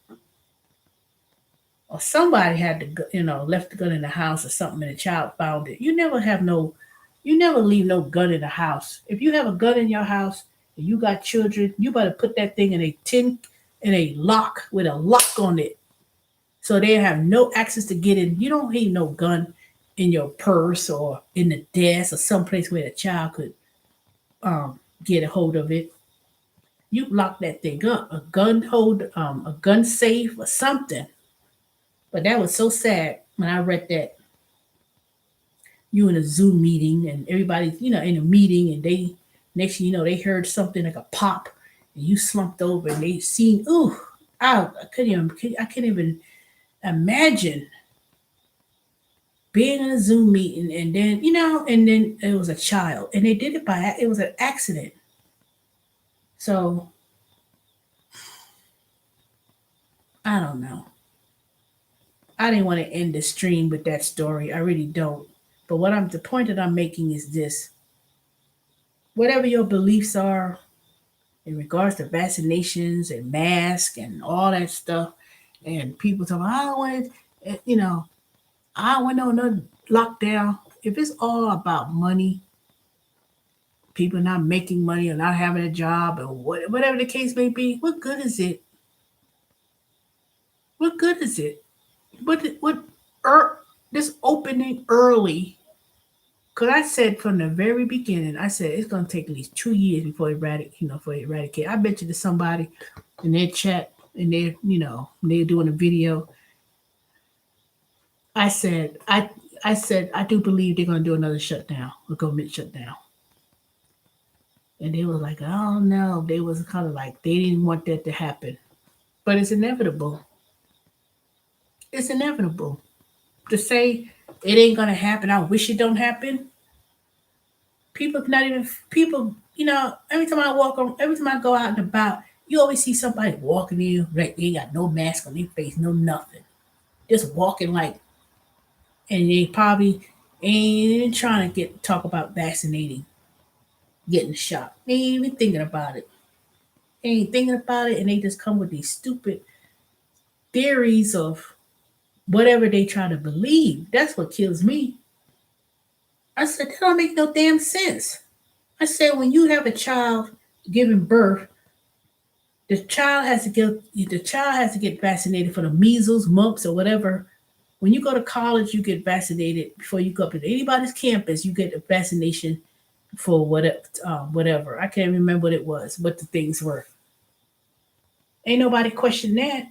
had the left the gun in the house or something, and the child found it. You never leave no gun in the house. If you have a gun in your house and you got children, you better put that thing in a lock with a lock on it, so they have no access to get in. You don't need no gun in your purse or in the desk or someplace where a child could um, get a hold of it. You lock that thing up, a gun safe or something. But that was so sad when I read that you in a Zoom meeting and everybody's, in a meeting, and they next thing you know they heard something like a pop, and you slumped over and they seen, ooh, I couldn't even imagine being in a Zoom meeting, and then it was a child, and they did it it was an accident. So I don't know. I didn't want to end the stream with that story. I really don't. But the point that I'm making is this: whatever your beliefs are in regards to vaccinations and masks and all that stuff, and people talk, I don't want, I don't want no another lockdown. If it's all about money, people not making money or not having a job or whatever the case may be, what good is it? What good is it? What this opening early? Because I said from the very beginning, I said it's gonna take at least 2 years before for eradicate. I bet you to somebody in their chat and they're doing a video. I said I do believe they're gonna do another shutdown, a government shutdown. And they was like, oh no, they was kind of like they didn't want that to happen. But it's inevitable. It's inevitable. To say it ain't gonna happen, I wish it don't happen. People not even people, every time I go out and about, you always see somebody walking in, right? They got no mask on their face, no nothing. Just walking like, and they probably ain't trying to talk about vaccinating, getting shot. They ain't even thinking about it. They ain't thinking about it, and they just come with these stupid theories of whatever they try to believe. That's what kills me. I said, that don't make no damn sense. I said, when you have a child giving birth, the child has to get vaccinated for the measles, mumps, or whatever. When you go to college, you get vaccinated before you go up to anybody's campus. You get a vaccination for whatever. I can't remember what it was, what the things were. Ain't nobody questioned that.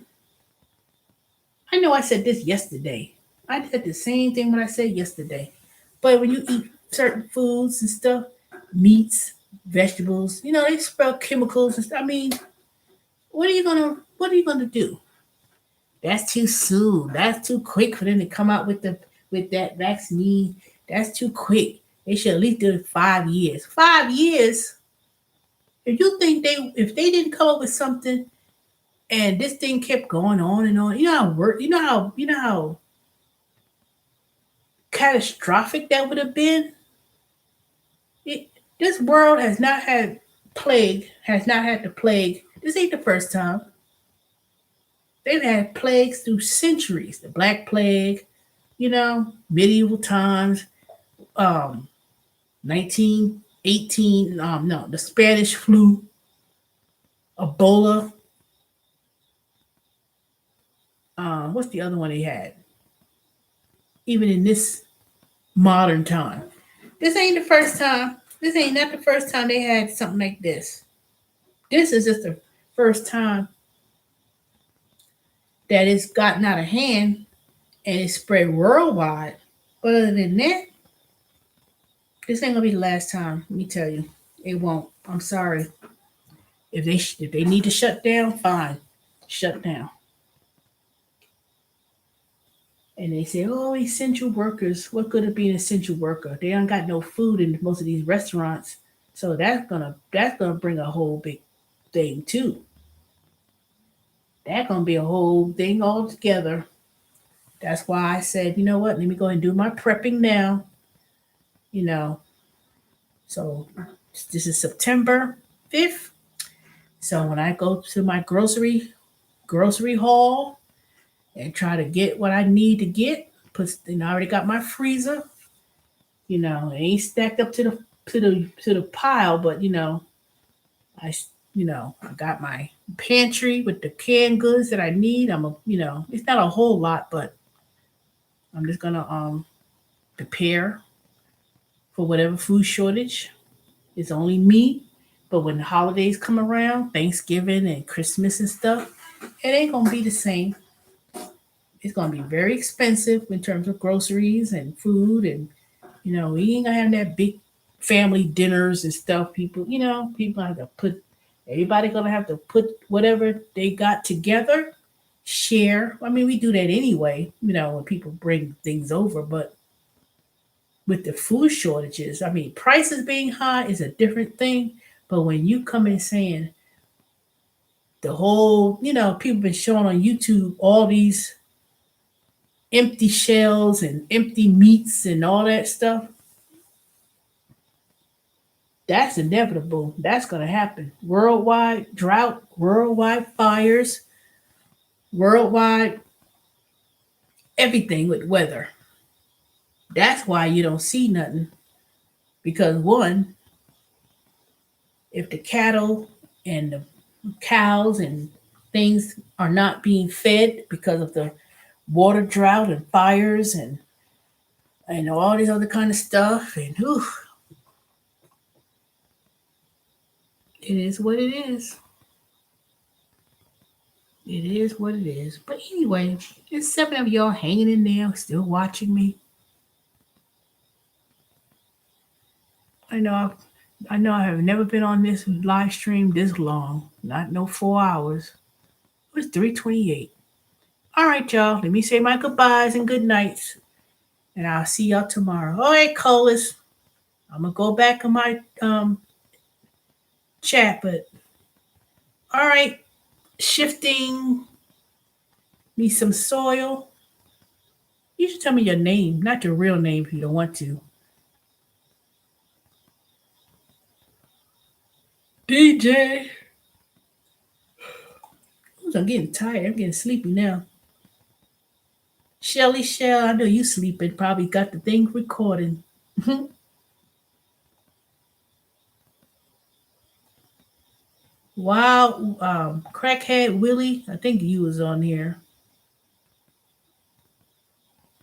I know I said this yesterday. I did the same thing when I said yesterday. But when you eat certain foods and stuff, meats, vegetables, they spell chemicals and stuff. I mean, what are you gonna do? That's too soon. That's too quick for them to come out with that vaccine. That's too quick. They should at least do it 5 years. 5 years. If they didn't come up with something and this thing kept going on and on, you know how catastrophic that would have been. This world has not had the plague. This ain't the first time. They've had plagues through centuries. The Black Plague, medieval times, 1918, no, the Spanish flu, Ebola, What's the other one they had? Even in this modern time, this ain't the first time. This ain't not the first time they had something like this. This is just the first time that it's gotten out of hand and it's spread worldwide. But other than that, this ain't gonna be the last time. Let me tell you, it won't. I'm sorry. If they need to shut down, fine, shut down. And they say, oh, essential workers. What could it be an essential worker? They don't got no food in most of these restaurants, so that's gonna bring a whole big thing too. That's gonna be a whole thing altogether. That's why I said, you know what? Let me go and do my prepping now. You know, so this is September 5th. So when I go to my grocery haul and try to get what I need to get, I already got my freezer. It ain't stacked up to the pile, but I I got my pantry with the canned goods that I need. It's not a whole lot, but I'm just gonna prepare for whatever food shortage. It's only me, but when the holidays come around, Thanksgiving and Christmas and stuff, it ain't gonna be the same. It's gonna be very expensive in terms of groceries and food, and we ain't gonna have that big family dinners and stuff. People have to put everybody gonna have to put whatever they got together, share. I mean, we do that anyway. When people bring things over, but with the food shortages, I mean, prices being high is a different thing. But when you come in saying the whole, people been showing on YouTube all these empty shells and empty meats and all that stuff, that's inevitable. That's going to happen. Worldwide drought, worldwide fires, worldwide everything with weather. That's why you don't see nothing. Because one, if the cattle and the cows and things are not being fed because of the water drought and fires and all this other kind of stuff, and whew, it is what it is. It is what it is. But anyway, there's 7 of y'all hanging in there, still watching me. I know I know I have never been on this live stream this long. Not no 4 hours. It was 3:28. All right, y'all. Let me say my goodbyes and good nights. And I'll see y'all tomorrow. All right, Colas. I'm gonna go back on my chat, but all right. Shifting me some soil. You should tell me your name, not your real name if you don't want to. DJ. I'm getting tired. I'm getting sleepy now. Shelly Shell, I know you sleeping. Probably got the thing recording. Wow, crackhead Willie. I think you was on here.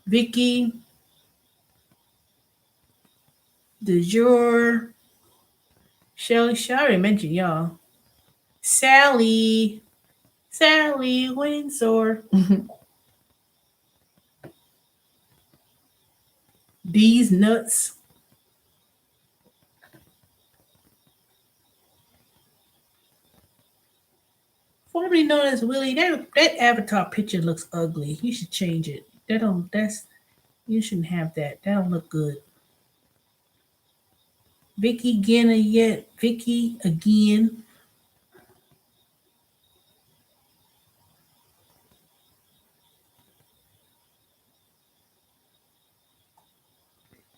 Vicky, De Jour, Shelly Shell. I already mentioned y'all. Sally, Sally Windsor. These nuts. Formerly known as Willie, that avatar picture looks ugly. You should change it. That don't. That's You shouldn't have that. That don't look good. Vicky again yet. Vicky again.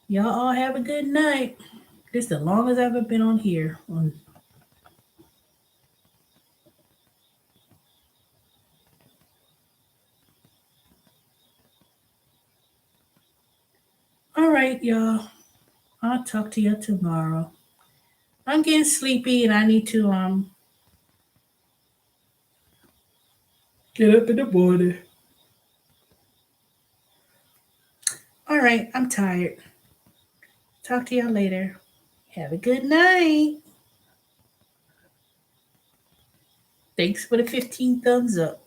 Y'all all have a good night. This is the longest I've ever been on here. All right, y'all. I'll talk to you tomorrow. I'm getting sleepy and I need to get up in the morning. right. I'm tired. Talk to y'all later. Have a good night. Thanks for the 15 thumbs up.